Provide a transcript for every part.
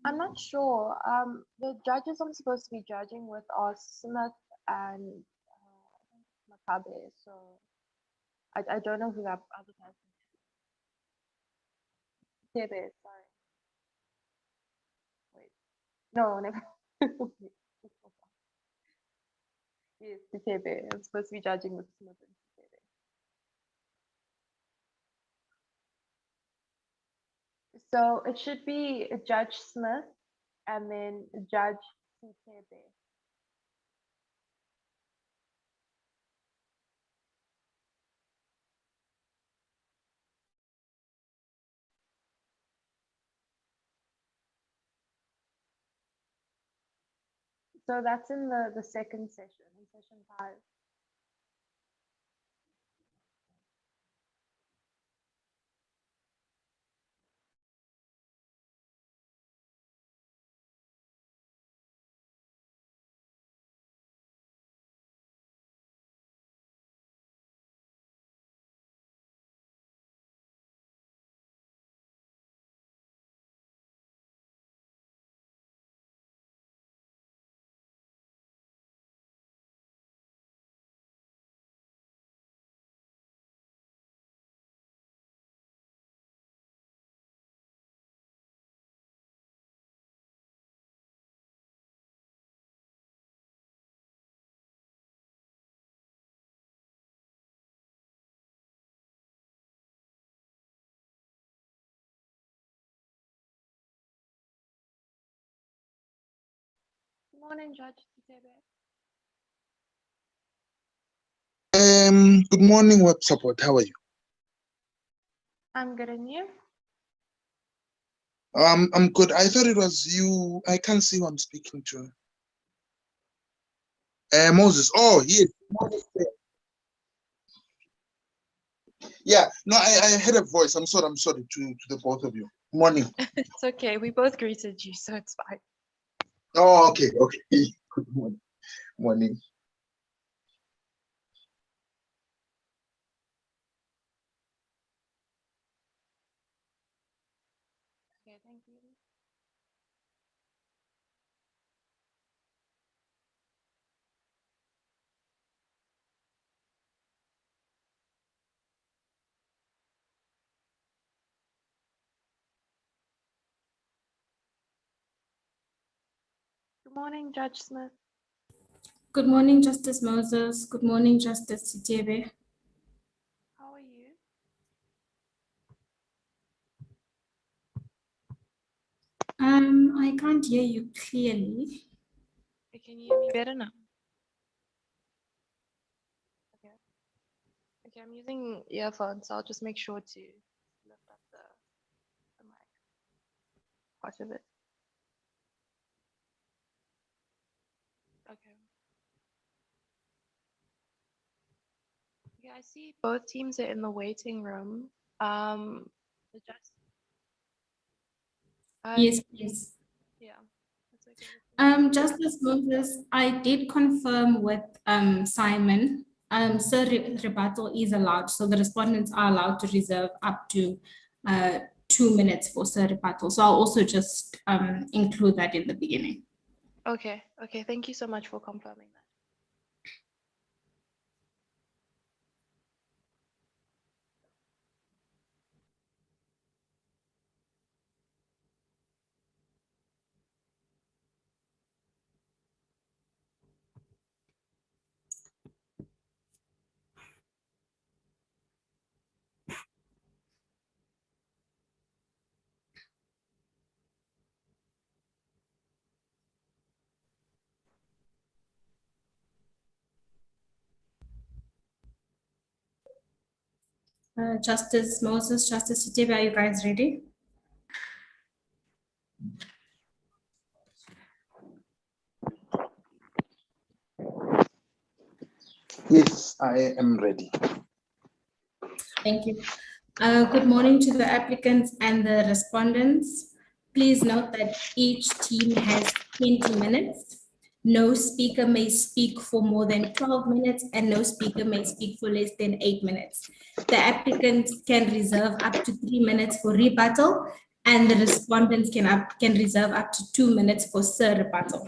I'm not sure. The judges I'm supposed to be judging with are Smith and Makabe. So I don't know who that other person is. Tebe, sorry. Wait. No, never. Wait, yes, Tebe. I'm supposed to be judging with Smith and Tebe. So it should be Judge Smith and then Judge Tebe. So that's in the second session, in session 5. Good morning, Judge Tebe. Good morning, web support. How are you? I'm good, and you? I'm good. I thought it was you. I can't see who I'm speaking to. Moses. Oh, yes. Moses. Yeah. No, I heard a voice. I'm sorry to the both of you. Morning. It's okay. We both greeted you, so it's fine. Oh, okay. Good morning. Morning. Okay, thank you. Good morning, Judge Smith. Good morning, Justice Moses. Good morning, Justice Sitebe. How are you? I can't hear you clearly. Can you hear me better now? Okay. Okay, I'm using earphones, so I'll just make sure to lift up the mic part of it. Okay. Okay, I see both teams are in the waiting room. The judge. Yes, please. Yeah, that's okay with me. Justice Moses, I did confirm with Simon. Sir, rebuttal is allowed, so the respondents are allowed to reserve up to 2 minutes for sir rebuttal. So I'll also just include that in the beginning. Okay, thank you so much for confirming that. Justice Moses, Justice Sitebe, are you guys ready? Yes, I am ready. Thank you. Good morning to the applicants and the respondents. Please note that each team has 20 minutes. No speaker may speak for more than 12 minutes and no speaker may speak for less than 8 minutes. The applicants can reserve up to 3 minutes for rebuttal and the respondents can reserve up to 2 minutes for rebuttal.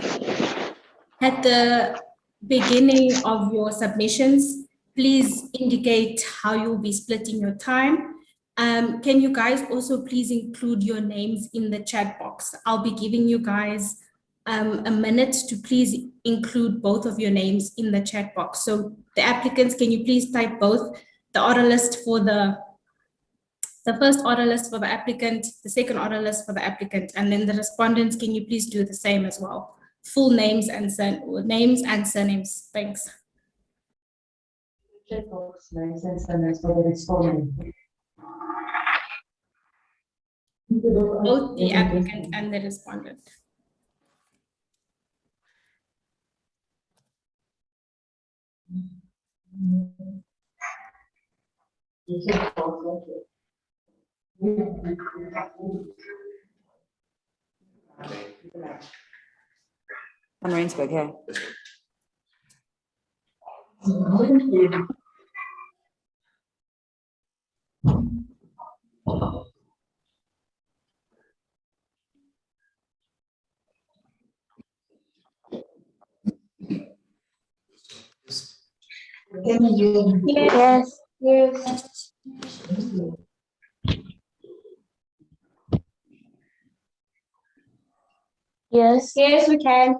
At the beginning of your submissions, please indicate how you'll be splitting your time. Can you guys also please include your names in the chat box? I'll be giving you guys a minute to please include both of your names in the chat box. So the applicants, can you please type both the order list for the first order list for the applicant, the second order list for the applicant, and then the respondents, can you please do the same as well? Full names and surnames. Thanks. Names and surnames for the respondent. Both the applicant and the respondent. Van Rensburg, yeah. Yes. Yes. Yes. Yes, we can.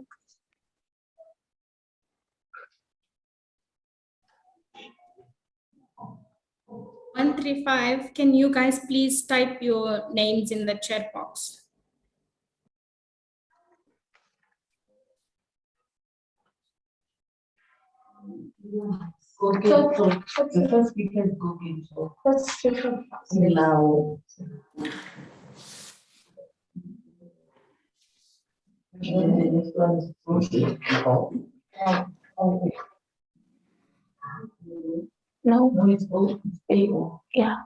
One, 3, 5. Can you guys please type your names in the chat box? The first speaker is Gogi. That's different. Now. No. No, it's both. Yeah.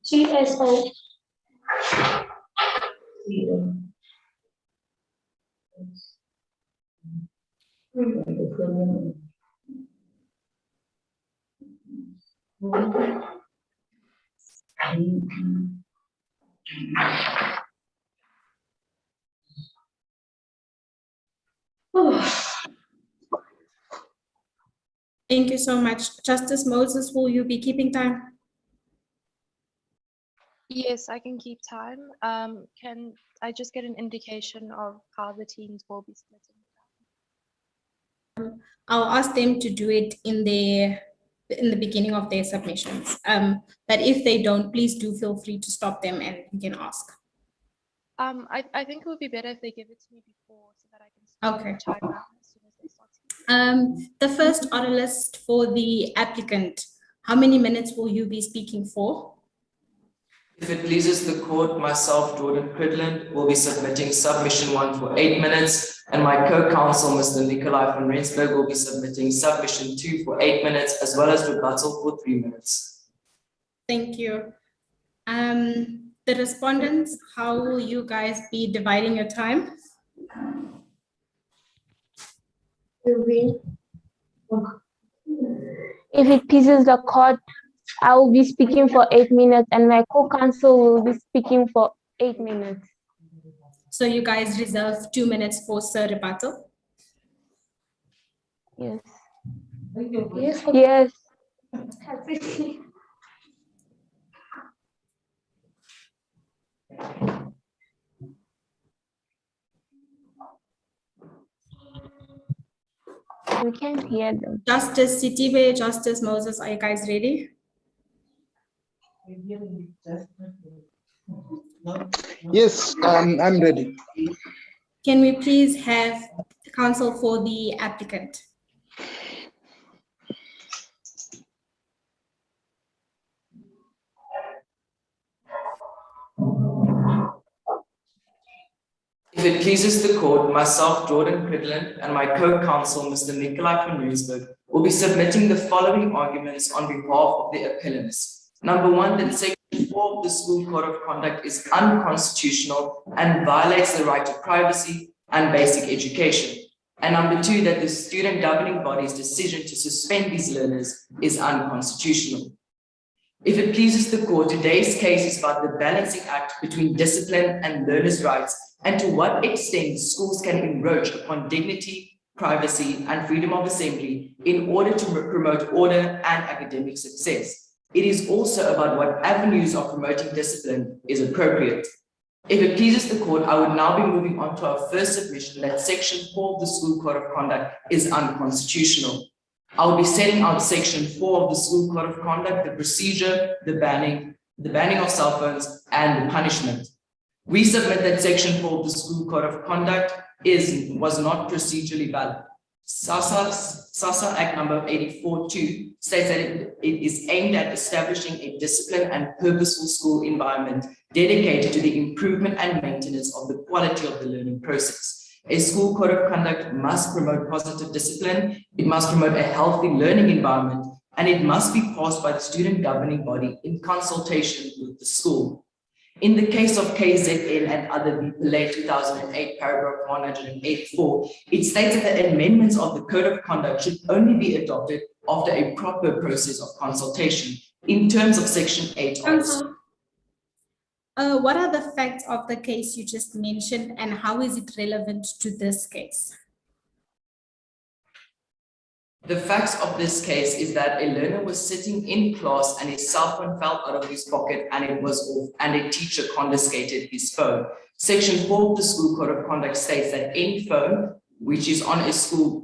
GSO. Thank you so much. Justice Moses, will you be keeping time? Yes, I can keep time. Can I just get an indication of how the teams will be splitting? I'll ask them to do it in the beginning of their submissions. But if they don't, please do feel free to stop them and you can ask. I think it would be better if they give it to me before so that I can start Okay. the timer as soon as they start. The first order list for the applicant, how many minutes will you be speaking for? If it pleases the court, myself, Jordan Cridland, will be submitting submission 1 for 8 minutes, and my co-counsel, Mr. Nikolai van Rensburg, will be submitting submission 2 for 8 minutes, as well as rebuttal for 3 minutes. Thank you. The respondents, how will you guys be dividing your time? If it pleases the court, I will be speaking for 8 minutes and my co-counsel will be speaking for 8 minutes. So you guys reserve 2 minutes for rebuttal? Yes. Yes. We can't hear them. Justice Sitibe, Justice Moses, are you guys ready? Yes, I'm ready. Can we please have counsel for the applicant? If it pleases the court, myself, Jordan Cridland, and my co-counsel, Mr. Nikolai van Rensburg, will be submitting the following arguments on behalf of the appellants. Number one, that Section 4 of the School Code of Conduct is unconstitutional and violates the right to privacy and basic education. And number two, that the student governing body's decision to suspend these learners is unconstitutional. If it pleases the court, today's case is about the balancing act between discipline and learners' rights, and to what extent schools can encroach upon dignity, privacy, and freedom of assembly in order to promote order and academic success. It is also about what avenues of promoting discipline is appropriate. If it pleases the court, I would now be moving on to our first submission that Section 4 of the School Code of Conduct is unconstitutional. I will be setting out Section 4 of the School Code of Conduct, the procedure, the banning of cell phones, and the punishment. We submit that Section 4 of the School Code of Conduct was not procedurally valid. SASA Act number 84-2 states that it is aimed at establishing a disciplined and purposeful school environment dedicated to the improvement and maintenance of the quality of the learning process. A school code of conduct must promote positive discipline, it must promote a healthy learning environment, and it must be passed by the student governing body in consultation with the school. In the case of KZN and other Pillay 2008, paragraph 184, it states that the amendments of the Code of Conduct should only be adopted after a proper process of consultation in terms of Section 8. What are the facts of the case you just mentioned, and how is it relevant to this case? The facts of this case is that a learner was sitting in class and his cell phone fell out of his pocket and it was off, and a teacher confiscated his phone. Section 4 of the School Code of Conduct states that any phone which is on a school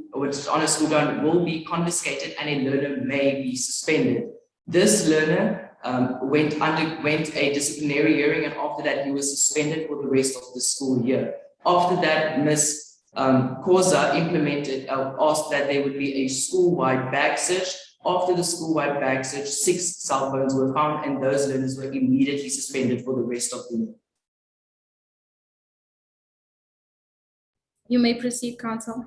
ground will be confiscated and a learner may be suspended. This learner underwent a disciplinary hearing, and after that he was suspended for the rest of the school year. After that, Ms. Koza asked that there would be a school-wide bag search. After the school-wide bag search, 6 cell phones were found, and those learners were immediately suspended for the rest of the year. You may proceed, counsel.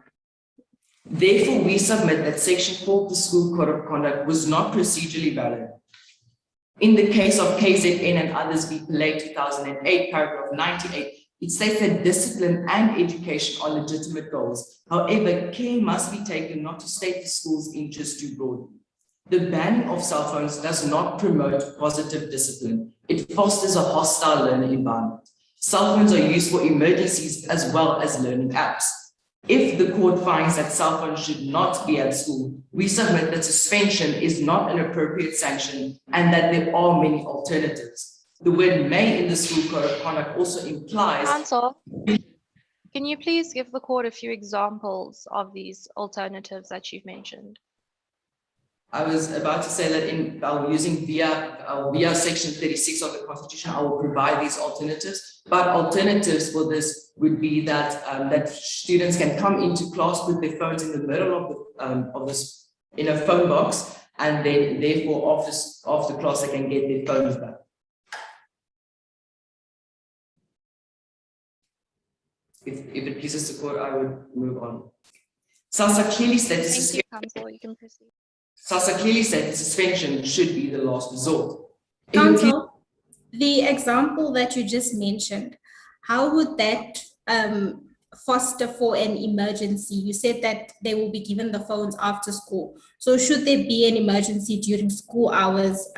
Therefore, we submit that Section 4 of the School Code of Conduct was not procedurally valid. In the case of KZN and others, Pillay 2008, paragraph 98, it states that discipline and education are legitimate goals. However, care must be taken not to state the school's interest too broadly. The banning of cell phones does not promote positive discipline. It fosters a hostile learning environment. Cell phones are used for emergencies as well as learning apps. If the court finds that cell phones should not be at school, we submit that suspension is not an appropriate sanction and that there are many alternatives. The word may in the School Code of Conduct also implies... Counsel, can you please give the court a few examples of these alternatives that you've mentioned? I was about to say that using via Section 36 of the Constitution, I will provide these alternatives. But alternatives for this would be that that students can come into class with their phones in the middle of this in a phone box, and then therefore after class they can get their phones back. If it pleases the court, I would move on. SASA clearly states Thank you, counsel. You can proceed. SASA clearly states suspension should be the last resort. Counsel, the example that you just mentioned, how would that foster for an emergency? You said that they will be given the phones after school. So should there be an emergency during school hours,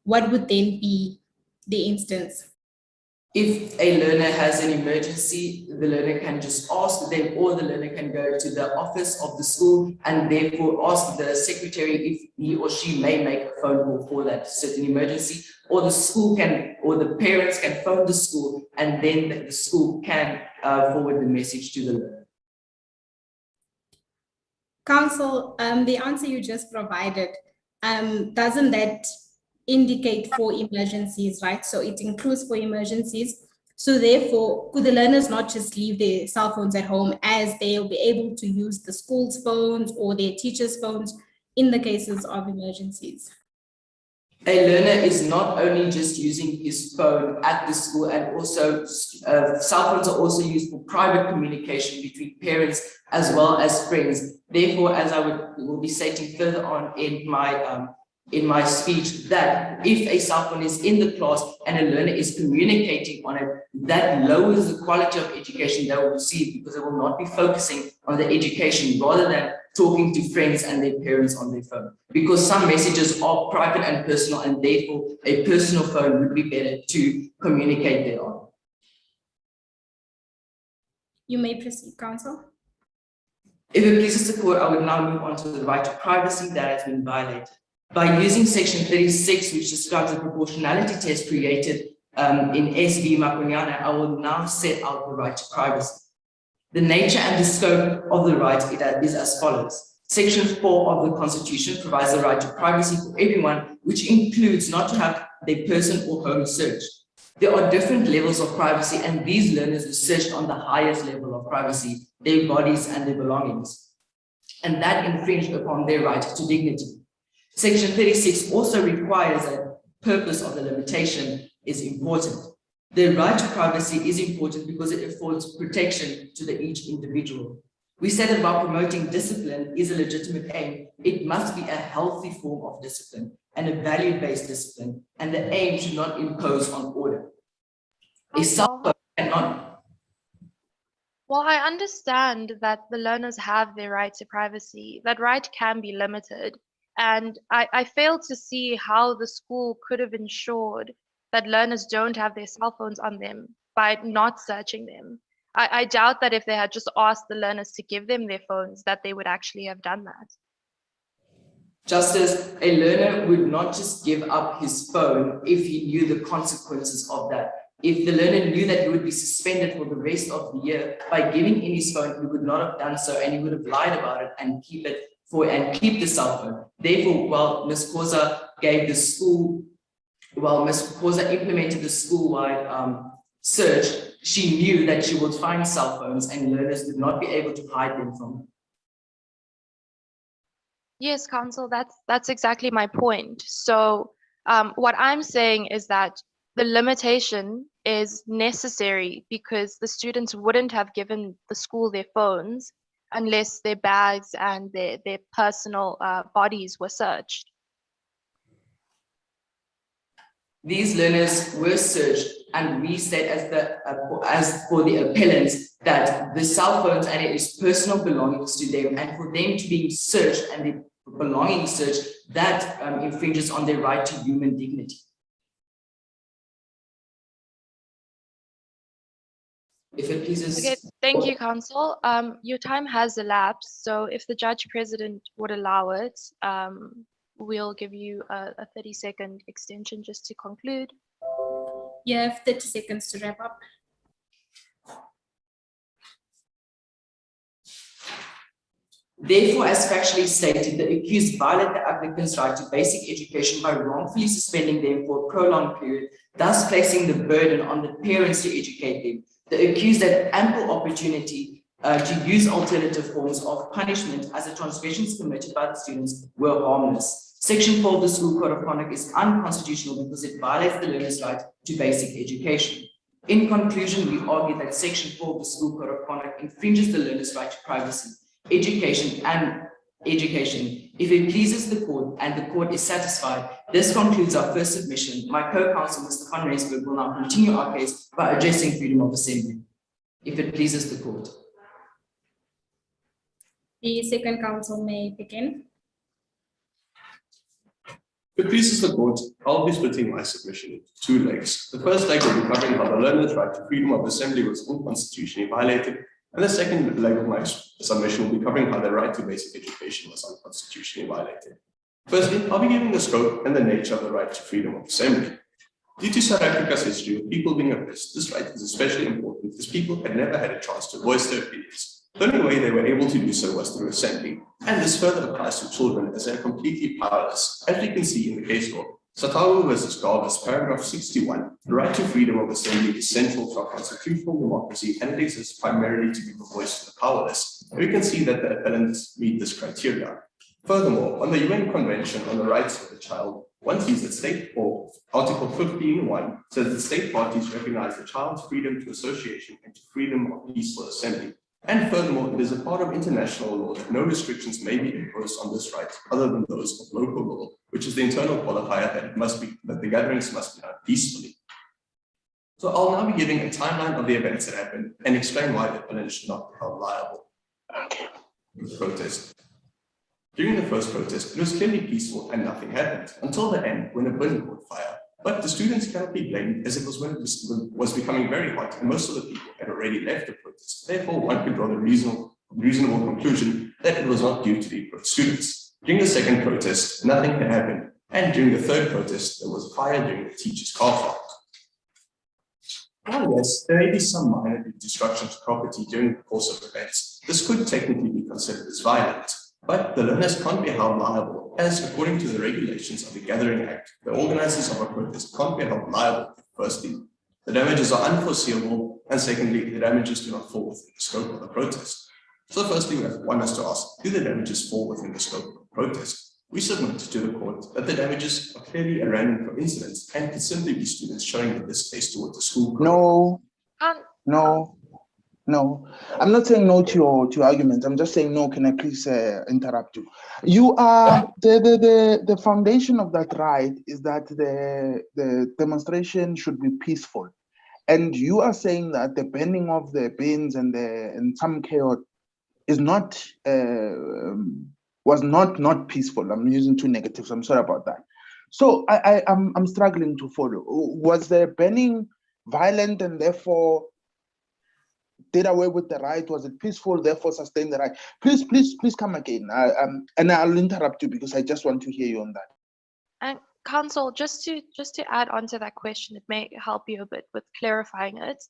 what would then be the instance? If a learner has an emergency, the learner can just ask them, or the learner can go to the office of the school and therefore ask the secretary if he or she may make a phone call for that certain emergency, or the school can, or the parents can phone the school, and then the school can forward the message to the learner. Counsel, the answer you just provided, doesn't that indicate for emergencies, right? So it includes for emergencies. So therefore, could the learners not just leave their cell phones at home, as they'll be able to use the school's phones or their teachers' phones in the cases of emergencies? A learner is not only just using his phone at the school, and also cell phones are also used for private communication between parents as well as friends. Therefore, as I will be stating further on in my speech, that if a cell phone is in the class and a learner is communicating on it, that lowers the quality of education they will receive, because they will not be focusing on the education rather than talking to friends and their parents on their phone. Because some messages are private and personal, and therefore a personal phone would be better to communicate thereon. You may proceed, Council. If it pleases the court, I would now move on to the right to privacy that has been violated. By using section 36, which describes the proportionality test created in SB Makonyana, I will now set out the right to privacy. The nature and the scope of the right is as follows. Section 4 of the Constitution provides the right to privacy for everyone, which includes not to have their person or home searched. There are different levels of privacy, and these learners were searched on the highest level of privacy, their bodies and their belongings, and that infringed upon their right to dignity. Section 36 also requires that purpose of the limitation is important. The right to privacy is important because it affords protection to each individual. We said that while promoting discipline is a legitimate aim, it must be a healthy form of discipline and a value-based discipline, and the aim should not impose on order. A cell phone cannot. Well, I understand that the learners have their right to privacy. That right can be limited. And I fail to see how the school could have ensured that learners don't have their cell phones on them by not searching them. I doubt that if they had just asked the learners to give them their phones, that they would actually have done that. Justice, a learner would not just give up his phone if he knew the consequences of that. If the learner knew that he would be suspended for the rest of the year, by giving in his phone, he would not have done so, and he would have lied about it and keep the cell phone. Therefore, while Ms. Khoza implemented the school-wide search, she knew that she would find cell phones and learners would not be able to hide them from her. Yes, Council, that's exactly my point. So what I'm saying is that the limitation is necessary because the students wouldn't have given the school their phones unless their bags and their personal bodies were searched. These learners were searched, and we said as for the appellants that the cell phones and it is personal belongings to them, and for them to be searched and their belongings searched, that infringes on their right to human dignity. If it pleases. Okay, thank you, Council. Your time has elapsed, so if the Judge President would allow it, we'll give you a 30-second extension just to conclude. You have 30 seconds to wrap up. Therefore, as factually stated, the accused violated the applicant's right to basic education by wrongfully suspending them for a prolonged period, thus placing the burden on the parents to educate them. The accused had ample opportunity to use alternative forms of punishment as the transgressions committed by the students were harmless. Section 4 of the School Code of Conduct is unconstitutional because it violates the learner's right to basic education. In conclusion, we argue that Section 4 of the School Code of Conduct infringes the learner's right to privacy, education. If it pleases the court and the court is satisfied, this concludes our first submission. My co-counsel, Mr. Van Rensburg, will now continue our case by addressing freedom of assembly. If it pleases the court. The second counsel may begin. If it pleases the court, I'll be splitting my submission into two legs. The first leg will be covering how the learner's right to freedom of assembly was unconstitutionally violated, and the second leg of my submission will be covering how the right to basic education was unconstitutionally violated. Firstly, I'll be giving the scope and the nature of the right to freedom of assembly. Due to South Africa's history of people being oppressed, this right is especially important because people had never had a chance to voice their opinions. The only way they were able to do so was through assembly, and this further applies to children as they are completely powerless. As we can see in the case law, Satawu versus Garvis, paragraph 61, the right to freedom of assembly is central to our constitutional democracy, and it exists primarily to give a voice to the powerless. And we can see that the appellants meet this criteria. Furthermore, on the UN Convention on the Rights of the Child, One sees that state or Article 15(1) says that state parties recognize the child's freedom to association and to freedom of peaceful assembly. And furthermore, it is a part of international law that no restrictions may be imposed on this right other than those of local law, which is the internal qualifier that the gatherings must be done peacefully. So I'll now be giving a timeline of the events that happened and explain why the appellant should not be held liable. The protest. During the first protest, it was clearly peaceful and nothing happened until the end when a bin caught fire. But the students cannot be blamed, as it was when it was becoming very hot and most of the people had already left the protest. Therefore, one could draw the reasonable conclusion that it was not due to the students. During the second protest, nothing had happened. And during the third protest, there was a fire during the teacher's car park. While yes, there may be some minor destruction to property during the course of events, this could technically be considered as violent. But the learners can't be held liable, as according to the regulations of the Gathering Act, the organizers of a protest can't be held liable. Firstly, the damages are unforeseeable, and secondly, the damages do not fall within the scope of the protest. So firstly, one has to ask, do the damages fall within the scope of the protest? We submit to the court that the damages are clearly a random coincidence and could simply be students showing the distaste towards the school. No, I'm not saying no to your argument. I'm just saying no. Can I please interrupt you? You are the foundation of that right is that the demonstration should be peaceful, and you are saying that the burning of the bins and some chaos is not was not peaceful. I'm using two negatives. I'm sorry about that. So I'm struggling to follow. Was the burning violent and therefore did away with the right? Was it peaceful, therefore sustain the right? Please come again. And I'll interrupt you because I just want to hear you on that. And Council, just to add on to that question, it may help you a bit with clarifying it.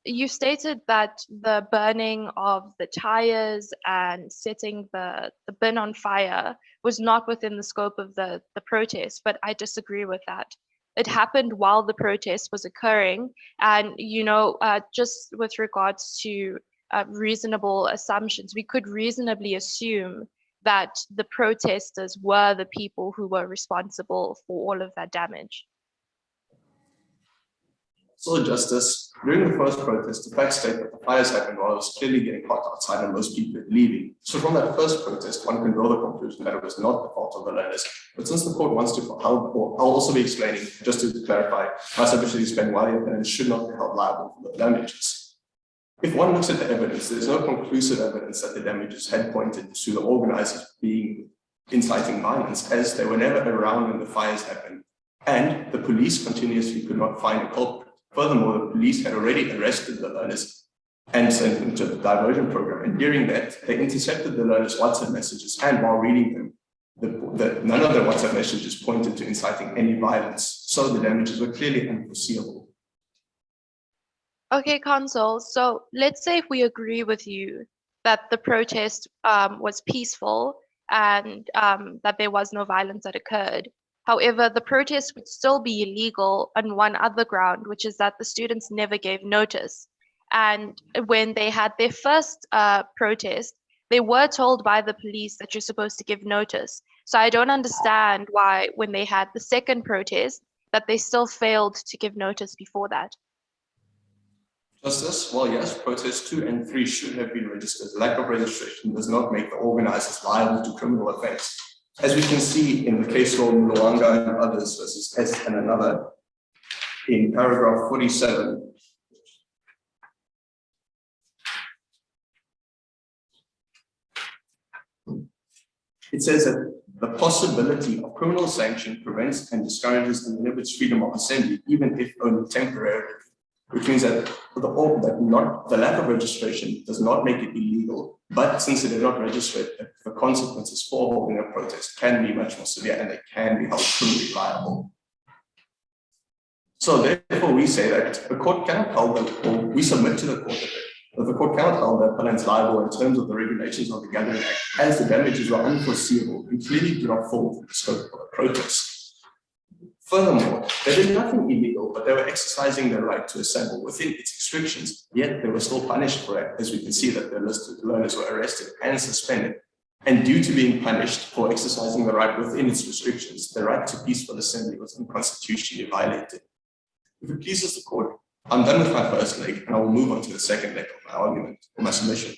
You stated that the burning of the tires and setting the bin on fire was not within the scope of the protest, but I disagree with that. It happened while the protest was occurring, and just with regards to reasonable assumptions, we could reasonably assume that the protesters were the people who were responsible for all of that damage. So, Justice, during the first protest, the facts state that the fires happened while it was clearly getting hot outside and most people were leaving. So from that first protest, one can draw the conclusion that it was not the fault of the learners. But since the court wants to, I'll also be explaining, just to clarify, my submission is explain why the learners should not be held liable for the damages. If one looks at the evidence, there's no conclusive evidence that the damages had pointed to the organizers being inciting violence, as they were never around when the fires happened. And the police continuously could not find a culprit. Furthermore, the police had already arrested the learners and sent them to the diversion program. And during that, they intercepted the learners' WhatsApp messages. And while reading them, none of their WhatsApp messages pointed to inciting any violence. So the damages were clearly unforeseeable. Okay, Council. So let's say if we agree with you that the protest was peaceful and that there was no violence that occurred. However, the protest would still be illegal on one other ground, which is that the students never gave notice. And when they had their first protest, they were told by the police that you're supposed to give notice. So I don't understand why, when they had the second protest, that they still failed to give notice before that. Justice, well, yes, protests 2 and 3 should have been registered. Lack of registration does not make the organizers liable to criminal offense. As we can see in the case law Luanga and others versus S and another, in paragraph 47, it says that the possibility of criminal sanction prevents and discourages and limits freedom of assembly, even if only temporarily, which means that the lack of registration does not make it illegal, but since it is not registered, the consequences for holding a protest can be much more severe and they can be held criminally liable. So therefore we say that the court cannot hold them, or we submit to the court that the court cannot hold the appellants liable in terms of the regulations of the Gathering Act, as the damages were unforeseeable and clearly do not fall within the scope of a protest. Furthermore, they did nothing illegal, but they were exercising their right to assemble within its restrictions, yet they were still punished for it, as we can see that the listed learners were arrested and suspended. and due to being punished for exercising the right within its restrictions, the right to peaceful assembly was unconstitutionally violated. If it pleases the court, I'm done with my first leg and I will move on to the second leg of my argument or my submission.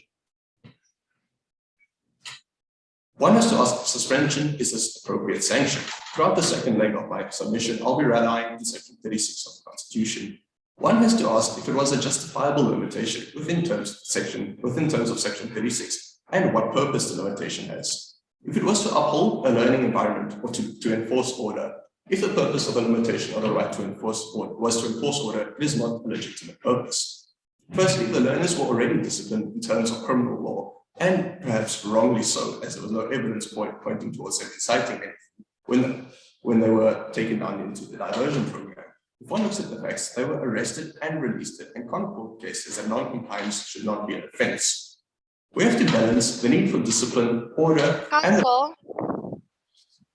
One has to ask if suspension is this appropriate sanction. Throughout the second leg of my submission, I'll be relying on Section 36 of the Constitution. One has to ask if it was a justifiable limitation within terms of Section 36 and what purpose the limitation has. If it was to uphold a learning environment or to enforce order, if the purpose of the limitation or the right to enforce order was to enforce order, it is not a legitimate purpose. Firstly, the learners were already disciplined in terms of criminal law, and perhaps wrongly so, as there was no evidence pointing towards them inciting anything when they were taken down into the diversion program. If one looks at the facts, they were arrested and released, and court cases that non-compliance should not be an offense. We have to balance the need for discipline, order, Counsel,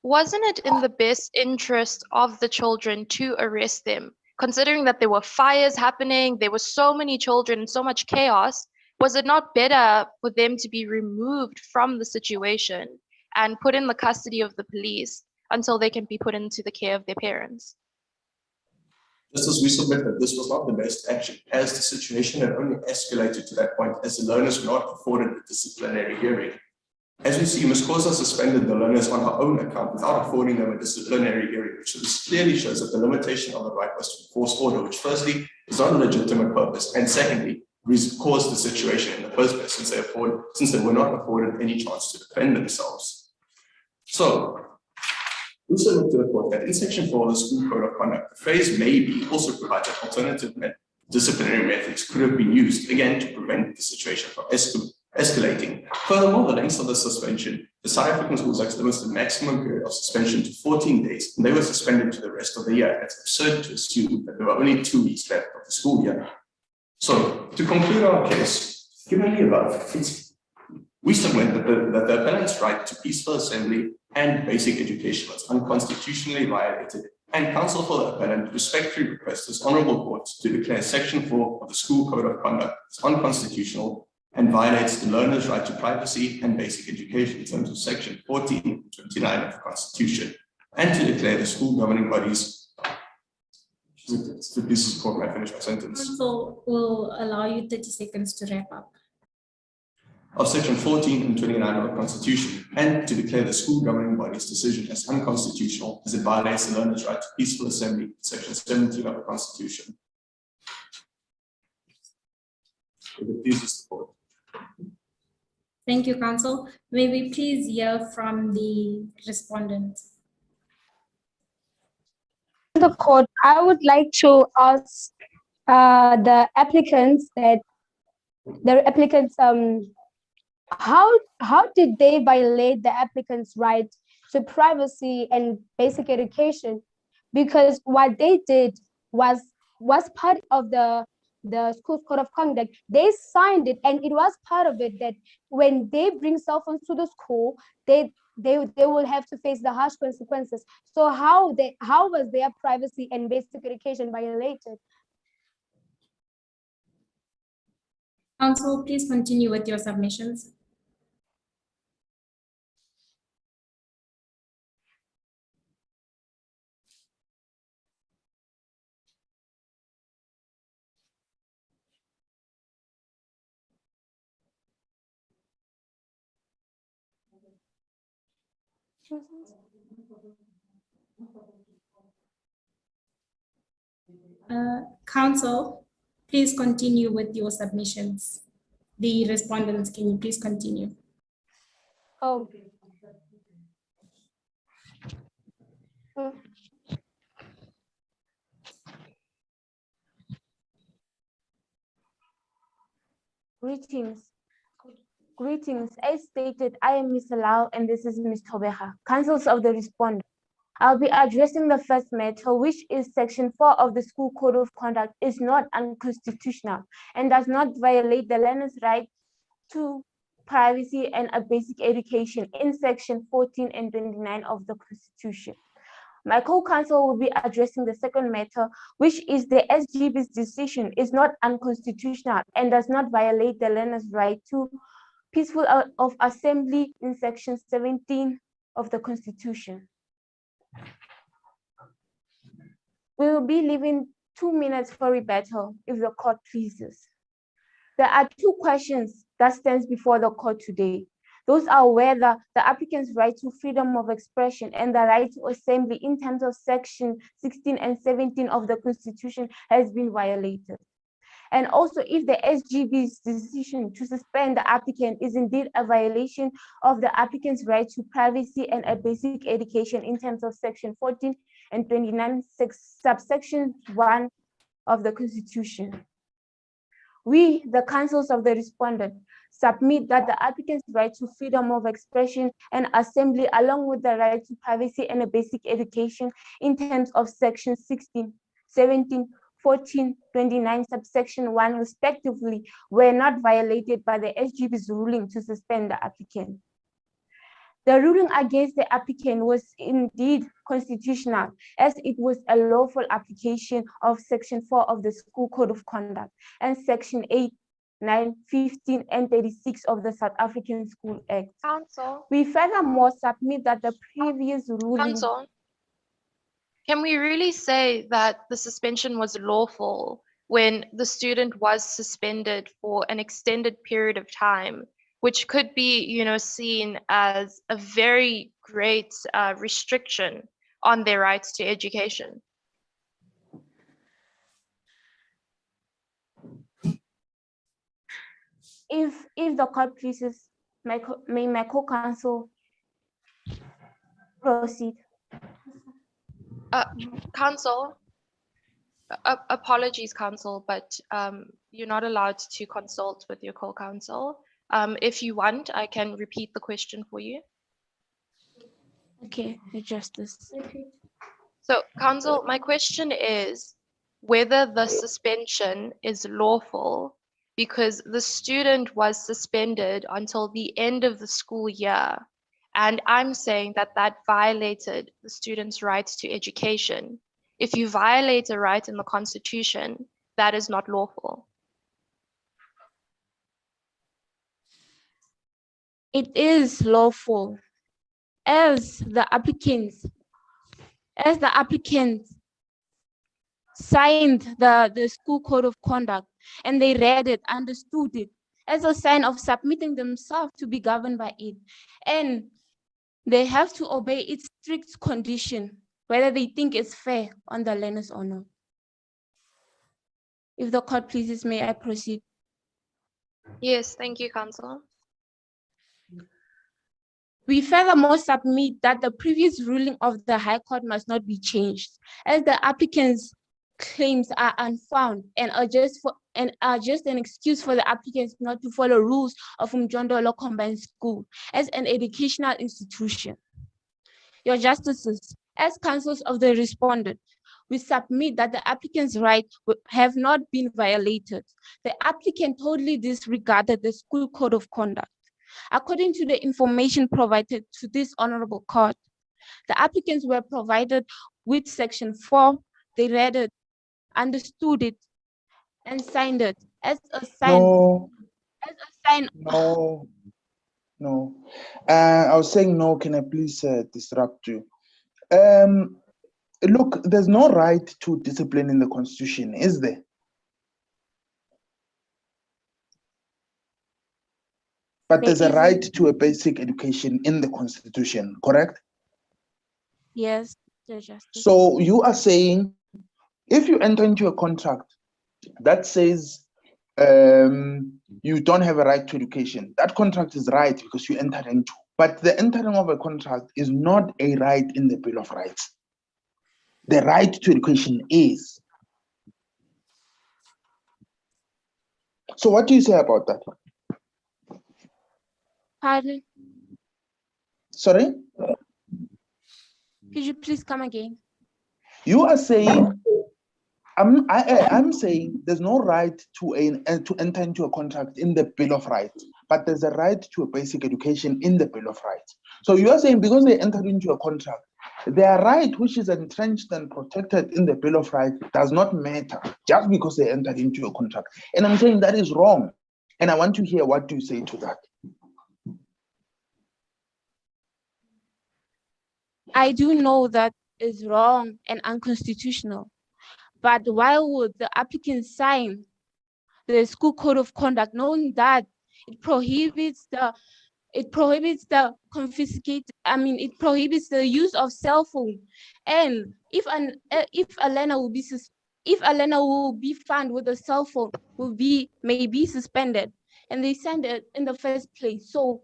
wasn't it in the best interest of the children to arrest them, considering that there were fires happening, there were so many children and so much chaos? Was it not better for them to be removed from the situation and put in the custody of the police until they can be put into the care of their parents? Just as we submit that this was not the best action, as the situation had only escalated to that point as the learners were not afforded a disciplinary hearing. As we see, Ms. Khoza suspended the learners on her own account without affording them a disciplinary hearing, which clearly shows that the limitation of the right was to enforce order, which firstly is not a legitimate purpose, and secondly, caused the situation in the first place since they were not afforded any chance to defend themselves. So, we submit to the court that in Section 4 of the School Code of Conduct, the phrase "maybe" also provides that alternative disciplinary methods could have been used, again, to prevent the situation from escalating. Furthermore, the length of the suspension, the South African Schools Act limits the maximum period of suspension to 14 days, and they were suspended to the rest of the year. It's absurd to assume that there were only 2 weeks left of the school year. So, to conclude our case, given the above, we submit that the appellant's right to peaceful assembly and basic education was unconstitutionally violated, and counsel for the appellant respectfully requests this honorable court to declare Section 4 of the School Code of Conduct as unconstitutional and violates the learner's right to privacy and basic education in terms of Section 14 and 29 of the Constitution, and to declare the school governing bodies. This is court, may I finish my sentence? Council will allow you 30 seconds to wrap up. Of Section 14 and 29 of the Constitution, and to declare the school governing body's decision as unconstitutional as it violates the learner's right to peaceful assembly, Section 17 of the Constitution. If it pleases the court. Thank you, Council. May we please hear from the respondent? The court, I would like to ask the applicants how did they violate the applicant's right to privacy and basic education? Because what they did was part of the school's code of conduct. They signed it, and it was part of it that when they bring cell phones to the school, they will have to face the harsh consequences. So how was their privacy and basic education violated? Council, please continue with your submissions. Council, please continue with your submissions. The respondents, can you please continue? Oh. Greetings. As stated, I am Ms. Lau and this is Ms. Tobeja, counsels of the respondent. I'll be addressing the first matter, which is Section 4 of the School Code of Conduct is not unconstitutional and does not violate the learner's right to privacy and a basic education in Section 14 and 29 of the Constitution. My co-counsel will be addressing the second matter, which is the SGB's decision is not unconstitutional and does not violate the learner's right to peaceful of assembly in section 17 of the Constitution. We will be leaving 2 minutes for rebuttal if the court pleases. There are two questions that stands before the court today. Those are whether the applicant's right to freedom of expression and the right to assembly in terms of section 16 and 17 of the Constitution has been violated. And also if the SGB's decision to suspend the applicant is indeed a violation of the applicant's right to privacy and a basic education in terms of section 14 and 29 subsection 1 of the Constitution. We, the counsels of the respondent, submit that the applicant's right to freedom of expression and assembly, along with the right to privacy and a basic education in terms of section 16, 17, 14, 29, subsection 1, respectively, were not violated by the SGB's ruling to suspend the applicant. The ruling against the applicant was indeed constitutional, as it was a lawful application of section 4 of the School Code of Conduct and section 8, 9, 15, and 36 of the South African School Act. Counsel. We furthermore submit that the previous ruling... Counsel, can we really say that the suspension was lawful when the student was suspended for an extended period of time, which could be, seen as a very great restriction on their rights to education? If the court pleases, may my co-counsel proceed. Counsel, apologies, counsel, but you're not allowed to consult with your co-counsel. If you want, I can repeat the question for you. Okay, Your Justice. So, counsel, my question is whether the suspension is lawful because the student was suspended until the end of the school year. And I'm saying that that violated the student's rights to education. If you violate a right in the Constitution, that is not lawful. It is lawful as the applicant signed the School Code of Conduct and they read it, understood it as a sign of submitting themselves to be governed by it. And they have to obey its strict condition, whether they think it's fair on the learners or not. If the court pleases, may I proceed? Yes, thank you, counsel. We furthermore submit that the previous ruling of the High Court must not be changed, as the applicant's claims are unfounded and are just an excuse for the applicants not to follow rules of Umjondolo Combined School as an educational institution. Your Justices, as counsels of the respondent, we submit that the applicant's rights have not been violated. The applicant totally disregarded the School Code of Conduct. According to the information provided to this honorable court, the applicants were provided with section 4. They read it, understood it, and signed it as a sign. No. I was saying no. Can I please disrupt you? Look, there's no right to discipline in the Constitution, is there? But there's a right to a basic education in the Constitution, correct? Yes, Your Justice. So you are saying if you enter into a contract that says you don't have a right to education, that contract is right because you entered into. But the entering of a contract is not a right in the Bill of Rights. The right to education is. So what do you say about that? Pardon? Sorry? Could you please come again? You are saying, I'm saying there's no right to enter into a contract in the Bill of Rights, but there's a right to a basic education in the Bill of Rights. So you are saying because they entered into a contract, their right, which is entrenched and protected in the Bill of Rights, does not matter just because they entered into a contract. And I'm saying that is wrong. And I want to hear what you say to that. I do know that is wrong and unconstitutional, but why would the applicant sign the school code of conduct knowing that it prohibits the it prohibits the use of cell phone, and if a learner will be found with a cell phone may be suspended, and they signed it in the first place. So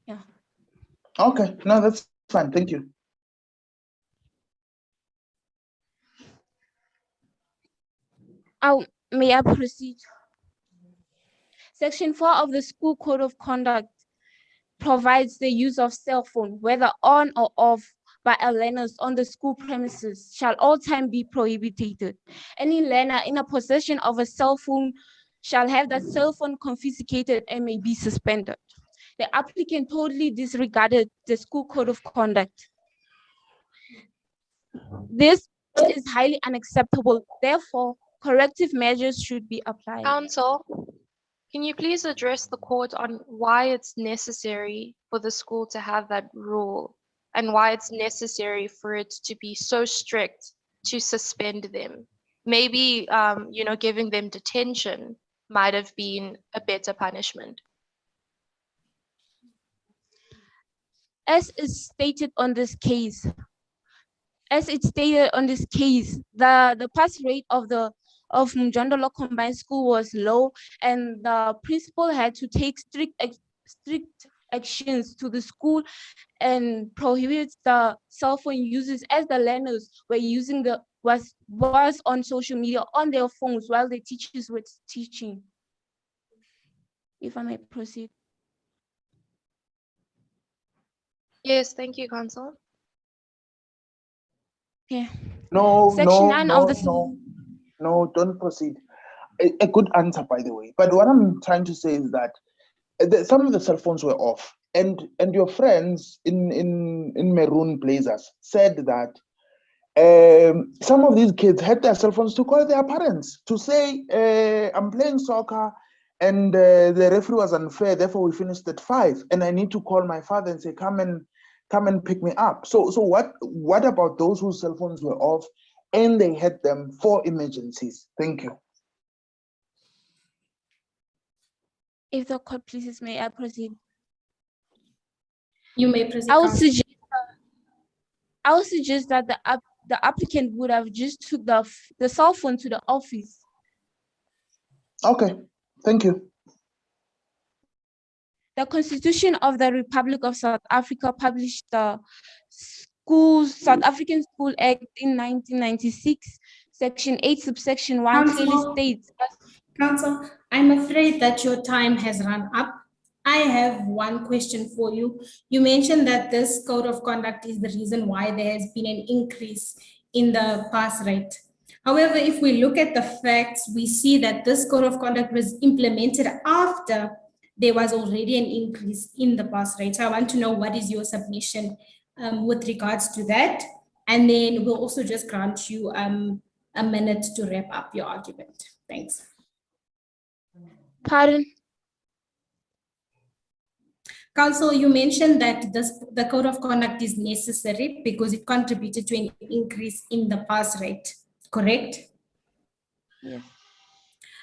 yeah. Okay, no, that's fine. Thank you. May I proceed? Section 4 of the School Code of Conduct provides the use of cell phone, whether on or off, by learners on the school premises shall all time be prohibited. Any learner in a possession of a cell phone shall have that cell phone confiscated and may be suspended. The applicant totally disregarded the School Code of Conduct. This is highly unacceptable. Therefore, corrective measures should be applied. Counsel, can you please address the court on why it's necessary for the school to have that rule and why it's necessary for it to be so strict to suspend them? Maybe, giving them detention might have been a better punishment. As is stated on this case, the pass rate of Mjondolo Combined School was low, and the principal had to take strict actions to the school and prohibit the cell phone uses, as the learners were using was on social media on their phones while the teachers were teaching. If I may proceed. Yes, thank you, Counsel. Yeah. No, Section no, 9 no, of the no, don't proceed. A good answer, by the way. But what I'm trying to say is that some of the cell phones were off, and your friends in maroon blazers said that some of these kids had their cell phones to call their parents to say, I'm playing soccer and the referee was unfair, therefore we finished at 5, and I need to call my father and say, come and pick me up. So what about those whose cell phones were off and they had them for emergencies? Thank you. If the court pleases, may I proceed? You may proceed. I would suggest that the applicant would have just took the cell phone to the office. Okay, thank you. The Constitution of the Republic of South Africa published the South African School Act in 1996, Section 8, subsection 1 clearly states. Counsel, I'm afraid that your time has run up. I have one question for you. You mentioned that this code of conduct is the reason why there has been an increase in the pass rate. However, if we look at the facts, we see that this code of conduct was implemented after there was already an increase in the pass rate. So I want to know what is your submission with regards to that. And then we'll also just grant you a minute to wrap up your argument. Thanks. Pardon? Counsel, you mentioned that the code of conduct is necessary because it contributed to an increase in the pass rate, correct? Yes.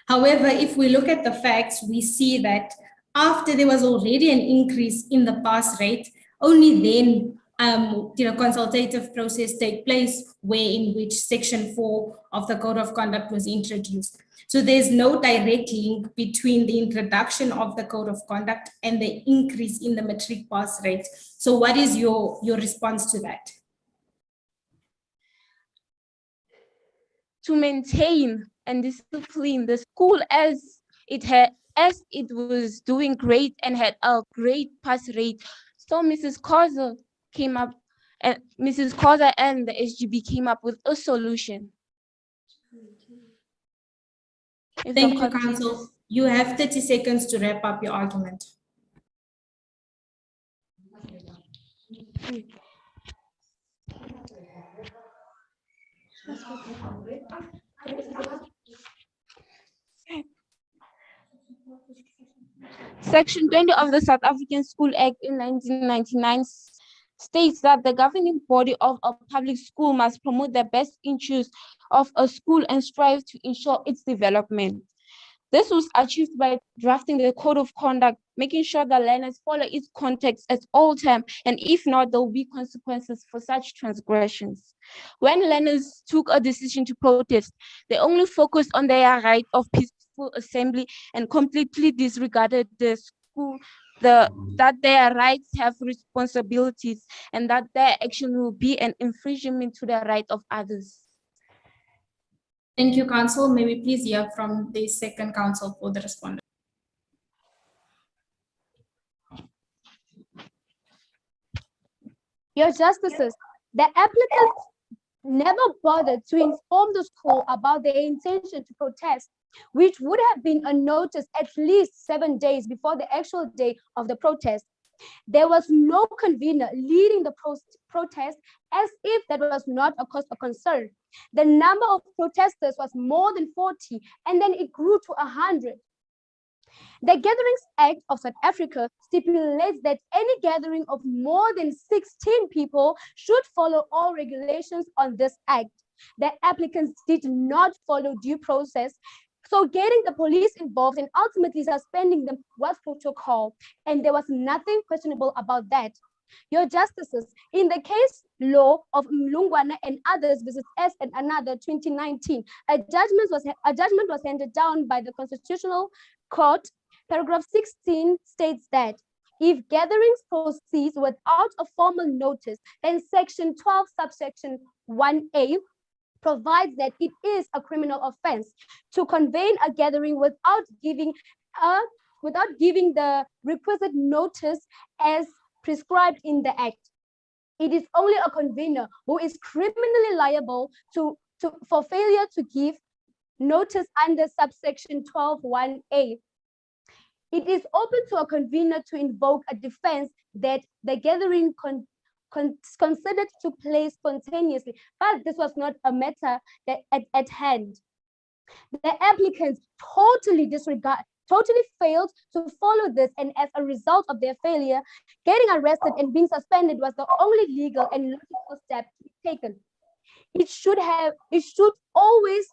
However, if we look at the facts, we see that after there was already an increase in the pass rate, only then did a consultative process take place in which Section 4 of the Code of Conduct was introduced. So there's no direct link between the introduction of the Code of Conduct and the increase in the matric pass rate. So what is your response to that? To maintain and discipline the school as it was doing great and had a great pass rate. So Mrs. Koza and the SGB came up with a solution. Thank you, Counsel. You have 30 seconds to wrap up your argument. Section 20 of the South African School Act in 1999 states that the governing body of a public school must promote the best interests of a school and strive to ensure its development. This was achieved by drafting the code of conduct, making sure that learners follow its context at all times, and if not, there will be consequences for such transgressions. When learners took a decision to protest, they only focused on their right of peaceful assembly and completely disregarded that their rights have responsibilities and that their action will be an infringement to the right of others. Thank you, Council. May we please hear from the second council for the respondent? Your Justices, the applicants never bothered to inform the school about their intention to protest, which would have been a notice at least 7 days before the actual day of the protest. There was no convener leading the protest, as if that was not a cause of concern. The number of protesters was more than 40, and then it grew to 100. The Gatherings Act of South Africa stipulates that any gathering of more than 16 people should follow all regulations on this act. The applicants did not follow due process, so getting the police involved and ultimately suspending them was protocol, and there was nothing questionable about that. Your Justices, in the case law of Mlungwana and others versus S and another 2019, a judgment was handed down by the Constitutional Court. Paragraph 16 states that if gatherings proceed without a formal notice, then Section 12, subsection 1A provides that it is a criminal offense to convene a gathering without giving the requisite notice as prescribed in the Act. It is only a convener who is criminally liable for failure to give notice under subsection 12(1)(a). It is open to a convener to invoke a defense that the gathering considered to place spontaneously, but this was not a matter at hand. The applicants totally failed to follow this, and as a result of their failure, getting arrested and being suspended was the only legal and logical step to be taken. It should always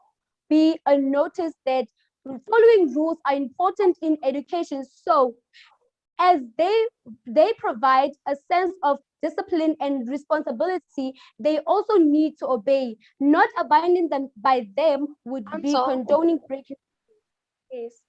be a notice that following rules are important in education, so as they provide a sense of discipline and responsibility, they also need to obey. Not abiding them by them would be condoning breaking rules.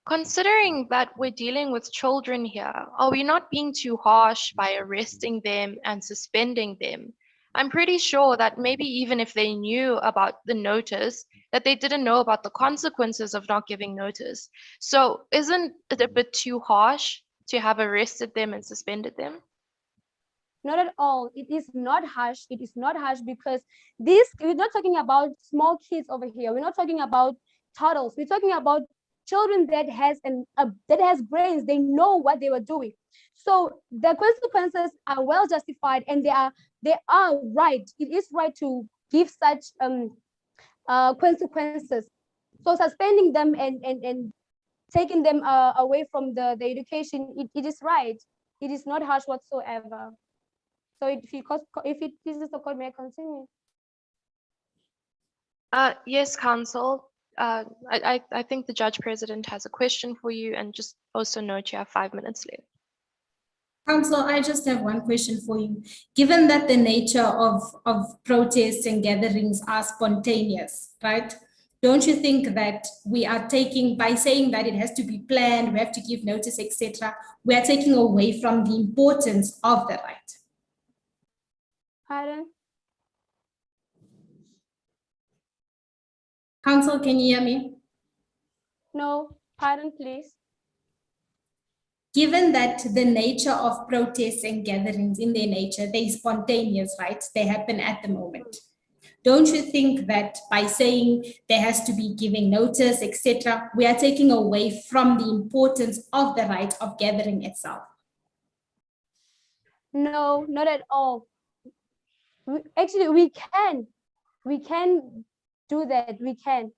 Considering that we're dealing with children here, are we not being too harsh by arresting them and suspending them? I'm pretty sure that maybe even if they knew about the notice, that they didn't know about the consequences of not giving notice. So isn't it a bit too harsh to have arrested them and suspended them? Not at all. It is not harsh. It is not harsh because we're not talking about small kids over here. We're not talking about toddlers. We're talking about children that has brains. They know what they were doing. So the consequences are well justified, and they are right. It is right to give such consequences. So suspending them and taking them away from the education, it is right. It is not harsh whatsoever. So if it pleases the court, may I continue? Yes, Counsel. I think the Judge President has a question for you, and just also note you have 5 minutes left. Council, I just have one question for you. Given that the nature of protests and gatherings are spontaneous, right? Don't you think that we are taking, by saying that it has to be planned, we have to give notice, etc., we are taking away from the importance of the right? Pardon? Council, can you hear me? No, pardon, please. Given that the nature of protests and gatherings in their nature, they're spontaneous, right? They happen at the moment. Don't you think that by saying there has to be giving notice, etc., we are taking away from the importance of the right of gathering itself? No, not at all. Actually, we can do that. We can.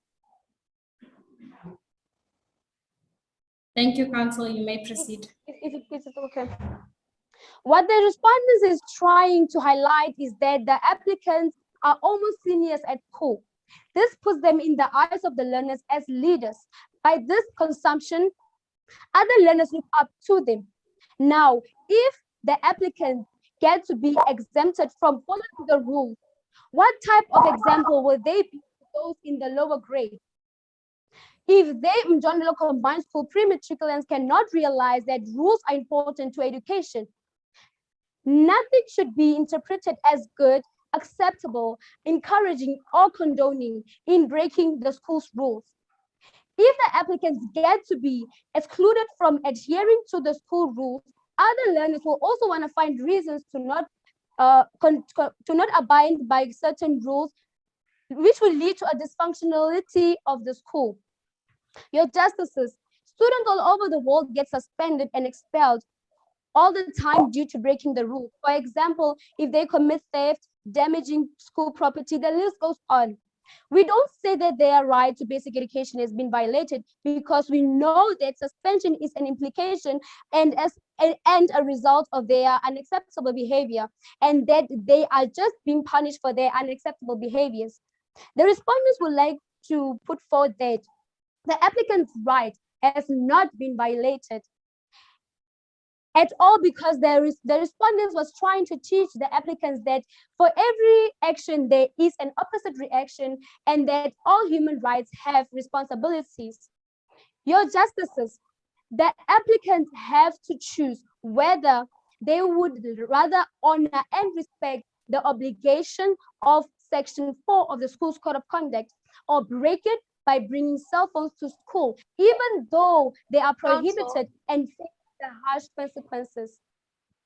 Thank you, Council. You may proceed. It's okay. What the respondents is trying to highlight is that the applicants are almost seniors at school. This puts them in the eyes of the learners as leaders. By this consumption, other learners look up to them. Now, if the applicants get to be exempted from following the rules, what type of example will they be to those in the lower grade? If they Mjondolo combined school pre-matriculants cannot realize that rules are important to education, nothing should be interpreted as good, acceptable, encouraging, or condoning in breaking the school's rules. If the applicants get to be excluded from adhering to the school rules, other learners will also want to find reasons to not abide by certain rules, which will lead to a dysfunctionality of the school. Your justices, students all over the world get suspended and expelled all the time due to breaking the rules. For example, if they commit theft, damaging school property, the list goes on. We don't say that their right to basic education has been violated because we know that suspension is an implication and a result of their unacceptable behavior, and that they are just being punished for their unacceptable behaviors. The respondents would like to put forward that the applicant's right has not been violated at all, because the respondents was trying to teach the applicants that for every action there is an opposite reaction, and that all human rights have responsibilities. Your justices, the applicants have to choose whether they would rather honor and respect the obligation of Section 4 of the School's Code of Conduct, or break it by bringing cell phones to school, even though they are prohibited and face the harsh consequences.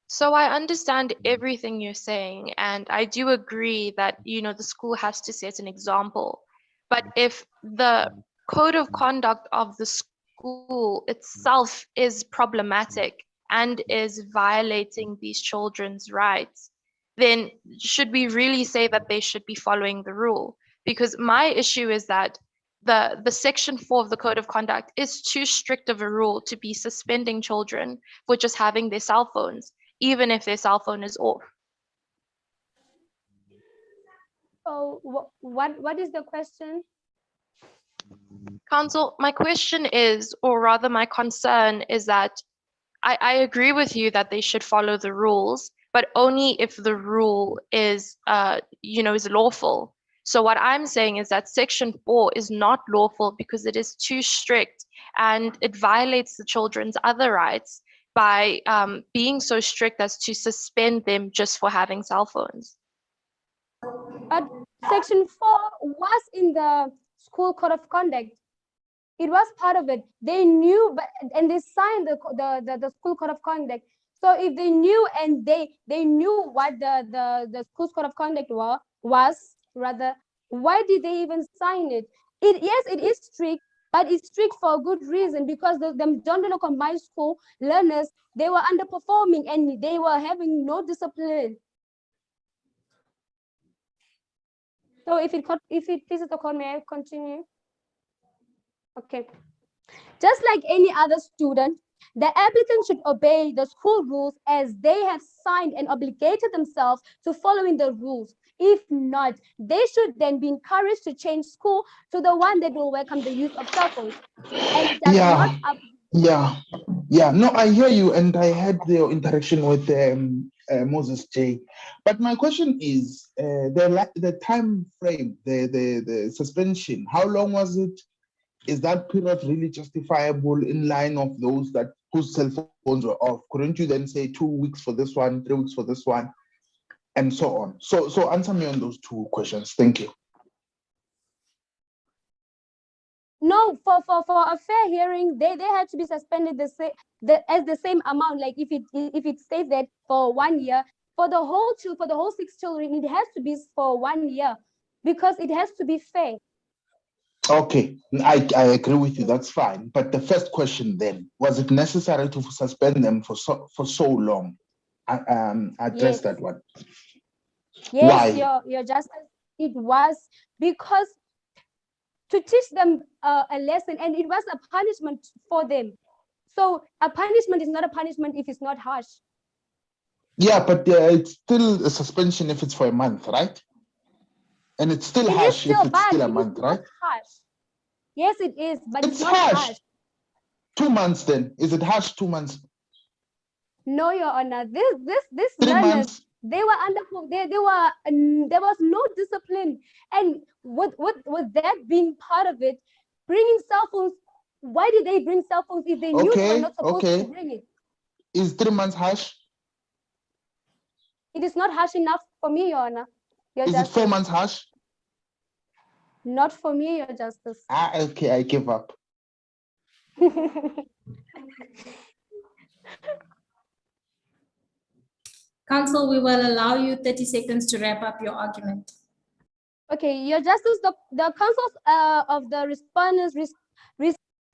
So I understand everything you're saying, and I do agree that, you know, the school has to set an example. But if the code of conduct of the school itself is problematic and is violating these children's rights, then should we really say that they should be following the rule? Because my issue is that the Section 4 of the Code of Conduct is too strict of a rule to be suspending children for just having their cell phones, even if their cell phone is off. So what is the question? Counsel, my question is, or rather my concern is that I agree with you that they should follow the rules, but only if the rule is, is lawful. So what I'm saying is that Section 4 is not lawful because it is too strict and it violates the children's other rights by being so strict as to suspend them just for having cell phones. But Section 4 was in the School Code of Conduct. It was part of it. They knew, and they signed the School Code of Conduct. So if they knew and they knew what the School Code of Conduct was, why did they even sign it? Yes, it is strict, but it's strict for a good reason, because the Mjondolo Combined School learners, they were underperforming and they were having no discipline. So if it pleases the court, may I continue? Okay. Just like any other student, the applicant should obey the school rules as they have signed and obligated themselves to following the rules. If not, they should then be encouraged to change school to the one that will welcome the use of cell phones. And it does not No, I hear you, and I had the interaction with Moses J. But my question is, the time frame, the suspension, how long was it? Is that period really justifiable in line of those whose cell phones were off? Couldn't you then say 2 weeks for this one, 3 weeks for this one, and so on? So answer me on those two questions. Thank you. No, for a fair hearing, they had to be suspended as the same amount. Like if it states that for 1 year, for the whole 6 children, it has to be for 1 year, because it has to be fair. Okay, I agree with you. That's fine. But the first question then, was it necessary to suspend them for so long? Address that one. Yes, Why? your justice. It was because to teach them a lesson, and it was a punishment for them. So a punishment is not a punishment if it's not harsh. Yeah, but it's still a suspension if it's for a month, right? And it's still It is harsh if still it's bad. still a It is month, not right? harsh. Yes, it is, but it's It's not harsh. harsh. 2 months then. Is it harsh 2 months? No, Your Honor. This 3 learners, months? they were there was no discipline, and with that being part of it, bringing cell phones. Why did they bring cell phones if they knew they were not supposed to bring it? Is 3 months harsh? It is not harsh enough for me, Your Honor. Your Is Justice. it 4 months harsh? Not for me, Your Justice. Okay, I give up. Counsel, we will allow you 30 seconds to wrap up your argument. Okay, Your Justice, the counsels of the respondents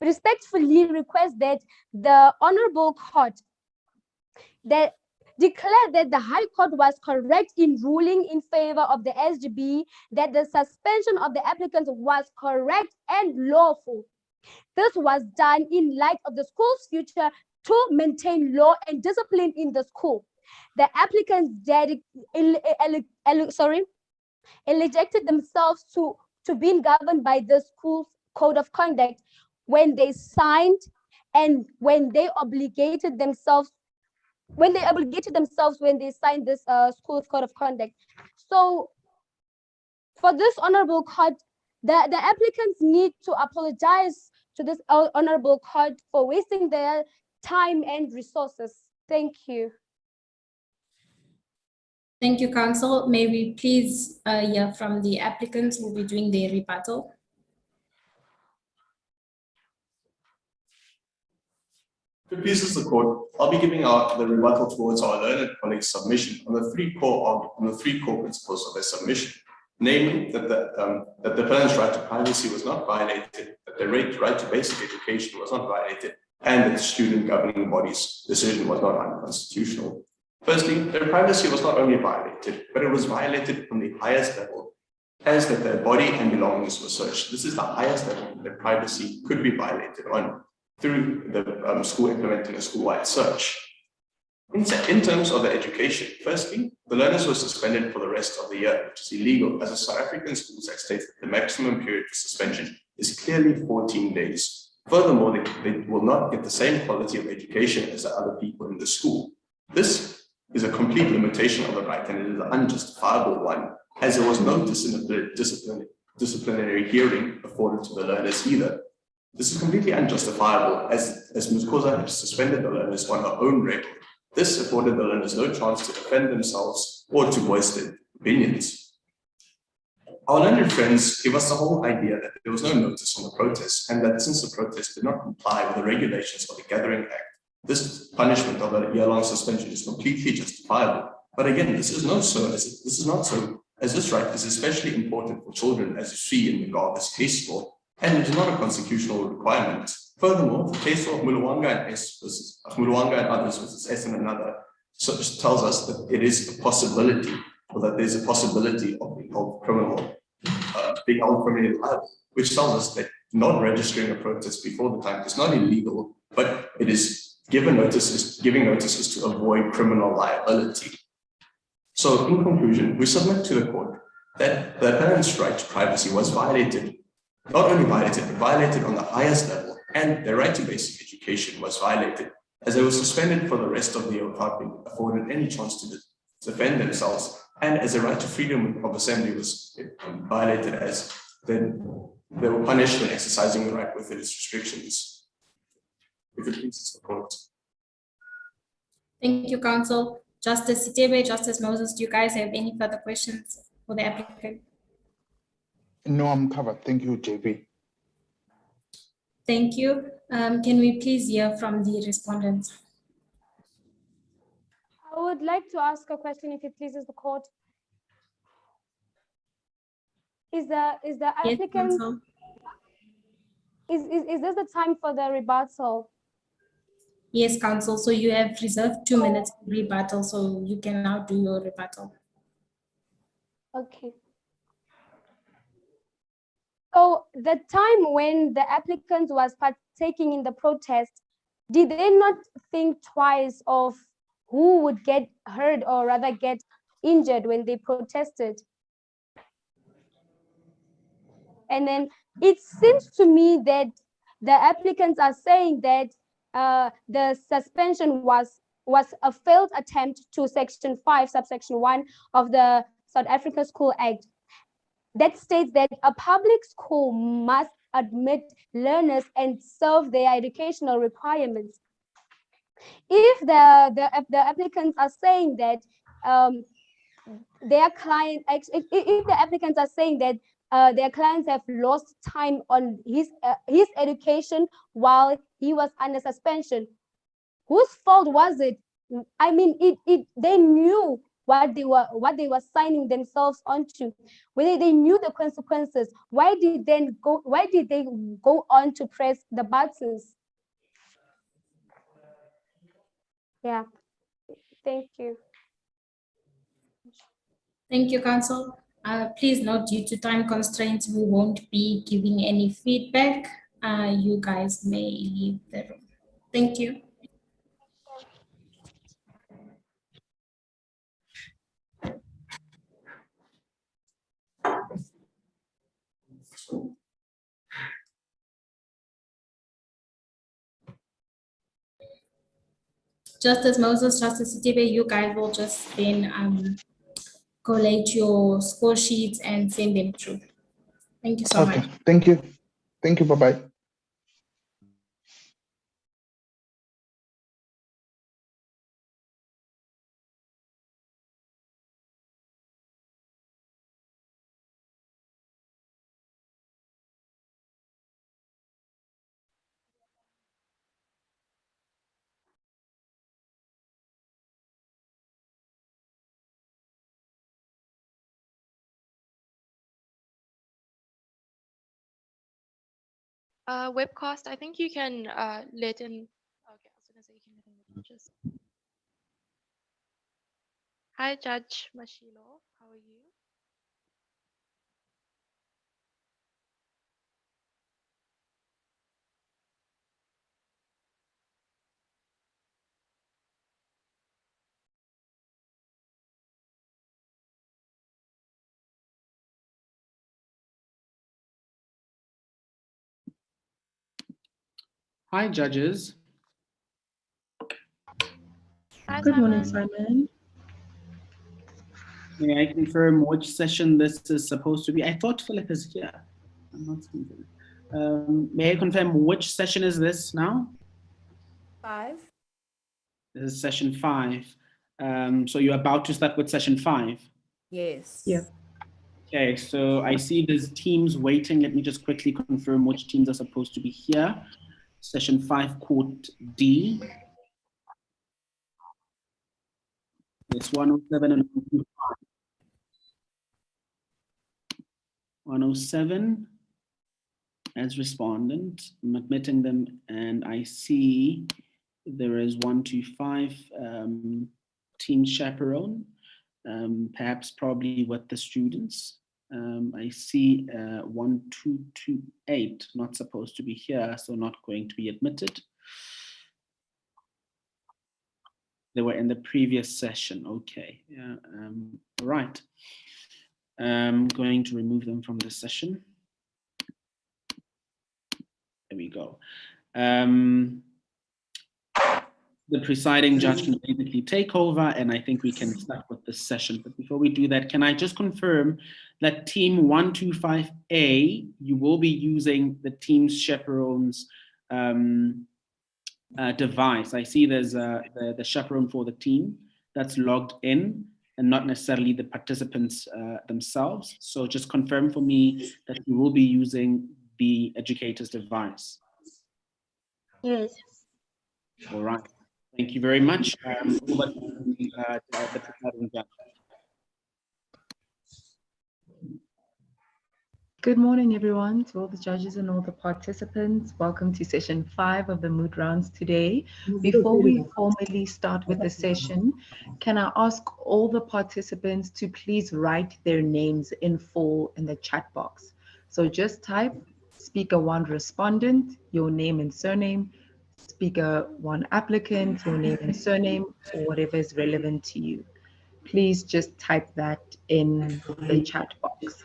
respectfully request that the Honorable Court that declare that the High Court was correct in ruling in favor of the SGB, that the suspension of the applicants was correct and lawful. This was done in light of the school's future to maintain law and discipline in the school. The applicants elected themselves to being governed by the school's code of conduct when they signed and when they obligated themselves when they signed this school's code of conduct. So for this honorable court, the applicants need to apologize to this honorable court for wasting their time and resources. Thank you. Thank you, counsel. May we please hear from the applicants who will be doing their rebuttal? If it pleases the court, I'll be giving out the rebuttal towards our learned colleague's submission on the three core principles of their submission, namely that the parent's right to privacy was not violated, that the right to basic education was not violated, and that the student governing body's decision was not unconstitutional. Firstly, their privacy was not only violated, but it was violated from the highest level, as that their body and belongings were searched. This is the highest level that privacy could be violated on through the school implementing a school-wide search. In terms of the education, firstly, the learners were suspended for the rest of the year, which is illegal, as the South African Schools Act states that the maximum period for suspension is clearly 14 days. Furthermore, they will not get the same quality of education as the other people in the school. This is a complete limitation of the right, and it is an unjustifiable one, as there was no disciplinary hearing afforded to the learners either. This is completely unjustifiable, as Ms. Koza has suspended the learners on her own record. This afforded the learners no chance to defend themselves or to voice their opinions. Our learned friends give us the whole idea that there was no notice on the protest, and that since the protest did not comply with the regulations of the Gathering Act, this punishment of a year-long suspension is completely justifiable. But again, this is not so, as this right is especially important for children, as you see in the Garvis case law, and it is not a constitutional requirement. Furthermore, the case law of Muluwanga and others versus S and another tells us that it is a possibility, or that there's a possibility of being held criminally liable, which tells us that not registering a protest before the time is not illegal, but it is giving notices to avoid criminal liability. So in conclusion, we submit to the court that the parents' right to privacy was violated, not only violated, but violated on the highest level, and their right to basic education was violated, as they were suspended for the rest of the year without being afforded any chance to defend themselves, and as the right to freedom of assembly was violated, as then they were punished when exercising the right within its restrictions. If it pleases the court. Thank you, counsel. Justice Sitebe, Justice Moses, do you guys have any further questions for the applicant? No, I'm covered. Thank you, JB. Thank you. Can we please hear from the respondents? I would like to ask a question, if it pleases the court. Is the applicant, yes, is this the time for the rebuttal? Yes, counsel. So you have reserved 2 minutes to rebuttal, so you can now do your rebuttal. Okay. So the time when the applicant was partaking in the protest, did they not think twice of who would get hurt or rather get injured when they protested. And then it seems to me that the applicants are saying that the suspension was a failed attempt to Section 5, subsection 1 of the South African School Act that states that a public school must admit learners and serve their educational requirements. If the applicants are saying that their client, if the applicants are saying that their clients have lost time on his education while he was under suspension, whose fault was it? I mean, they knew what they were signing themselves onto. Whether they knew the consequences, why did they go on to press the buttons? Yeah, thank you. Thank you, Council. Please note, due to time constraints, we won't be giving any feedback. You guys may leave the room. Thank you. Justice Moses, Justice Sidibe, you guys will just then collate your score sheets and send them through. Thank you so much. Thank you. Thank you. Bye-bye. Webcast, I think you can let in. Okay, I was gonna say you can let in the judges. Hi, Judge Mashilo. How are you? Hi, judges. Hi, Good morning, Simon. Simon. May I confirm which session this is supposed to be? I thought Philip is here. I'm not seeing Philip. May I confirm which session is this now? 5. This is session 5. So you're about to start with session 5? Yes. Yeah. Okay, so I see there's teams waiting. Let me just quickly confirm which teams are supposed to be here. Session 5, Court D. It's 107 and 107 as respondent. I'm admitting them, and I see there is 125 team chaperone, perhaps probably with the students. I see 1228 not supposed to be here, so not going to be admitted. They were in the previous session. Okay, yeah, right. I'm going to remove them from the session. There we go. The presiding judge can basically take over, and I think we can start with this session. But before we do that, can I just confirm that team 125A, you will be using the team's chaperone's device. I see there's the chaperone for the team that's logged in, and not necessarily the participants themselves. So just confirm for me that you will be using the educator's device. Yes. All right. Thank you very much. Over to the presiding judge. Good morning, everyone, to all the judges and all the participants. Welcome to session 5 of the mood rounds today. Before we formally start with the session, can I ask all the participants to please write their names in full in the chat box? So just type speaker 1 respondent, your name and surname, speaker 1 applicant, your name and surname, or whatever is relevant to you. Please just type that in the chat box.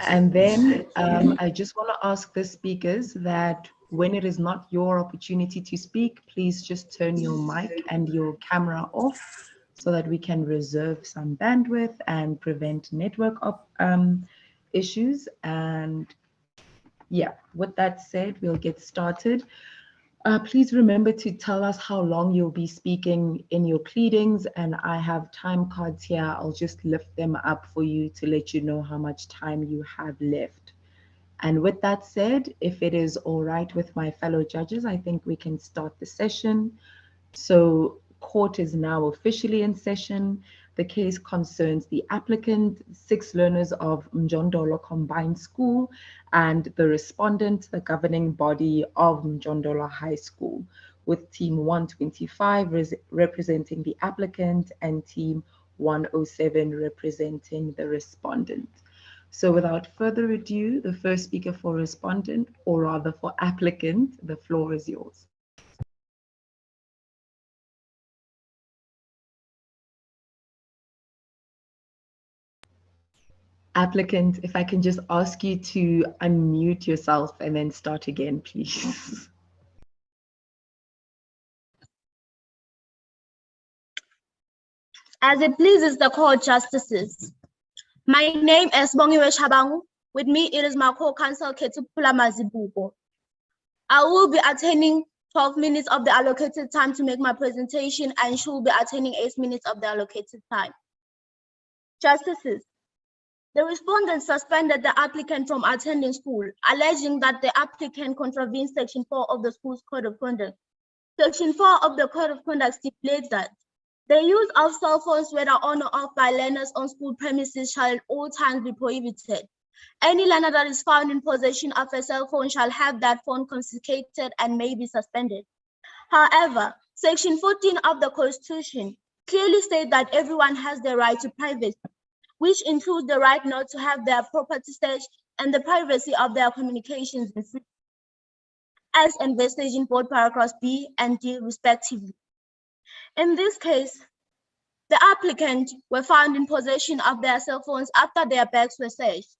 And then I just want to ask the speakers that when it is not your opportunity to speak, please just turn your mic and your camera off so that we can reserve some bandwidth and prevent network issues. And yeah, with that said, we'll get started. Please remember to tell us how long you'll be speaking in your pleadings, and I have time cards here. I'll just lift them up for you to let you know how much time you have left. And with that said, if it is all right with my fellow judges, I think we can start the session. So court is now officially in session. The case concerns the applicant, 6 learners of Mjondolo Combined School, and the respondent, the governing body of Mjondolo High School, with team 125 representing the applicant and team 107 representing the respondent. So without further ado, the first speaker for respondent, or rather for applicant, the floor is yours. Applicant, if I can just ask you to unmute yourself and then start again, please. As it pleases the court justices. My name is Bongiwe Shabangu. With me, it is my co-counsel, Ketupula Mazibuko. I will be attending 12 minutes of the allocated time to make my presentation, and she will be attending 8 minutes of the allocated time. Justices, the respondent suspended the applicant from attending school, alleging that the applicant contravened Section 4 of the school's Code of Conduct. Section 4 of the Code of Conduct stipulates that the use of cell phones, whether on or off by learners on school premises, shall at all times be prohibited. Any learner that is found in possession of a cell phone shall have that phone confiscated and may be suspended. However, Section 14 of the Constitution clearly states that everyone has the right to privacy, which includes the right not to have their property searched and the privacy of their communications infringed, as envisaged in both paragraphs B and D respectively. In this case, the applicant were found in possession of their cell phones after their bags were searched.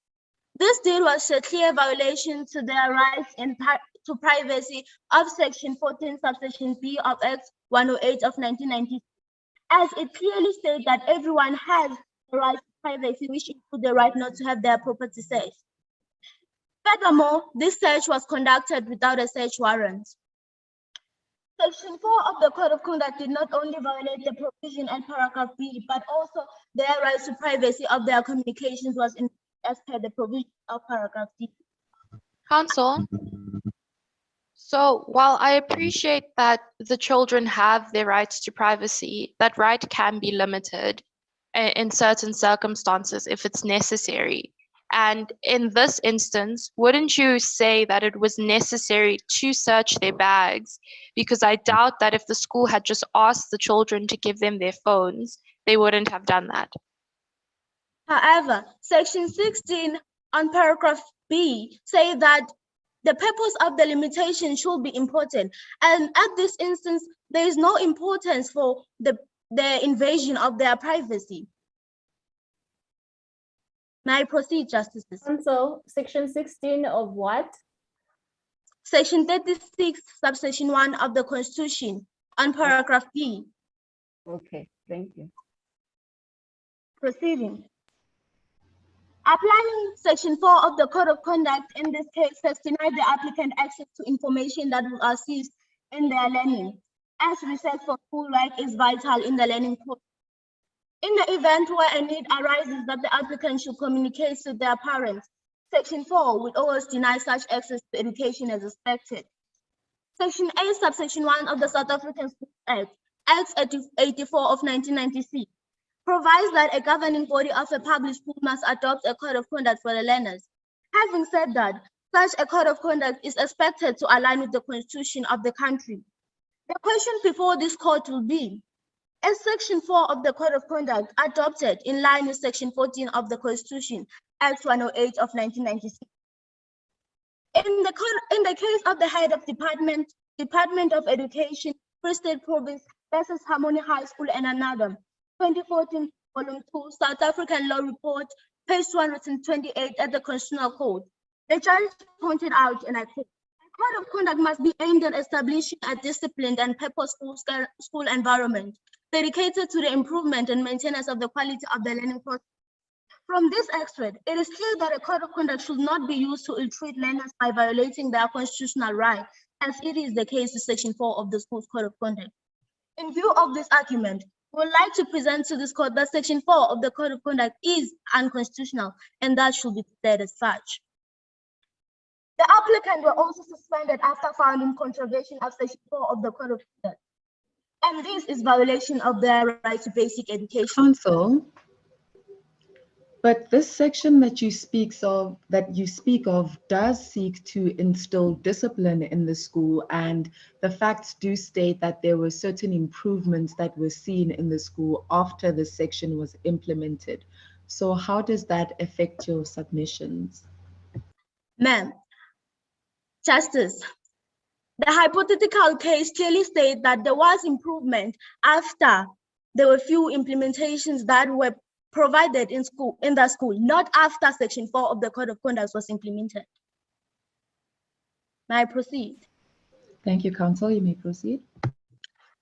This deal was a clear violation to their rights to privacy of Section 14, subsection B of Act 108 of 1990, as it clearly states that everyone has the right to privacy, which includes the right not to have their property searched. Furthermore, this search was conducted without a search warrant. Section 4 of the Code of Conduct did not only violate the provision in paragraph B, but also their rights to privacy of their communications was in as per the provision of paragraph D. Counsel, so while I appreciate that the children have their rights to privacy, that right can be limited in certain circumstances if it's necessary. And in this instance, wouldn't you say that it was necessary to search their bags? Because I doubt that if the school had just asked the children to give them their phones, they wouldn't have done that. However, Section 16 on paragraph B say that the purpose of the limitation should be important. And at this instance, there is no importance for the invasion of their privacy. May I proceed, Justices? So, Section 16 of what? Section 36, subsection 1 of the Constitution on paragraph B. Okay, thank you. Proceeding. Applying Section 4 of the Code of Conduct in this case has denied the applicant access to information that will assist in their learning, as research for schoolwork is vital in the learning process. In the event where a need arises that the applicant should communicate with their parents, Section 4 would always deny such access to education as expected. Section 8, subsection 1 of the South African Schools Act, Act 84 of 1996, provides that a governing body of a public school must adopt a code of conduct for the learners. Having said that, such a code of conduct is expected to align with the constitution of the country. The question before this court will be, is Section 4 of the Code of Conduct adopted in line with Section 14 of the Constitution, Act 108 of 1996? In the case of the head of Department of Education, Free State Province versus Harmony High School and another, 2014, Volume 2, South African Law Report, page 228 at the Constitutional Code. The judge pointed out, and I quote, "A code of conduct must be aimed at establishing a disciplined and purposeful school environment dedicated to the improvement and maintenance of the quality of the learning process." From this extract, it is clear that a code of conduct should not be used to ill-treat learners by violating their constitutional right, as it is the case with Section 4 of the School's Code of Conduct. In view of this argument, we would like to present to this court that Section 4 of the Code of Conduct is unconstitutional and that should be declared as such. The applicant were also suspended after finding contravention of Section 4 of the Code of Conduct. And this is violation of their right to basic education. Counsel, but this section that you speak of does seek to instill discipline in the school, and the facts do state that there were certain improvements that were seen in the school after the section was implemented. So how does that affect your submissions? Ma'am, Justice, the hypothetical case clearly states that there was improvement after there were few implementations that were provided in the school, not after Section 4 of the Code of Conduct was implemented. May I proceed? Thank you, Counsel. You may proceed.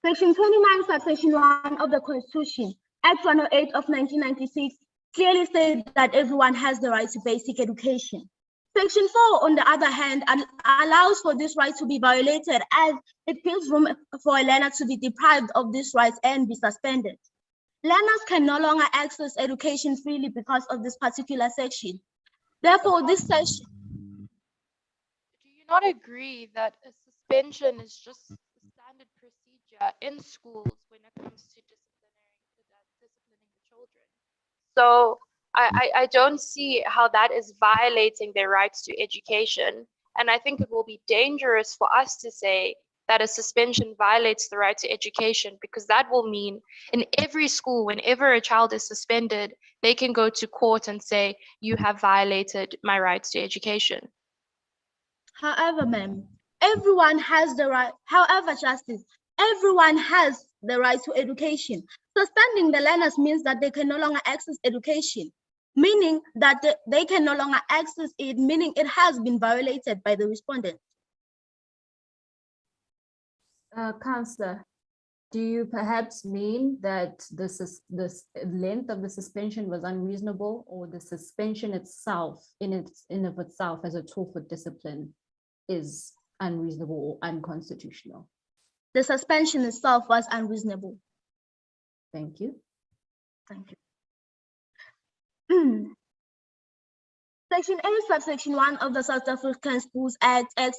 Section 29, subsection 1 of the Constitution, Act 108 of 1996, clearly states that everyone has the right to basic education. Section 4, on the other hand, allows for this right to be violated as it gives room for a learner to be deprived of these rights and be suspended. Learners can no longer access education freely because of this particular section. Therefore, this section... Do you not agree that a suspension is just a standard procedure in schools when it comes to disciplining the children? So I don't see how that is violating their rights to education. And I think it will be dangerous for us to say that a suspension violates the right to education, because that will mean in every school, whenever a child is suspended, they can go to court and say, you have violated my rights to education. However, ma'am, everyone has the right, however, Justice, everyone has the right to education. Suspending the learners means that they can no longer access education, meaning that they can no longer access it, meaning it has been violated by the respondent. Councillor, do you perhaps mean that the length of the suspension was unreasonable, or the suspension itself, in of itself as a tool for discipline, is unreasonable or unconstitutional? The suspension itself was unreasonable. Thank you. Thank you. Section 8, subsection 1 of the South African Schools Act, Act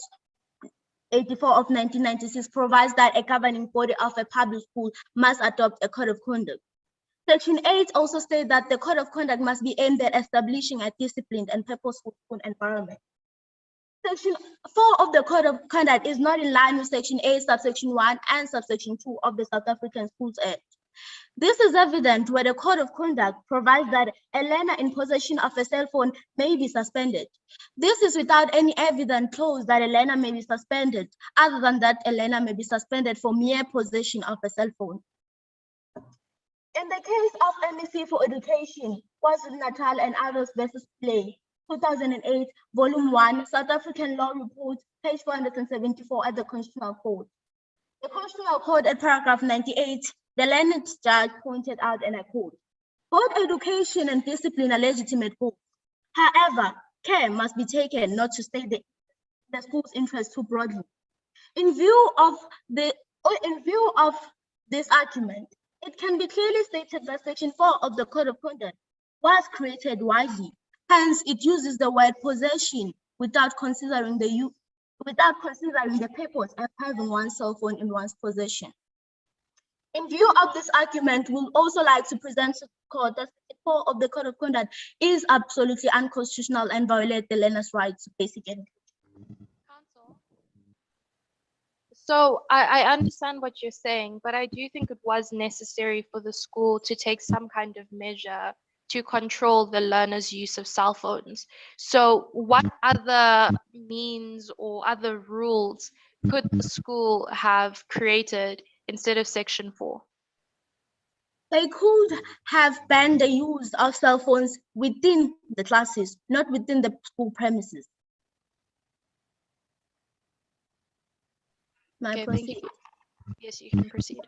84 of 1996, provides that a governing body of a public school must adopt a code of conduct. Section 8 also states that the code of conduct must be aimed at establishing a disciplined and purposeful school environment. Section 4 of the Code of Conduct is not in line with Section 8, subsection 1 and subsection 2 of the South African Schools Act. This is evident where the Code of Conduct provides that a learner in possession of a cell phone may be suspended. This is without any evident clause that a learner may be suspended, other than that a learner may be suspended for mere possession of a cell phone. In the case of MEC for Education, KwaZulu-Natal and others versus Play, 2008, Volume 1, South African Law Report, page 474 at the Constitutional Code. The Constitutional Code at paragraph 98, the learned judge pointed out, and I quote, "Both education and discipline are legitimate goals. However, care must be taken not to state the school's interest too broadly." In view of this argument, it can be clearly stated that Section 4 of the Code of Conduct was created widely. Hence, it uses the word possession without considering the purpose of having one's cell phone in one's possession. In view of this argument, we'll also like to present to the court that Section 4 of the Code of Conduct is absolutely unconstitutional and violates the learner's right to basic education. So I understand what you're saying, but I do think it was necessary for the school to take some kind of measure to control the learners' use of cell phones. So what other means or other rules could the school have created instead of Section 4? They could have banned the use of cell phones within the classes, not within the school premises. Okay, thank you. Yes, you can proceed.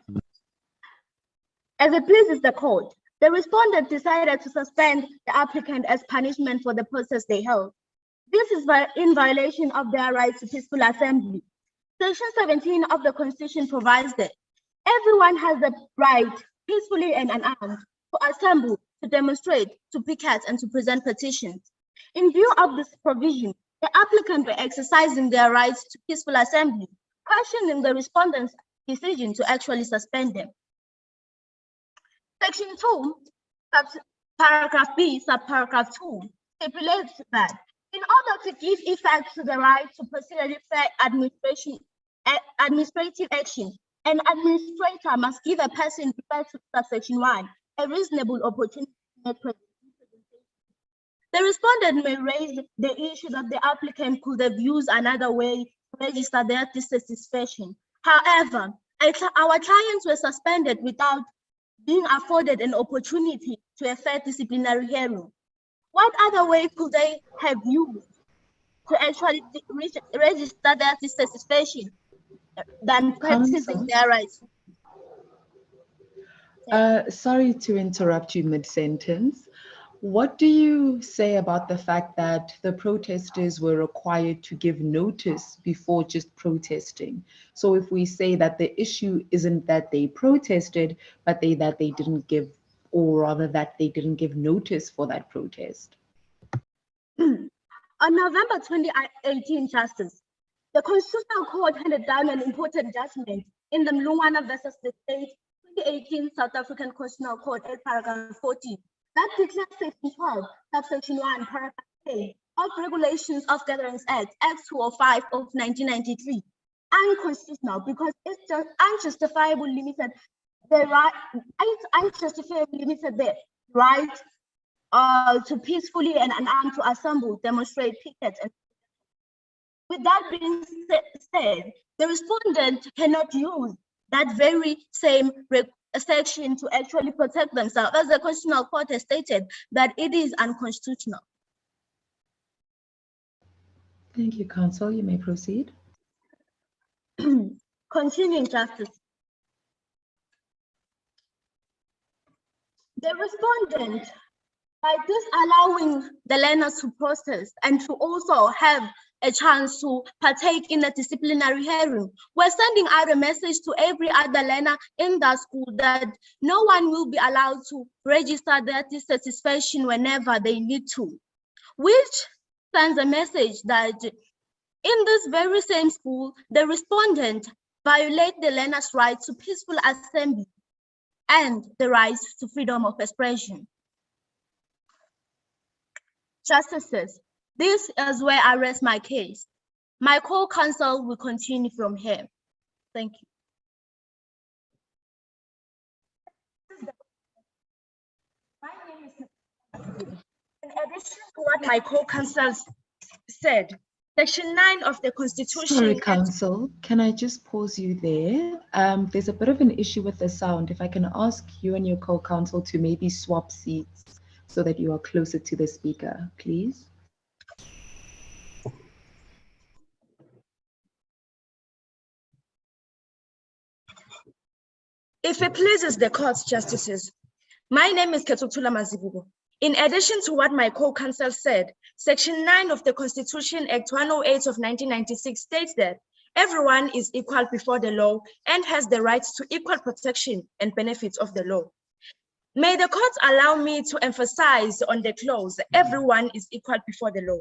As it pleases the court, the respondent decided to suspend the applicant as punishment for the process they held. This is in violation of their right to peaceful assembly. Section 17 of the Constitution provides that everyone has the right, peacefully and unarmed, to assemble, to demonstrate, to picket, and to present petitions. In view of this provision, the applicant were exercising their rights to peaceful assembly, questioning the respondent's decision to actually suspend them. Section 2, paragraph B, subparagraph 2, stipulates that in order to give effect to the right to procedurally fair administrative action, an administrator must give a person referred to subsection 1 a reasonable opportunity to make presentation. The respondent may raise the issue that the applicant could have used another way to register their dissatisfaction. However, our clients were suspended without being afforded an opportunity to a fair disciplinary hearing. What other way could they have used to actually register their dissatisfaction than practicing their rights? Sorry to interrupt you mid-sentence. What do you say about the fact that the protesters were required to give notice before just protesting? So if we say that the issue isn't that they protested, but that they didn't give, or rather that they didn't give notice for that protest? On November 2018 Justice, the Constitutional Court handed down an important judgment in the Mlungwana versus the State 2018 South African Constitutional Court at paragraph 14 that declares Section 12, subsection 1, paragraph A of Regulations of Gatherings Act, Act 205 of 1993, unconstitutional because it's just unjustifiably limited the right. It's unjustifiably limited the right to peacefully and unarmed to assemble, demonstrate, picket. And with that being said, the respondent cannot use that very same section to actually protect themselves, as the Constitutional Court has stated that it is unconstitutional. Thank you, counsel. You may proceed. Continuing Justice. The respondent, by disallowing the learners to protest and to also have a chance to partake in a disciplinary hearing, we're sending out a message to every other learner in the school that no one will be allowed to register their dissatisfaction whenever they need to, which sends a message that in this very same school, the respondent violate the learner's right to peaceful assembly and the right to freedom of expression. Justices, this is where I rest my case. My co-counsel will continue from here. Thank you. My name is. In addition to what my co-counsel said, Section 9 of the Constitution. Sorry, counsel, can I just pause you there? There's a bit of an issue with the sound. If I can ask you and your co-counsel to maybe swap seats so that you are closer to the speaker, please. If it pleases the court's justices, my name is Ketutula Mazibuko. In addition to what my co-counsel said, Section 9 of the Constitution Act 108 of 1996 states that everyone is equal before the law and has the right to equal protection and benefits of the law. May the court allow me to emphasize on the clause, everyone is equal before the law.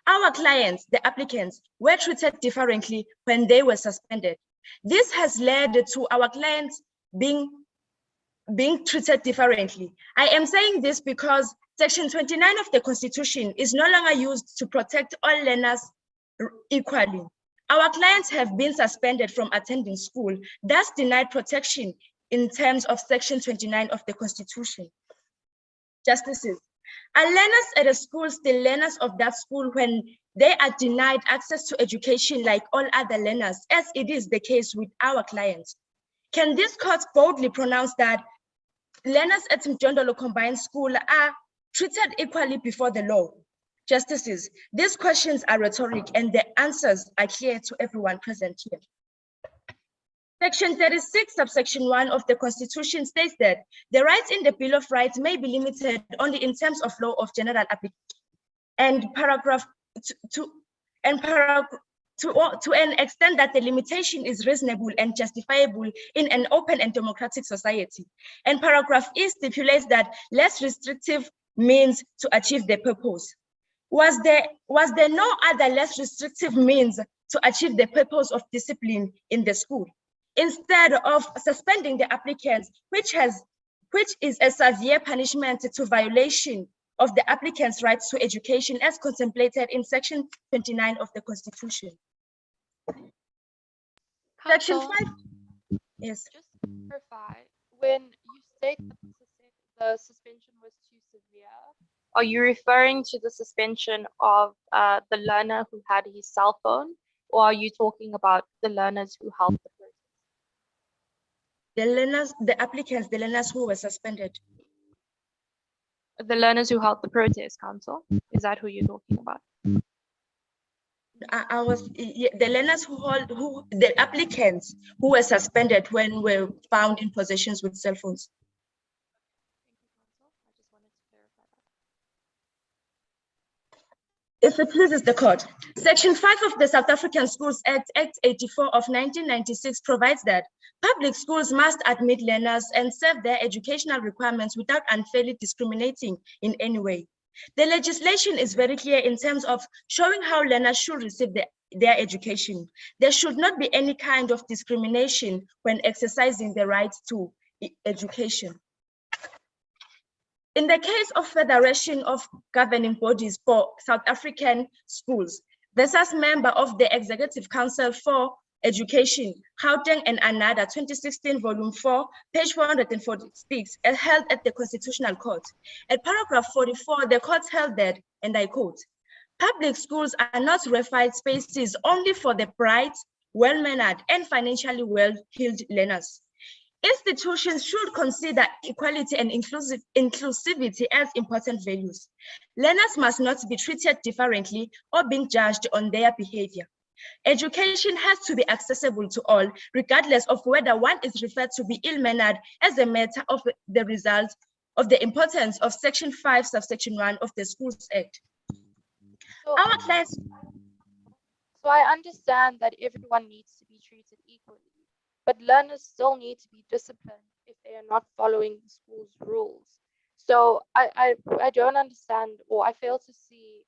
Our clients, the applicants, were treated differently when they were suspended. This has led to our clients being treated differently. I am saying this because Section 29 of the Constitution is no longer used to protect all learners equally. Our clients have been suspended from attending school, thus denied protection in terms of Section 29 of the Constitution. Justices, are learners at a school still learners of that school when they are denied access to education like all other learners, as it is the case with our clients? Can this court boldly pronounce that learners at Mjondolo Combined School are treated equally before the law? Justices, these questions are rhetoric and the answers are clear to everyone present here. Section 36, subsection 1 of the Constitution states that the rights in the Bill of Rights may be limited only in terms of law of general application. And paragraph to an extent that the limitation is reasonable and justifiable in an open and democratic society. And paragraph E stipulates that less restrictive means to achieve the purpose. Was there no other less restrictive means to achieve the purpose of discipline in the school? Instead of suspending the applicants, which is a severe punishment to violation of the applicant's rights to education as contemplated in Section 29 of the Constitution. Section 5. Yes. Just to clarify, when you state that the suspension was too severe, are you referring to the suspension of the learner who had his cell phone, or are you talking about the learners who held the process? The learners, the applicants, the learners who were suspended. The learners who held the protest, Council? Is that who you're talking about? The learners the applicants who were suspended when were found in possessions with cell phones. If it pleases the court, Section 5 of the South African Schools Act, Act 84 of 1996 provides that public schools must admit learners and serve their educational requirements without unfairly discriminating in any way. The legislation is very clear in terms of showing how learners should receive their education. There should not be any kind of discrimination when exercising the right to education. In the case of Federation of Governing Bodies for South African Schools versus member of the Executive Council for Education, Gauteng and Another, 2016, volume 4, page 446, held at the Constitutional Court. At paragraph 44, the court held that, and I quote, public schools are not refined spaces only for the bright, well-mannered, and financially well-heeled learners. Institutions should consider equality and inclusivity as important values. Learners must not be treated differently or being judged on their behavior. Education has to be accessible to all, regardless of whether one is referred to be ill-mannered as a matter of the result of the importance of Section 5, subsection 1 of the Schools Act. So I understand that everyone needs to be treated equally, but learners still need to be disciplined if they are not following the school's rules. So I don't understand, or I fail to see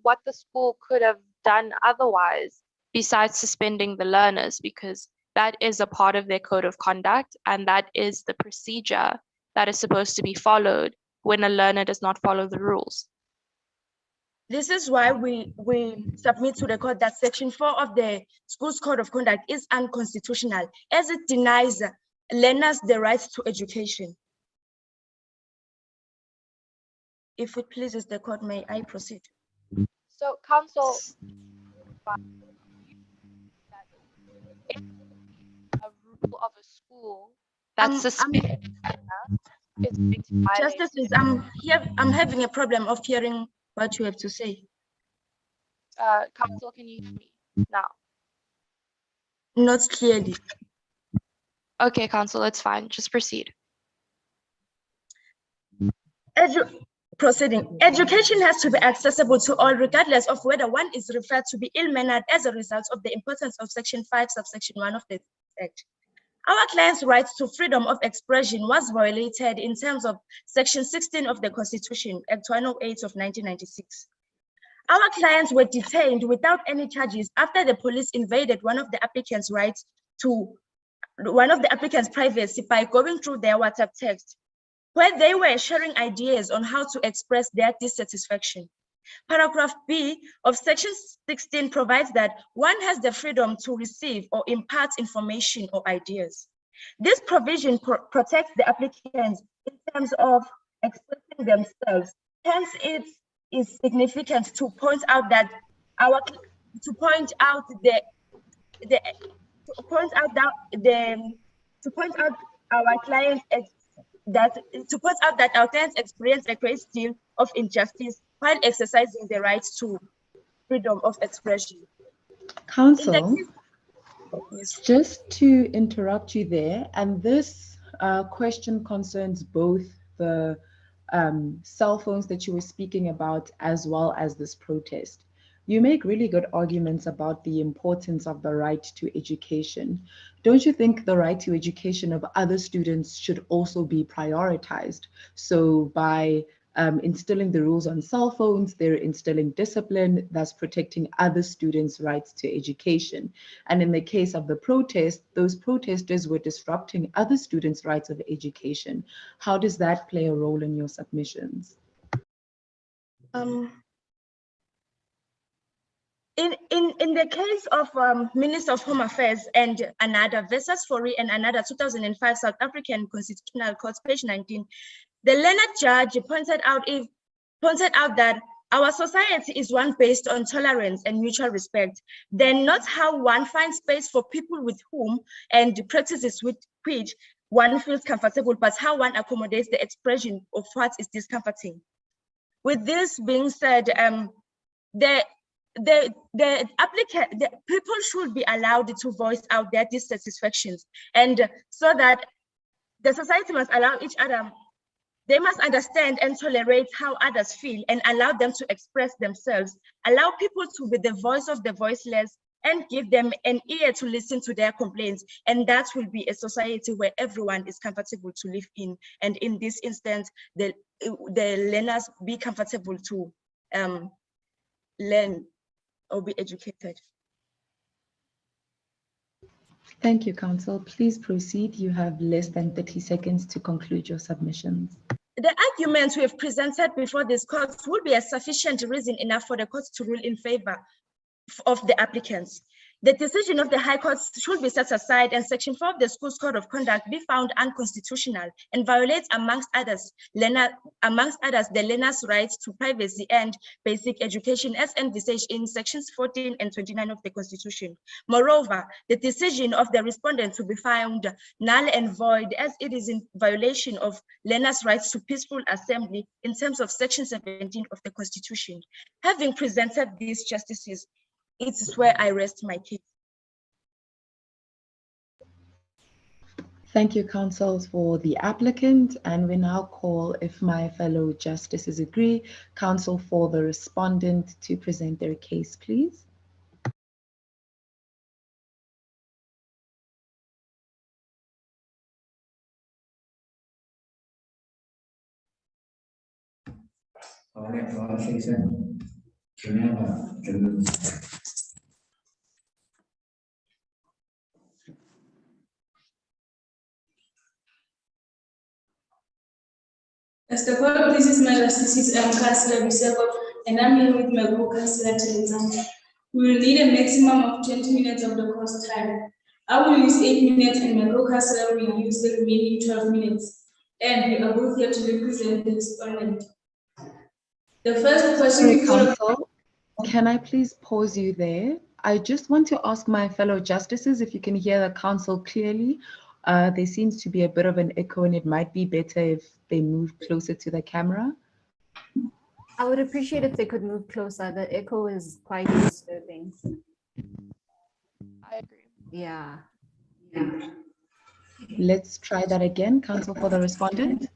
what the school could have done otherwise besides suspending the learners, because that is a part of their code of conduct, and that is the procedure that is supposed to be followed when a learner does not follow the rules. This is why we submit to the court that Section 4 of the Schools Code of Conduct is unconstitutional, as it denies learners the right to education. If it pleases the court, may I proceed? So, Council, a rule of a school that's suspended is going to violate. Justices, I'm having a problem of hearing what you have to say. Council, can you hear me now? Not clearly. Okay, Council, it's fine. Just proceed. Proceeding. Education has to be accessible to all, regardless of whether one is referred to be ill-mannered as a result of the importance of Section 5, subsection 1 of the Act. Our clients' rights to freedom of expression was violated in terms of Section 16 of the Constitution, Act 108 of 1996. Our clients were detained without any charges after the police invaded one of the applicants' rights to one of the applicants' privacy by going through their WhatsApp text, where they were sharing ideas on how to express their dissatisfaction. Paragraph B of Section 16 provides that one has the freedom to receive or impart information or ideas. This provision protects the applicants in terms of expressing themselves. Hence, it is significant to point out that our our clients experience a great deal of injustice while exercising the right to freedom of expression. Counsel, just to interrupt you there, and this question concerns both the cell phones that you were speaking about as well as this protest. You make really good arguments about the importance of the right to education. Don't you think the right to education of other students should also be prioritized? So by instilling the rules on cell phones, they're instilling discipline, thus protecting other students' rights to education. And in the case of the protest, those protesters were disrupting other students' rights of education. How does that play a role in your submissions? In the case of Minister of Home Affairs and another versus Fori and another 2005 South African Constitutional Court, page 19, the learned judge pointed out that our society is one based on tolerance and mutual respect, then not how one finds space for people with whom and practices with which one feels comfortable, but how one accommodates the expression of what is discomforting. With this being said, the people should be allowed to voice out their dissatisfactions, and so that the society must allow each other. They must understand and tolerate how others feel and allow them to express themselves, allow people to be the voice of the voiceless and give them an ear to listen to their complaints. And that will be a society where everyone is comfortable to live in. And in this instance, the learners be comfortable to learn or be educated. Thank you, Counsel. Please proceed. You have less than 30 seconds to conclude your submissions. The arguments we have presented before this court will be a sufficient reason enough for the court to rule in favor of the applicants. The decision of the High Court should be set aside and Section 4 of the School's Code of Conduct be found unconstitutional and violates, amongst others, the learner's right to privacy and basic education as envisaged in Sections 14 and 29 of the Constitution. Moreover, the decision of the respondent to be found null and void as it is in violation of learners' rights to peaceful assembly in terms of Section 17 of the Constitution. Having presented these justices, it is where I rest my case. Thank you, counsel, for the applicant. And we now call, if my fellow justices agree, counsel for the respondent to present their case, please. As the court pleases my justices, I am Councillor Biseko, and I'm here with my co-councillor Telenzani. We will need a maximum of 20 minutes of the course time. I will use 8 minutes and my co-councillor will use the remaining 12 minutes. And we are both here to represent the respondent. The first question Counsel, can I please pause you there? I just want to ask my fellow justices if you can hear the counsel clearly. There seems to be a bit of an echo and it might be better if they move closer to the camera. I would appreciate if they could move closer. The echo is quite disturbing. I agree. Yeah. Let's try that again. Counsel for the respondent.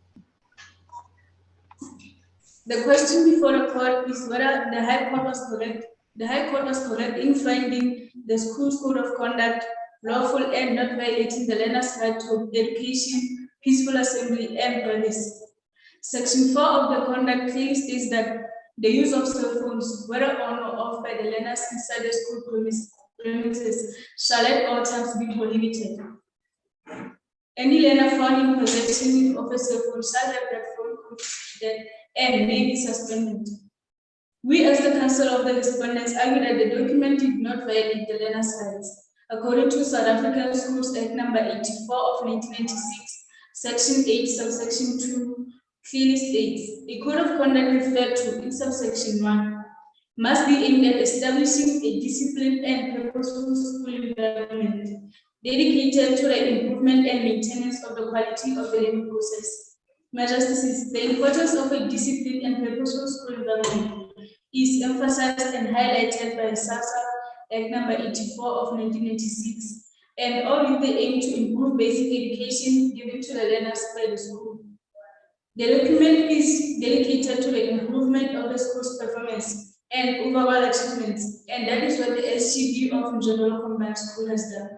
The question before the court is whether the High Court was correct. The High Court was correct in finding the school's code of conduct lawful and not violating the learner's right to education, peaceful assembly, and privacy. Section 4 of the conduct clearly states that the use of cell phones, whether on or off by the learners inside the school premises, shall at all times be prohibited. Any learner found in possession of a cell phone shall have that phone confiscated and may be suspended. We, as the counsel of the respondents, argue that the document did not violate the learner's rights. According to South African Schools Act number 84 of 1996, Section 8, subsection 2, clearly states, a code of conduct referred to in subsection 1 must be aimed at establishing a disciplined and purposeful school environment dedicated to the improvement and maintenance of the quality of the learning process. My Justices, the importance of a disciplined and purposeful school environment is emphasized and highlighted by SASA Act number 84 of 1996, and all with the aim to improve basic education given to the learners by the school. The document is dedicated to the improvement of the school's performance and overall achievements, and that is what the SGB of General Combined School has done.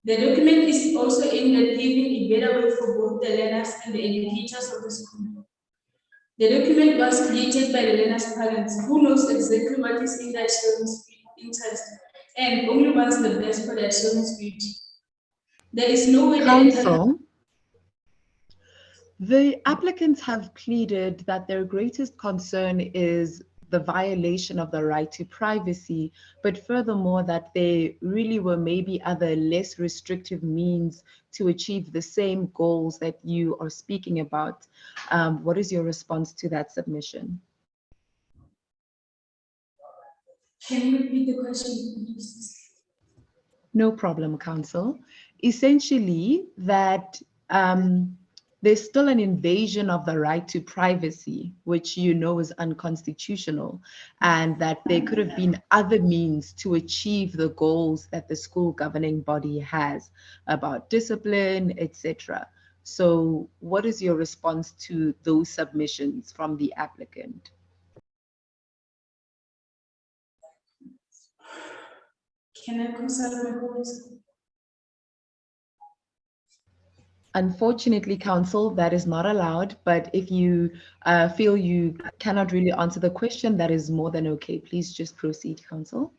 The document is also aimed at paving a better way for both the learners and the educators of the school. The document was created by the learners' parents, who knows exactly what is in their children's interest and only wants the best for their children's future. There is no way Council, the applicants have pleaded that their greatest concern is the violation of the right to privacy, but furthermore that there really were maybe other less restrictive means to achieve the same goals that you are speaking about. What is your response to that submission? Can you repeat the question, please? No problem, Council. Essentially, that there's still an invasion of the right to privacy, which you know is unconstitutional, and that there could have been other means to achieve the goals that the school governing body has about discipline, etc. So what is your response to those submissions from the applicant? Can I consult my voice? Unfortunately, Council, that is not allowed, but if you feel you cannot really answer the question, that is more than okay. Please just proceed, Council.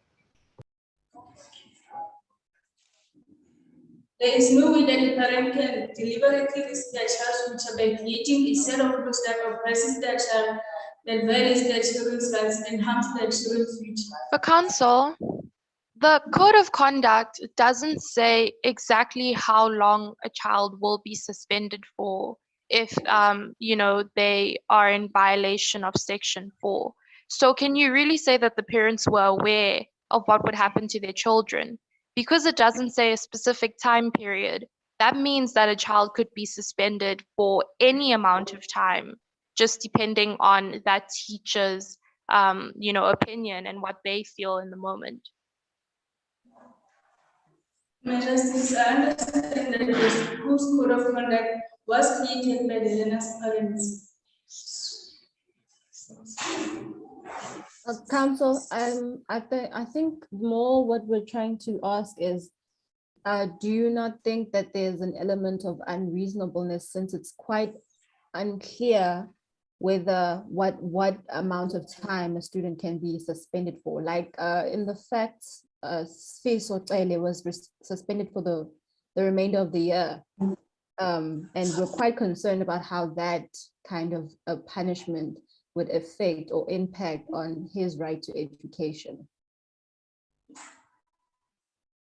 There is no way that a parent can deliberately risk their child's future by creating a set of rules that oppresses their child, that violates their children's rights and harms their children's future. But Council, the code of conduct doesn't say exactly how long a child will be suspended for if they are in violation of section 4. So can you really say that the parents were aware of what would happen to their children? Because it doesn't say a specific time period, that means that a child could be suspended for any amount of time, just depending on that teacher's opinion and what they feel in the moment. My Justice, I understand that the school's code of conduct was created by the learner's parents. Council, I think more what we're trying to ask is, do you not think that there's an element of unreasonableness, since it's quite unclear whether what amount of time a student can be suspended for? Like in the facts, Sfeso was suspended for the remainder of the year. And we're quite concerned about how that kind of a punishment would affect or impact on his right to education.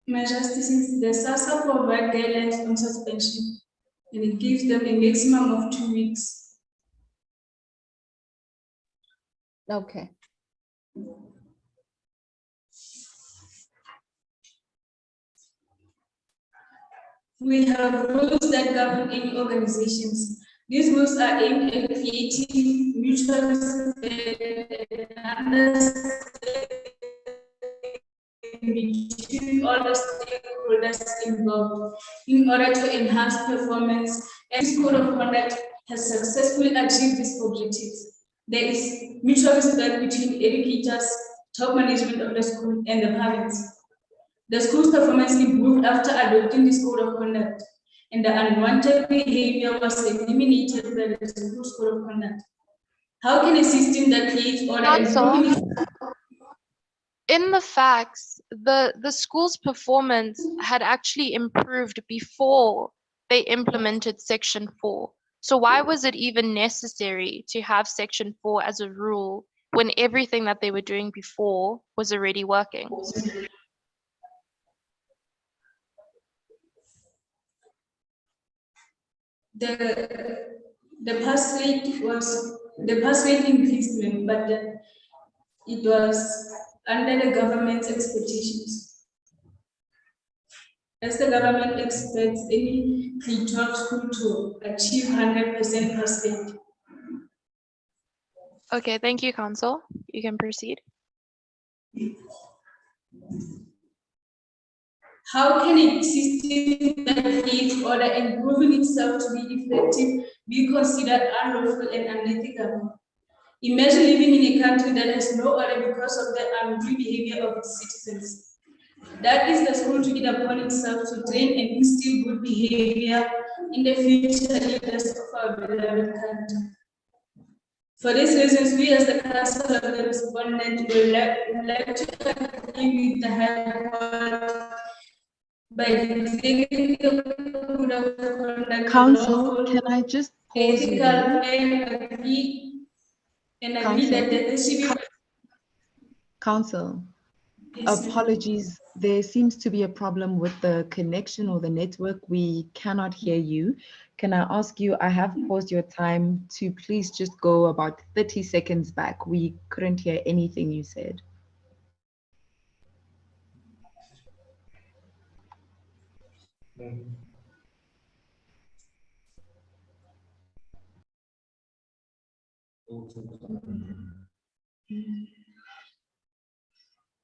My Justices, the SASA provide guidelines on suspension, and it gives them a maximum of 2 weeks. Okay. We have rules that govern any organizations. These rules are aimed at creating mutual respect and understanding between all the stakeholders involved in order to enhance performance, and this code of conduct has successfully achieved these objectives. There is mutual respect between educators, top management of the school, and the parents. The school's performance improved after adopting this code of conduct, and the unwanted behavior was eliminated by the school's code of conduct. How can a system that creates order and in the facts, the school's performance had actually improved before they implemented section 4. So why was it even necessary to have section 4 as a rule when everything that they were doing before was already working? The the pass rate increased, but it was under the government's expectations. As the government expects any K-12 school to achieve 100% pass rate. Okay, thank you, Council. You can proceed. How can a system that aids order and proving itself to be effective be considered unlawful and unethical? Imagine living in a country that has no order because of the undue behavior of its citizens. That is the school to it upon itself to train and instill good behavior in the future leaders of our beloved country. For these reasons, we as the Council of the Respondent would like to agree with the High Court by declaring the code of conduct Council, lawful, can I just pause you ethical, there? and agree that Council? there should be. Council, Yes, apologies. There seems to be a problem with the connection or the network. We cannot hear you. Can I ask you, I have paused your time to please just go about 30 seconds back. We couldn't hear anything you said.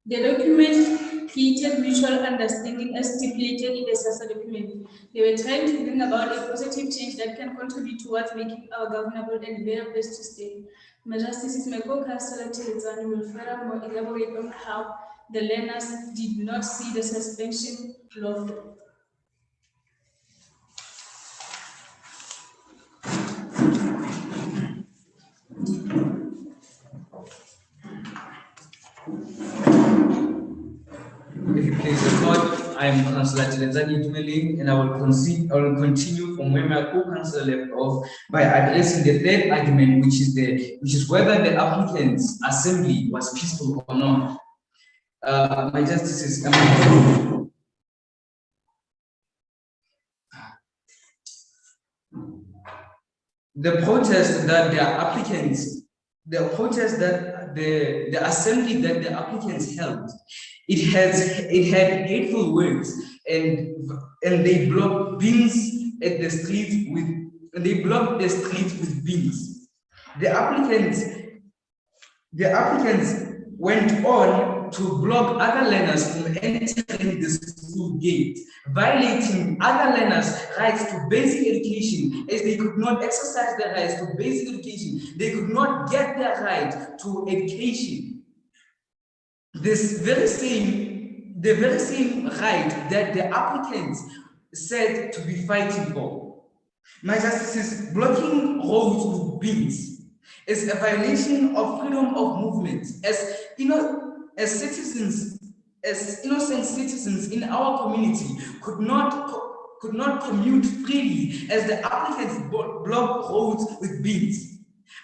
The document created mutual understanding as stipulated in the SASA document. They were trying to bring about a positive change that can contribute towards making our governable and better place to stay. My Justices, my co-counsellor Tilizani will furthermore elaborate on how the learners did not see the suspension lawful. If you please record, I am Councillor Tilenzani Tumeling, and I will continue from where my co-councillor left off by addressing the third argument, which is whether the applicant's assembly was peaceful or not. My justices, the protest that the applicants, the protest that the assembly that the applicants held, it had hateful words, and they blocked bins at the streets with, and they blocked the streets with bins. The applicants went on to block other learners from entering the school gate, violating other learners' rights to basic education, as they could not exercise their rights to basic education. They could not get their right to education. The very same right that the applicants said to be fighting for. My justices, blocking roads with bins is a violation of freedom of movement. As innocent citizens in our community could not commute freely as the applicants blocked roads with bins.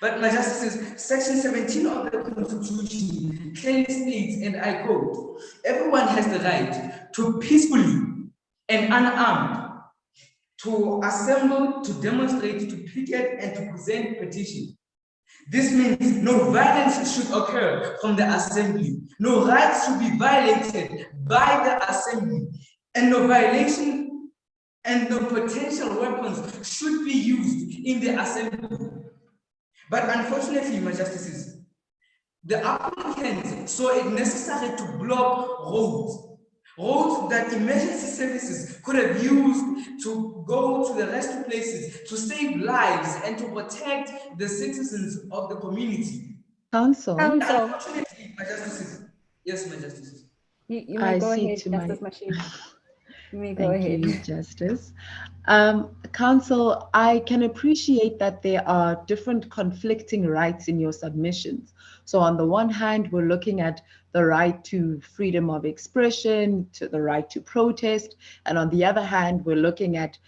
But my justices, Section 17 of the Constitution clearly states, and I quote, "Everyone has the right to peacefully and unarmed to assemble, to demonstrate, to picket, and to present petitions. This means no violence should occur from the assembly, no rights should be violated by the assembly, and no violation and no potential weapons should be used in the assembly." But unfortunately, my justices, the applicants saw it necessary to block roads that emergency services could have used to go to the rescue places, to save lives and to protect the citizens of the community. Council. Unfortunately, my justices. Yes, my justices. You may go ahead, Justice Machine. You may go ahead. Thank you, Justice. Council, I can appreciate that there are different conflicting rights in your submissions. So on the one hand, we're looking at the right to freedom of expression, to the right to protest, and on the other hand, we're looking at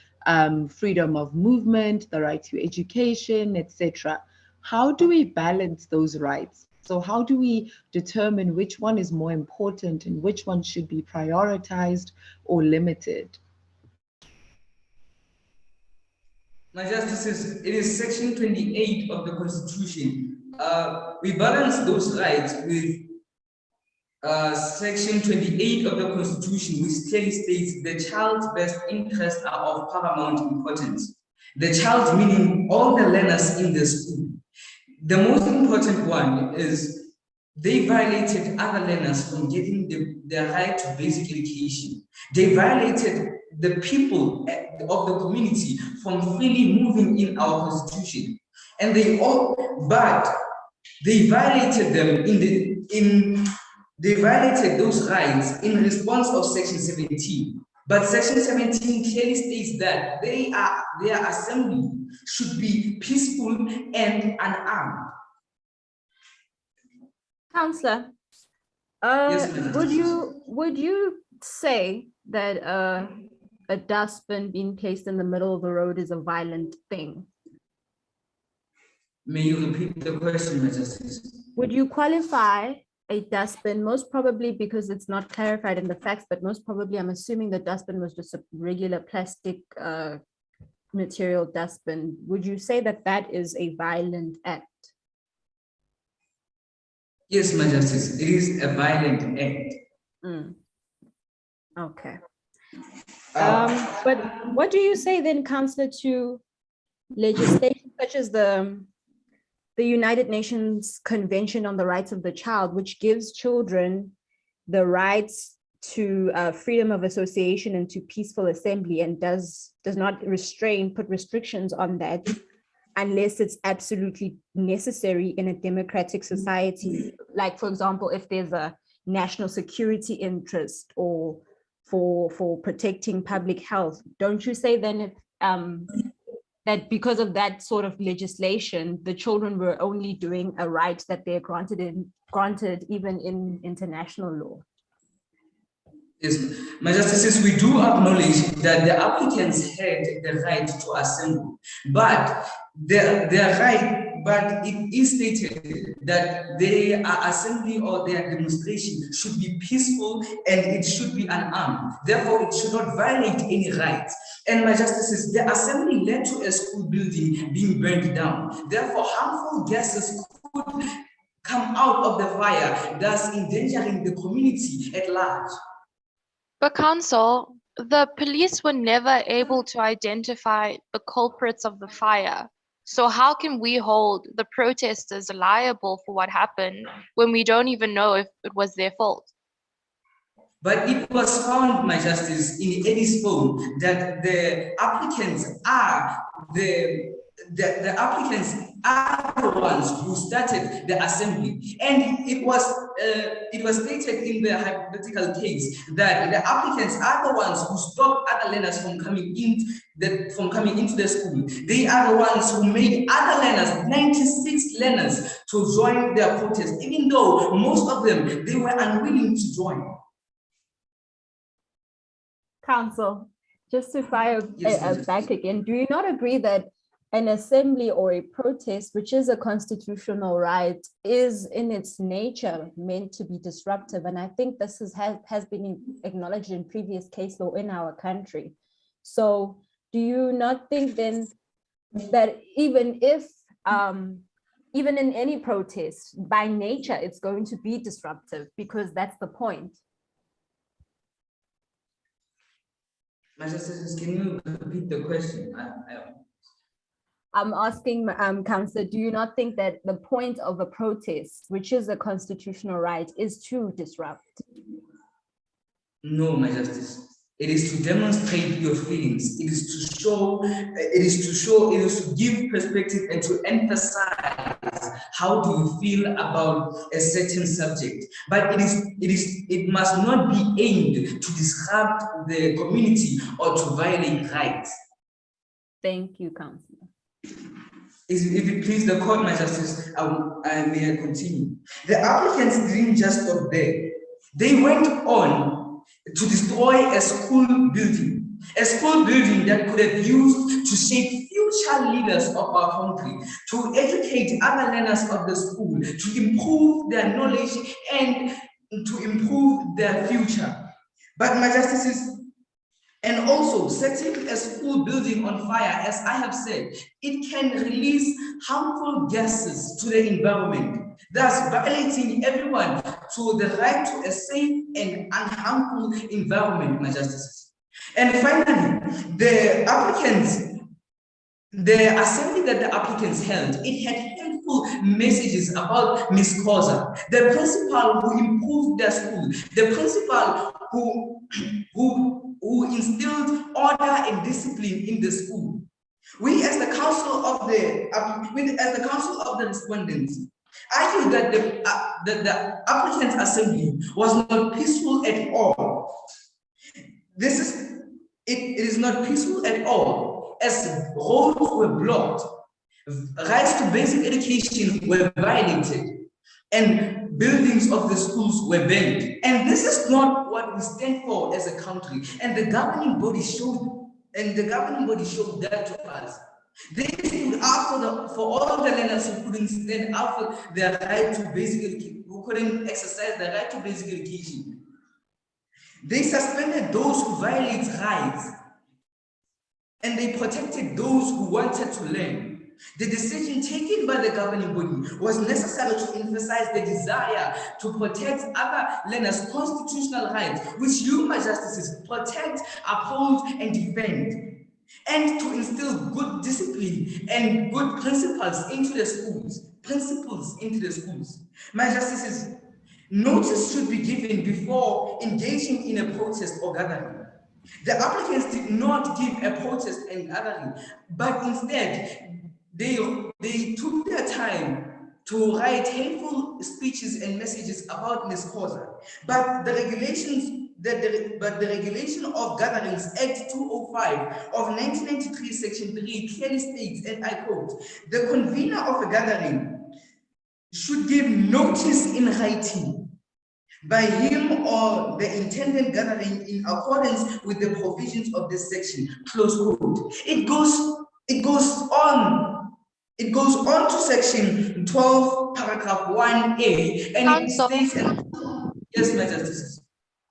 freedom of movement, the right to education, etc. How do we balance those rights? So how do we determine which one is more important and which one should be prioritized or limited? My Justices, it is Section 28 of the Constitution. We balance those rights with Section 28 of the Constitution, which clearly states the child's best interests are of paramount importance. The child meaning all the learners in the school. The most important one is they violated other learners from getting their right to basic education. They violated the people of the community from freely moving in our constitution. And they violated them they violated those rights in response of Section 17. But Section 17 clearly states that their assembly should be peaceful and unarmed. Councillor, Yes, would you say that a dustbin being placed in the middle of the road is a violent thing? May you repeat the question, Mr. Justice? Would you qualify a dustbin, most probably because it's not clarified in the facts, but most probably I'm assuming the dustbin was just a regular plastic material dustbin. Would you say that that is a violent act? Yes, my Justice, it is a violent act. Okay. But what do you say then, Councillor, to legislation such as the United Nations Convention on the Rights of the Child, which gives children the rights to freedom of association and to peaceful assembly, and does not put restrictions on that unless it's absolutely necessary in a democratic society? Like, for example, if there's a national security interest or for protecting public health, don't you say then that because of that sort of legislation, the children were only doing a right that they're granted even in international law? Yes, my Justices, we do acknowledge that the applicants had the right to assemble, but their right, but it is stated that their assembly or their demonstration should be peaceful and it should be unarmed. Therefore, it should not violate any rights. And my Justices, the assembly led to a school building being burned down. Therefore, harmful gases could come out of the fire, thus endangering the community at large. But Council, the police were never able to identify the culprits of the fire. So how can we hold the protesters liable for what happened when we don't even know if it was their fault? But it was found, my Justice, in Eddie's phone that the applicants are the ones who started the assembly, and it was stated in the hypothetical case that the applicants are the ones who stopped other learners from coming into the school. They are the ones who made other learners, 96 learners, to join their protest, even though most of them they were unwilling to join. Council, just to fire back again, do you not agree that an assembly or a protest, which is a constitutional right, is in its nature meant to be disruptive? And I think this has been acknowledged in previous case law in our country. So do you not think then that even in any protest, by nature, it's going to be disruptive, because that's the point? My Justice, can you repeat the question? I'm asking, Councillor, do you not think that the point of a protest, which is a constitutional right, is to disrupt? No, my Justice. It is to demonstrate your feelings. It is to show, it is to give perspective and to emphasize how do you feel about a certain subject. But it must not be aimed to disrupt the community or to violate rights. Thank you, Councillor. If it please the court, my Justice, I may continue. The applicants didn't just stop there. They went on to destroy a school building that could have used to shape future leaders of our country, to educate other learners of the school, to improve their knowledge and to improve their future. But my Justices, And also, setting a school building on fire, as I have said, it can release harmful gases to the environment, thus violating everyone to the right to a safe and unharmful environment, my justices. And finally, the assembly that the applicants held, it had helpful messages about Ms. Koza, the principal who improved the school, the principal who instilled order and discipline in the school. We, as the council of the respondents, argue that the applicants' assembly was not peaceful at all. It is not peaceful at all, as roads were blocked, rights to basic education were violated, and buildings of the schools were burned. And this is not what we stand for as a country. And the governing body showed that to us. They stood out for all the learners who couldn't stand out for their right to basic education, who couldn't exercise their right to basic education. They suspended those who violate rights, and they protected those who wanted to learn. The decision taken by the governing body was necessary to emphasize the desire to protect other learners' constitutional rights, which you, my justices, protect, uphold, and defend, and to instill good discipline and good principles into the schools. My justices, notice should be given before engaging in a protest or gathering. The applicants did not give a protest and gathering, but instead, they took their time to write hateful speeches and messages about Ms. Koza. But the Regulation of Gatherings Act 205 of 1993, Section 3 clearly states, and I quote, "The convener of a gathering should give notice in writing by him or the intended gathering in accordance with the provisions of this section," close quote. It goes on to section 12, paragraph 1A, and it states, yes, my justices.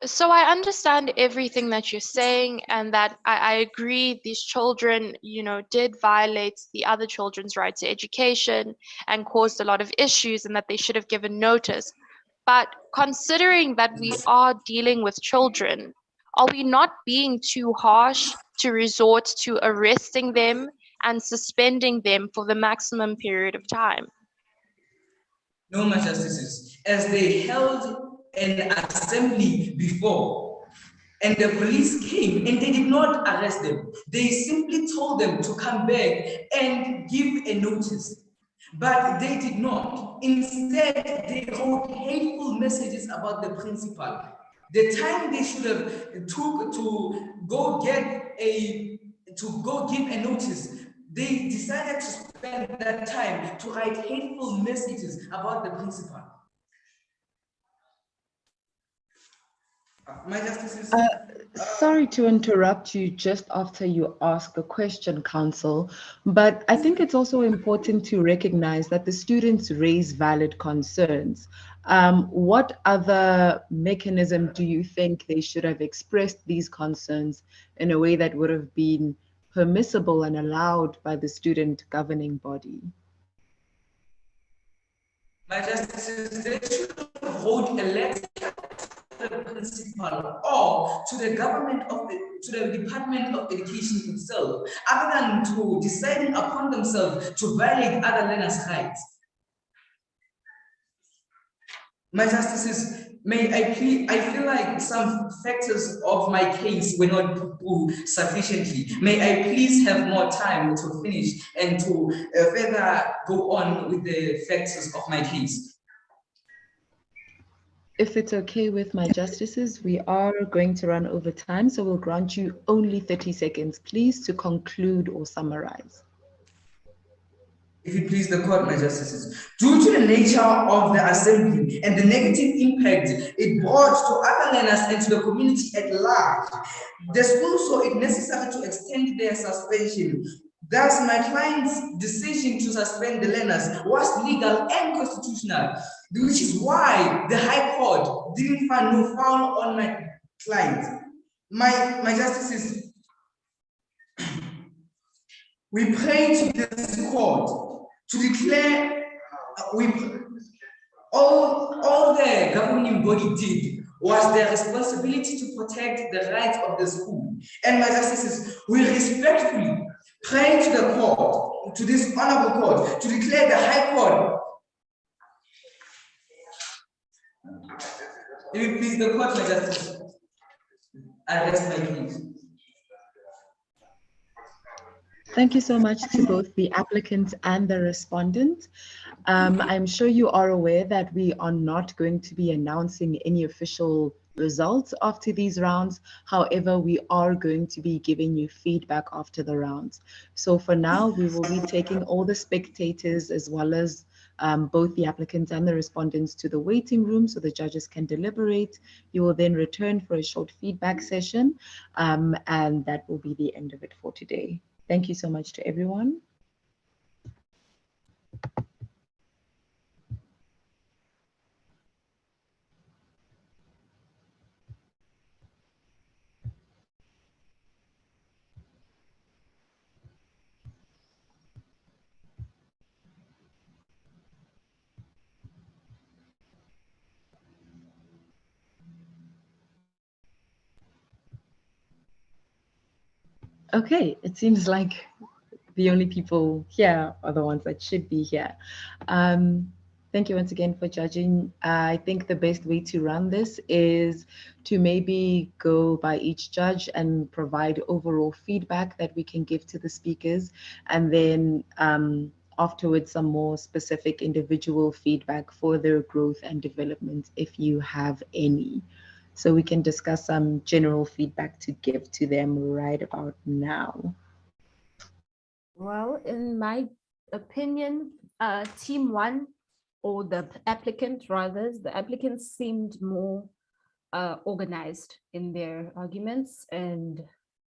So I understand everything that you're saying, and that I agree these children, did violate the other children's right to education and caused a lot of issues, and that they should have given notice. But considering that we are dealing with children, are we not being too harsh to resort to arresting them and suspending them for the maximum period of time? No, my justices, as they held an assembly before, and the police came and they did not arrest them. They simply told them to come back and give a notice, but they did not. Instead, they wrote hateful messages about the principal. The time they should have took to go give a notice, they decided to spend that time to write hateful messages about the principal. My justices. Sorry to interrupt you just after you ask the question, counsel, but I think it's also important to recognize that the students raise valid concerns. What other mechanism do you think they should have expressed these concerns in a way that would have been permissible and allowed by the student governing body? My justices, they should have wrote a letter to the principal or to the Department of Education itself, other than to deciding upon themselves to violate other learners' rights. My justices, I feel like some factors of my case were not proved sufficiently. May I please have more time to finish and to further go on with the factors of my case? If it's okay with my justices, we are going to run over time, so we'll grant you only 30 seconds, please, to conclude or summarize. If it please the court, my justices, due to the nature of the assembly and the negative impact it brought to other learners and to the community at large, the school saw it necessary to extend their suspension. Thus, my client's decision to suspend the learners was legal and constitutional, which is why the High Court didn't find no foul on my client. my justices, we pray to this court to declare all the governing body did was their responsibility to protect the rights of the school. And my justices, we respectfully pray to the court, to this honorable court, to declare the High Court. If you please the court, my justice, I rest my case. Thank you so much to both the applicant and the respondent. I'm sure you are aware that we are not going to be announcing any official results after these rounds. However, we are going to be giving you feedback after the rounds. So for now, we will be taking all the spectators as well as both the applicants and the respondents to the waiting room so the judges can deliberate. You will then return for a short feedback session, and that will be the end of it for today. Thank you so much to everyone. Okay, it seems like the only people here are the ones that should be here. Thank you once again for judging. I think the best way to run this is to maybe go by each judge and provide overall feedback that we can give to the speakers, and then afterwards some more specific individual feedback for their growth and development if you have any. So we can discuss some general feedback to give to them right about now. Well, in my opinion, team one, or the applicant rather, the applicants seemed more organized in their arguments, and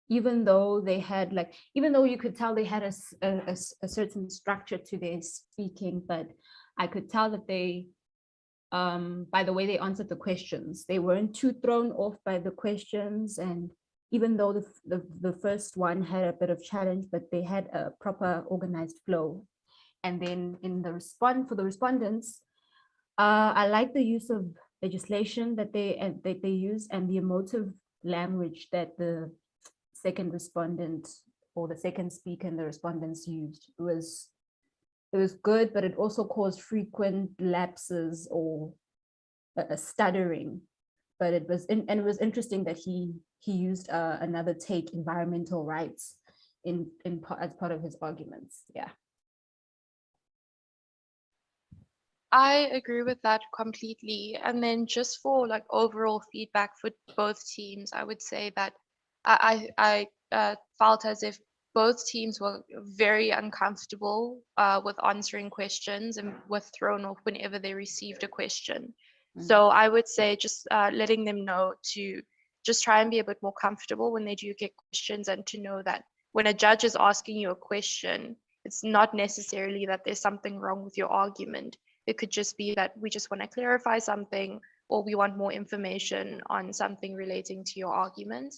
even though they had even though you could tell they had a certain structure to their speaking, but I could tell that they, by the way they answered the questions, they weren't too thrown off by the questions. And even though the first one had a bit of challenge, but they had a proper organized flow. And then in the for the respondents, I like the use of legislation that they use, and the emotive language that the second respondent or the second speaker and the respondents used. It was good, but it also caused frequent lapses or stuttering. But it was it was interesting that he used another take, environmental rights, as part of his arguments. Yeah. I agree with that completely. And then just for overall feedback for both teams, I would say that I felt as if both teams were very uncomfortable with answering questions and were thrown off whenever they received a question. So I would say just letting them know to just try and be a bit more comfortable when they do get questions, and to know that when a judge is asking you a question, it's not necessarily that there's something wrong with your argument. It could just be that we just want to clarify something, or we want more information on something relating to your argument.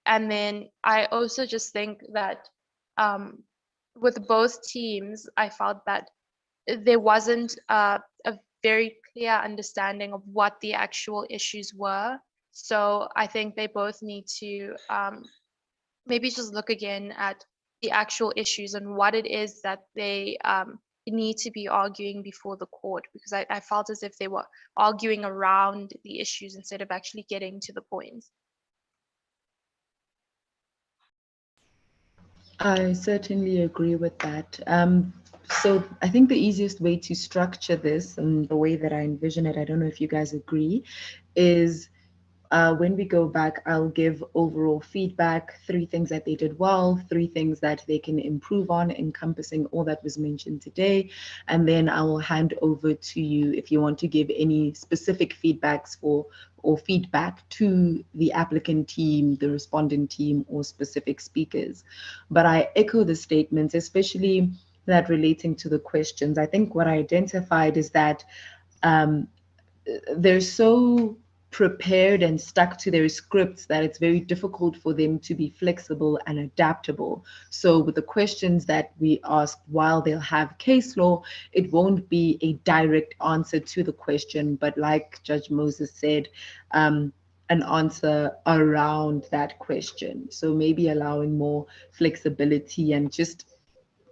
And then I also just think that with both teams, I felt that there wasn't a very clear understanding of what the actual issues were. So I think they both need to maybe just look again at the actual issues and what it is that they need to be arguing before the court, because I felt as if they were arguing around the issues instead of actually getting to the point. I certainly agree with that. So I think the easiest way to structure this, and the way that I envision it, I don't know if you guys agree, is when we go back, I'll give overall feedback, 3 things that they did well, 3 things that they can improve on, encompassing all that was mentioned today. And then I will hand over to you if you want to give any specific feedbacks or feedback to the applicant team, the respondent team, or specific speakers. But I echo the statements, especially that relating to the questions. I think what I identified is that they're so prepared and stuck to their scripts that it's very difficult for them to be flexible and adaptable. So with the questions that we ask, while they'll have case law, it won't be a direct answer to the question, but like Judge Moses said, an answer around that question. So maybe allowing more flexibility and just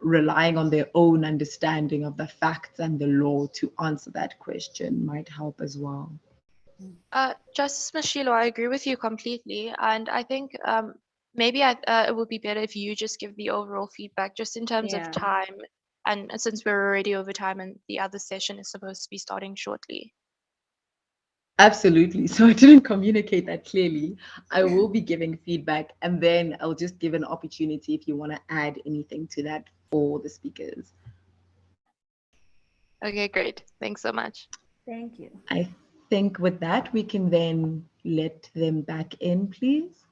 relying on their own understanding of the facts and the law to answer that question might help as well. Justice Mashilo, I agree with you completely, and I think maybe it would be better if you just give the overall feedback, just in terms of Yeah. time, and since we're already over time and the other session is supposed to be starting shortly. Absolutely. So I didn't communicate that clearly. I will be giving feedback, and then I'll just give an opportunity if you want to add anything to that for the speakers. Okay, great. Thanks so much. Thank you. I think with that, we can then let them back in, please.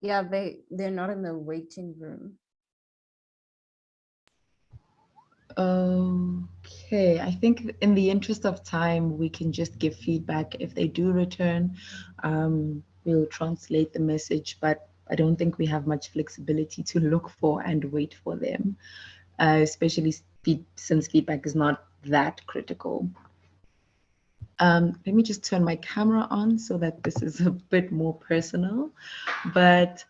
Yeah, they're not in the waiting room. Okay, I think in the interest of time, we can just give feedback. If they do return, we'll translate the message, but I don't think we have much flexibility to look for and wait for them, especially since feedback is not that critical. Let me just turn my camera on so that this is a bit more personal. But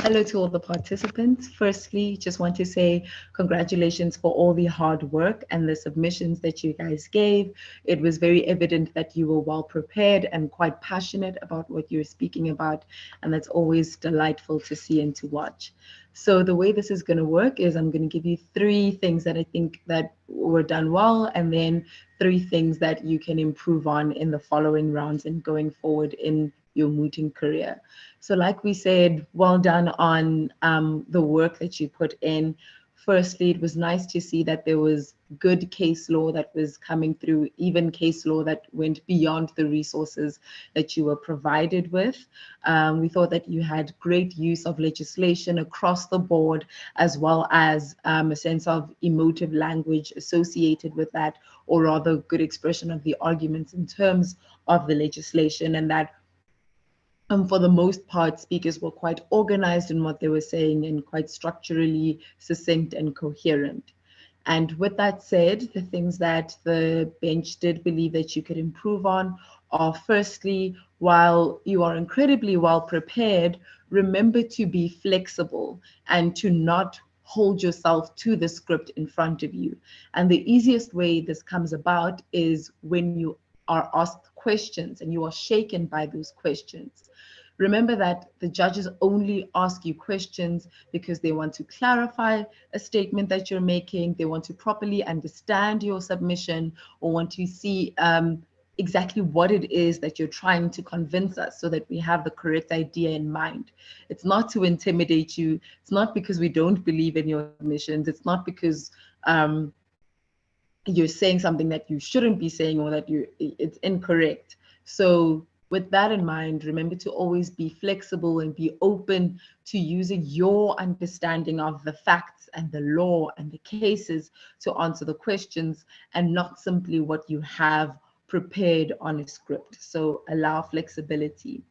hello to all the participants. Firstly, just want to say congratulations for all the hard work and the submissions that you guys gave. It was very evident that you were well prepared and quite passionate about what you're speaking about, and that's always delightful to see and to watch. So the way this is going to work is I'm going to give you 3 things that I think that were done well, and then 3 things that you can improve on in the following rounds and going forward in your mooting career. So like we said, well done on the work that you put in. Firstly, it was nice to see that there was good case law that was coming through, even case law that went beyond the resources that you were provided with. We thought that you had great use of legislation across the board, as well as a sense of emotive language associated with that, or rather good expression of the arguments in terms of the legislation, and that for the most part, speakers were quite organized in what they were saying and quite structurally succinct and coherent. And with that said, the things that the bench did believe that you could improve on are, firstly, while you are incredibly well prepared, remember to be flexible and to not hold yourself to the script in front of you. And the easiest way this comes about is when you are asked questions and you are shaken by those questions. Remember that the judges only ask you questions because they want to clarify a statement that you're making, they want to properly understand your submission, or want to see exactly what it is that you're trying to convince us so that we have the correct idea in mind. It's not to intimidate you. It's not because we don't believe in your submissions. It's not because you're saying something that you shouldn't be saying or that it's incorrect. So with that in mind, remember to always be flexible and be open to using your understanding of the facts and the law and the cases to answer the questions, and not simply what you have prepared on a script. So allow flexibility.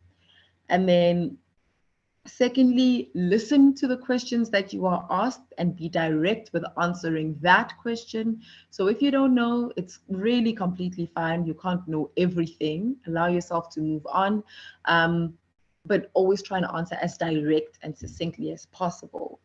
And then secondly, listen to the questions that you are asked and be direct with answering that question. So if you don't know, it's really completely fine. You can't know everything. Allow yourself to move on, but always try to answer as direct and succinctly as possible.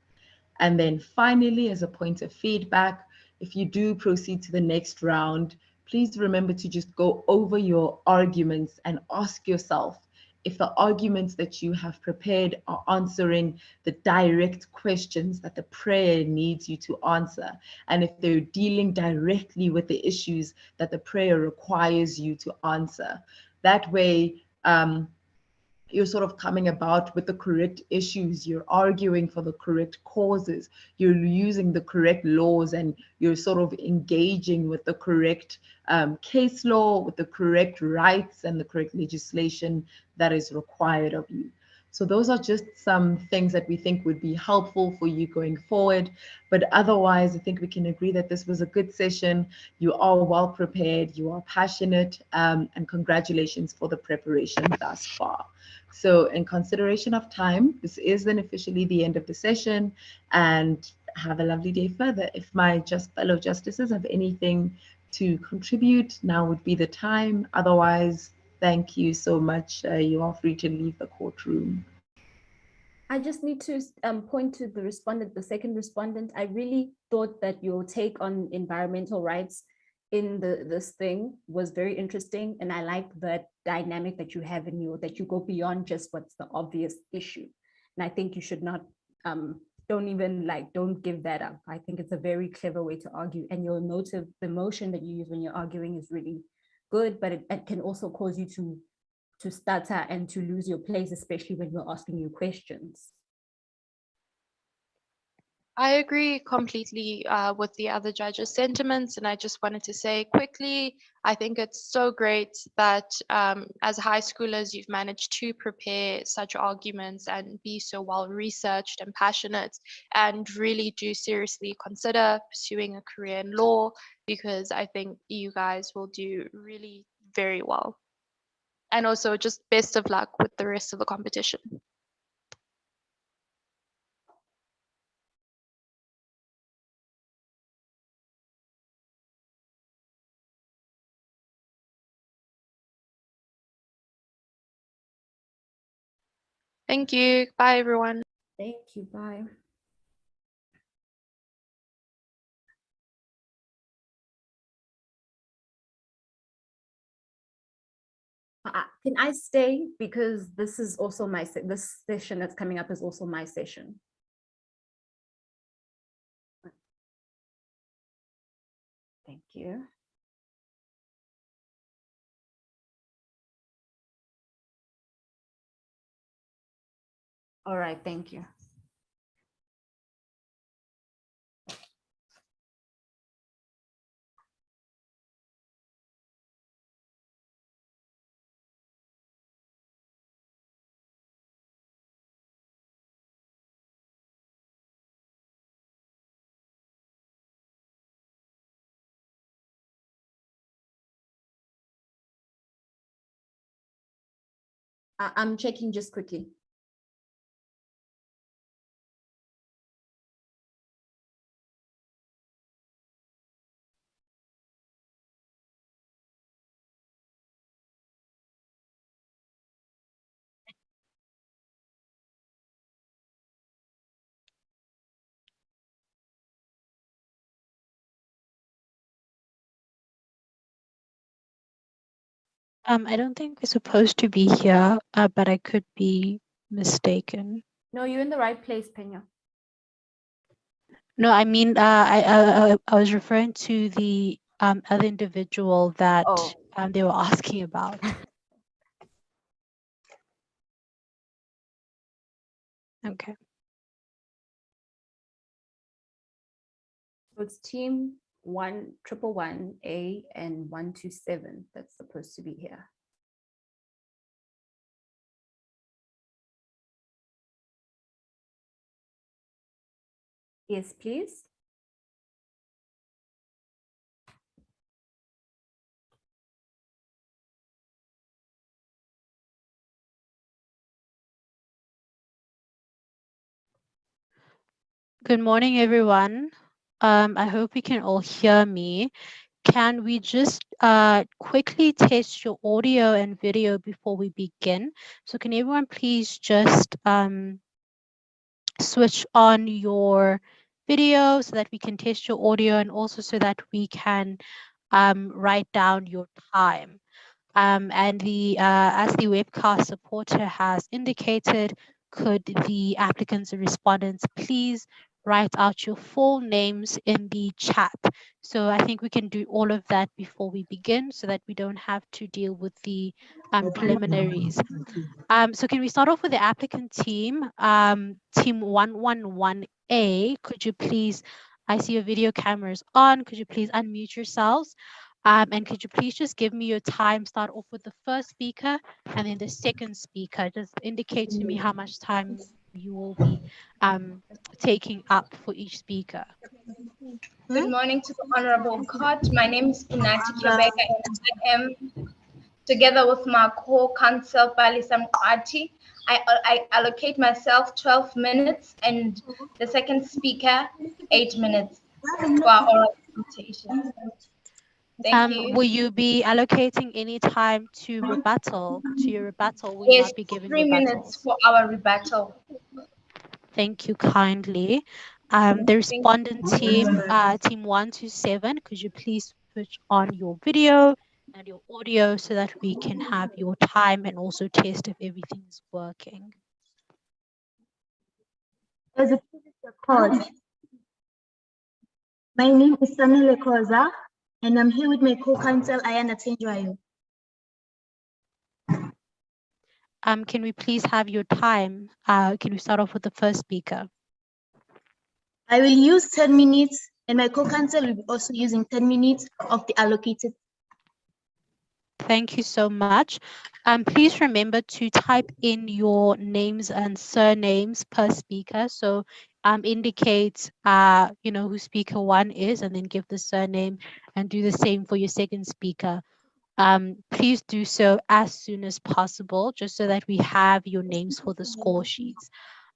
And then finally, as a point of feedback, if you do proceed to the next round, please remember to just go over your arguments and ask yourself, if the arguments that you have prepared are answering the direct questions that the prayer needs you to answer, and if they're dealing directly with the issues that the prayer requires you to answer. That way, you're sort of coming about with the correct issues, you're arguing for the correct causes, you're using the correct laws, and you're sort of engaging with the correct case law, with the correct rights and the correct legislation that is required of you. So those are just some things that we think would be helpful for you going forward. But otherwise, I think we can agree that this was a good session. You are well prepared, you are passionate, and congratulations for the preparation thus far. So in consideration of time, this is then officially the end of the session, and have a lovely day further. If my fellow justices have anything to contribute, now would be the time. Otherwise, thank you so much. You are free to leave the courtroom. I just need to point to the respondent, the second respondent. I really thought that your take on environmental rights in this thing was very interesting, and I like the dynamic that you have in that you go beyond just what's the obvious issue. And I think you should not don't give that up. I think it's a very clever way to argue, and your motive, the emotion that you use when you're arguing is really good, but it can also cause you to stutter and to lose your place, especially when we're asking you questions. I agree completely with the other judges' sentiments, and I just wanted to say quickly, I think it's so great that as high schoolers, you've managed to prepare such arguments and be so well researched and passionate, and really do seriously consider pursuing a career in law, because I think you guys will do really very well. And also just best of luck with the rest of the competition. Thank you. Bye, everyone. Thank you. Bye. Can I stay, because this is also this session that's coming up is also my session. Thank you. All right, thank you. I'm checking just quickly. I don't think we're supposed to be here, but I could be mistaken. No, you're in the right place, Pena. No, I mean, I was referring to the other individual that they were asking about. Okay. So it's team 111A and 127 that's supposed to be here. Yes, please. Good morning, everyone. I hope you can all hear me. Can we just quickly test your audio and video before we begin? So can everyone please just switch on your video so that we can test your audio, and also so that we can write down your time. And as the webcast supporter has indicated, could the applicants and respondents please write out your full names in the chat. So I think we can do all of that before we begin so that we don't have to deal with the preliminaries. So can we start off with the applicant team? Team 111A, could you please, I see your video cameras on, could you please unmute yourselves? And could you please just give me your time, start off with the first speaker and then the second speaker. Just indicate to me how much time you will be taking up for each speaker. Good morning to the Honorable Court. My name is Unati Kyobeka and I am, together with my co-counsel Palisa Mqati, I allocate myself 12 minutes and the second speaker 8 minutes for our oral presentation. Thank you. Will you be allocating any time to rebuttal, to your rebuttal? Will you Yes, not be given 3 minutes rebuttals? for our rebuttal. Thank you kindly. The respondent team, team 127, could you please switch on your video and your audio so that we can have your time and also test if everything is working? As a court, my name is Sanile Koza, and I'm here with my co-counsel Ayana Tenjwayo. Can we please have your time? Can we start off with the first speaker? I will use 10 minutes, and my co-counsel will be also using 10 minutes of the allocated. Thank you so much. Please remember to type in your names and surnames per speaker. So indicate, who speaker one is and then give the surname and do the same for your second speaker. Please do so as soon as possible, just so that we have your names for the score sheets.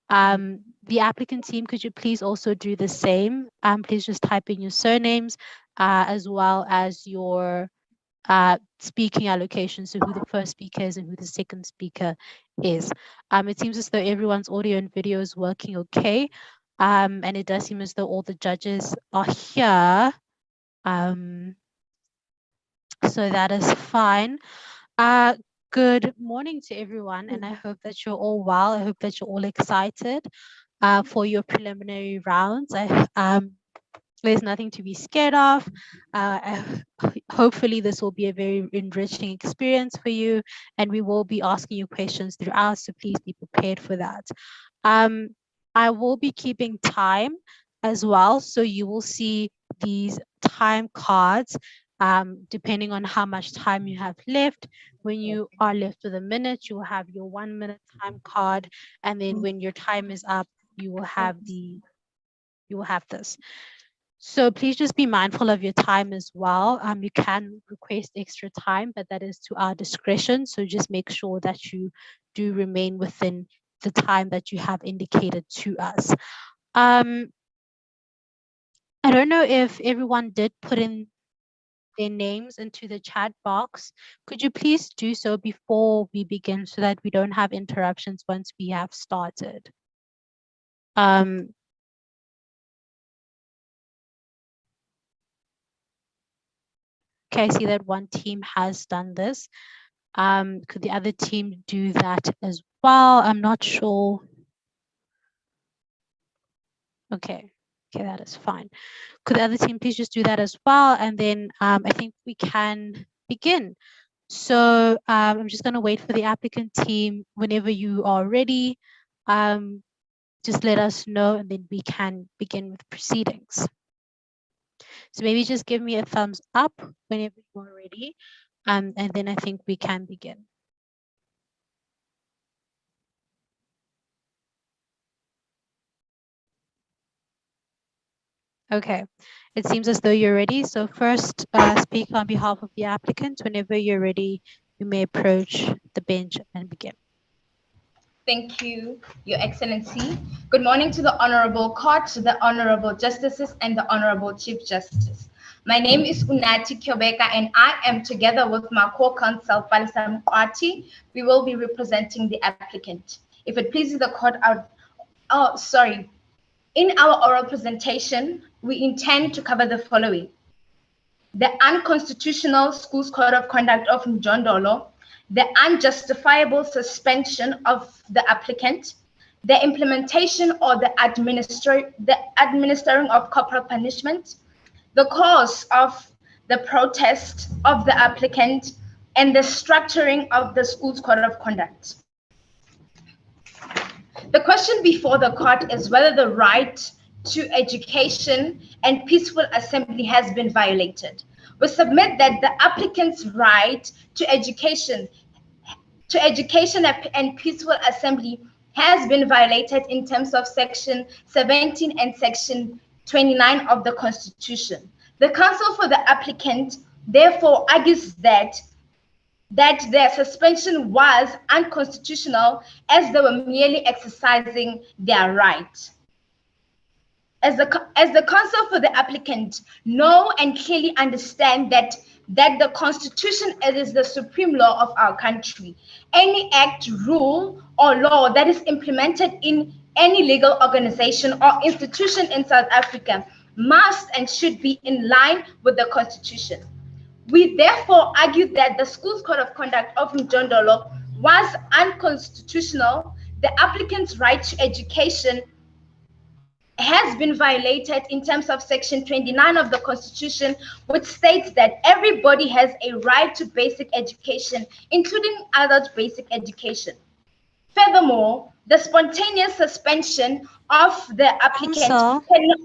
The applicant team, could you please also do the same? Please just type in your surnames as well as your speaking allocation, so who the first speaker is and who the second speaker is. It seems as though everyone's audio and video is working okay, and it does seem as though all the judges are here, so that is fine. Good morning to everyone, and I hope that you're all well. I hope that you're all excited for your preliminary rounds. There's nothing to be scared of. Hopefully this will be a very enriching experience for you, and we will be asking you questions throughout, so please be prepared for that. I will be keeping time as well, so you will see these time cards depending on how much time you have left. When you are left with a minute, you will have your 1 minute time card, and then when your time is up, you will have this. So please just be mindful of your time as well. You can request extra time, but that is to our discretion. So just make sure that you do remain within the time that you have indicated to us. I don't know if everyone did put in their names into the chat box. Could you please do so before we begin so that we don't have interruptions once we have started? Okay, I see that one team has done this. Could the other team do that as well? I'm not sure. Okay, that is fine. Could the other team please just do that as well? And then I think we can begin. So I'm just going to wait for the applicant team. Whenever you are ready, just let us know and then we can begin with proceedings. So maybe just give me a thumbs up whenever you are ready, and then I think we can begin. Okay, it seems as though you're ready. So first, speak on behalf of the applicant. Whenever you're ready, you may approach the bench and begin. Thank you, Your Excellency. Good morning to the Honorable Court, to the Honorable Justices, and the Honorable Chief Justice. My name is Unati Kyobeka, and I am, together with my co-counsel, Palisa Mqati, we will be representing the applicant. If it pleases the court, in our oral presentation, we intend to cover the following: the unconstitutional Schools Code of Conduct of Mjondolo, the unjustifiable suspension of the applicant, the implementation or the administering of corporal punishment, the cause of the protest of the applicant, and the structuring of the school's code of conduct. The question before the court is whether the right to education and peaceful assembly has been violated. We submit that the applicant's right to education and peaceful assembly has been violated in terms of Section 17 and Section 29 of the Constitution. The counsel for the applicant therefore argues that their suspension was unconstitutional as they were merely exercising their right. As the counsel for the applicant know and clearly understand that the Constitution is the supreme law of our country. Any act, rule, or law that is implemented in any legal organization or institution in South Africa must and should be in line with the Constitution. We therefore argue that the school's code of conduct of Mjondolo was unconstitutional. The applicant's right to education has been violated in terms of Section 29 of the Constitution, which states that everybody has a right to basic education, including adult basic education. Furthermore, the spontaneous suspension of the applicant Counsel. cannot.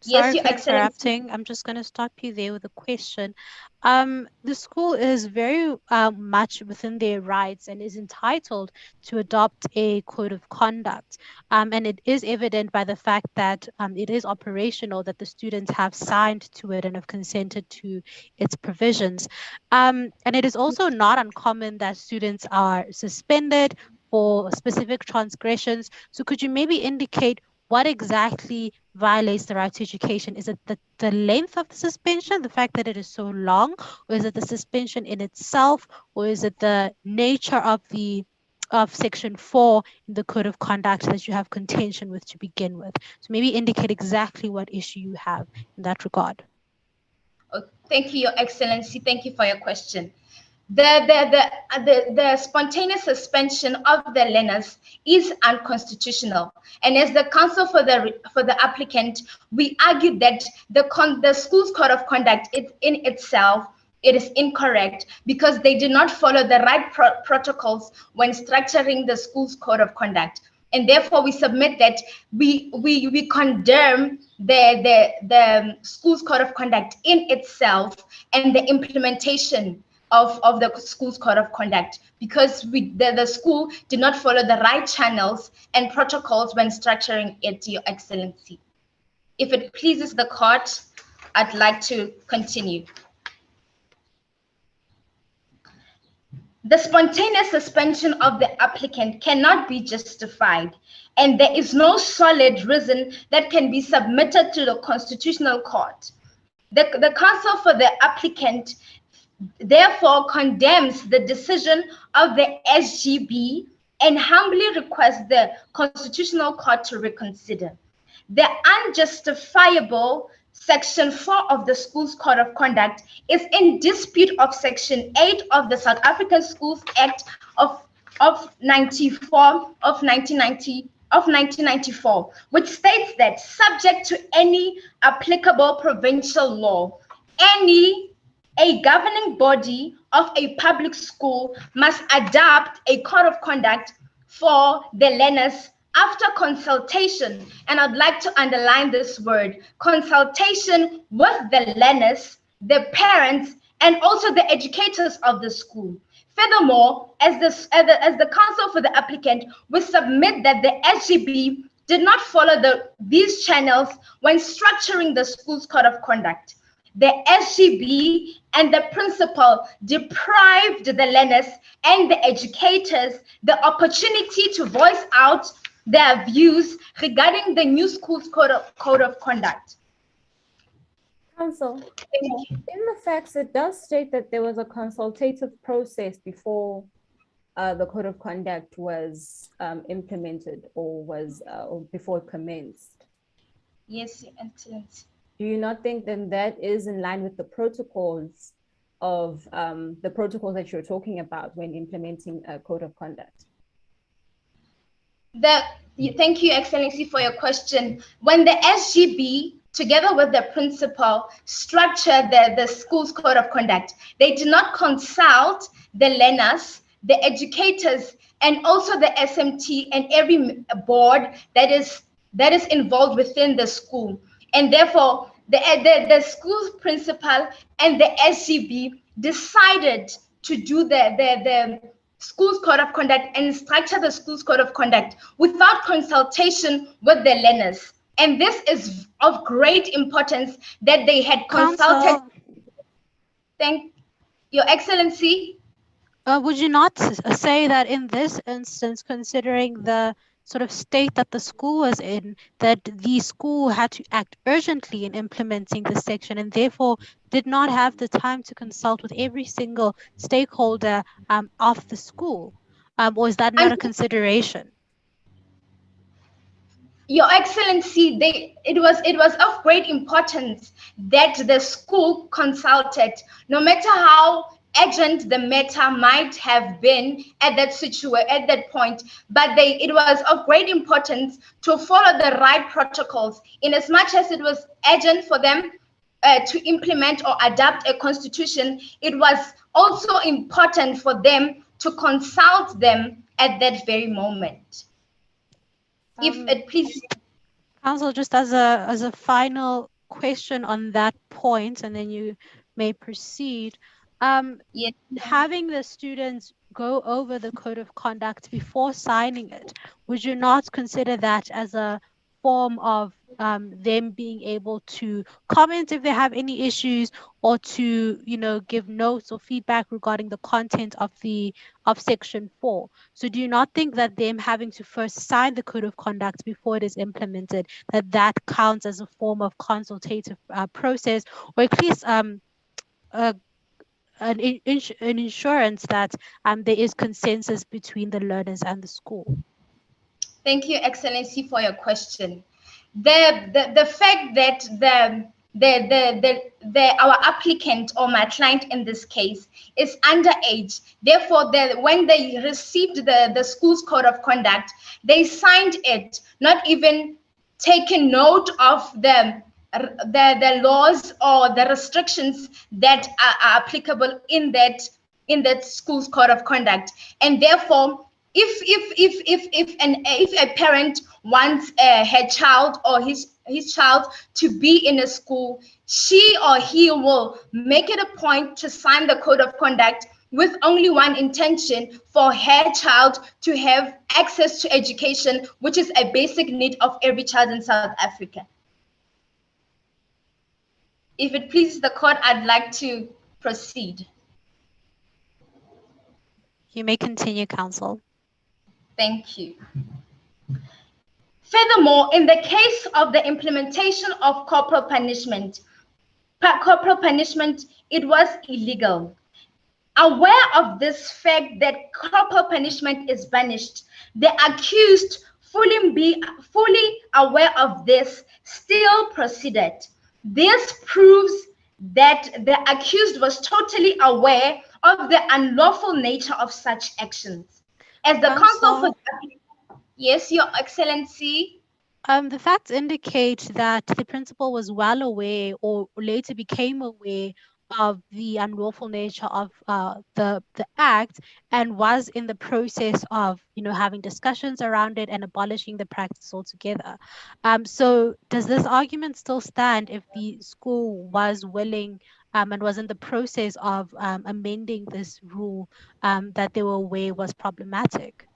Sorry Yes, Your for Excellency. interrupting. I'm just going to stop you there with a question. The school is very much within their rights and is entitled to adopt a code of conduct. And it is evident by the fact that it is operational, that the students have signed to it and have consented to its provisions. And it is also not uncommon that students are suspended for specific transgressions. So could you maybe indicate what exactly violates the right to education? Is it the length of the suspension, the fact that it is so long, or is it the suspension in itself, or is it the nature of Section 4 in the Code of Conduct that you have contention with to begin with? So maybe indicate exactly what issue you have in that regard. Oh, thank you, Your Excellency. Thank you for your question. The spontaneous suspension of the learners is unconstitutional, and as the counsel for the applicant, we argue that the school's code of conduct is in itself, it is incorrect because they did not follow the right protocols when structuring the school's code of conduct, and therefore we submit that we condemn the school's code of conduct in itself and the implementation of the school's code of conduct because the school did not follow the right channels and protocols when structuring it, Your Excellency. If it pleases the court, I'd like to continue. The spontaneous suspension of the applicant cannot be justified, and there is no solid reason that can be submitted to the Constitutional Court. The counsel for the applicant therefore condemns the decision of the SGB and humbly requests the Constitutional Court to reconsider. The unjustifiable Section 4 of the Schools Code of Conduct is in dispute of Section 8 of the South African Schools Act of 1994, which states that subject to any applicable provincial law, a governing body of a public school must adopt a code of conduct for the learners after consultation, and I'd like to underline this word, consultation with the learners, the parents, and also the educators of the school. Furthermore, as the counsel for the applicant, we submit that the SGB did not follow these channels when structuring the school's code of conduct. The SGB and the principal deprived the learners and the educators the opportunity to voice out their views regarding the new school's code of conduct. Counsel, in the facts, it does state that there was a consultative process before the code of conduct was implemented or before it commenced. Yes, Your Excellency. Do you not think then that is in line with the protocols of the protocols that you're talking about when implementing a code of conduct? Thank you, Excellency, for your question. When the SGB, together with the principal, structured the school's code of conduct, they did not consult the learners, the educators, and also the SMT and every board that is involved within the school. And therefore, the school principal and the SGB decided to do the school's code of conduct and structure the school's code of conduct without consultation with the learners. And this is of great importance that they had consulted. Thank Your Excellency. Would you not say that in this instance, considering the sort of state that the school was in, that the school had to act urgently in implementing this section and therefore did not have the time to consult with every single stakeholder of the school? Or is that not a consideration? Your Excellency, it was of great importance that the school consulted, no matter how urgent the matter might have been at that point, but it was of great importance to follow the right protocols. In as much as it was urgent for them to implement or adapt a constitution, it was also important for them to consult them at that very moment. If it please, Council, just as a final question on that point, and then you may proceed. Yes. Having the students go over the code of conduct before signing it, would you not consider that as a form of them being able to comment if they have any issues, or to give notes or feedback regarding the content of section 4? So do you not think that them having to first sign the code of conduct before it is implemented, that counts as a form of consultative process, or at least an insurance that there is consensus between the learners and the school? Thank you, Excellency, for your question. The fact that our applicant or my client in this case is underage, therefore when they received the school's code of conduct, they signed it, not even taking note of the laws or the restrictions that are applicable in that school's code of conduct. And therefore, if a parent wants her child or his child to be in a school, she or he will make it a point to sign the code of conduct with only one intention: for her child to have access to education, which is a basic need of every child in South Africa. If it pleases the court, I'd like to proceed. You may continue, Council. Thank you. Furthermore, in the case of the implementation of corporal punishment, it was illegal. Aware of this fact that corporal punishment is banished, the accused, fully aware of this, still proceeded. This proves that the accused was totally aware of the unlawful nature of such actions. As the counsel for... Yes, Your Excellency. The facts indicate that the principal was well aware, or later became aware, of the unlawful nature of the act, and was in the process of having discussions around it and abolishing the practice altogether. So does this argument still stand if the school was willing and was in the process of amending this rule that they were aware was problematic?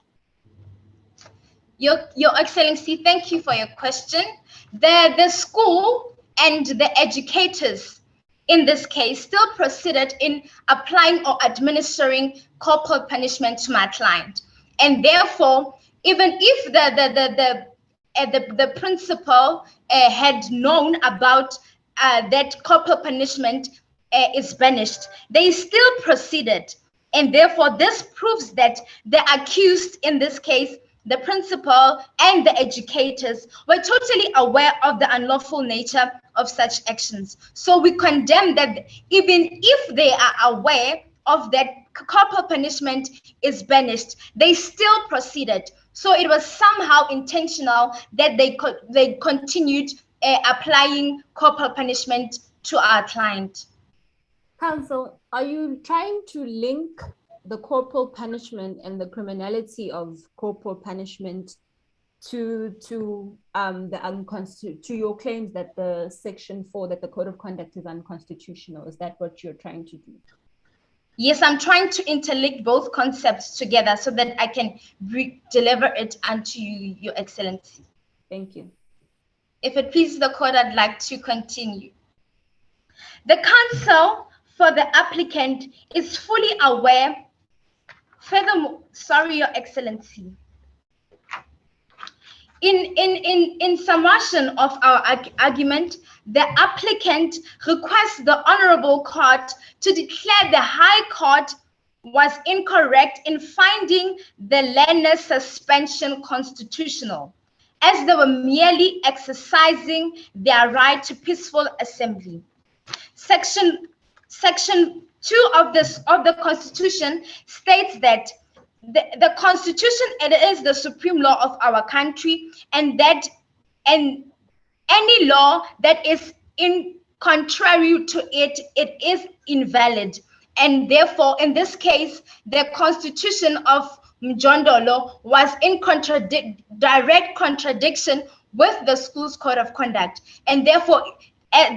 Your Excellency, thank you for your question. The school and the educators in this case still proceeded in applying or administering corporal punishment to my client. And therefore, even if the principal had known about that corporal punishment is banished, they still proceeded. And therefore, this proves that the accused in this case, the principal and the educators, were totally aware of the unlawful nature of such actions. So we condemn that even if they are aware of that corporal punishment is banished, they still proceeded. So it was somehow intentional that they continued applying corporal punishment to our client. Counsel, are you trying to link the corporal punishment and the criminality of corporal punishment to your claims that the Section 4, that the Code of Conduct is unconstitutional? Is that what you're trying to do? Yes, I'm trying to interlink both concepts together so that I can deliver it unto you, Your Excellency. Thank you. If it pleases the court, I'd like to continue. The counsel for the applicant is fully aware. Furthermore, sorry, Your Excellency. In summation of our argument, the applicant requests the Honorable Court to declare the High Court was incorrect in finding the learner's suspension constitutional, as they were merely exercising their right to peaceful assembly. Section 2 of the Constitution states that the Constitution, it is the supreme law of our country, and any law that is contrary to it, it is invalid. And therefore, in this case, the Constitution of Mjondolo was in direct contradiction with the school's code of conduct. And therefore,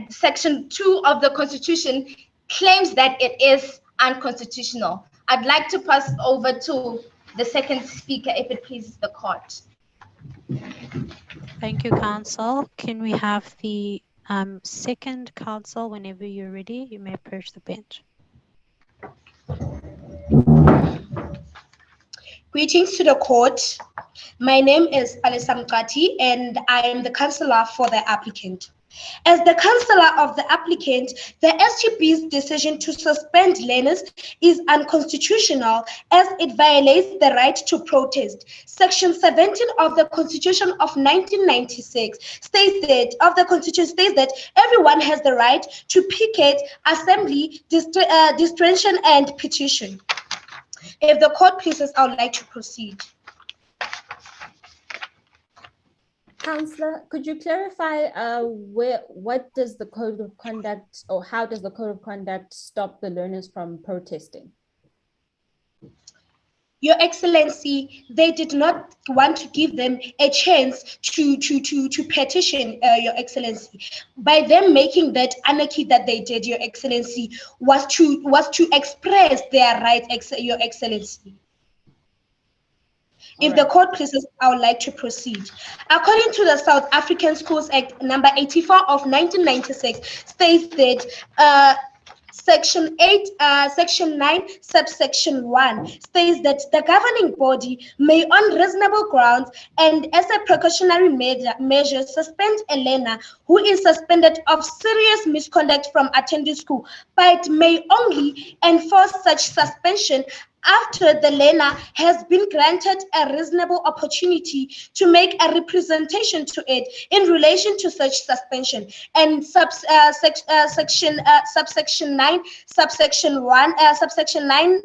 Section 2 of the Constitution claims that it is unconstitutional. I'd like to pass over to the second speaker, if it pleases the court. Thank you, counsel. Can we have the second counsel? Whenever you're ready, you may approach the bench. Greetings to the court. My name is Nsmcc and I am the counselor for the applicant. As the counselor of the applicant, the SGB's decision to suspend learners is unconstitutional as it violates the right to protest. Section 17 of the Constitution of 1996 states that everyone has the right to picket, assembly, distraction, and petition. If the court pleases, I would like to proceed. Councillor, could you clarify what does the Code of Conduct, or how does the Code of Conduct stop the learners from protesting? Your Excellency, they did not want to give them a chance to petition, Your Excellency. By them making that anarchy that they did, Your Excellency, was to express their rights, Your Excellency. If the court pleases, I would like to proceed. According to the South African Schools Act number 84 of 1996, states that Section 9, subsection 1 states that the governing body may, on reasonable grounds and as a precautionary measure, suspend a learner who is suspended of serious misconduct from attending school, but may only enforce such suspension after the learner has been granted a reasonable opportunity to make a representation to it in relation to such suspension. And subsection 9, subsection 1, Section 9,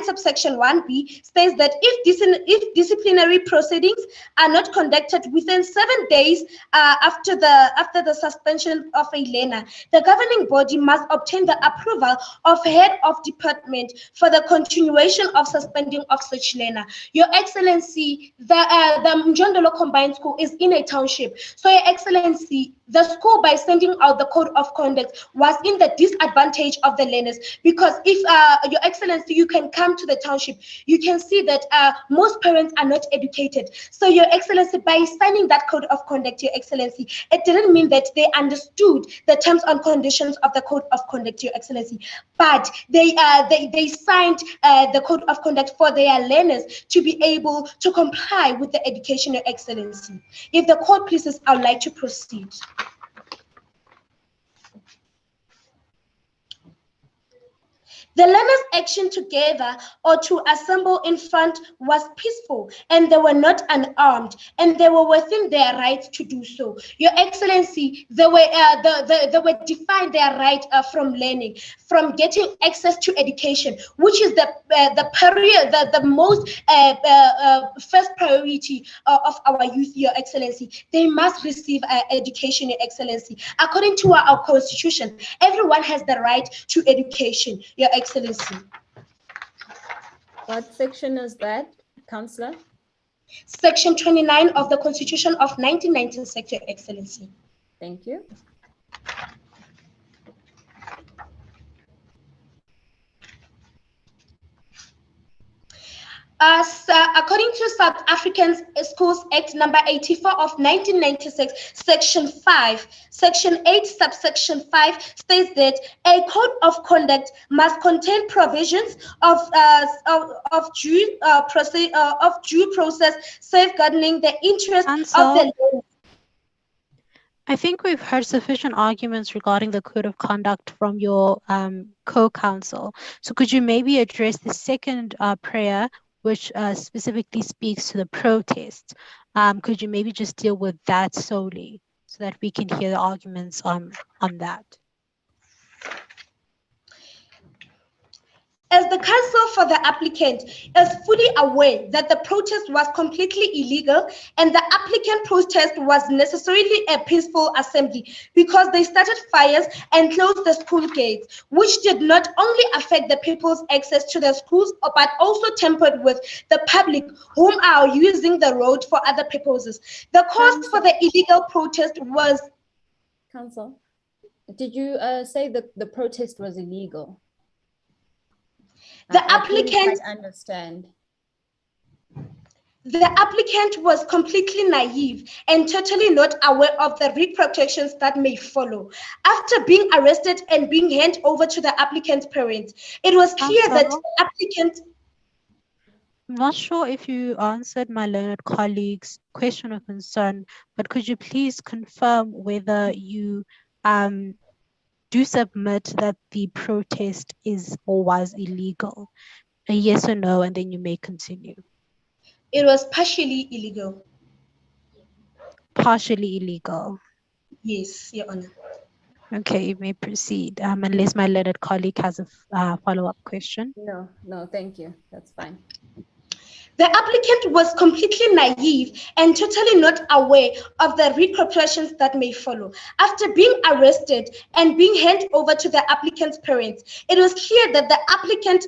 subsection 1b states that if disciplinary proceedings are not conducted within 7 days after the suspension of a learner, the governing body must obtain the approval of head of department for the continuation of suspending of such learner. Your Excellency, the Mjondolo Combined School is in a township. So, Your Excellency, the school, by sending out the code of conduct, was in the disadvantage of the learners, because if Your Excellency, you can come to the township, you can see that most parents are not educated. So, Your Excellency, by signing that code of conduct, Your Excellency, it didn't mean that they understood the terms and conditions of the code of conduct, Your Excellency, but they signed the code of conduct for their learners to be able to comply with the education, Your Excellency. If the court pleases, I would like to proceed. The learners' action together or to assemble in front was peaceful, and they were not unarmed, and they were within their right to do so. Your Excellency, they were defined their right from learning, from getting access to education, which is the most first priority of our youth, Your Excellency. They must receive education, Your Excellency. According to our Constitution, everyone has the right to education, Your Excellency. What section is that, Councillor? Section 29 of the Constitution of 1996, Your Excellency. Thank you. According to South African Schools Act number 84 of 1996, section 5, section 8, subsection 5 states that a code of conduct must contain provisions of due process safeguarding the interests of the learner. I think we've heard sufficient arguments regarding the code of conduct from your co-counsel. So could you maybe address the second prayer, which specifically speaks to the protest? Could you maybe just deal with that solely so that we can hear the arguments on that? As the counsel for the applicant is fully aware that the protest was completely illegal and the applicant protest was necessarily a peaceful assembly because they started fires and closed the school gates, which did not only affect the people's access to the schools, but also tampered with the public whom are using the road for other purposes. The cause for the illegal protest was... Council, did you say that the protest was illegal? The I couldn't applicant quite understand. The applicant was completely naive and totally not aware of the repercussions that may follow. After being arrested and being handed over to the applicant's parents, it was clear that the applicant... I'm not sure if you answered my learned colleague's question or concern, but could you please confirm whether you do submit that the protest is or was illegal? A yes or no, and then you may continue. It was partially illegal. Partially illegal. Yes, Your Honor. Okay, you may proceed, unless my learned colleague has a follow-up question. No, thank you. That's fine. The applicant was completely naive and totally not aware of the repercussions that may follow. After being arrested and being handed over to the applicant's parents, it was clear that the applicant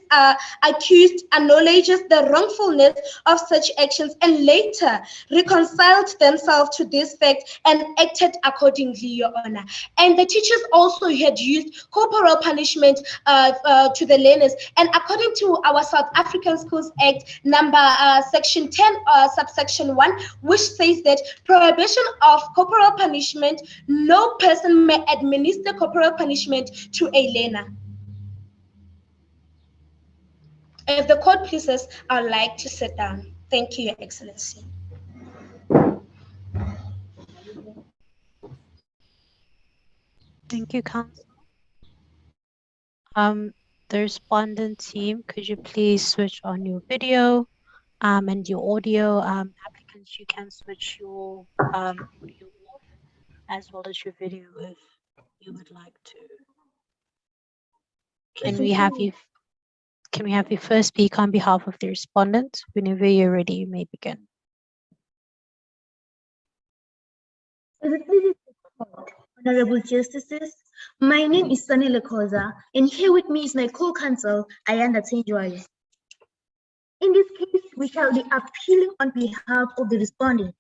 accused acknowledges the wrongfulness of such actions and later reconciled themselves to this fact and acted accordingly, Your Honor. And the teachers also had used corporal punishment to the learners. And according to our South African Schools Act number section 10 subsection 1, which says that prohibition of corporal punishment, no person may administer corporal punishment to a learner. If the court pleases, I'd like to sit down. Thank you, Your Excellency. Thank you, Counsel. The respondent team, could you please switch on your video and your audio? Applicants, you can switch your audio off as well as your video if you would like to. Can we have you first speak on behalf of the respondent? Whenever you're ready, you may begin. Honorable Justices, my name is Sunny Lekoza, and here with me is my co-counsel, Ayanda Tenjwai. In this case, we shall be appealing on behalf of the respondent.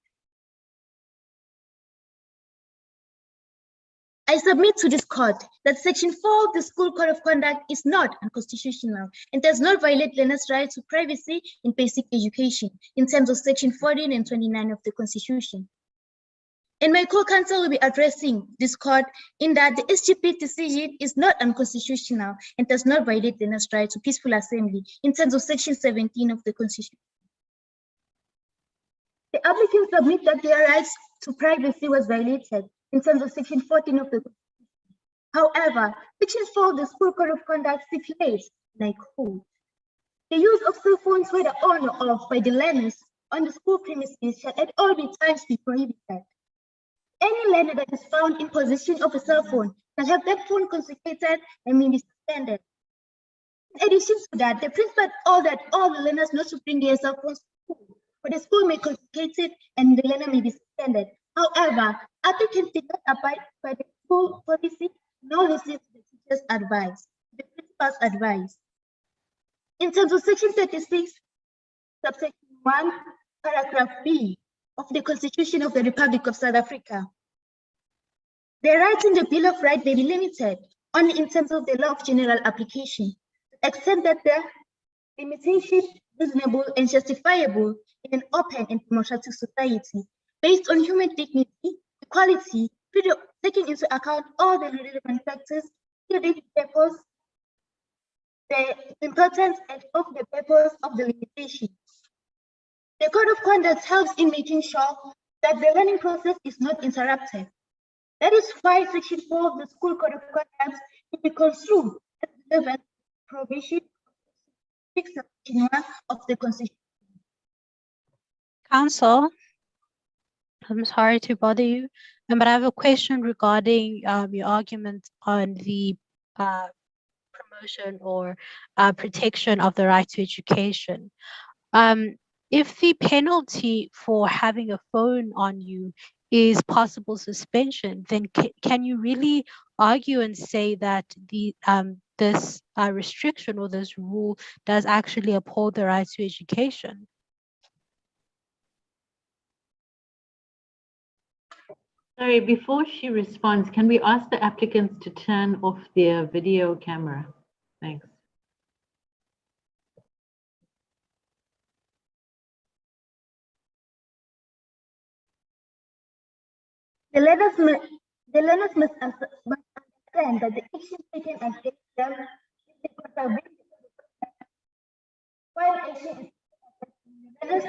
I submit to this court that Section 4 of the School Code of Conduct is not unconstitutional and does not violate learners' right to privacy in basic education in terms of Section 14 and 29 of the Constitution. And my co-counsel will be addressing this court in that the SGP decision is not unconstitutional and does not violate learners' right to peaceful assembly in terms of Section 17 of the Constitution. The applicants submit that their rights to privacy was violated in terms of Section 14 of the Constitution. However, Section 4 of the School Code of Conduct stipulates and I quote, "The use of cell phones, whether on or off, by the learners on the school premises shall at all times be prohibited. Any learner that is found in possession of a cell phone shall have that phone confiscated and may be suspended. In addition to that, the principal ordered all the learners not to bring their cell phones to school, for the school may confiscate it and the learner may be suspended. However, applicants did not abide by the school policy nor listen to the teacher's advice, the principal's advice. In terms of Section 36, subsection 1, paragraph B of the Constitution of the Republic of South Africa, the rights in the Bill of Rights may be limited only in terms of the law of general application, to the extent that the limitation is reasonable and justifiable in an open and democratic society, based on human dignity, equality, taking into account all the relevant factors, including the purpose, the importance of the purpose of the limitation. The Code of Conduct helps in making sure that the learning process is not interrupted. That is why Section 4 of the School Code of Conduct will be construed as relevant provision of Section 1 of the Constitution. Council, I'm sorry to bother you, but I have a question regarding your argument on the promotion or protection of the right to education. If the penalty for having a phone on you is possible suspension, then can you really argue and say that the this restriction or this rule does actually uphold the right to education? Sorry, before she responds, can we ask the applicants to turn off their video camera? Thanks. The learners must understand that the action taken against them is the contravention while action is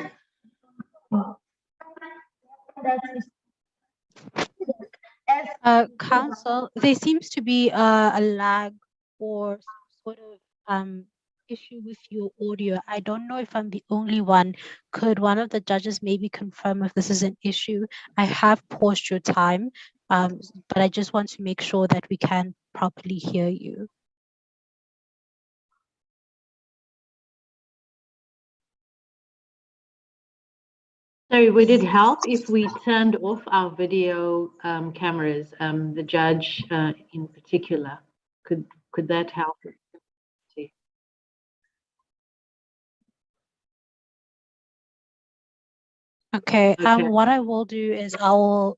Council, there seems to be a lag or some sort of issue with your audio. I don't know if I'm the only one. Could one of the judges maybe confirm if this is an issue? I have paused your time, but I just want to make sure that we can properly hear you. Sorry, would it help if we turned off our video cameras, the judge in particular? Could that help? Okay, what I will do is I will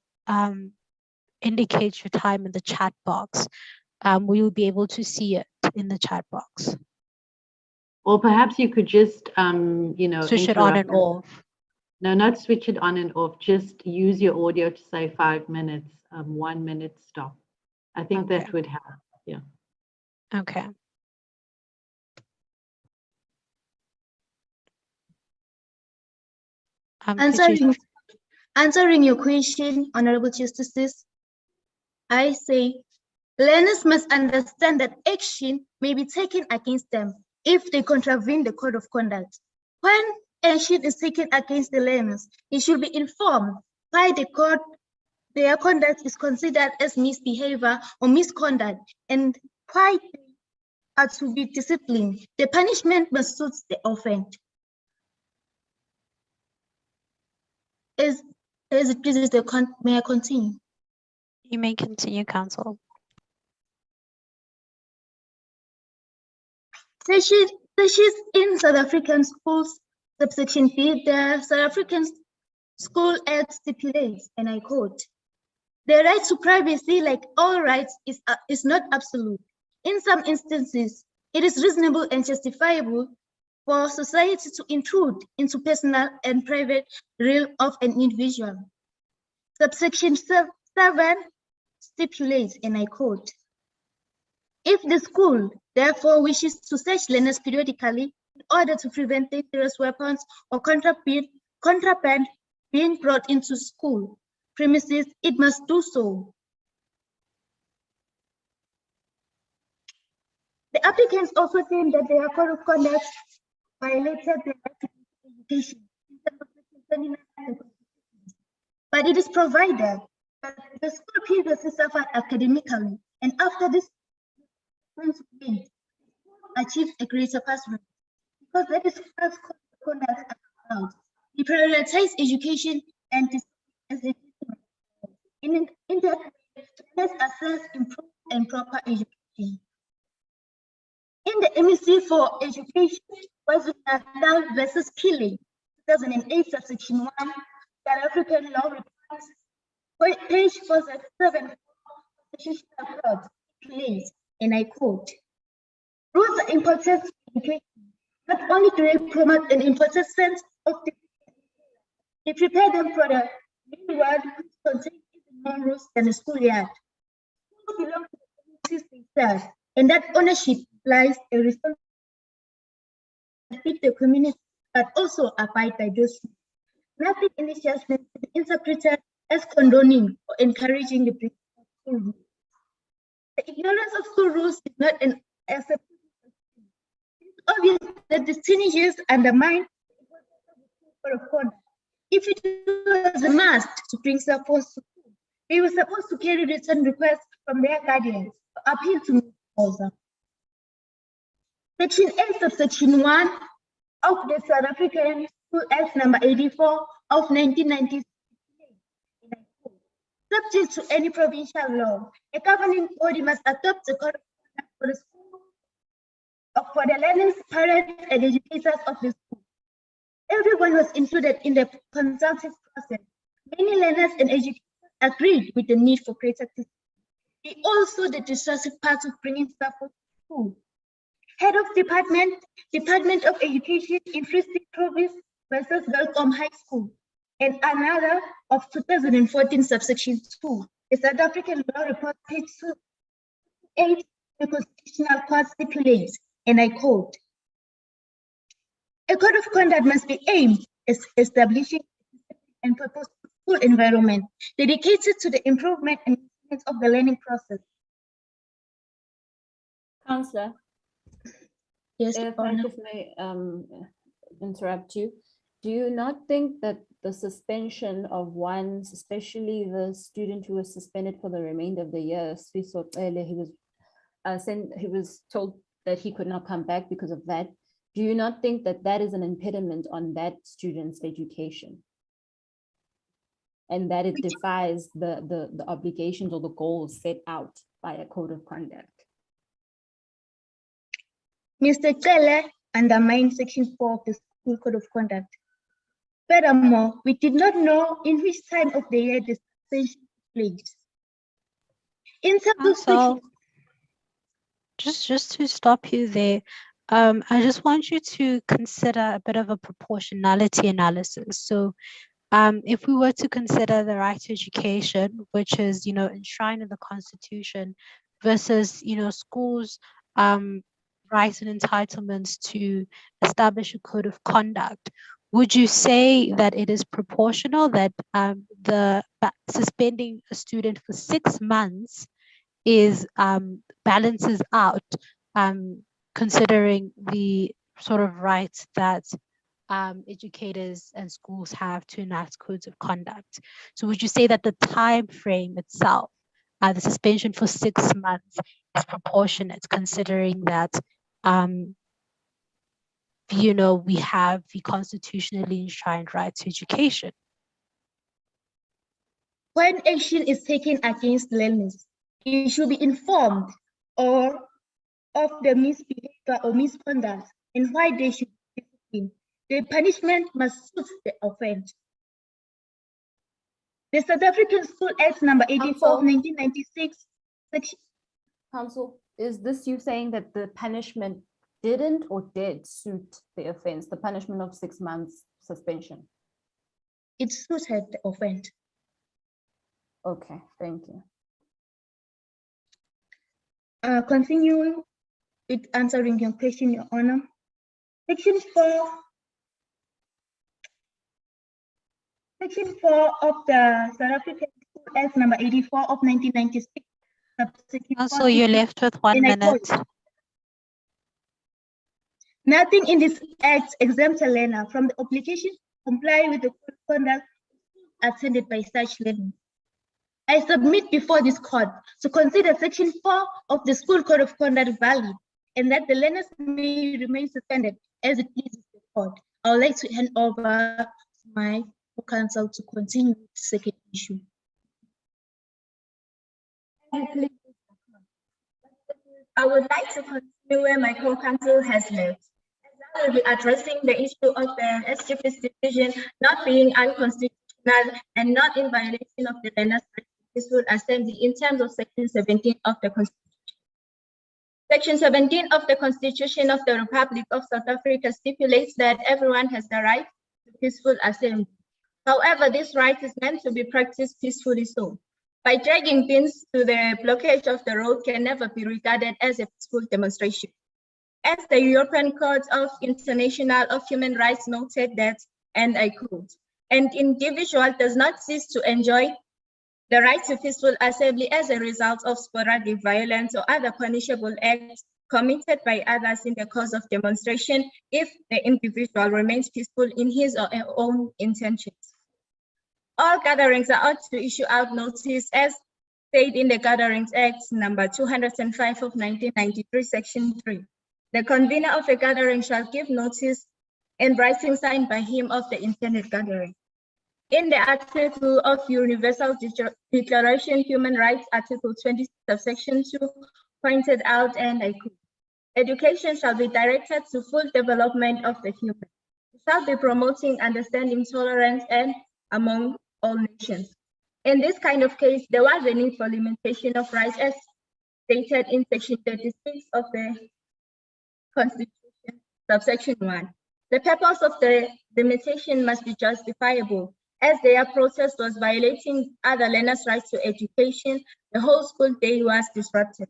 indicate your time in the chat box. We will be able to see it in the chat box. Or perhaps you could just, you know, switch it on and off. No, not switch it on and off. Just use your audio to say 5 minutes, 1 minute stop. I think that would help. Yeah. Okay. Answering your question, Honorable Justices, I say learners must understand that action may be taken against them if they contravene the Code of Conduct. When action is taken against the learners, they should be informed by the court their conduct is considered as misbehavior or misconduct, and why they are to be disciplined. The punishment must suit the offense. May I continue? You may continue, Council. Sessions in South African schools, subsection B, the South African School Act stipulates, and I quote, "The right to privacy, like all rights, is not absolute. In some instances, it is reasonable and justifiable for society to intrude into personal and private realm of an individual." Subsection 7 stipulates, and I quote, "If the school therefore wishes to search learners periodically in order to prevent dangerous weapons or contraband being brought into school premises, it must do so." The applicants also claim that their code of conduct violated the right to education, but it is provided that the school previously suffered academically, and after this achieved a greater pass rate, because that is first code of conduct allowed. We prioritize education and as a in that let's assess, improve, and proper education. In the MEC for Education, was Natal versus Killing, 2008, subsection 1, South African law requires, page 477, constitutional court, claims, and I quote, rules are important to education. Not only do they promote an important sense of the, they prepare them for the new world which contains even more rules than a schoolyard. Schools belong to the communities themselves, and that ownership implies a responsibility to feed the community, but also abide by those rules. Nothing in this judgment to be interpreted as condoning or encouraging the breach of school rules. The ignorance of school rules is not an acceptable. It's obvious that the teenagers undermine the importance of conduct. If it was a must to bring support to school, they were supposed to carry written requests from their guardians to appeal to Mr. Section 8 of Section 1 of the South African School Act number 84 of 1996, subject to any provincial law, a governing body must adopt a code of conduct for the school, for the learners, parents, and educators of the school. Everyone was included in the consultative process. Many learners and educators agreed with the need for greater discipline. They also the decisive part of bringing staff to school. Head of Department of Education in Free State Province versus Welcome High School, and another of 2014 subsection 2. The South African law report page 8, the Constitutional Court stipulates, and I quote, a code of conduct must be aimed at establishing and purposeful school environment dedicated to the improvement and maintenance of the learning process. Councillor. Yes, if I just may interrupt you, do you not think that the suspension of one, especially the student who was suspended for the remainder of the year, he was told that he could not come back because of that? Do you not think that that is an impediment on that student's education, and that it defies the obligations or the goals set out by a code of conduct? Mr. Cele undermined Section 4 of the School Code of Conduct. Furthermore, we did not know in which time of the year the suspension took place. In terms of just to stop you there, I just want you to consider a bit of a proportionality analysis. So if we were to consider the right to education, which is, enshrined in the Constitution, versus, schools' rights and entitlements to establish a code of conduct, would you say that it is proportional that suspending a student for 6 months is balances out, considering the sort of rights that educators and schools have to enact codes of conduct? So would you say that the time frame itself, the suspension for 6 months, is proportionate, considering that we have the constitutionally enshrined right to education? When action is taken against learners, you should be informed of the misbehavior or misconduct and why they should be disciplined. The punishment must suit the offense. The South African School Act number 84 of 1996, section. Council, is this you saying that the punishment didn't or did suit the offense, the punishment of 6 months suspension? It suited the offense. Okay, thank you. Continuing with answering your question, Your Honor. Section 4 of the South African School Act number 84 of 1996. Also, you're left with 1 minute. Nothing in this act exempts a learner from the obligation to comply with the code of conduct attended by such learners. I submit before this court to consider Section 4 of the School Code of Conduct valid and that the learners may remain suspended as it pleases the court. I would like to hand over to my counsel to continue with the second issue. I would like to continue where my co-counsel has left. I will be addressing the issue of the SGP's decision not being unconstitutional and not in violation of the learners' right to peaceful assembly in terms of Section 17 of the Constitution. Section 17 of the Constitution of the Republic of South Africa stipulates that everyone has the right to peaceful assembly. However, this right is meant to be practiced peacefully so. By dragging pins to the blockage of the road can never be regarded as a peaceful demonstration. As the European Court of International of Human Rights noted that, and I quote, an individual does not cease to enjoy the right to peaceful assembly as a result of sporadic violence or other punishable acts committed by others in the course of demonstration if the individual remains peaceful in his or her own intentions. All gatherings are ought to issue out notice as stated in the Gatherings Act number 205 of 1993, Section 3. The convener of a gathering shall give notice in writing signed by him of the intended gathering. In the article of Universal Declaration Human Rights, Article 26 of Section 2, pointed out, and I quote, education shall be directed to full development of the human. It shall be promoting understanding, tolerance, and among all nations. In this kind of case, there was a need for limitation of rights as stated in Section 36 of the Constitution, subsection 1. The purpose of the limitation must be justifiable. As their protest was violating other learners' rights to education, the whole school day was disrupted.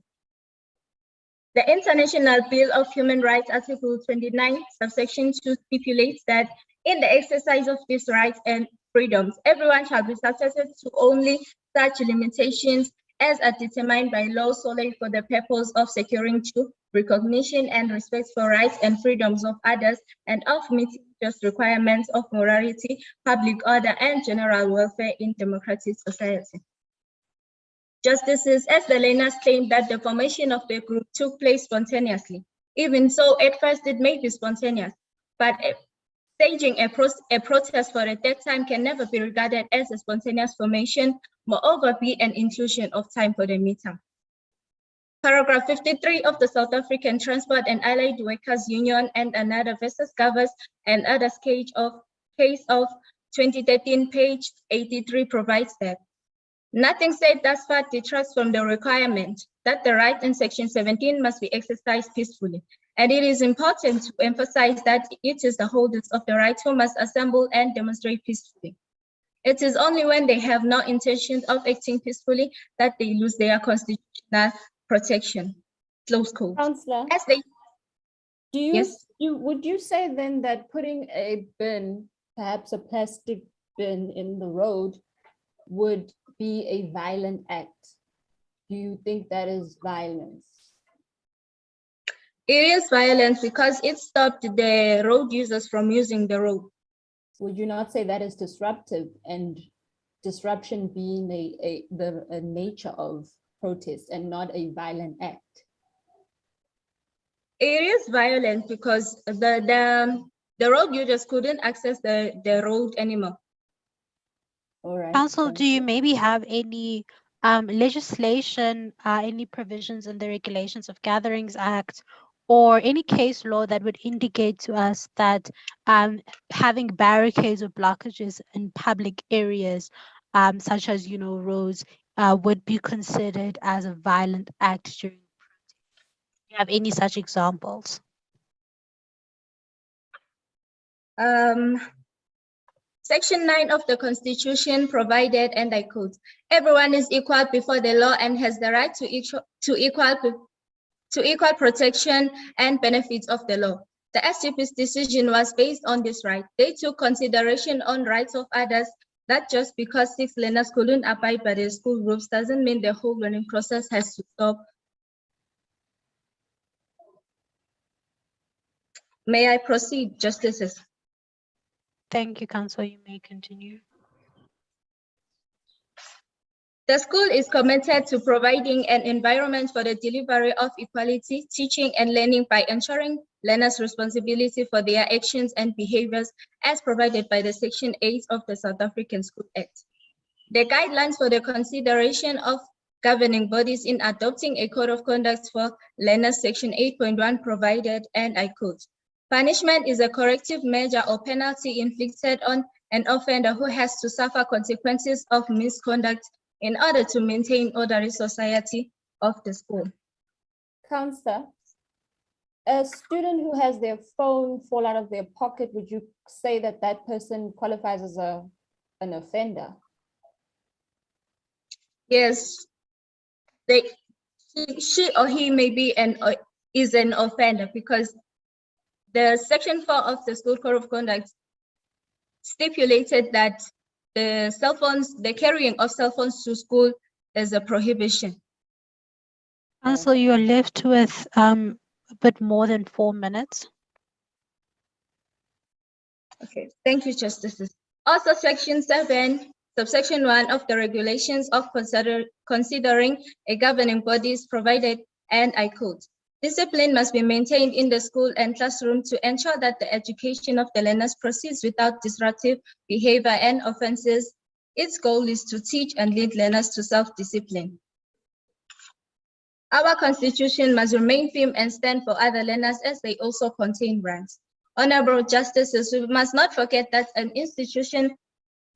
The International Bill of Human Rights, Article 29, subsection 2 stipulates that in the exercise of these rights and freedoms, everyone shall be subjected to only such limitations as are determined by law solely for the purpose of securing true recognition and respect for rights and freedoms of others and of meeting just requirements of morality, public order, and general welfare in democratic society. Justices, as the learners claim that the formation of the group took place spontaneously. Even so, at first it may be spontaneous, but staging a protest for a third time can never be regarded as a spontaneous formation, moreover be an inclusion of time for the meeting. Paragraph 53 of the South African Transport and Allied Workers Union and another versus Govers and others case of 2013, page 83 provides that nothing said thus far detracts from the requirement that the right in Section 17 must be exercised peacefully. And it is important to emphasize that it is the holders of the right who must assemble and demonstrate peacefully. It is only when they have no intention of acting peacefully that they lose their constitutional protection. Close quote. Councillor, As they, would you say then that putting a bin, perhaps a plastic bin in the road, would be a violent act? Do you think that is violence? It is violence because it stopped the road users from using the road. Would you not say that is disruptive, and disruption being the nature of protest and not a violent act? It is violent because the road users couldn't access the road anymore. All right. Council, do you maybe have any legislation, any provisions in the Regulations of Gatherings Act, or any case law that would indicate to us that having barricades or blockages in public areas, such as, roads, would be considered as a violent act during protest? Do you have any such examples? Section 9 of the Constitution provided, and I quote, everyone is equal before the law and has the right to equal protection and benefits of the law. The SGP's decision was based on this right. They took consideration on rights of others, that just because 6 learners couldn't abide by the school rules doesn't mean the whole learning process has to stop. May I proceed, Justices? Thank you, Council. You may continue. The school is committed to providing an environment for the delivery of equality, teaching and learning by ensuring learners' responsibility for their actions and behaviors as provided by the Section 8 of the South African School Act. The guidelines for the consideration of governing bodies in adopting a code of conduct for learners, Section 8.1 provided, and I quote, "Punishment is a corrective measure or penalty inflicted on an offender who has to suffer consequences of misconduct in order to maintain orderly society of the school." Counselor, a student who has their phone fall out of their pocket, would you say that that person qualifies as an offender? Yes, she or he may be is an offender because the Section 4 of the School Code of Conduct stipulated that the carrying of cell phones to school is a prohibition. Council, you are left with a bit more than 4 minutes. Okay, thank you, Justices. Also, Section 7, subsection 1 of the regulations of considering a governing body is provided, and I quote, "Discipline must be maintained in the school and classroom to ensure that the education of the learners proceeds without disruptive behavior and offenses. Its goal is to teach and lead learners to self-discipline. Our constitution must remain firm and stand for other learners as they also contain rights. Honorable Justices, we must not forget that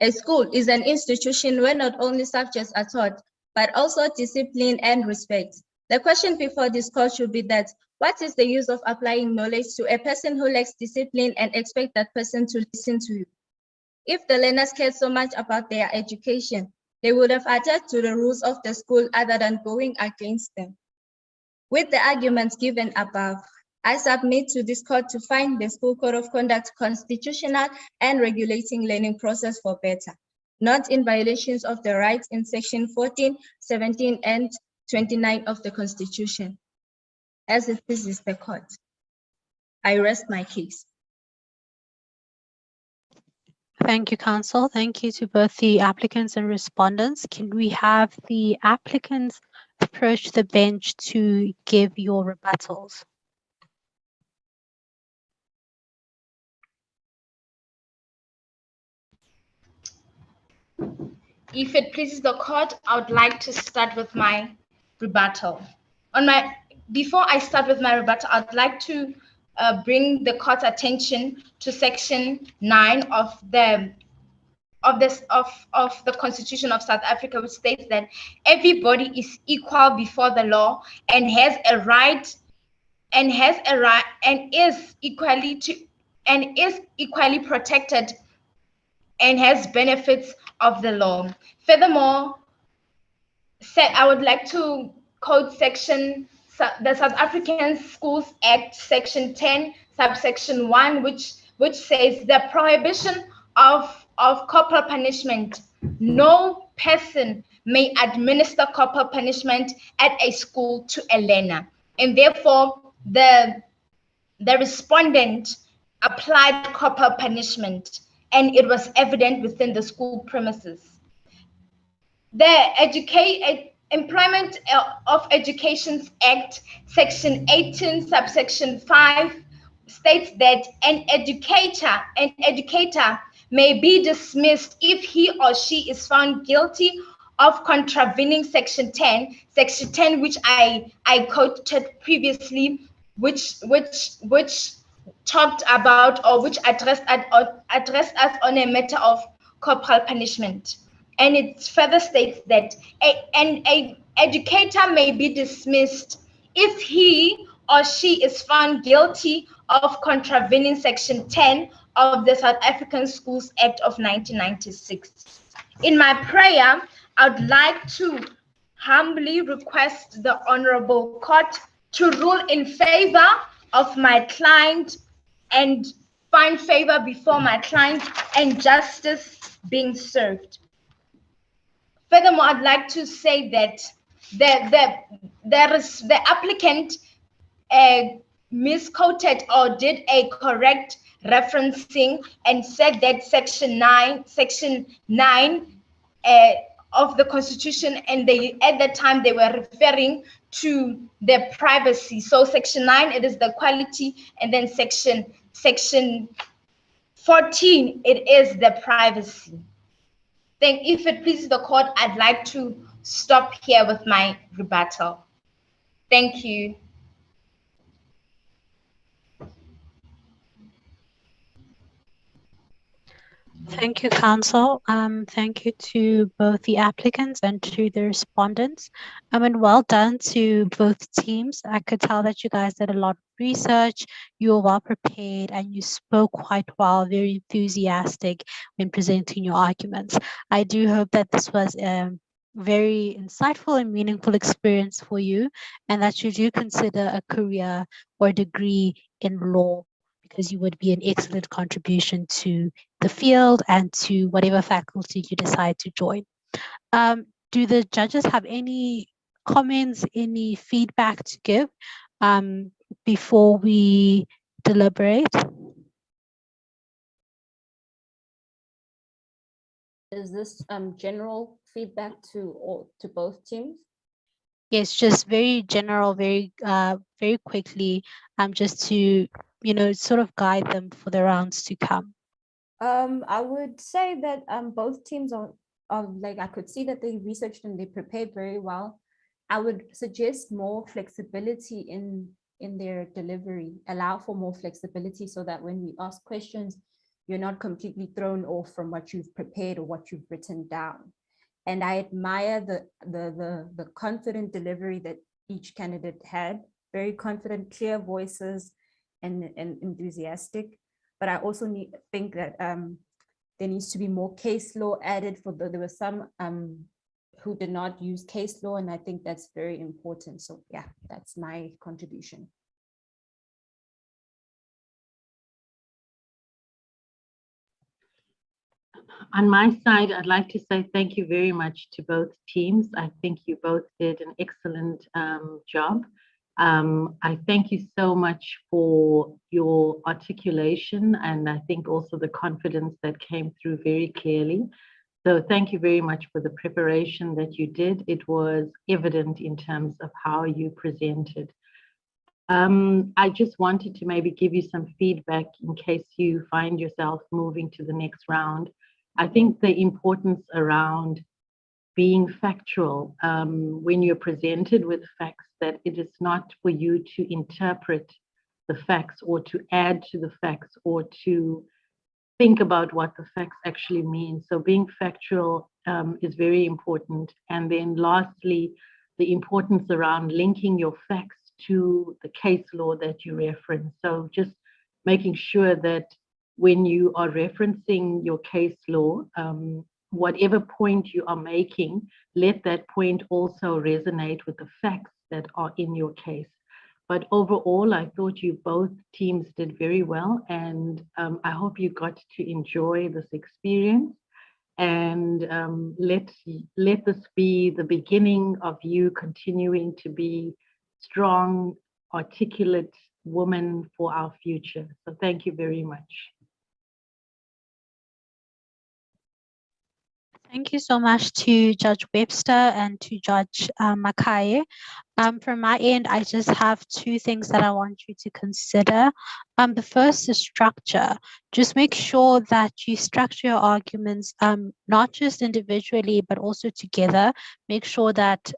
a school is an institution where not only subjects are taught, but also discipline and respect. The question before this court should be that, what is the use of applying knowledge to a person who lacks discipline and expect that person to listen to you? If the learners cared so much about their education, they would have adhered to the rules of the school other than going against them. With the arguments given above, I submit to this court to find the School Code of Conduct constitutional and regulating learning process for better, not in violations of the rights in Section 14, 17, and 29 of the Constitution. As it pleases the court, I rest my case. Thank you, Council. Thank you to both the applicants and respondents. Can we have the applicants approach the bench to give your rebuttals? If it pleases the court, I would like to start with my rebuttal. Before I start with my rebuttal, I'd like to bring the court's attention to Section 9 of the Constitution of South Africa, which states that everybody is equal before the law and has a right and is equally protected and has benefits of the law. Furthermore, I would like to quote the South African Schools Act, Section 10, subsection 1, which says the prohibition of corporal punishment. No person may administer corporal punishment at a school to a learner, and therefore the respondent applied corporal punishment, and it was evident within the school premises. The Employment of Education Act, Section 18, subsection 5, states that an educator may be dismissed if he or she is found guilty of contravening Section 10, which I quoted previously, which talked about, or which addressed us on a matter of corporal punishment. And it further states that an educator may be dismissed if he or she is found guilty of contravening Section 10 of the South African Schools Act of 1996. In my prayer, I'd like to humbly request the Honorable Court to rule in favor of my client and find favor before my client and justice being served. Furthermore, I'd like to say that the applicant misquoted or did a correct referencing and said that section 9 of the Constitution, and they at that time they were referring to the privacy. So section 9, it is the quality, and then section 14, it is the privacy. Then if it pleases the court, I'd like to stop here with my rebuttal. Thank you. Thank you, Counsel. Thank you to both the applicants and to the respondents. And well done to both teams. I could tell that you guys did a lot of research, you were well prepared, and you spoke quite well, very enthusiastic when presenting your arguments. I do hope that this was a very insightful and meaningful experience for you, and that you do consider a career or degree in law, because you would be an excellent contribution to the field and to whatever faculty you decide to join. Do the judges have any comments, any feedback to give before we deliberate? Is this general feedback to both teams? Yes, just very general, very quickly, just to sort of guide them for the rounds to come. I would say that both teams are like, I could see that they researched and they prepared very well. I would suggest more flexibility in their delivery, allow for more flexibility so that when we ask questions, you're not completely thrown off from what you've prepared or what you've written down. And I admire the confident delivery that each candidate had, very confident, clear voices and enthusiastic. But I also think that there needs to be more case law added there were some who did not use case law, and I think that's very important. So yeah, that's my contribution. On my side, I'd like to say thank you very much to both teams. I think you both did an excellent job. I thank you so much for your articulation, and I think also the confidence that came through very clearly. So thank you very much for the preparation that you did. It was evident in terms of how you presented. I just wanted to maybe give you some feedback in case you find yourself moving to the next round. I think the importance around being factual when you're presented with facts, that it is not for you to interpret the facts or to add to the facts or to think about what the facts actually mean. So being factual is very important. And then lastly, the importance around linking your facts to the case law that you reference. So just making sure that when you are referencing your case law, whatever point you are making, let that point also resonate with the facts that are in your case. But overall, I thought you both teams did very well, and I hope you got to enjoy this experience. And let this be the beginning of you continuing to be strong, articulate women for our future. So thank you very much. Thank you so much to Judge Webster and to Judge Makaye. From my end, I just have two things that I want you to consider. The first is structure. Just make sure that you structure your arguments not just individually, but also together. Make sure that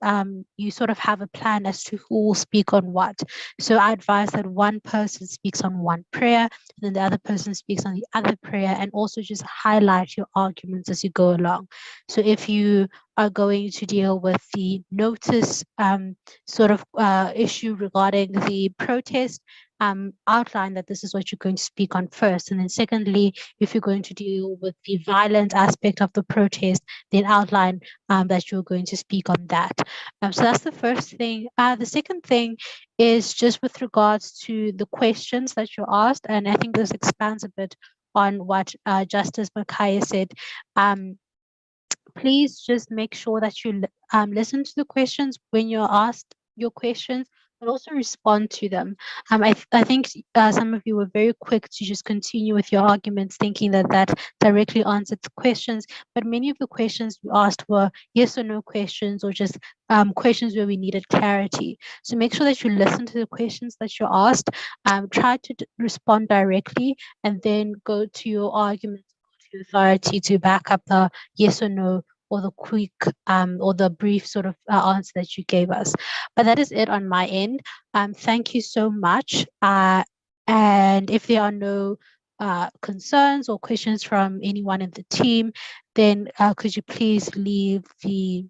you sort of have a plan as to who will speak on what. So I advise that one person speaks on one prayer, and then the other person speaks on the other prayer, and also just highlight your arguments as you go along. So if you are going to deal with the notice sort of issue regarding the protest, outline that this is what you're going to speak on first. And then secondly, if you're going to deal with the violent aspect of the protest, then outline that you're going to speak on that. So that's the first thing. The second thing is just with regards to the questions that you asked, and I think this expands a bit on what Justice Makaye said. Please just make sure that you listen to the questions when you're asked your questions, but also respond to them. I think some of you were very quick to just continue with your arguments, thinking that that directly answered the questions. But many of the questions you asked were yes or no questions, or just questions where we needed clarity. So make sure that you listen to the questions that you asked, try to respond directly, and then go to your arguments, go to authority to back up the yes or no, or the quick or the brief sort of answer that you gave us. But that is it on my end. Thank you so much. And if there are no concerns or questions from anyone in the team, then could you please leave the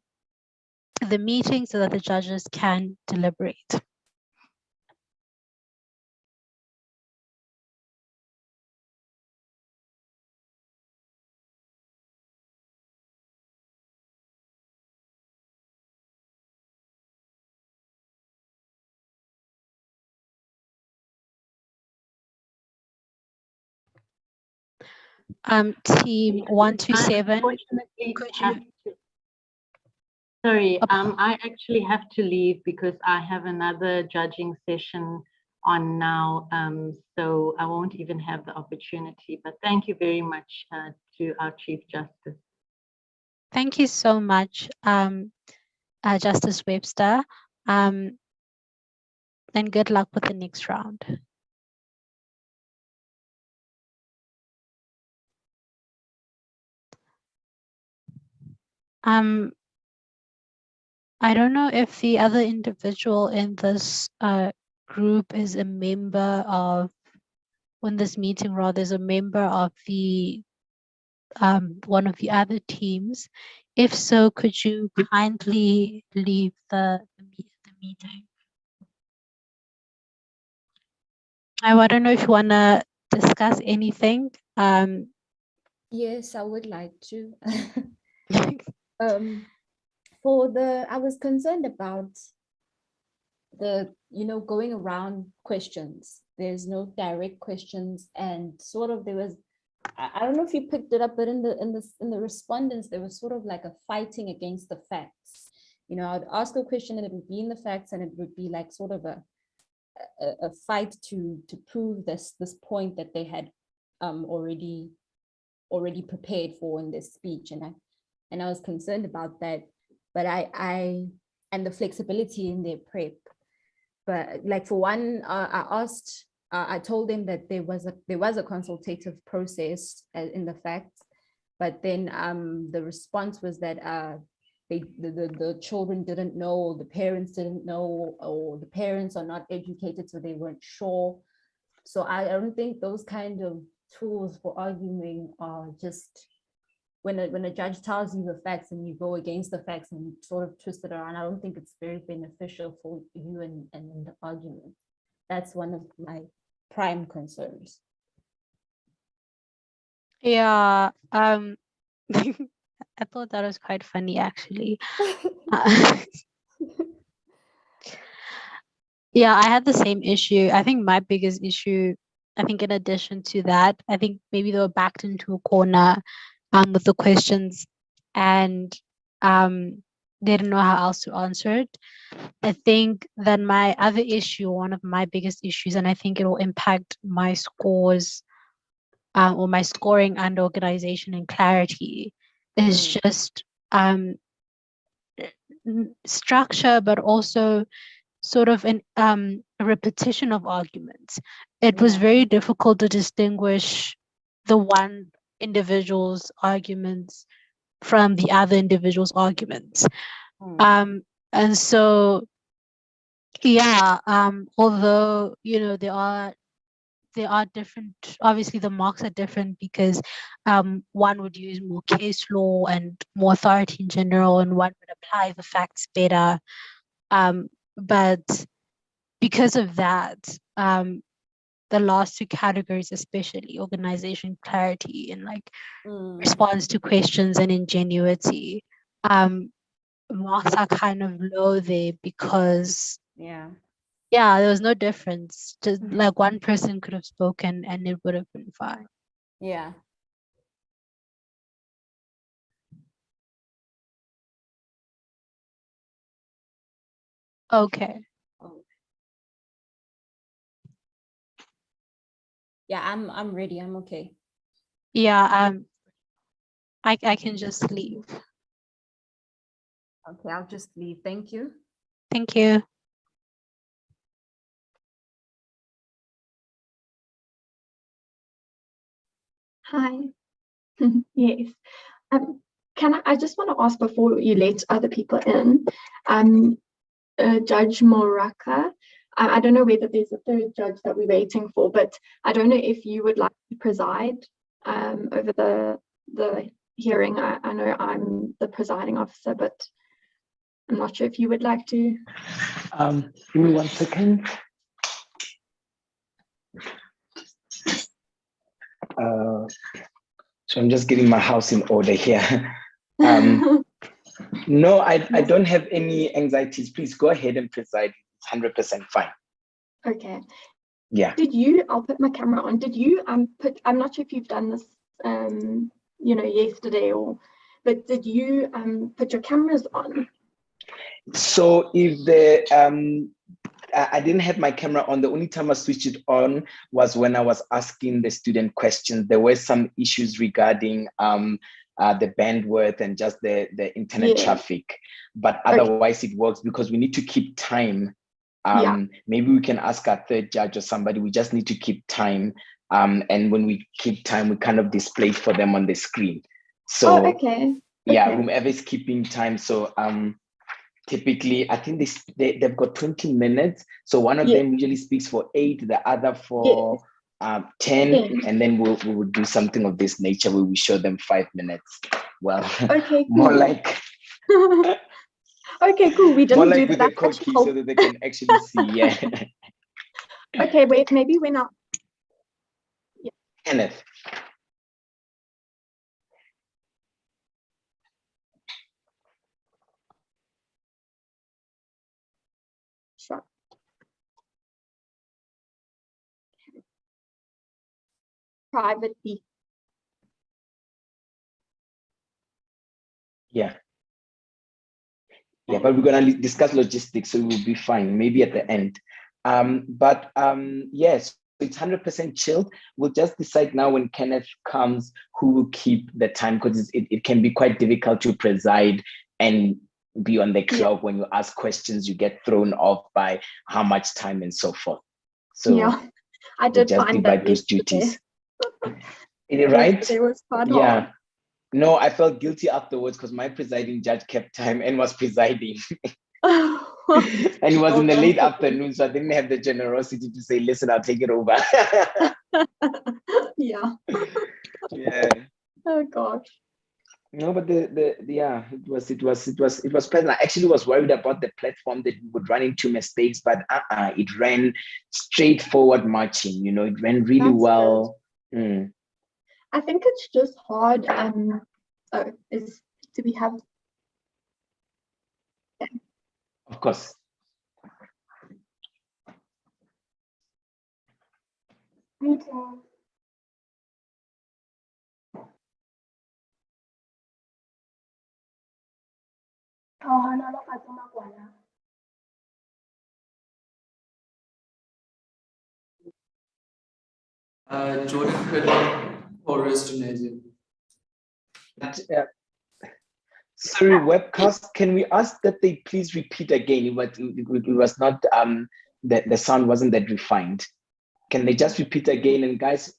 meeting so that the judges can deliberate. Team 127, Unfortunately, could have you? to- Sorry, I actually have to leave because I have another judging session on now, so I won't even have the opportunity. But thank you very much to our Chief Justice. Thank you so much, Justice Webster, and good luck with the next round. I don't know if the other individual in this group is a member of, in this meeting rather, is a member of the one of the other teams. If so, could you kindly leave the meeting? I don't know if you want to discuss anything. Yes, I would like to. I was concerned about the, going around questions. There's no direct questions, and sort of there was, I don't know if you picked it up, but in the respondents, there was sort of like a fighting against the facts. I'd ask a question and it would be in the facts, and it would be like sort of a fight to prove this point that they had already prepared for in their speech, and I was concerned about that, but and the flexibility in their prep. But like for one, I told them that there was a consultative process in the facts, but then the response was that the children didn't know, the parents didn't know, or the parents are not educated, so they weren't sure. So I don't think those kind of tools for arguing are just when a judge tells you the facts and you go against the facts and you sort of twist it around. I don't think it's very beneficial for you and the argument. That's one of my prime concerns. Yeah, I thought that was quite funny, actually. Yeah, I had the same issue. I think my biggest issue, I think in addition to that, I think maybe they were backed into a corner with the questions, and they didn't know how else to answer it. I think that my other issue, one of my biggest issues, and I think it will impact my scores or my scoring and organization and clarity, is just structure, but also sort of a repetition of arguments. It was very difficult to distinguish the one individual's arguments from the other individual's arguments. And so, yeah, although, there are different, obviously the marks are different because one would use more case law and more authority in general, and one would apply the facts better. But because of that, the last two categories, especially organization clarity and like response to questions and ingenuity, marks are kind of low there because there was no difference. Just like one person could have spoken and it would have been fine. Yeah. Okay. Yeah, I'm ready. I'm okay. Yeah, I can just leave. Okay, I'll just leave. Thank you. Thank you. Hi. Yes. I just want to ask before you let other people in, Judge Moraka, I don't know whether there's a third judge that we're waiting for, but I don't know if you would like to preside over the hearing. I know I'm the presiding officer, but I'm not sure if you would like to. Give me 1 second. So I'm just getting my house in order here. No, I don't have any anxieties. Please go ahead and preside. It's 100% fine. Okay. Yeah. I'll put my camera on. Did you I'm not sure if you've done this yesterday but did you put your cameras on? So if the I didn't have my camera on. The only time I switched it on was when I was asking the student questions. There were some issues regarding the bandwidth and just the internet traffic, but otherwise it works because we need to keep time. Maybe we can ask our third judge or somebody. We just need to keep time, and when we keep time, we kind of display it for them on the screen. So yeah, whomever is keeping time. So typically, I think they've got 20 minutes. So one of them usually speaks for 8, the other for 10, and then we will do something of this nature where we show them 5 minutes. Well, more like okay, cool. We more didn't like do with that. a cookie so that they can actually see. Yeah. Okay, wait, maybe we're not. Kenneth. Sure. Privately. Yeah. Yeah, but we're gonna discuss logistics, so we'll be fine. Maybe at the end. Yes, it's 100% chilled. We'll just decide now when Kenneth comes who will keep the time, because it can be quite difficult to preside and be on the clock. When you ask questions, you get thrown off by how much time and so forth. So yeah, I did just find divide that those duties. Right? It was quite Yeah. hard. No, I felt guilty afterwards because my presiding judge kept time and was presiding. And it was in the late afternoon, so I didn't have the generosity to say, listen, I'll take it over. Yeah. Yeah. Oh gosh. No, but it was pleasant. I actually was worried about the platform that we would run into mistakes, but it ran straightforward marching. It ran really well. I think it's just hard. Do we have? Of course. Jordan Cridlin or Restonazium. Sorry, webcast, can we ask that they please repeat again? It was not, the sound wasn't that refined. Can they just repeat again? And guys,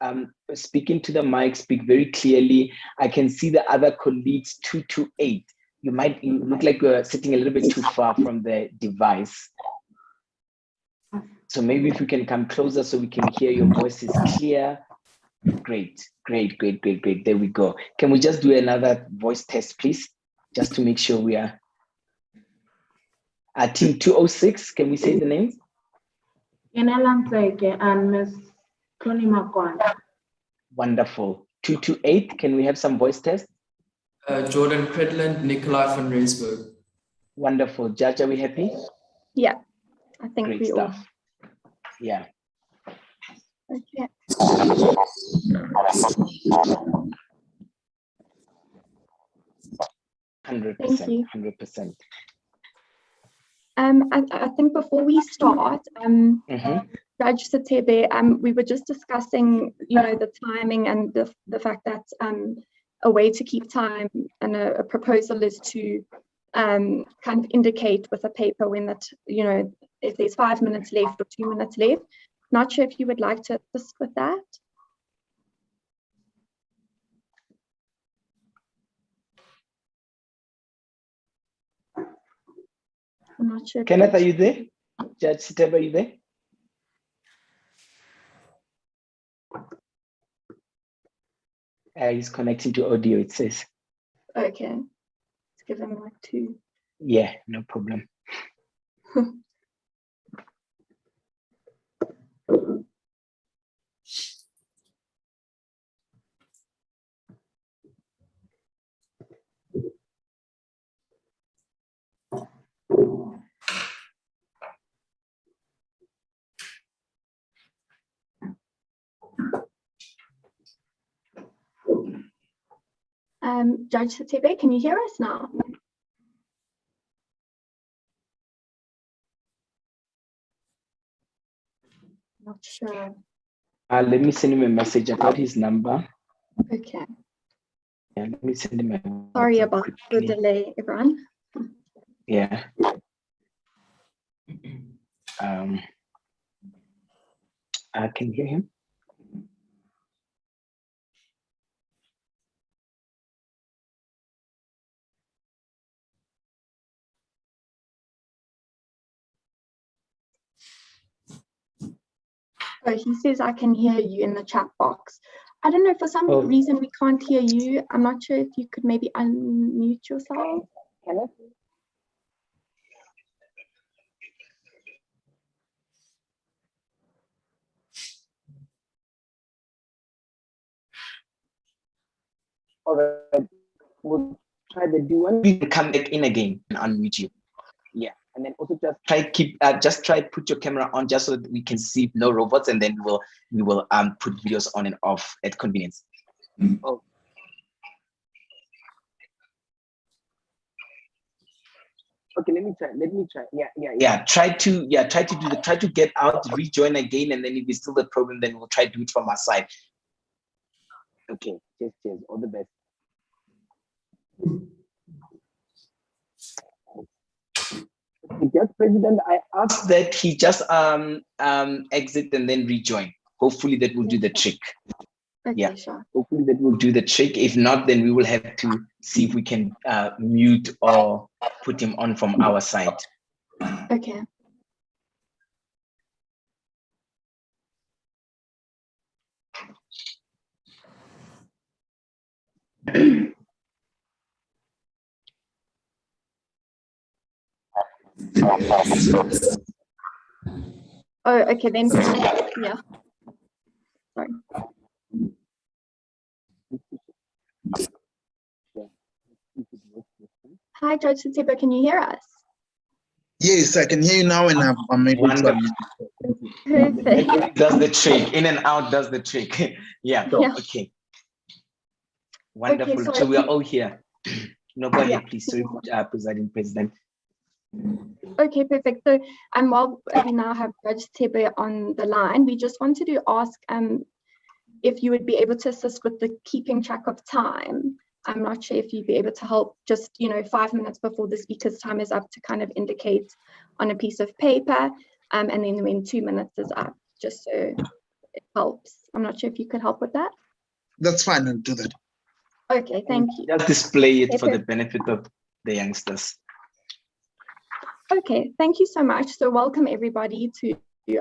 speak into the mic, speak very clearly. I can see the other colleagues 228. You look like you're sitting a little bit too far from the device. So maybe if you can come closer so we can hear your voices clear. Great. There we go. Can we just do another voice test, please? Just to make sure we are. Team 206, can we say the names? And Miss Tony Makwan. Wonderful. 228, can we have some voice test? Jordan Cridlin, Nikolai van Rensburg. Wonderful. Judge, are we happy? Yeah, I think great we stuff. Yeah. Okay. 100%. 100%. I think before we start, Judge Satebe, we were just discussing, the timing and the fact that a way to keep time and a proposal is to kind of indicate with a paper when that, if there's 5 minutes left or 2 minutes left. Not sure if you would like to assist with that. I'm not sure. Kenneth, are you there? Judge Satebe, are you there? He's connecting to audio, it says. Okay. Let's give him like 2. Yeah, no problem. Judge Satebe, can you hear us now? Not sure. Let me send him a message. I got his number. Okay. Yeah, let me send him a Sorry WhatsApp about the quickly. delay, everyone. Yeah. I can hear him. Oh, he says I can hear you in the chat box. I don't know, for some Oh. reason we can't hear you. I'm not sure if you could maybe unmute yourself. All right. We'll try the do-one. We can come back in again and unmute you. Yeah. And then also just try put your camera on just so that we can see no robots, and then we will put videos on and off at convenience. Oh. Okay, let me try. Yeah. Try to get out, rejoin again, and then if it's still the problem, then we'll try to do it from our side. Okay, cheers. All the best. Yes, President, I asked that he just exit and then rejoin. Hopefully that will do the trick. Okay, Yeah, sure. hopefully that will do the trick. If not, then we will have to see if we can mute or put him on from our side. Okay. Oh, okay, then. Yeah. Sorry. Hi, Judge Satebe, can you hear us? Yes, I can hear you now, and I'm able to unmute. Perfect. Does the trick. In and out does the trick. Yeah. Yeah. Okay. Wonderful. Okay, so we are all here. No, go ahead, please. Sorry, Presiding President. Okay, perfect. So, while we now have Judge Tebe on the line, we just wanted to ask if you would be able to assist with the keeping track of time. I'm not sure if you'd be able to help just, 5 minutes before the speaker's time is up to kind of indicate on a piece of paper, and then when 2 minutes is up, just so it helps. I'm not sure if you could help with that. That's fine, I'll do that. Okay, thank you. Just display it Okay, for the benefit of the youngsters. Okay, thank you so much. So welcome everybody to,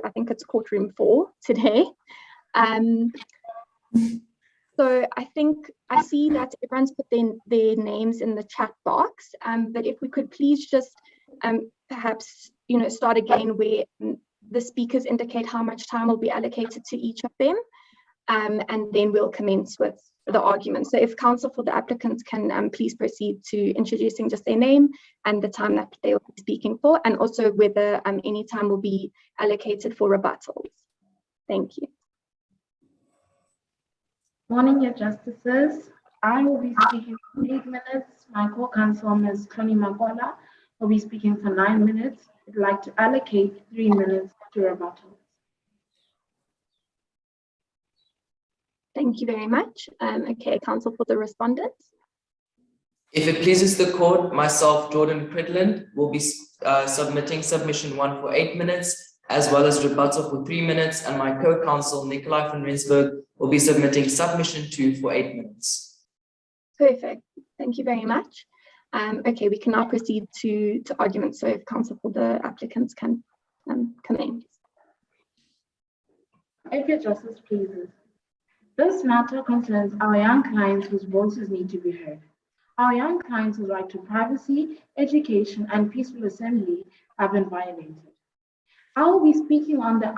I think it's courtroom 4 today. So I think I see that everyone's put their names in the chat box, but if we could please just perhaps, start again where the speakers indicate how much time will be allocated to each of them, and then we'll commence with the argument. So if counsel for the applicants can please proceed to introducing just their name and the time that they will be speaking for, and also whether any time will be allocated for rebuttals. Thank you. Morning, your justices. I will be speaking for 8 minutes. My co-counsel, Ms. Tony Magola, will be speaking for 9 minutes. I'd like to allocate 3 minutes to rebuttals. Thank you very much. Okay, counsel for the respondents. If it pleases the court, myself, Jordan Cridland, will be submitting submission 1 for 8 minutes, as well as rebuttal for 3 minutes, and my co-counsel, Nikolai van Rensburg, will be submitting submission 2 for 8 minutes. Perfect. Thank you very much. Okay, we can now proceed to arguments. So if counsel for the applicants can come in. If your justice pleases. This matter concerns our young clients whose voices need to be heard. Our young clients' right to privacy, education, and peaceful assembly have been violated. I will be speaking on the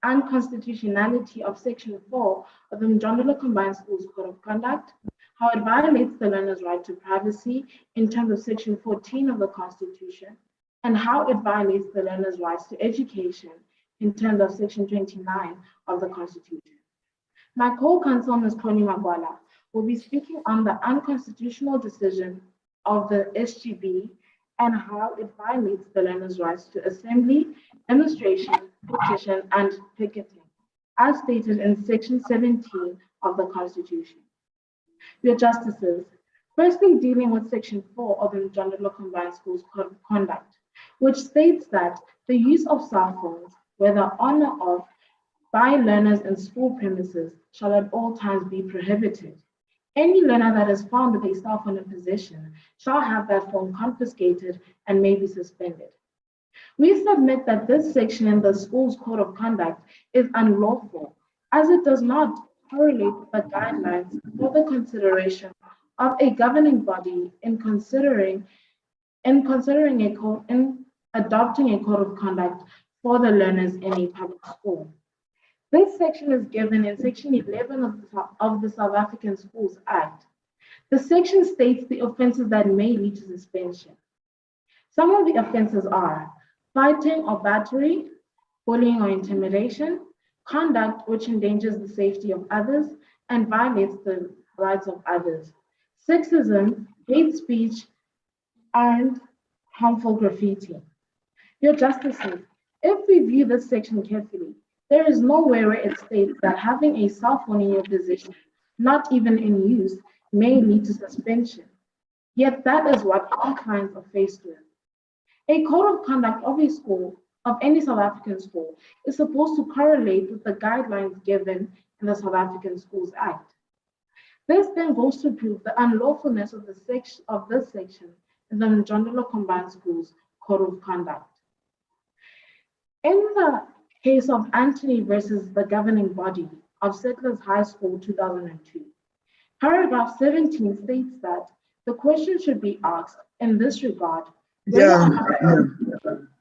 unconstitutionality of Section 4 of the Mjondolo Combined Schools Code of Conduct, how it violates the learner's right to privacy in terms of Section 14 of the Constitution, and how it violates the learner's rights to education in terms of Section 29 of the Constitution. My co-counsel, Ms. Tony Magwala, will be speaking on the unconstitutional decision of the SGB and how it violates the learner's rights to assembly, demonstration, petition, and picketing, as stated in Section 17 of the Constitution. Your Justices, firstly dealing with Section 4 of the Mjondolo Combined Schools Code of Conduct, which states that the use of cell phones, whether on or off, by learners in school premises shall at all times be prohibited. Any learner that is found with a cell phone in possession shall have that phone confiscated and may be suspended. We submit that this section in the school's code of conduct is unlawful, as it does not correlate with the guidelines for the consideration of a governing body in adopting a code of conduct for the learners in a public school. This section is given in Section 11 of the South African Schools Act. The section states the offenses that may lead to suspension. Some of the offenses are fighting or battery, bullying or intimidation, conduct which endangers the safety of others and violates the rights of others, sexism, hate speech, and harmful graffiti. Your Justices, if we view this section carefully, there is nowhere where it states that having a cell phone in your possession, not even in use, may lead to suspension. Yet that is what our clients are faced with. A code of conduct of a school, of any South African school, is supposed to correlate with the guidelines given in the South African Schools Act. This then goes to prove the unlawfulness of this section in the Mjondolo Combined Schools Code of Conduct. In the case of Anthony versus the governing body of Settlers High School 2002, paragraph 17 states that the question should be asked in this regard.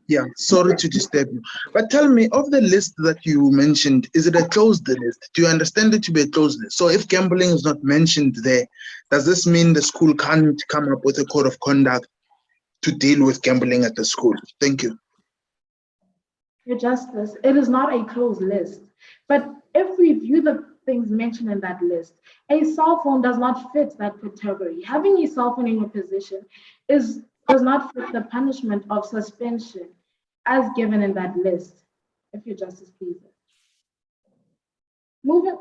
Yeah, sorry to disturb you. But tell me, of the list that you mentioned, is it a closed list? Do you understand it to be a closed list? So if gambling is not mentioned there, does this mean the school can't come up with a code of conduct to deal with gambling at the school? Thank you. Your Justice, it is not a closed list. But if we view the things mentioned in that list, a cell phone does not fit that category. Having a cell phone in your possession does not fit the punishment of suspension as given in that list, if your Justice pleases. Moving,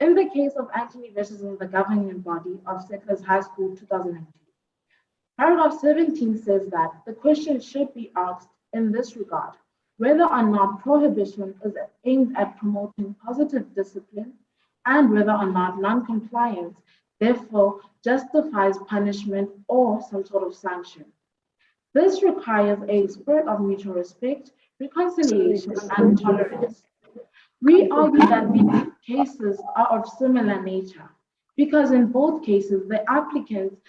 in the case of Anthony versus the governing body of Settlers High School 2002, paragraph 17 says that the question should be asked in this regard, whether or not prohibition is aimed at promoting positive discipline and whether or not non-compliance therefore justifies punishment or some sort of sanction. This requires a spirit of mutual respect, reconciliation, and tolerance. We argue that these cases are of similar nature because in both cases, the applicants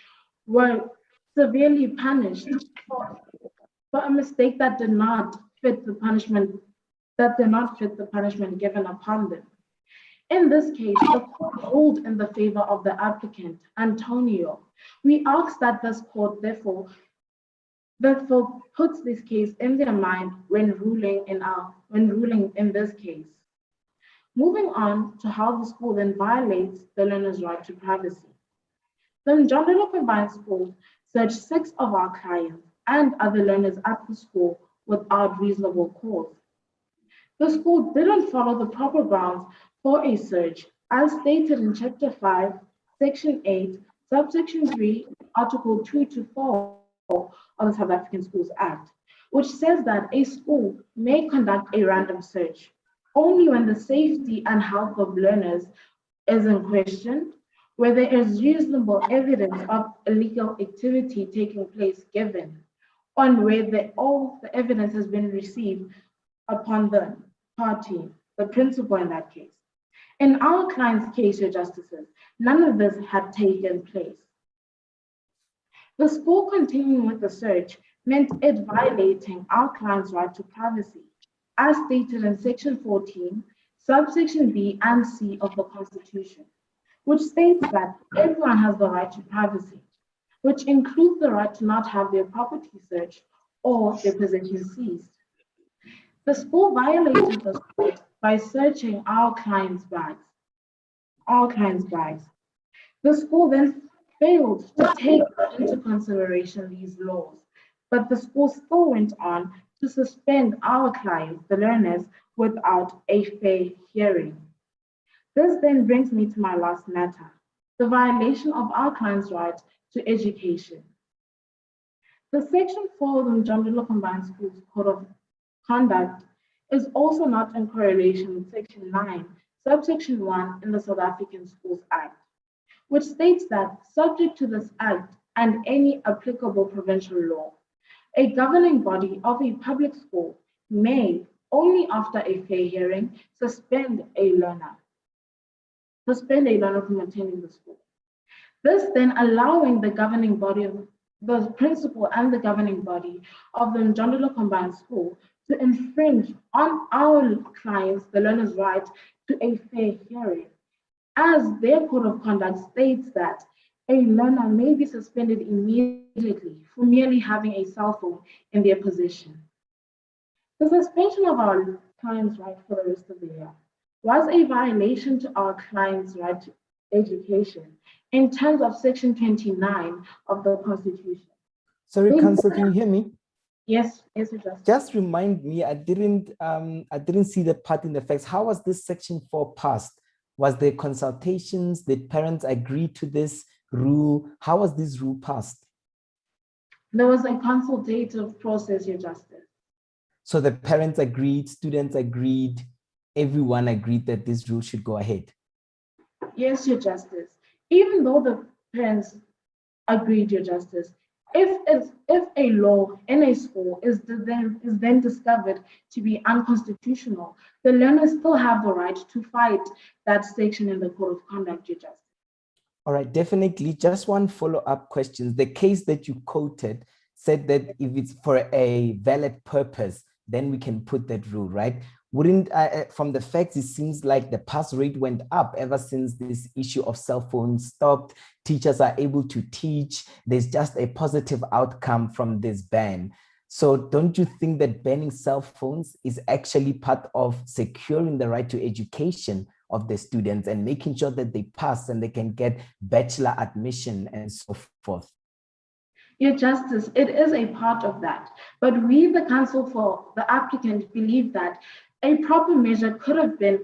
were severely punished for a mistake that did not fit the punishment, given upon them. In this case, the court ruled in the favor of the applicant, Antonio. We ask that this court therefore puts this case in their mind when ruling in this case. Moving on to how the school then violates the learner's right to privacy. The Mjondolo Combined School searched 6 of our clients and other learners at the school without reasonable cause. The school didn't follow the proper grounds for a search as stated in Chapter 5, Section 8, Subsection 3, Article 2 to 4 of the South African Schools Act, which says that a school may conduct a random search only when the safety and health of learners is in question, where there is reasonable evidence of illegal activity taking place given, on where all the evidence has been received upon the party, the principal in that case. In our client's case, Your Justices, none of this had taken place. The school continuing with the search meant it violating our client's right to privacy, as stated in Section 14, subsection B and C of the Constitution, which states that everyone has the right to privacy, which includes the right to not have their property searched or their possessions seized. The school violated this right by searching our client's bags. The school then failed to take into consideration these laws, but the school still went on to suspend our clients, the learners, without a fair hearing. This then brings me to my last matter, the violation of our client's right to education. The Section 4 of the Njondolo Combined Schools Code of Conduct is also not in correlation with Section 9, subsection 1 in the South African Schools Act, which states that subject to this Act and any applicable provincial law, a governing body of a public school may, only after a fair hearing, suspend a learner from attending the school. This then allowing the governing body of the principal and the governing body of the Njondolo Combined School to infringe on our clients, the learner's right to a fair hearing, as their code of conduct states that a learner may be suspended immediately for merely having a cell phone in their possession. The suspension of our client's right for the rest of the year was a violation to our client's right to education in terms of Section 29 of the Constitution. Sorry, Councillor, can you hear me? Yes, yes, it does. Just remind me, I didn't see that part in the facts. How was this Section 4 passed? Was there consultations? Did parents agree to this rule? How was this rule passed? There was a consultative process, Your Justice. So the parents agreed, students agreed, everyone agreed that this rule should go ahead? Yes, Your Justice. Even though the parents agreed, Your Justice, if a law in a school is then discovered to be unconstitutional, the learners still have the right to fight that section in the Code of Conduct, Your Justice. All right, definitely. Just one follow-up question. The case that you quoted said that if it's for a valid purpose, then we can put that rule, right? Wouldn't, from the facts, it seems like the pass rate went up ever since this issue of cell phones stopped. Teachers are able to teach. There's just a positive outcome from this ban. So don't you think that banning cell phones is actually part of securing the right to education of the students and making sure that they pass and they can get bachelor admission and so forth? Your Justice, it is a part of that. But we, the counsel for the applicant, believe that a proper measure could have been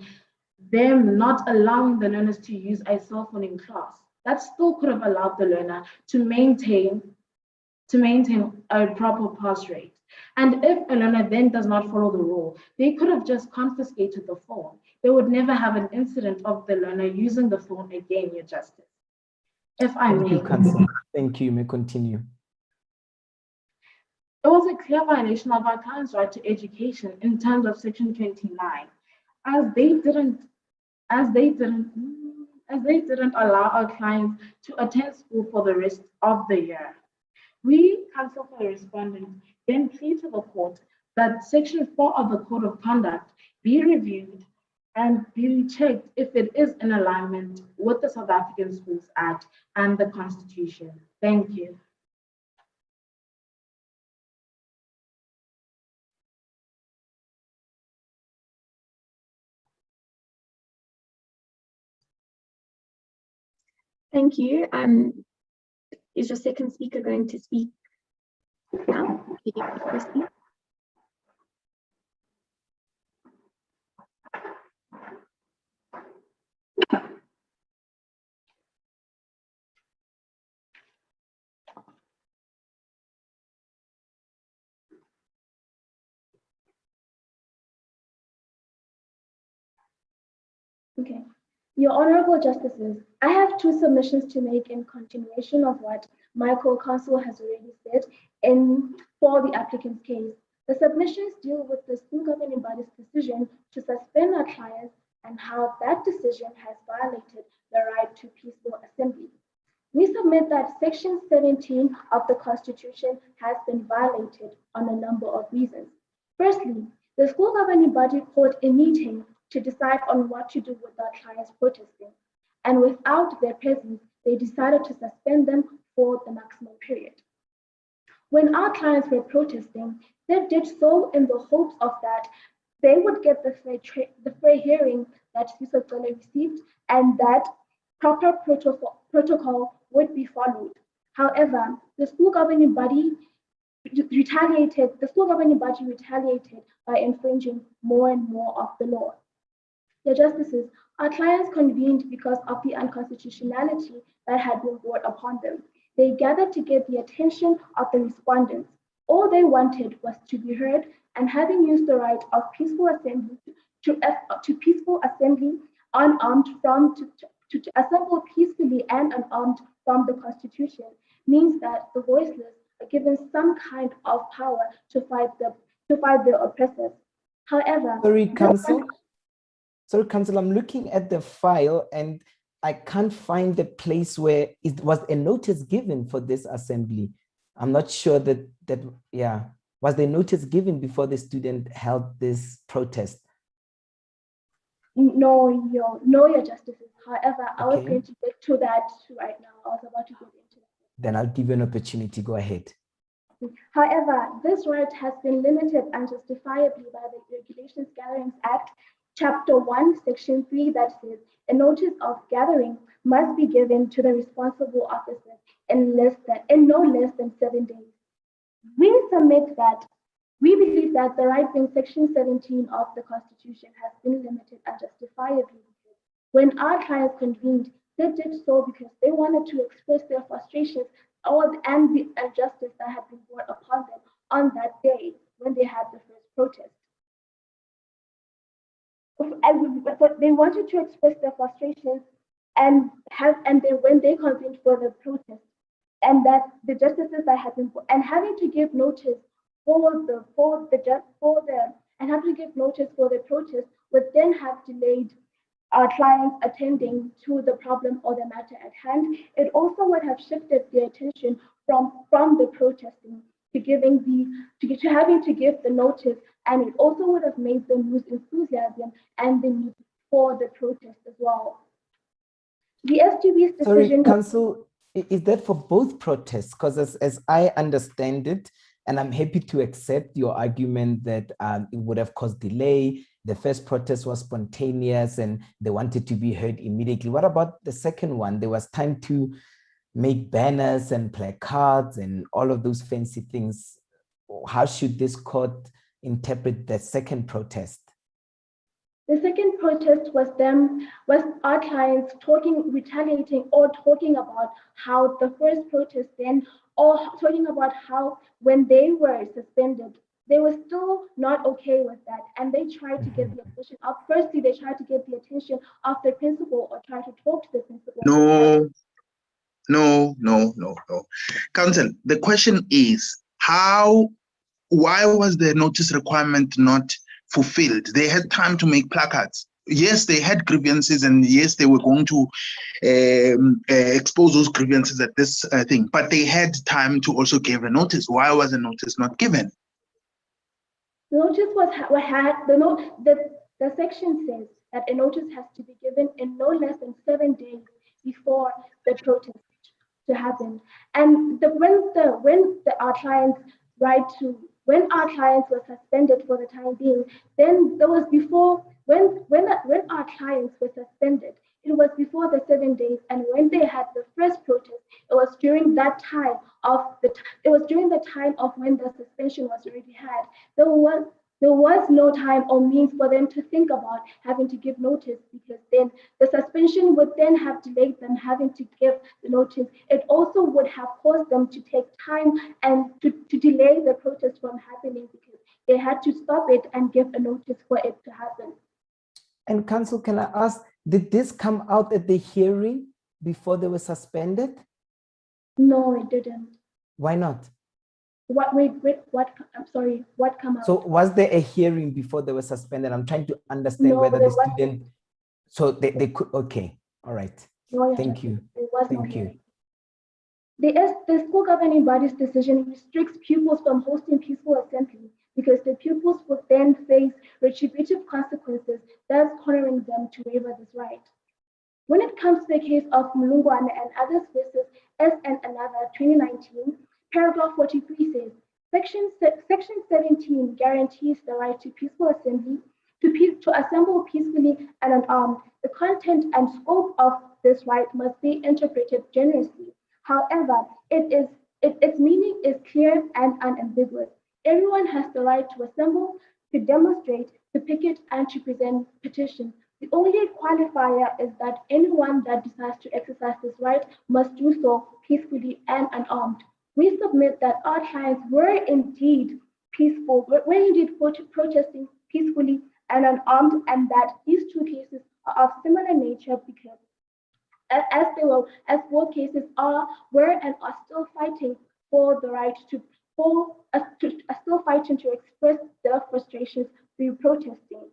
them not allowing the learners to use a cell phone in class. That still could have allowed the learner to maintain a proper pass rate. And if a learner then does not follow the rule, they could have just confiscated the phone. They would never have an incident of the learner using the phone again, Your Justice. If I may. Thank you, Councillor. Thank you. You may continue. It was a clear violation of our client's right to education in terms of Section 29, as they didn't allow our clients to attend school for the rest of the year. We, counsel for the respondent, then plead to the court that Section 4 of the Code of Conduct be reviewed and be checked if it is in alignment with the South African Schools Act and the Constitution. Thank you. Thank you. Is your second speaker going to speak now? Okay. Your Honorable Justices, I have two submissions to make in continuation of what my co-counsel has already said for the applicant's case. The submissions deal with the school governing body's decision to suspend our clients and how that decision has violated the right to peaceful assembly. We submit that Section 17 of the Constitution has been violated on a number of reasons. Firstly, the school governing body called a meeting to decide on what to do with our clients protesting, and without their presence, they decided to suspend them for the maximum period. When our clients were protesting, they did so in the hopes of that they would get the fair hearing that Yusuf received and that proper protocol would be followed. However, the school governing body retaliated by infringing more and more of the law. The justices, our clients convened because of the unconstitutionality that had been brought upon them. They gathered to get the attention of the respondents. All they wanted was to be heard, and having used the right of peaceful assembly to peaceful assembly unarmed to assemble peacefully and unarmed from the Constitution means that the voiceless are given some kind of power to fight the oppressors. However, Sorry, Counsel, I'm looking at the file and I can't find the place where it was a notice given for this assembly. I'm not sure was the notice given before the student held this protest? No, your justices. However, I was going to get to that right now. I was about to get into it. Then I'll give you an opportunity. Go ahead. However, this right has been limited unjustifiably by the Regulations Gatherings Act, Chapter 1, Section 3, that says a notice of gathering must be given to the responsible officers in no less than 7 days. We believe that the right in Section 17 of the Constitution has been limited unjustifiably. When our clients convened, they did so because they wanted to express their frustrations and the injustice that had been brought upon them on that day when they had the first protest. But they wanted to express their frustrations when they convened for the protest, and that the justices that had been having to give notice for the protest would then have delayed our clients attending to the problem or the matter at hand. It also would have shifted the attention from the protesting to having to give the notice, and it also would have made them lose enthusiasm and the need for the protest as well. The SGB's decision— Sorry, Counsel, is that for both protests? Because as I understand it, and I'm happy to accept your argument that it would have caused delay. The first protest was spontaneous and they wanted to be heard immediately. What about the second one? There was time to make banners and placards and all of those fancy things. How should this court interpret the second protest? The second protest was our clients retaliating or talking about how the first protest or talking about how when they were suspended, they were still not okay with that. And they tried to get the attention of, firstly, they tried to get the attention of the principal or try to talk to the principal. No. Counsel, the question is why was the notice requirement not fulfilled? They had time to make placards. Yes, they had grievances, and yes, they were going to expose those grievances at this thing, but they had time to also give a notice. Why was the notice not given? The notice the section says that a notice has to be given in no less than 7 days before the protest to happen. And when our clients were suspended for the time being, then there was before when our clients were suspended, it was before the 7 days, and when they had the first protest, it was during that time of when the suspension was already had. There was no time or means for them to think about having to give notice, because then the suspension would then have delayed them having to give the notice. It also would have caused them to take time and to delay the protest from happening, because they had to stop it and give a notice for it to happen. And Counsel, can I ask, Did this come out at the hearing before they were suspended? No, it didn't. Why not? What, what, I'm sorry, what come out? So was there a hearing before they were suspended? I'm trying to understand No, whether there the wasn't. student, so they could, okay, all right. No, Your Thank Justice, you. there was no Thank you. hearing. The school governing body's decision restricts pupils from hosting peaceful assembly because the pupils would then face retributive consequences, thus cornering them to waiver this right. When it comes to the case of Mlungwane and others versus S and another 2019, paragraph 43 says, Section 17 guarantees the right to peaceful assembly, to assemble peacefully and unarmed. The content and scope of this right must be interpreted generously. However, its meaning is clear and unambiguous. Everyone has the right to assemble, to demonstrate, to picket, and to present petitions. The only qualifier is that anyone that decides to exercise this right must do so peacefully and unarmed. We submit that our clients were indeed peaceful, were indeed protesting peacefully and unarmed, and that these two cases are of similar nature because as both cases were and are still fighting for the right still fighting to express their frustrations through protesting.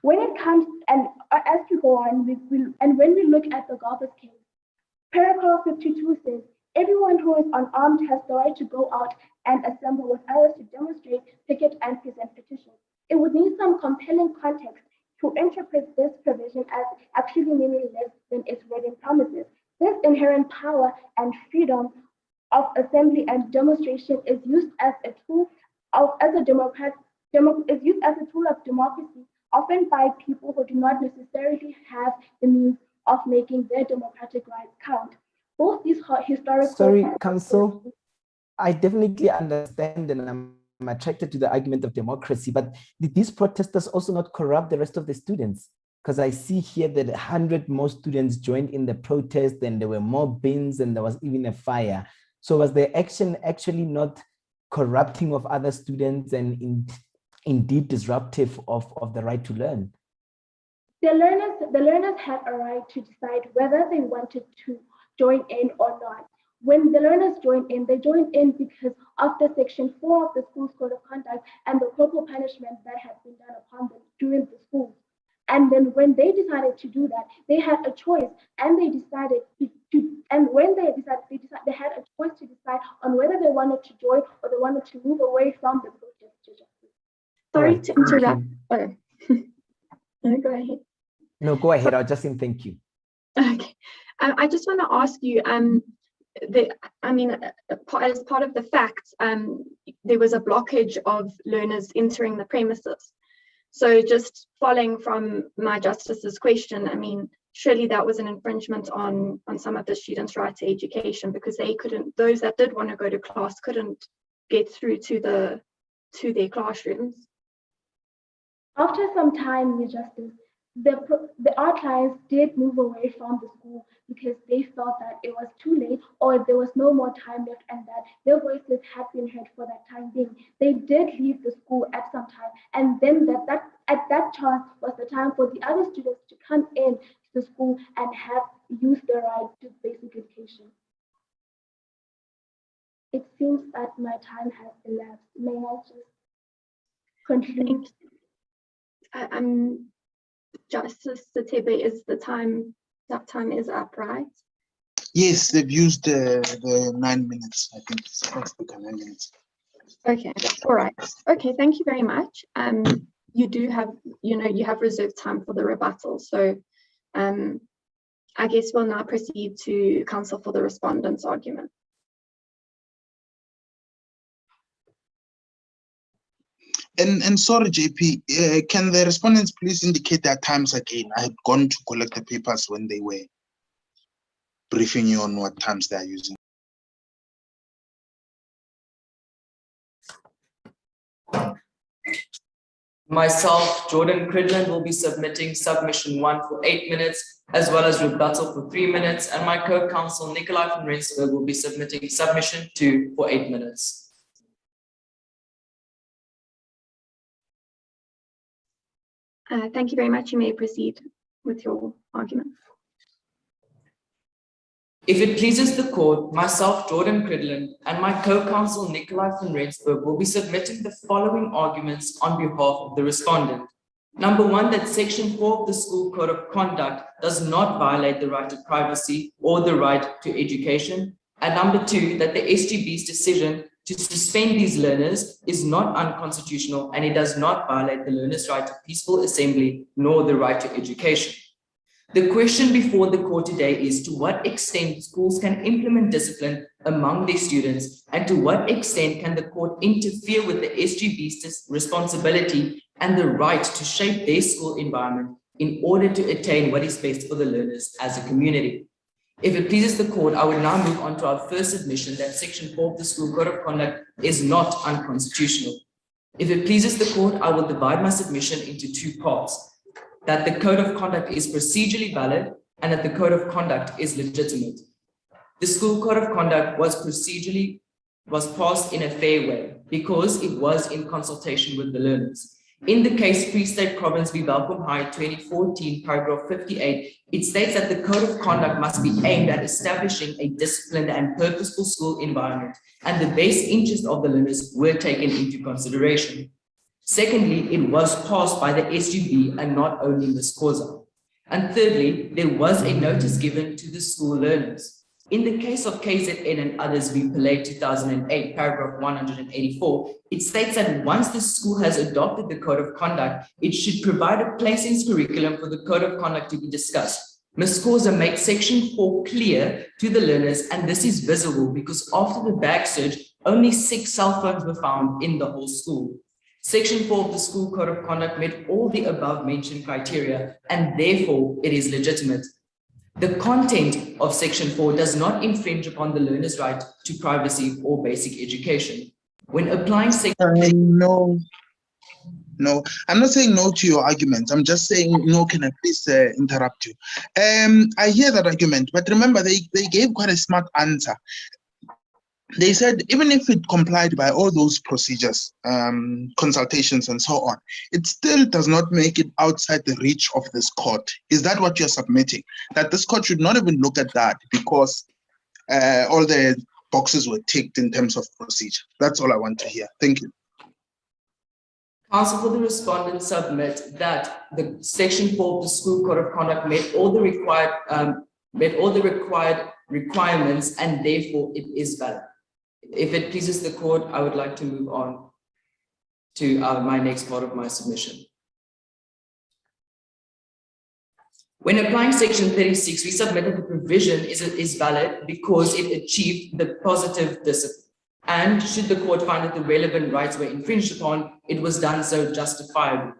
When it comes, and as we go on, when we look at the Garber's case, paragraph 52 says, everyone who is unarmed has the right to go out and assemble with others to demonstrate, picket, and present petitions. It would need some compelling context to interpret this provision as actually meaning less than its written promises. This inherent power and freedom of assembly and demonstration is used as a tool of democracy, often by people who do not necessarily have the means of making their democratic rights count. Both these historical— Sorry, Council, I definitely understand and I'm attracted to the argument of democracy, but did these protesters also not corrupt the rest of the students? Because I see here that 100 more students joined in the protest, and there were more bins, and there was even a fire. So was the action actually not corrupting of other students and indeed disruptive of the right to learn? The learners had a right to decide whether they wanted to join in or not. When the learners joined in, they joined in because of the Section 4 of the School's Code of Conduct and the corporal punishment that had been done upon them during the schools. And then when they decided to do that, they had a choice, and they decided they had a choice to decide on whether they wanted to join or they wanted to move away from the protest. Sorry to interrupt. Oh, no, go ahead. No, go ahead. I'll just say thank you. Okay. I just want to ask you, as part of the facts, there was a blockage of learners entering the premises. So just following from my justice's question, I mean, surely that was an infringement on some of the students' right to education, because those that did want to go to class couldn't get through to their classrooms. After some time, Your Justice, our clients did move away from the school because they felt that it was too late or there was no more time left and that their voices had been heard for that time being. They did leave the school at some time, and then at that chance was the time for the other students to come in to the school and have used their right to basic education. It seems that my time has elapsed. May I just conclude? Justice Satebe, that time is up, right? Yes, they've used the 9 minutes. I think it's supposed to be 9 minutes. Okay, all right. Okay, thank you very much. You do have, you have reserved time for the rebuttal. So I guess we'll now proceed to counsel for the respondent's argument. And sorry, JP, can the respondents please indicate their times again? I had gone to collect the papers when they were briefing you on what times they are using. Myself, Jordan Cridland, will be submitting submission 1 for 8 minutes, as well as rebuttal for 3 minutes, and my co-counsel Nikolai van Rensburg will be submitting submission 2 for 8 minutes. Thank you very much. You may proceed. with your argument. If it pleases the court, myself, Jordan Cridland, and my co-counsel, Nikolai van Rensburg, will be submitting the following arguments on behalf of the respondent. Number one, that Section 4 of the School Code of Conduct does not violate the right to privacy or the right to education. And number two, that the SGB's decision to suspend these learners is not unconstitutional and it does not violate the learners' right to peaceful assembly nor the right to education. The question before the court today is to what extent schools can implement discipline among their students and to what extent can the court interfere with the SGB's responsibility and the right to shape their school environment in order to attain what is best for the learners as a community. If it pleases the court, I will now move on to our first submission that Section 4 of the School Code of Conduct is not unconstitutional. If it pleases the court, I will divide my submission into two parts. That the Code of Conduct is procedurally valid and that the Code of Conduct is legitimate. The School Code of Conduct was passed in a fair way because it was in consultation with the learners. In the case Free State Province v. Welkom High 2014, paragraph 58, it states that the Code of Conduct must be aimed at establishing a disciplined and purposeful school environment, and the best interest of the learners were taken into consideration. Secondly, it was passed by the SGB and not only Ms. Khoza. And thirdly, there was a notice given to the school learners. In the case of KZN and others v. Pillay 2008, paragraph 184, it states that once the school has adopted the Code of Conduct, it should provide a place in its curriculum for the Code of Conduct to be discussed. Ms. Khoza makes Section 4 clear to the learners, and this is visible because after the bag search, only 6 cell phones were found in the whole school. Section 4 of the School Code of Conduct met all the above mentioned criteria, and therefore it is legitimate. The content of Section 4 does not infringe upon the learner's right to privacy or basic education. When applying Section No, I'm not saying no to your argument. I'm just saying no. Can I please interrupt you? I hear that argument, but remember they gave quite a smart answer. They said even if it complied by all those procedures, consultations and so on, it still does not make it outside the reach of this court. Is that what you're submitting? That this court should not even look at that because all the boxes were ticked in terms of procedure. That's all I want to hear. Thank you. Counsel for the respondent submit that the Section 4 of the School Code of Conduct met all the required requirements and therefore it is valid. If it pleases the court, I would like to move on to my next part of my submission. When applying Section 36, we submit that the provision is valid because it achieved the positive discipline. And should the court find that the relevant rights were infringed upon, it was done so justifiably.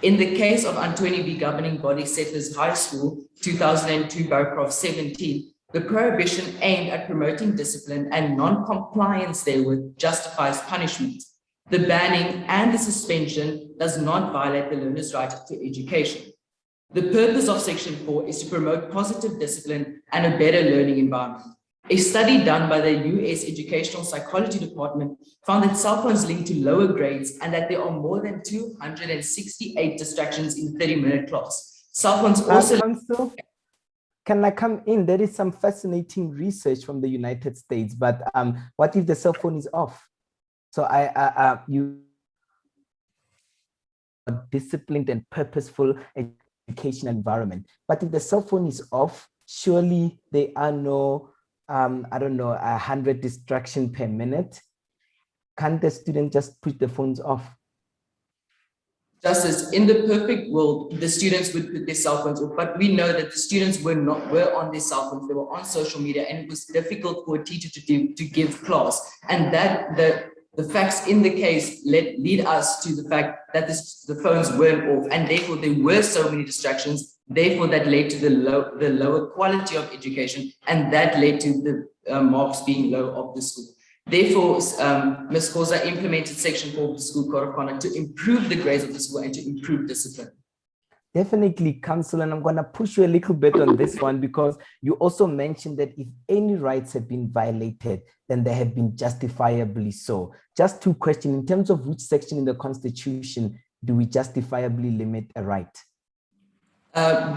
In the case of Antoni v. Governing Body Settlers High School, 2002, paragraph 17, the prohibition aimed at promoting discipline and non-compliance therewith justifies punishment. The banning and the suspension does not violate the learner's right to education. The purpose of Section 4 is to promote positive discipline and a better learning environment. A study done by the US Educational Psychology Department found that cell phones link to lower grades and that there are more than 268 distractions in 30-minute class. Cell phones also... Can I come in? There is some fascinating research from the United States, but what if the cell phone is off? So you disciplined and purposeful education environment. But if the cell phone is off, surely there are no, 100 distractions per minute. Can't the student just put the phones off? Justice, in the perfect world, the students would put their cell phones off, but we know that the students were on their cell phones, they were on social media, and it was difficult for a teacher to give class. And that the facts in the case lead us to the fact that the phones weren't off, and therefore there were so many distractions. Therefore, that led to the lower quality of education, and that led to the marks being low of the school. Therefore, Ms. Khoza implemented Section 4 of the School Code of Conduct to improve the grades of the school and to improve discipline. Definitely, Council, and I'm going to push you a little bit on this one because you also mentioned that if any rights have been violated, then they have been justifiably so. Just two questions. In terms of which section in the Constitution do we justifiably limit a right?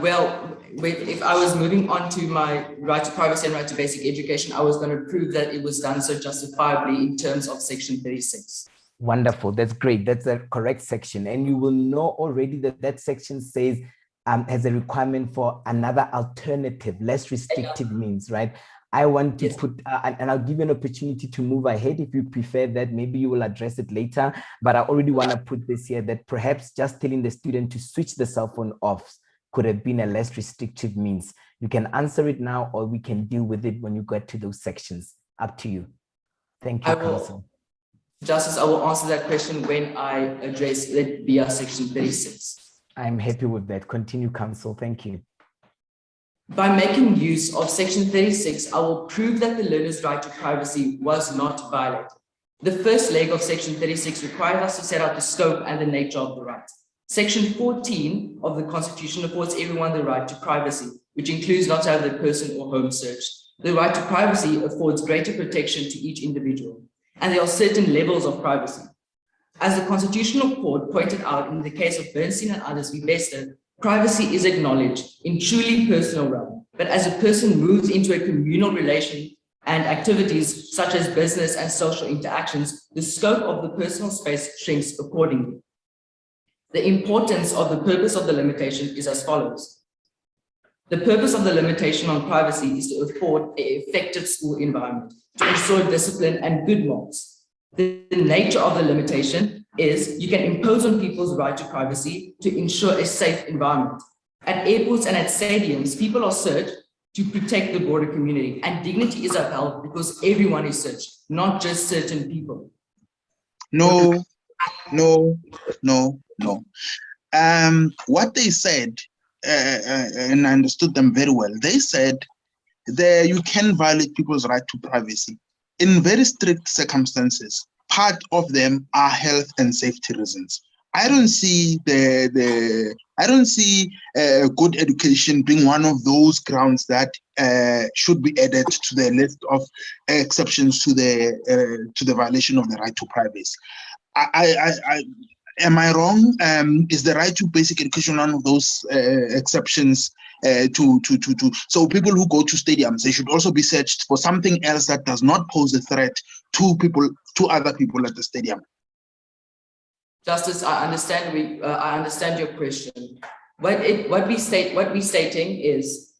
Well, if I was moving on to my right to privacy and right to basic education, I was going to prove that it was done so justifiably in terms of section 36. Wonderful. That's great. That's the correct section. And you will know already that that section says has a requirement for another alternative, less restrictive means, right? I want to put, and I'll give you an opportunity to move ahead if you prefer that. Maybe you will address it later, but I already want to put this here that perhaps just telling the student to switch the cell phone off could have been a less restrictive means. You can answer it now, or we can deal with it when you get to those sections. Up to you. Thank you, Council. Justice, I will answer that question when I address it via section 36. I'm happy with that. Continue, Council. Thank you. By making use of section 36, I will prove that the learner's right to privacy was not violated. The first leg of section 36 requires us to set out the scope and the nature of the right. Section 14 of the Constitution affords everyone the right to privacy, which includes not to have their person or home searched. The right to privacy affords greater protection to each individual, and there are certain levels of privacy. As the Constitutional Court pointed out in the case of Bernstein and others v. Bester, privacy is acknowledged in truly personal realm, but as a person moves into a communal relation and activities such as business and social interactions, the scope of the personal space shrinks accordingly. The importance of the purpose of the limitation is as follows. The purpose of the limitation on privacy is to afford an effective school environment, to ensure discipline and good morals. The nature of the limitation is you can impose on people's right to privacy to ensure a safe environment. At airports and at stadiums, people are searched to protect the broader community, and dignity is upheld because everyone is searched, not just certain people. No. What they said, and I understood them very well, they said that you can violate people's right to privacy in very strict circumstances. Part of them are health and safety reasons. I don't see good education being one of those grounds that should be added to the list of exceptions to the violation of the right to privacy. Am I wrong? Is the right to basic education one of those exceptions so people who go to stadiums, they should also be searched for something else that does not pose a threat to other people at the stadium? Justice, I understand your question. What we're stating is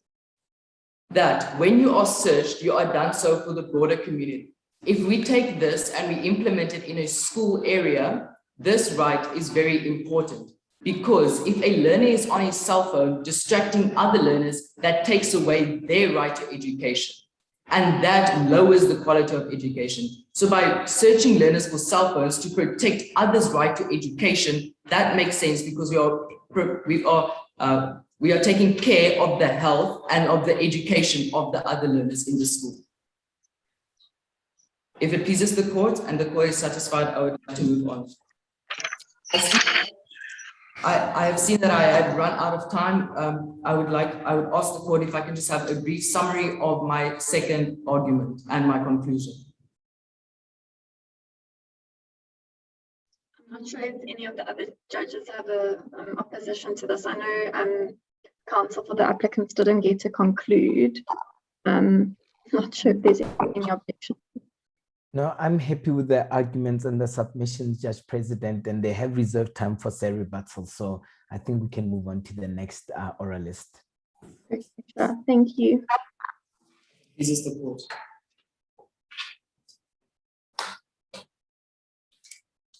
that when you are searched, you are done so for the broader community. If we take this and we implement it in a school area, this right is very important, because if a learner is on his cell phone distracting other learners, that takes away their right to education, and that lowers the quality of education. So by searching learners for cell phones to protect others' right to education, that makes sense, because we are taking care of the health and of the education of the other learners in the school. If it pleases the court and the court is satisfied, I would like to move on. I have seen that I have run out of time. I would ask the court if I can just have a brief summary of my second argument and my conclusion. I'm not sure if any of the other judges have a opposition to this. I know counsel for the applicants didn't get to conclude. Not sure if there's any objection. No, I'm happy with the arguments and the submissions, Judge President, and they have reserved time for their rebuttal. So I think we can move on to the next oralist. Sure. Thank you. This is the court.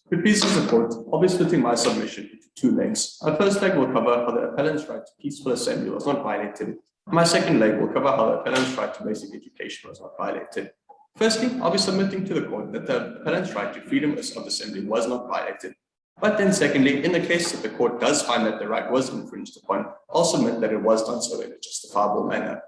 With pieces of court, I'll be splitting my submission into two legs. Our first leg will cover how the appellant's right to peaceful assembly was not violated. My second leg will cover how the appellant's right to basic education was not violated. Firstly, I'll be submitting to the court that the appellant's right to freedom of assembly was not violated. But then secondly, in the case that the court does find that the right was infringed upon, I'll submit that it was done so in a justifiable manner.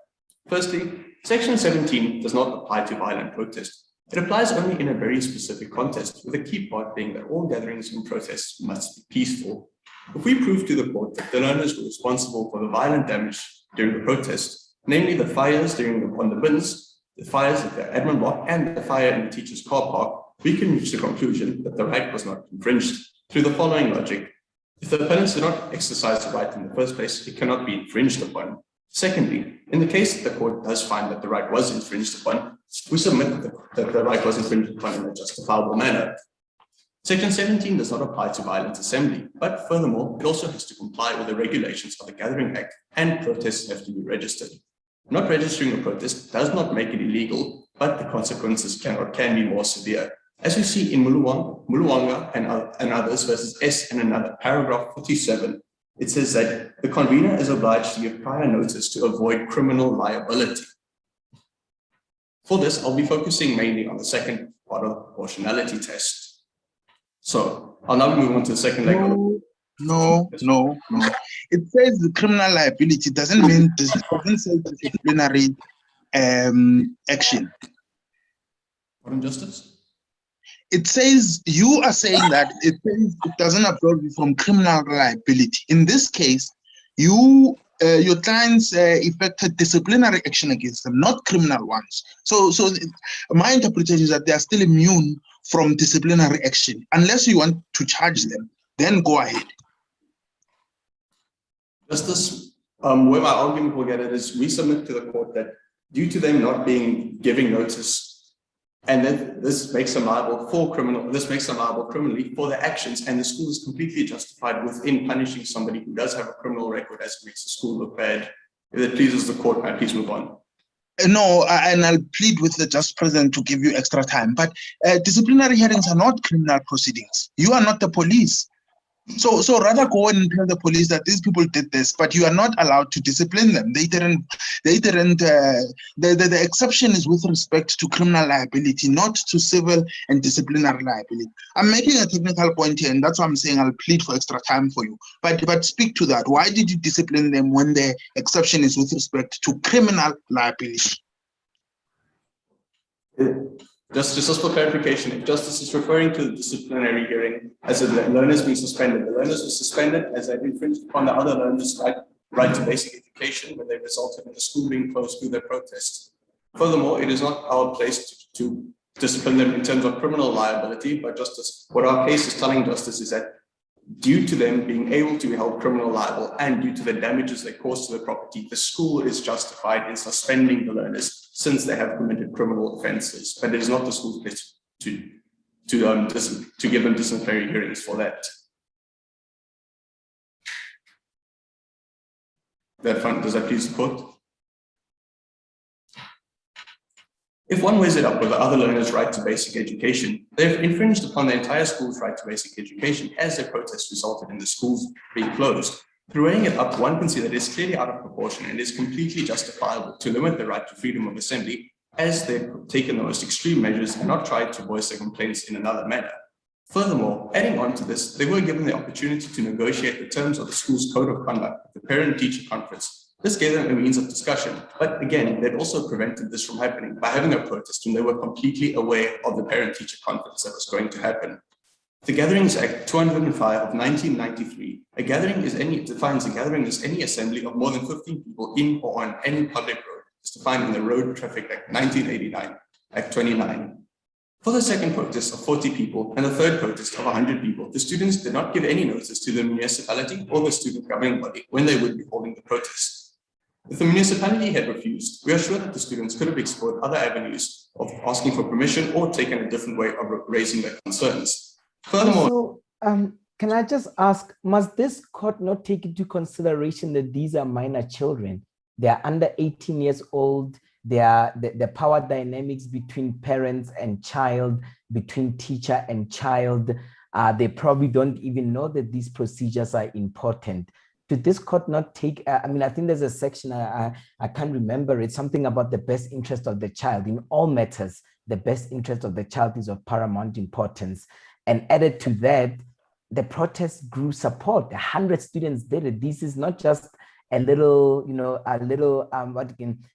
Firstly, Section 17 does not apply to violent protest. It applies only in a very specific context, with a key part being that all gatherings and protests must be peaceful. If we prove to the court that the learners were responsible for the violent damage during the protest, namely the fires on the bins, the fires at the admin block, and the fire in the teacher's car park, we can reach the conclusion that the right was not infringed through the following logic. If the appellants do not exercise the right in the first place, it cannot be infringed upon. Secondly, in the case that the court does find that the right was infringed upon, we submit that the right was infringed upon in a justifiable manner. Section 17 does not apply to violent assembly, but furthermore, it also has to comply with the regulations of the Gathering Act, and protests have to be registered. Not registering a protest does not make it illegal, but the consequences can be more severe. As we see in Muluwanga and others versus S and another, paragraph 47, it says that the convener is obliged to give prior notice to avoid criminal liability. For this, I'll be focusing mainly on the second part of the proportionality test. So I'll now move on to the second leg. No. It says the criminal liability doesn't mean this doesn't say disciplinary action. Pardon, Justice? It says, you are saying that it says it doesn't absolve you from criminal liability. In this case, your clients effected disciplinary action against them, not criminal ones. So my interpretation is that they are still immune from disciplinary action. Unless you want to charge them, then go ahead. Justice, where my argument will get it is we submit to the court that due to them not giving notice, and then this makes them liable criminally for their actions, and the school is completely justified within punishing somebody who does have a criminal record as it makes the school look bad. If it pleases the court, may I please move on? No, and I'll plead with the Just President to give you extra time, but disciplinary hearings are not criminal proceedings. You are not the police. So rather go and tell the police that these people did this, but you are not allowed to discipline them. The exception is with respect to criminal liability, not to civil and disciplinary liability. I'm making a technical point here, and that's why I'm saying I'll plead for extra time for you. But speak to that. Why did you discipline them when the exception is with respect to criminal liability? Just for clarification, if Justice is referring to the disciplinary hearing as the learners being suspended, the learners were suspended as they infringed upon the other learners' right to basic education when they resulted in the school being closed through their protests. Furthermore, it is not our place to discipline them in terms of criminal liability, but Justice, what our case is telling Justice is that due to them being able to be held criminal liable and due to the damages they caused to the property, the school is justified in suspending the learners since they have committed criminal offences. But it is not the school's place to give them disciplinary hearings for that. Does that please the court? If one weighs it up with the other learners' right to basic education, they've infringed upon the entire school's right to basic education as their protest resulted in the schools being closed. Through weighing it up, one can see that it is clearly out of proportion and is completely justifiable to limit the right to freedom of assembly as they've taken the most extreme measures and not tried to voice their complaints in another manner. Furthermore, adding on to this, they were given the opportunity to negotiate the terms of the school's code of conduct with the parent-teacher conference. This gave them a means of discussion, but again, they'd also prevented this from happening by having a protest when they were completely aware of the parent-teacher conference that was going to happen. The Gatherings Act 205 of 1993, defines a gathering as any assembly of more than 15 people in or on any public road. It's defined in the Road Traffic Act 1989, Act 29. For the second protest of 40 people and the third protest of 100 people, the students did not give any notice to the municipality or the student governing body when they would be holding the protest. If the municipality had refused, we are sure that the students could have explored other avenues of asking for permission or taken a different way of raising their concerns. Furthermore, so, can I just ask, must this court not take into consideration that these are minor children? They are under 18 years old. They are the power dynamics between parents and child, between teacher and child. They probably don't even know that these procedures are important. Did this court not take, I think there's a section, I can't remember, it's something about the best interest of the child. In all matters, the best interest of the child is of paramount importance. And added to that, the protest grew support. 100 students did it. This is not just a little,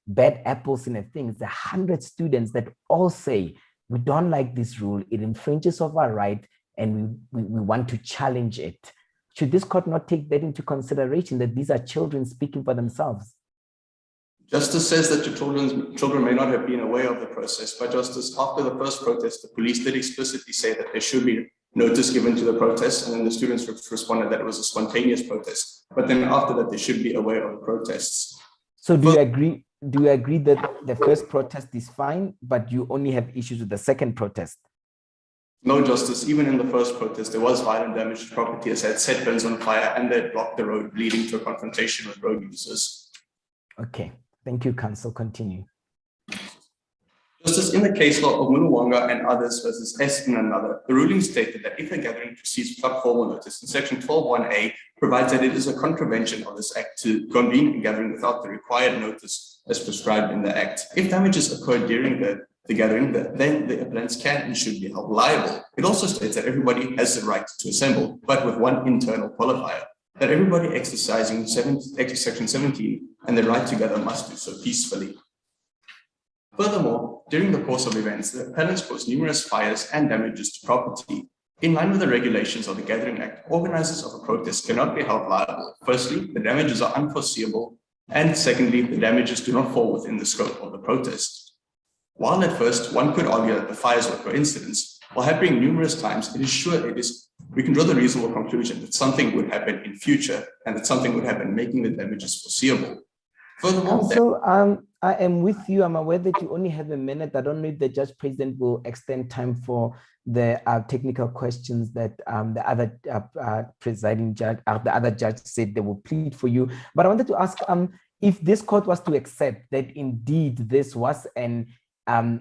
bad apples in a thing. It's 100 students that all say, we don't like this rule. It infringes of our right and we want to challenge it. Should this court not take that into consideration, that these are children speaking for themselves? Justice says that your children may not have been aware of the process, but Justice, after the first protest, the police did explicitly say that there should be notice given to the protest, and then the students responded that it was a spontaneous protest. But then after that, they should be aware of the protests. So do you agree? Do you agree that the first protest is fine, but you only have issues with the second protest? No, Justice. Even in the first protest, there was violent damage to property as they had set bins on fire and they had blocked the road, leading to a confrontation with road users. Okay, thank you, Council. Continue. Justice, in the case law of Muluwanga and others versus S in another, the ruling stated that if a gathering proceeds without formal notice, in section 12(1)(a) provides that it is a contravention of this act to convene a gathering without the required notice as prescribed in the act. If damages occur during the gathering, then the appellants can and should be held liable. It also states that everybody has the right to assemble, but with one internal qualifier, that everybody exercising section 17 and the right to gather must do so peacefully. Furthermore, during the course of events, the appellants caused numerous fires and damages to property. In line with the regulations of the Gathering Act, organizers of a protest cannot be held liable. Firstly, the damages are unforeseeable, and secondly, the damages do not fall within the scope of the protest. While at first one could argue that the fires were coincidence, while happening numerous times, we can draw the reasonable conclusion that something would happen in future and that something would happen making the damages foreseeable. Furthermore, so I am with you. I'm aware that you only have a minute. I don't know if the Judge President will extend time for the technical questions that the other presiding judge, the other judge said they will plead for you. But I wanted to ask if this court was to accept that indeed this was an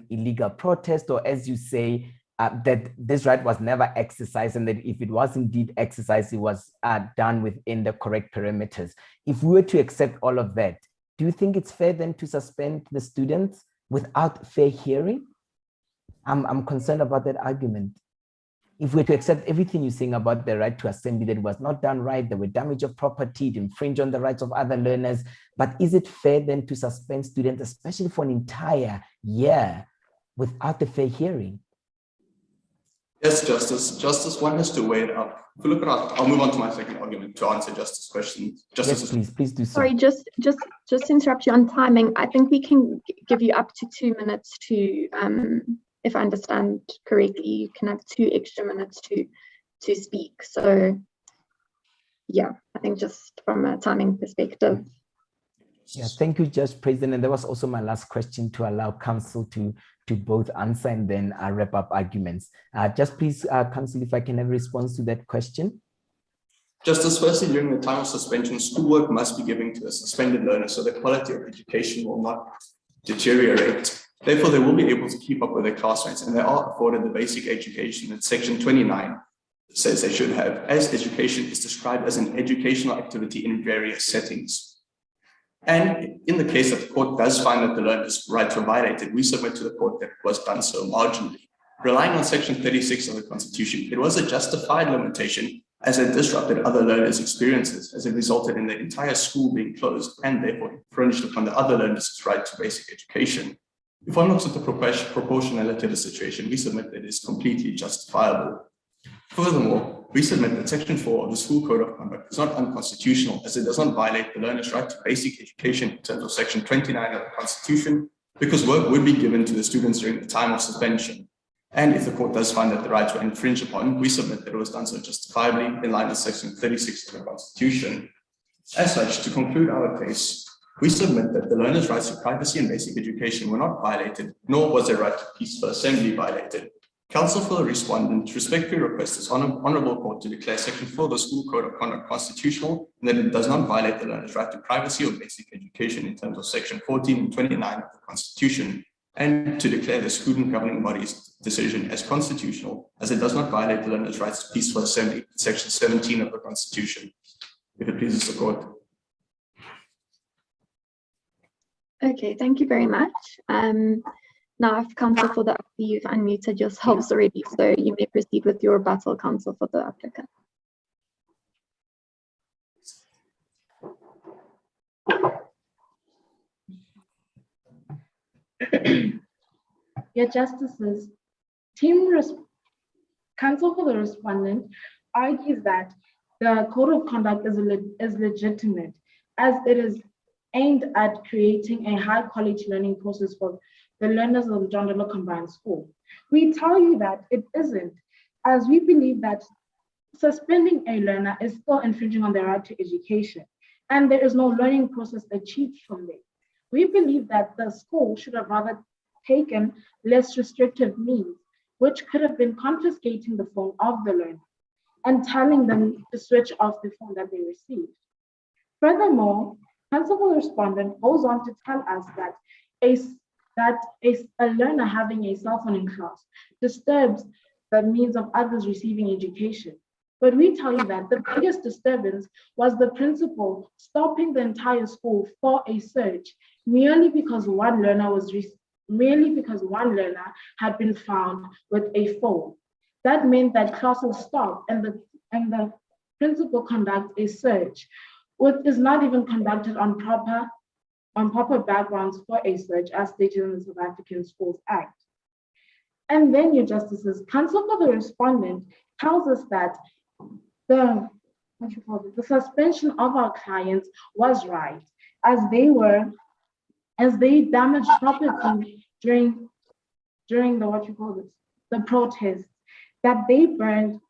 illegal protest, or as you say, that this right was never exercised, and that if it was indeed exercised, it was done within the correct parameters. If we were to accept all of that, do you think it's fair then to suspend the students without fair hearing? I'm concerned about that argument. If we're to accept everything you're saying about the right to assembly, that it was not done right, there were damage of property, it infringed on the rights of other learners, but is it fair then to suspend students, especially for an entire year, without a fair hearing? Yes, Justice. Justice, one has to weigh it up. If we look at I'll move on to my second argument to answer Justice's question. Justice, yes, please do so. Sorry, just interrupt you on timing. I think we can give you up to 2 minutes to, if I understand correctly, you can have 2 extra minutes to speak. So yeah, I think just from a timing perspective. Yeah, thank you, Judge President. And that was also my last question, to allow counsel to both answer and then wrap up arguments. Just please, counsel, if I can have a response to that question. Justice, firstly, during the time of suspension, schoolwork must be given to a suspended learner so the quality of education will not deteriorate. Therefore, they will be able to keep up with their classmates, and they are afforded the basic education that section 29 says they should have, as education is described as an educational activity in various settings. And in the case that the court does find that the learner's rights were violated, we submit to the court that it was done so marginally. Relying on section 36 of the Constitution, it was a justified limitation as it disrupted other learners' experiences, as it resulted in the entire school being closed and therefore infringed upon the other learners' right to basic education. If one looks at the proportionality of the situation, we submit that it is completely justifiable. Furthermore, we submit that section 4 of the School Code of Conduct is not unconstitutional, as it does not violate the learner's right to basic education in terms of section 29 of the Constitution, because work would be given to the students during the time of suspension. And if the court does find that the rights were infringed upon, we submit that it was done so justifiably in line with section 36 of the Constitution. As such, to conclude our case, we submit that the learner's rights to privacy and basic education were not violated, nor was their right to peaceful assembly violated. Counsel for the respondent respectfully requests this honorable court to declare section 4 of the School Code of Conduct constitutional, and that it does not violate the learner's right to privacy or basic education in terms of section 14 and 29 of the Constitution, and to declare the student governing body's decision as constitutional, as it does not violate the learner's rights to peaceful assembly in section 17 of the Constitution. If it pleases the court. Okay, thank you very much. Now, if counsel for the applicant, you've unmuted yourselves already, so you may proceed with your rebuttal, counsel for the applicant. Your Justices, counsel for the respondent argues that the Code of Conduct is legitimate, as it is aimed at creating a high quality learning process for the learners of the John Doe Combined School. We tell you that it isn't. as we believe that suspending a learner is still infringing on their right to education, and there is no learning process achieved from there. We believe that the school should have rather taken less restrictive means, which could have been confiscating the phone of the learner and telling them to switch off the phone that they received. Furthermore, principal respondent goes on to tell us that a learner having a cell phone in class disturbs the means of others receiving education. But we tell you that the biggest disturbance was the principal stopping the entire school for a search merely because one learner had been found with a phone. That meant that classes stopped and the principal conducts a search, which is not even conducted on proper backgrounds for a search as stated in the South African Schools Act. And then, your justices, counsel for the respondent tells us that the suspension of our clients was right, as they damaged property during the protests, that they burned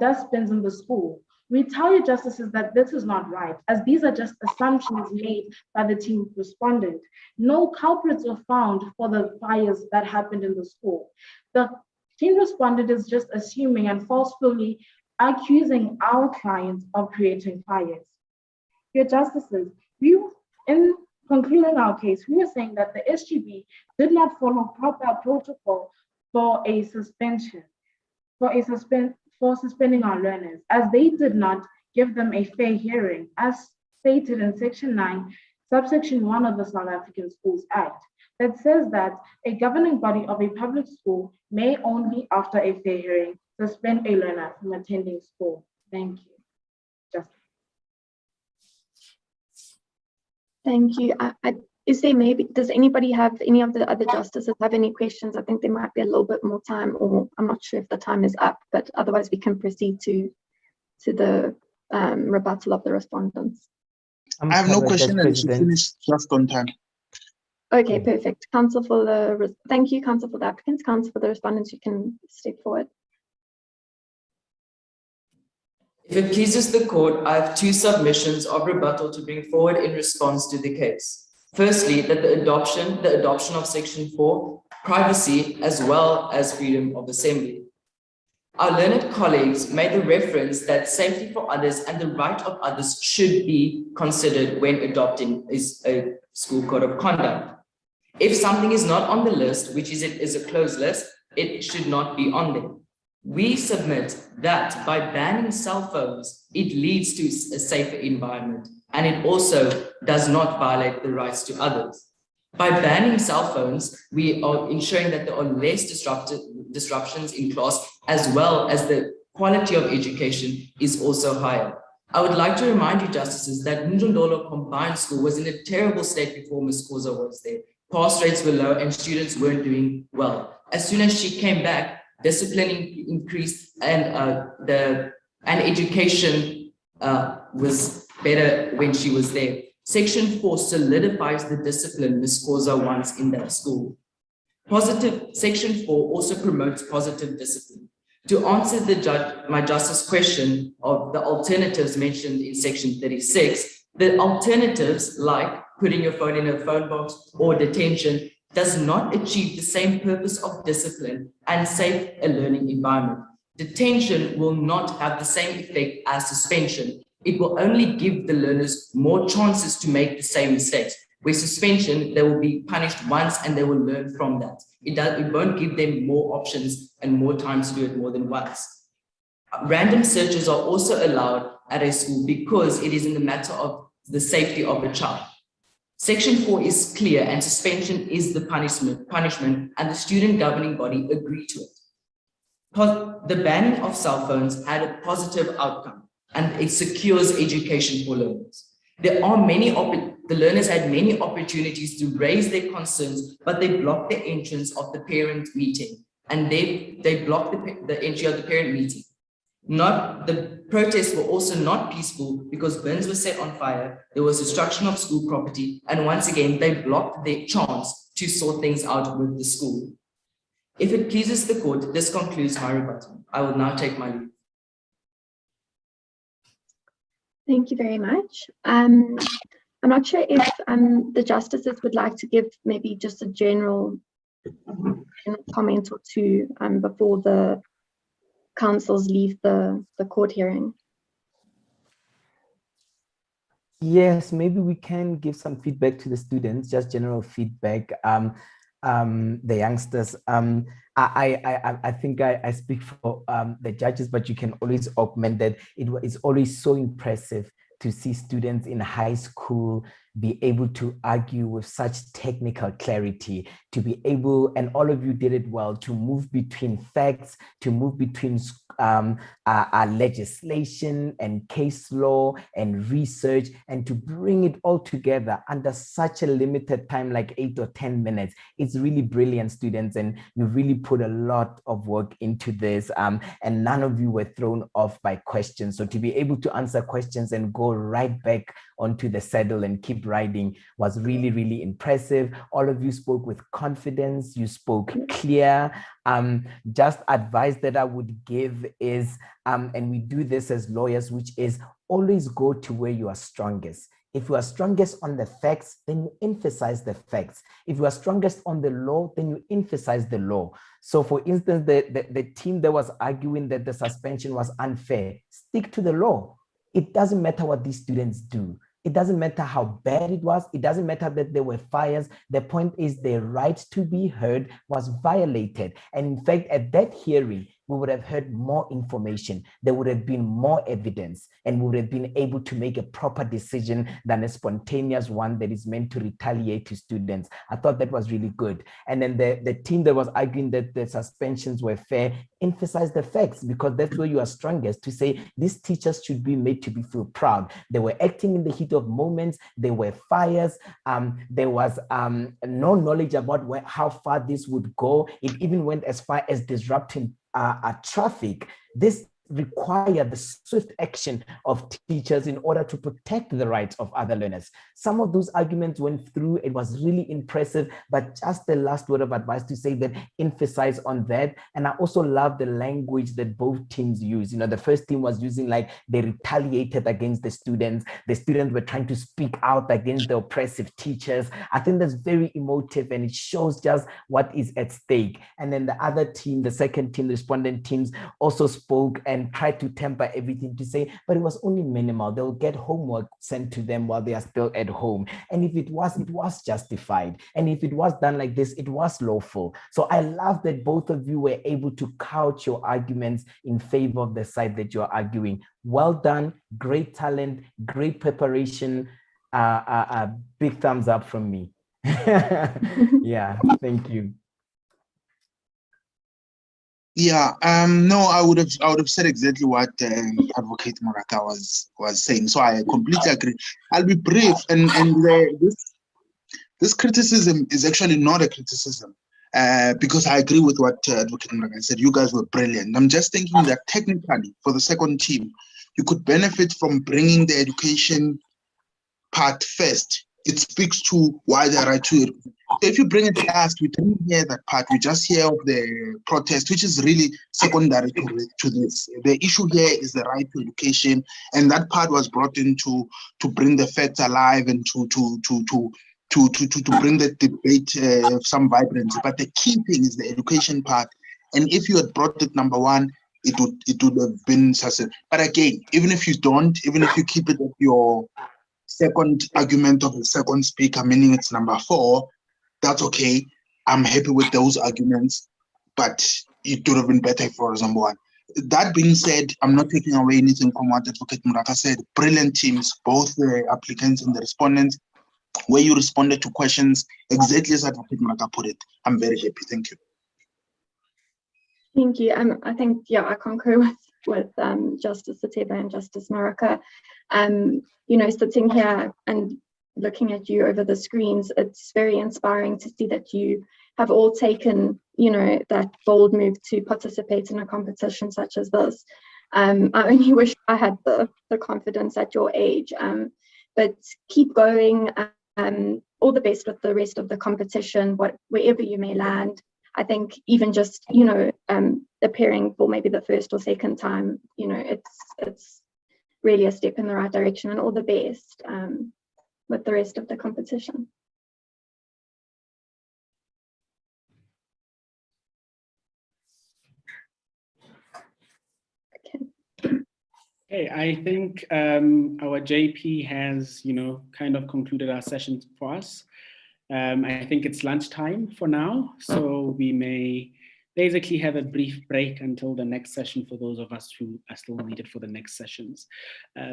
dustbins in the school. We tell you, justices, that this is not right, as these are just assumptions made by the team respondent. No culprits were found for the fires that happened in the school. The team respondent is just assuming and falsely accusing our clients of creating fires. Your justices, in concluding our case, we were saying that the SGB did not follow proper protocol for suspending our learners, as they did not give them a fair hearing, as stated in Section 9, subsection 1 of the South African Schools Act, that says that a governing body of a public school may only, after a fair hearing, suspend a learner from attending school. Thank you. Thank you. Does anybody have, any of the other justices have any questions? I think there might be a little bit more time, or I'm not sure if the time is up, but otherwise we can proceed to the rebuttal of the respondents. I have no question and she finished just on time. Okay, perfect. Counsel for the, thank you, counsel for the applicants. Counsel for the respondents, you can step forward. If it pleases the court, I have two submissions of rebuttal to bring forward in response to the case. Firstly, that the adoption of Section 4, privacy as well as freedom of assembly. Our learned colleagues made the reference that safety for others and the right of others should be considered when adopting a school code of conduct. If something is not on the list, which is a closed list, it should not be on there. We submit that by banning cell phones, it leads to a safer environment, and it also does not violate the rights to others. By banning cell phones, we are ensuring that there are less disruptions in class, as well as the quality of education is also higher. I would like to remind you, justices, that Njondolo Combined School was in a terrible state before Ms. Koza was there. Pass rates were low and students weren't doing well. As soon as she came back, discipline increased and education was better when she was there. Section 4 solidifies the discipline Ms. Koza wants in that school. Section 4 also promotes positive discipline. To answer my justice question of the alternatives mentioned in Section 36, the alternatives like putting your phone in a phone box or detention does not achieve the same purpose of discipline and safe a learning environment. Detention will not have the same effect as suspension. It will only give the learners more chances to make the same mistakes. With suspension, they will be punished once and they will learn from that. It won't give them more options and more time to do it more than once. Random searches are also allowed at a school because it is in the matter of the safety of a child. Section 4 is clear and suspension is the punishment, and the student governing body agreed to it. The banning of cell phones had a positive outcome and it secures education for learners. The learners had many opportunities to raise their concerns, but they blocked the entrance of the parent meeting, and they blocked the entry of the parent meeting. The protests were also not peaceful because bins were set on fire, there was destruction of school property, and once again, they blocked their chance to sort things out with the school. If it pleases the court, this concludes my rebuttal. I will now take my leave. Thank you very much. I'm not sure if the justices would like to give maybe just a general comment or two before the councils leave the court hearing. Yes, maybe we can give some feedback to the students, just general feedback. The youngsters. I think I speak for the judges, but you can always augment that. It's always so impressive to see students in high school be able to argue with such technical clarity, to be able, and all of you did it well, to move between facts, to move between legislation and case law and research, and to bring it all together under such a limited time, like 8 or 10 minutes. It's really brilliant, students, and you really put a lot of work into this, and none of you were thrown off by questions. So to be able to answer questions and go right back onto the saddle and keep riding was really, really impressive. All of you spoke with confidence, you spoke clear. Just advice that I would give is, and we do this as lawyers, which is always go to where you are strongest. If you are strongest on the facts, then you emphasize the facts. If you are strongest on the law, then you emphasize the law. So for instance, the team that was arguing that the suspension was unfair, stick to the law. It doesn't matter what these students do. It doesn't matter how bad it was. It doesn't matter that there were fires. The point is their right to be heard was violated. And in fact, at that hearing, we would have heard more information. There would have been more evidence, and we would have been able to make a proper decision than a spontaneous one that is meant to retaliate to students. I thought that was really good. And then the team that was arguing that the suspensions were fair emphasized the facts, because that's where you are strongest, to say these teachers should be made to feel proud. They were acting in the heat of moments. There were fires. There was no knowledge about how far this would go. It even went as far as disrupting traffic. This required the swift action of teachers in order to protect the rights of other learners. Some of those arguments went through. It was really impressive, but just the last word of advice to say that emphasize on that. And I also love the language that both teams use. You know, the first team was using like they retaliated against the students. The students were trying to speak out against the oppressive teachers. I think that's very emotive, and it shows just what is at stake. And then the other team, the second team, the respondent teams, also spoke and tried to temper everything to say, but it was only minimal. They'll get homework sent to them while they are still at home. And if it was justified. And if it was done like this, it was lawful. So I love that both of you were able to couch your arguments in favor of the side that you're arguing. Well done, great talent, great preparation. Big thumbs up from me. Yeah, thank you. Yeah, no, I would have said exactly what Advocate Moraka was saying. So I completely agree. I'll be brief, and this criticism is actually not a criticism, because I agree with what Advocate Moraka said. You guys were brilliant. I'm just thinking that technically, for the second team, you could benefit from bringing the education part first. It speaks to why they right to it. So if you bring it last, we didn't hear that part. We just hear of the protest, which is really secondary to this. The issue here is the right to education, and that part was brought in to bring the facts alive and to bring the debate some vibrancy. But the key thing is the education part. And if you had brought it number one, it would have been successful. But again, even if you don't, even if you keep it at your second argument of the second speaker, meaning it's number 4, that's okay. I'm happy with those arguments, but it would have been better if it was number 1. That being said, I'm not taking away anything from what Advocate Moraka said. Brilliant teams, both the applicants and the respondents, where you responded to questions exactly as Advocate Moraka put it. I'm very happy. Thank you. Thank you. I think, yeah, I concur with Justice Sateba and Justice Moraka. You know, sitting here and looking at you over the screens, it's very inspiring to see that you have all taken, you know, that bold move to participate in a competition such as this. I only wish I had the confidence at your age, but keep going. All the best with the rest of the competition, wherever you may land. I think even just, appearing for maybe the first or second time, it's really a step in the right direction, and all the best with the rest of the competition. Okay, I think our JP has, kind of concluded our session for us. I think it's lunchtime for now, so we may basically have a brief break until the next session for those of us who are still needed for the next sessions.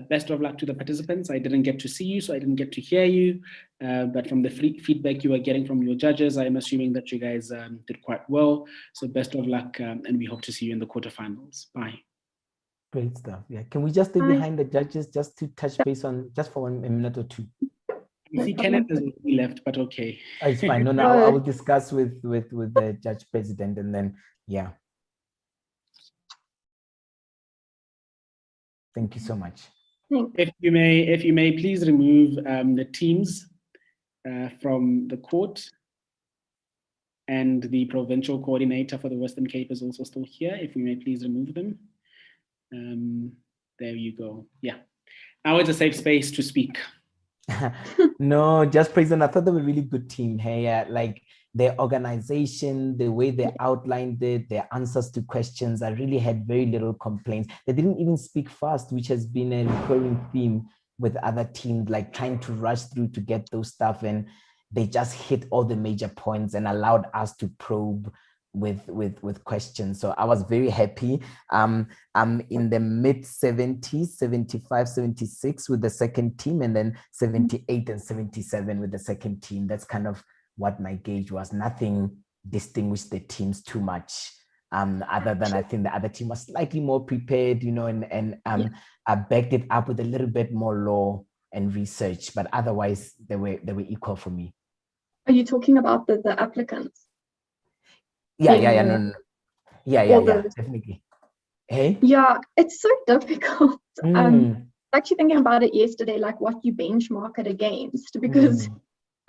Best of luck to the participants. I didn't get to see you, so I didn't get to hear you, but from the feedback you are getting from your judges, I'm assuming that you guys did quite well. So best of luck, and we hope to see you in the quarterfinals. Bye. Great stuff. Yeah. Can we just stay behind the judges just to touch base on just for a minute or two? I see Kenneth has already left, but okay. It's fine. No, I will discuss with the judge president, and then yeah. Thank you so much. If you may please remove the teams from the court, and the provincial coordinator for the Western Cape is also still here. If we may please remove them. There you go. Yeah. Now it's a safe space to speak. No, just present. I thought they were a really good team. Hey, like their organization, the way they outlined it, their answers to questions, I really had very little complaints. They didn't even speak fast, which has been a recurring theme with other teams, like trying to rush through to get those stuff, and they just hit all the major points and allowed us to probe with questions. So I was very happy. I'm in the mid 70s, 75, 76 with the second team, and then 78 and 77 with the second team. That's kind of what my gauge was. Nothing distinguished the teams too much. Other than I think the other team was slightly more prepared, and I backed it up with a little bit more law and research, but otherwise they were equal for me. Are you talking about the applicants? Yeah, no. Yeah, definitely. Hey? Yeah, it's so difficult. Actually thinking about it yesterday, like what you benchmark it against, because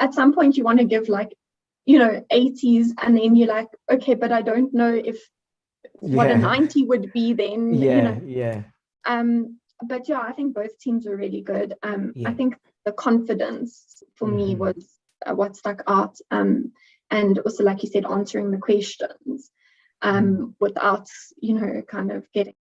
at some point you want to give 80s, and then you're like, okay, but I don't know if what a 90 would be then. But yeah, I think both teams were really good. I think the confidence for me was what stuck out. And also, like you said, answering the questions without, kind of getting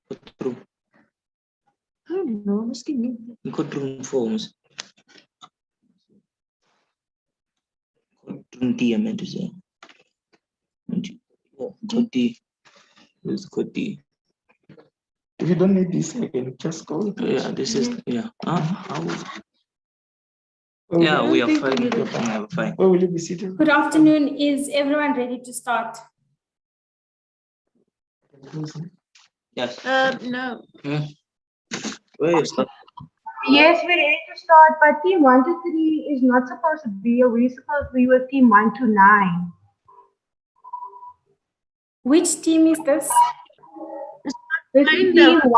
I don't know, misschien courtroom forms. Courtroom T, I meant to say. Courty. This Courty. If you don't need this, I can just go. Yeah, this is, yeah. How? Oh, Yeah, we are okay. fine. We're fine. We're fine. Where will you be seated? Good afternoon. Is everyone ready to start? Yes. No. Where is that? Yes, we're ready to start, but team 1 to 3 is not supposed to be here. We're supposed to be with team 1 to 9. Which team is this? This is team 1.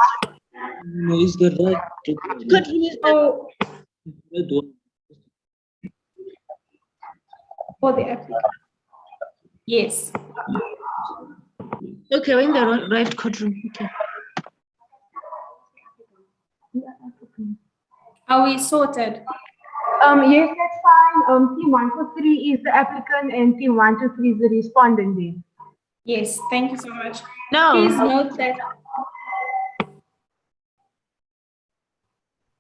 No, it's the right. Oh, Red one. for the applicant. Yes. Okay, we're in the right courtroom. Okay. Are we sorted? Yes, that's fine. Team 1 to 3 is the applicant and team 1 to 3 is the respondent then. Yes, thank you so much. No. Please note that.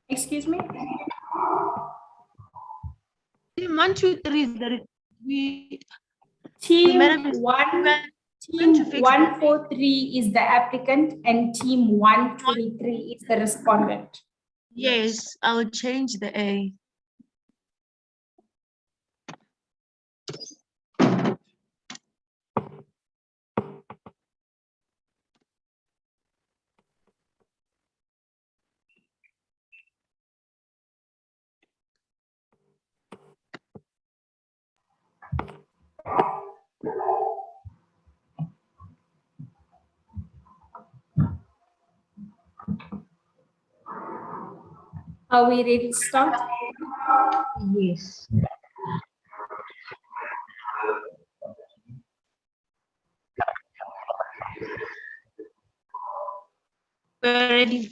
Excuse me? Team 1, 2, 3 is the Team Madam, 143 is the applicant and team 123 is the respondent. Yes, I'll change the A. Are we ready to start? Yes. We're ready.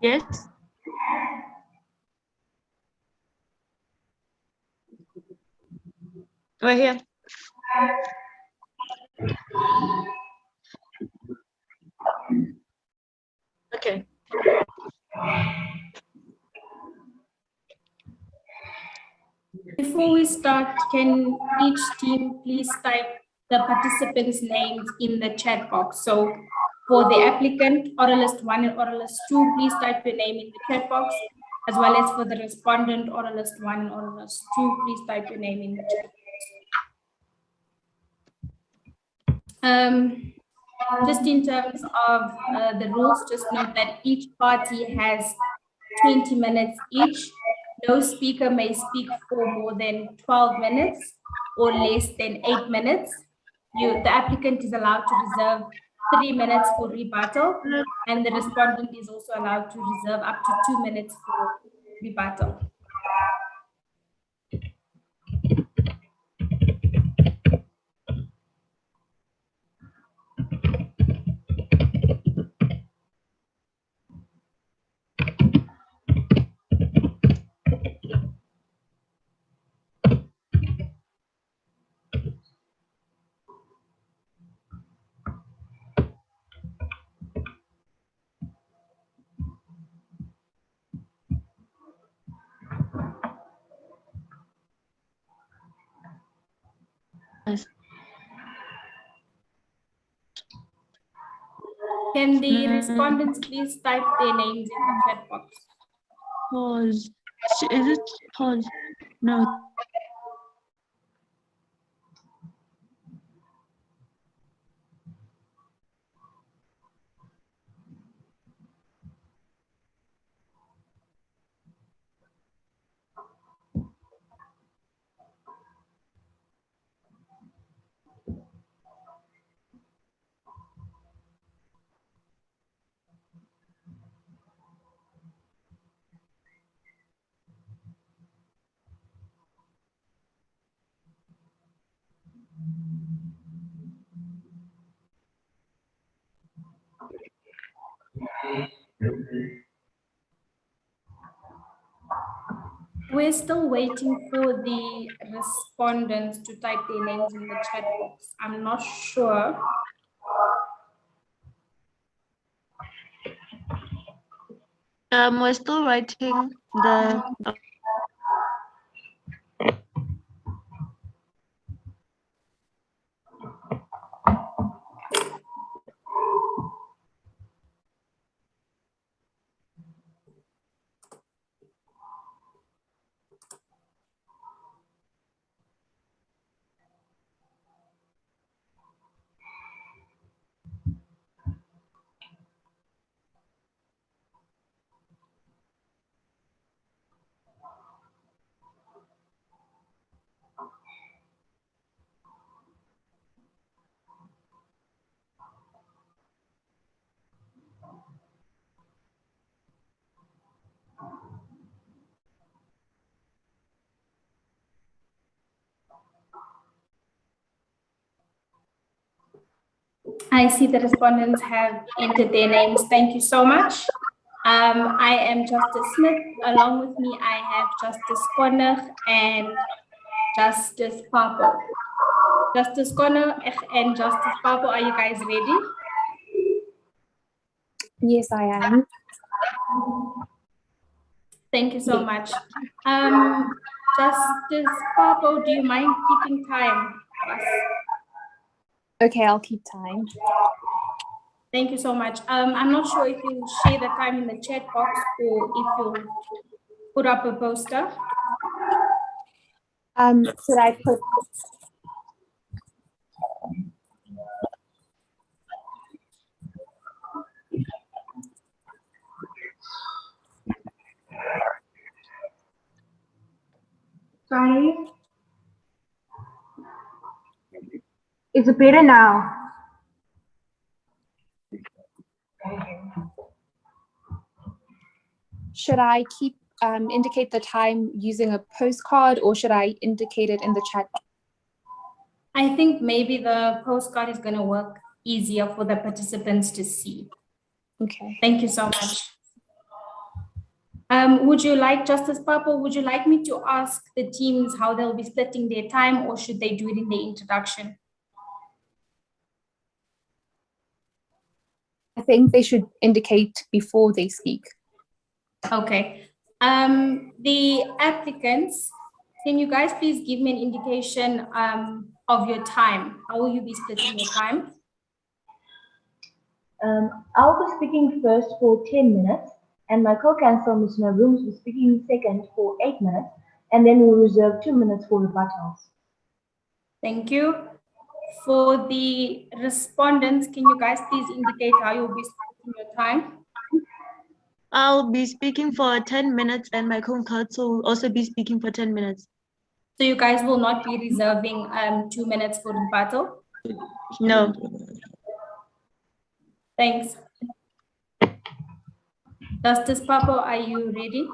Yes. We're here. Okay. Before we start, can each team please type the participants' names in the chat box? So for the applicant, oralist 1 and oralist 2, please type your name in the chat box, as well as for the respondent, oralist 1 and oralist 2, please type your name in the chat box. Just in terms of the rules, just note that each party has 20 minutes each. No speaker may speak for more than 12 minutes or less than 8 minutes. The applicant is allowed to reserve 3 minutes for rebuttal, and the respondent is also allowed to reserve up to 2 minutes for rebuttal. Can the respondents please type their names in the chat box? Pause. Is it pause? No. We're still waiting for the respondents to type their names in the chat box. I'm not sure. We're still writing the. I see the respondents have entered their names. Thank you so much. I am Justice Smith. Along with me, I have Justice Konner and Justice Papo. Justice Konner and Justice Papo, are you guys ready? Yes, I am. Thank you so much. Justice Papo, do you mind keeping time for us? Okay, I'll keep time. Thank you so much. I'm not sure if you'll share the time in the chat box or if you'll put up a poster. Should I put? Sorry. Is it better now? Should I keep indicate the time using a postcard, or should I indicate it in the chat? I think maybe the postcard is going to work easier for the participants to see. Okay. Thank you so much. Would you like, Justice Papo, would you like me to ask the teams how they'll be splitting their time, or should they do it in the introduction? I think they should indicate before they speak. Okay. The applicants, can you guys please give me an indication of your time? How will you be splitting your time? I'll be speaking first for 10 minutes, and my co-counsel, Ms. Narooms, will be speaking second for 8 minutes, and then we'll reserve 2 minutes for rebuttals. Thank you. For the respondents, can you guys please indicate how you'll be splitting your time? I'll be speaking for 10 minutes, and my co-counsel will also be speaking for 10 minutes. So you guys will not be reserving 2 minutes for rebuttal? No. Thanks. Justice Papo, are you ready?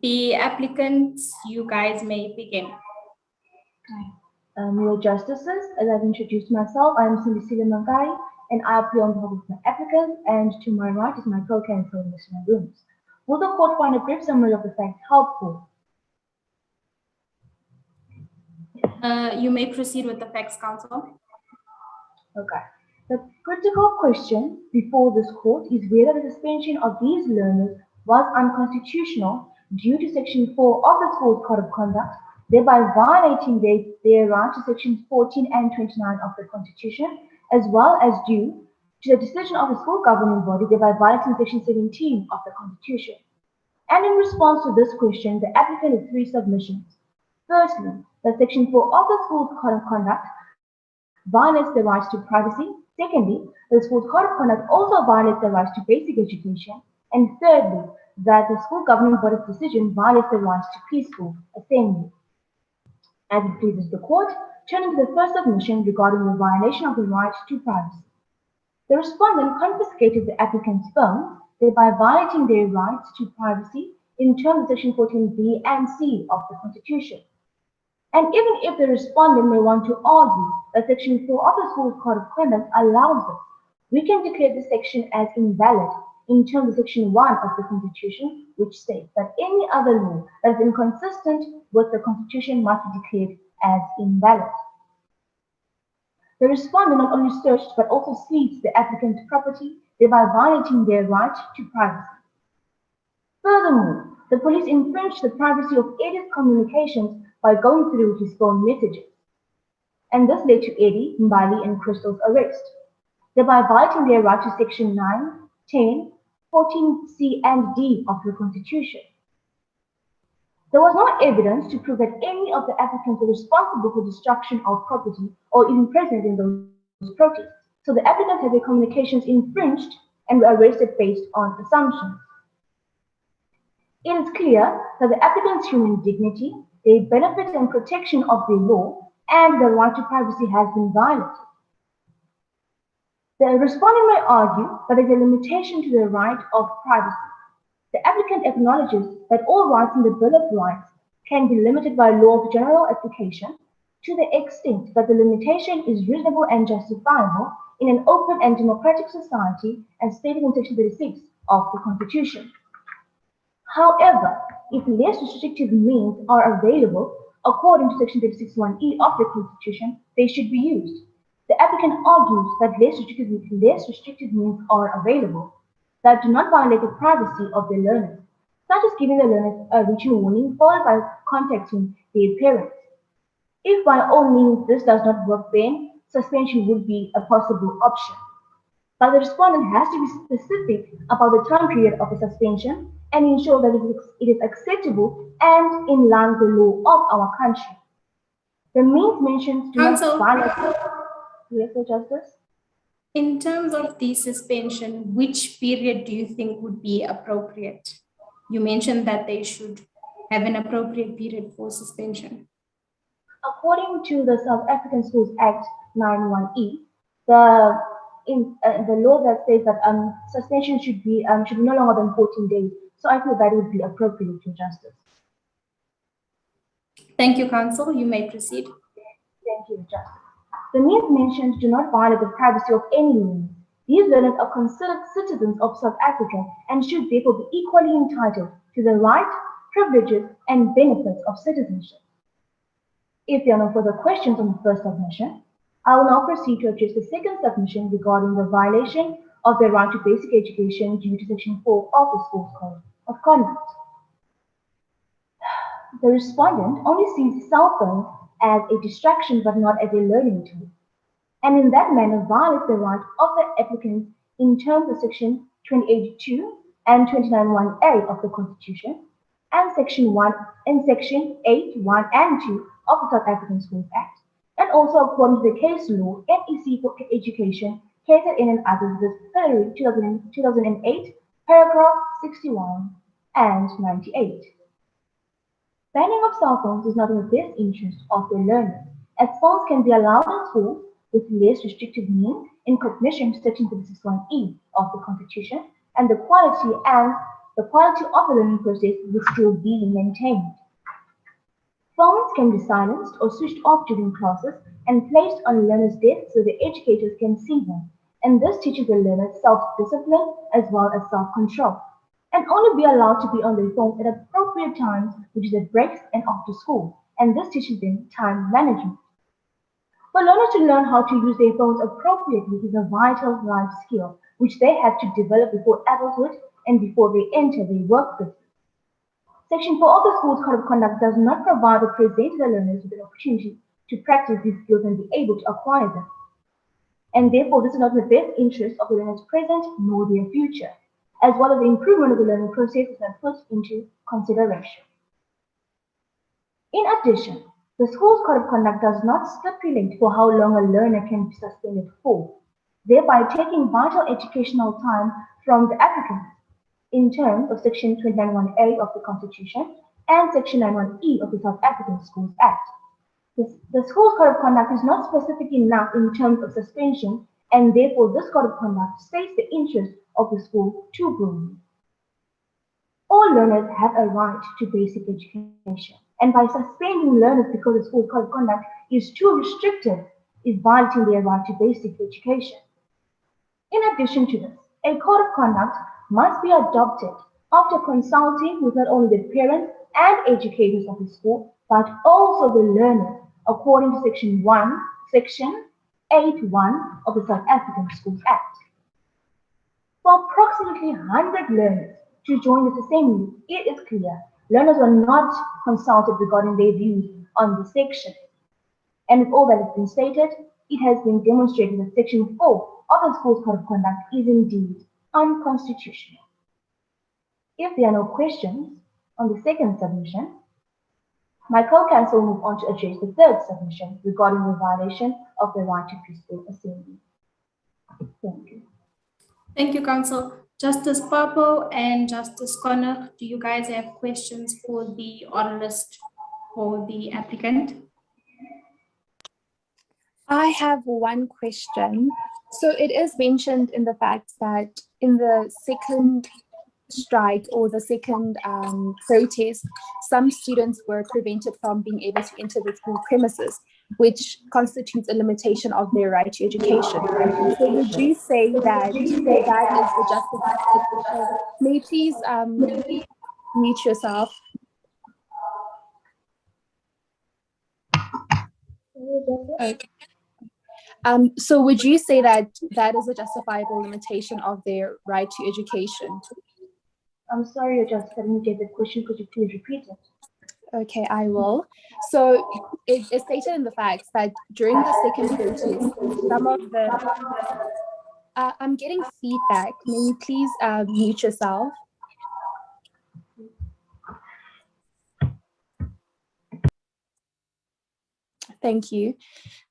The applicants, you guys may begin. Your justices, as I've introduced myself, I am Nsmcc Mangai, and I appear on behalf of my applicants, and to my right is my co-counsel, Ms. Narooms. Will the court find a brief summary of the facts helpful? You may proceed with the facts, counsel. Okay. The critical question before this court is whether the suspension of these learners was unconstitutional due to Section 4 of the School Code of Conduct, thereby violating their right to Sections 14 and 29 of the Constitution, as well as due to the decision of the school governing body, thereby violating Section 17 of the Constitution. And in response to this question, the applicant has 3 submissions. Firstly, that Section 4 of the School Code of Conduct violates the rights to privacy. Secondly, the School Code of Conduct also violates the rights to basic education. And thirdly, that the school governing body's decision violates the right to peaceful assembly. As it pleases the court, turning to the first submission regarding the violation of the right to privacy. The respondent confiscated the applicant's phone, thereby violating their rights to privacy in terms of Section 14b and c of the Constitution. And even if the respondent may want to argue that Section 4 of the School Code of Conduct allows this, we can declare this section as invalid in terms of Section 1 of the Constitution, which states that any other law that is inconsistent with the Constitution must be declared as invalid. The respondent not only searched but also seized the applicant's property, thereby violating their right to privacy. Furthermore, the police infringed the privacy of Eddie's communications by going through his phone messages. And this led to Eddie, Mbali, and Crystal's arrest, thereby violating their right to Section 9, 10, 14c, and d of the Constitution. There was no evidence to prove that any of the applicants were responsible for destruction of property or even present in those protests, so the applicants had their communications infringed and were arrested based on assumptions. It is clear that the applicant's human dignity, their benefit and protection of the law, and the right to privacy has been violated. The respondent may argue that there is a limitation to the right of privacy. The applicant acknowledges that all rights in the Bill of Rights can be limited by law of general application to the extent that the limitation is reasonable and justifiable in an open and democratic society as stated in Section 36 of the Constitution. However, if less restrictive means are available according to Section 36(1)(e) of the Constitution, they should be used. The applicant argues that less restrictive means are available that do not violate the privacy of the learners, such as giving the learners a written warning followed by contacting their parents. If by all means this does not work, then suspension would be a possible option. But the respondent has to be specific about the time period of the suspension and ensure that it is acceptable and in line with the law of our country. The means mentioned do not violate. Yes, Justice? In terms of the suspension, which period do you think would be appropriate? You mentioned that they should have an appropriate period for suspension. According to the South African Schools Act 91E, the law that says that suspension should be no longer than 14 days. So I feel that would be appropriate to Justice. Thank you, Counsel. You may proceed. Thank you, Justice. The means mentioned do not violate the privacy of any learner. These learners are considered citizens of South Africa and should therefore be equally entitled to the rights, privileges, and benefits of citizenship. If there are no further questions on the first submission, I will now proceed to address the second submission regarding the violation of the right to basic education due to Section 4 of the School Code of Conduct. The respondent only sees cell phones as a distraction but not as a learning tool, and in that manner violates the right of the applicant in terms of Section 28(2) and 29(1)(a) of the Constitution and Section 1 and Section 8(1) and 2 of the South African Schools Act, and also according to the case law NEC for Education, cases in and others with February 2008, paragraph 61 and 98. Banning of cell phones is not in the best interest of the learners, as phones can be allowed in schools with less restrictive means in cognition to Section 36(1)(e) of the Constitution, and the quality of the learning process will still be maintained. Phones can be silenced or switched off during classes and placed on learners' desks so the educators can see them, and this teaches the learners self-discipline as well as self-control, and only be allowed to be on their phones at appropriate times, which is at breaks and after school, and this teaches them time management. For learners to learn how to use their phones appropriately is a vital life skill, which they have to develop before adulthood and before they enter their workplace. Section 4 of the School's Code of Conduct does not provide or present the learners with an opportunity to practice these skills and be able to acquire them. And therefore, this is not in the best interest of the learners present nor their future, as well as the improvement of the learning process is not put into consideration. In addition, the School's Code of Conduct does not stipulate for how long a learner can be suspended for, thereby taking vital educational time from the applicant. in terms of Section 291A of the Constitution and Section 91E of the South African Schools Act. The Schools Code of Conduct is not specific enough in terms of suspension, and therefore this Code of Conduct states the interest of the school too broadly. All learners have a right to basic education, and by suspending learners because the School Code of Conduct is too restrictive, is violating their right to basic education. In addition to this, a code of conduct must be adopted after consulting with not only the parents and educators of the school, but also the learners, according to Section 8.1 of the South African Schools Act. For approximately 100 learners to join this assembly, it is clear learners were not consulted regarding their views on the section. And with all that has been stated, it has been demonstrated that Section 4 of the Schools Code of Conduct is indeed unconstitutional. If there are no questions on the second submission, my co-counsel will move on to address the third submission regarding the violation of the right to peaceful assembly. Thank you. Thank you, Counsel. Justice Papo and Justice Connor, do you guys have questions for the oralist or the applicant? I have one question. So it is mentioned in the fact that in the second strike or the second protest, some students were prevented from being able to enter the school premises, which constitutes a limitation of their right to education. So would you say that that is the justification? May you please mute yourself? Okay. So would you say that that is a justifiable limitation of their right to education? I'm sorry, Justice, I didn't get the question. Could you please repeat it? Okay, I will. So it's stated in the facts that during the second protest, some of the... I'm getting feedback. May you please mute yourself? Thank you.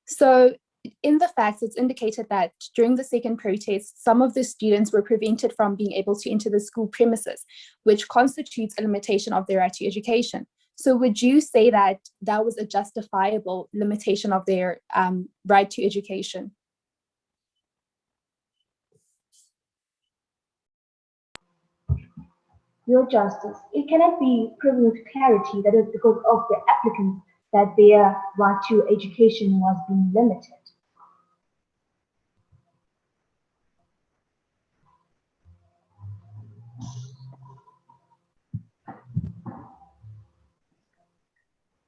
So in the facts, it's indicated that during the second protest, some of the students were prevented from being able to enter the school premises, which constitutes a limitation of their right to education. So would you say that that was a justifiable limitation of their right to education? Your Justice, it cannot be proven with clarity that it's because of the applicants that their right to education was being limited.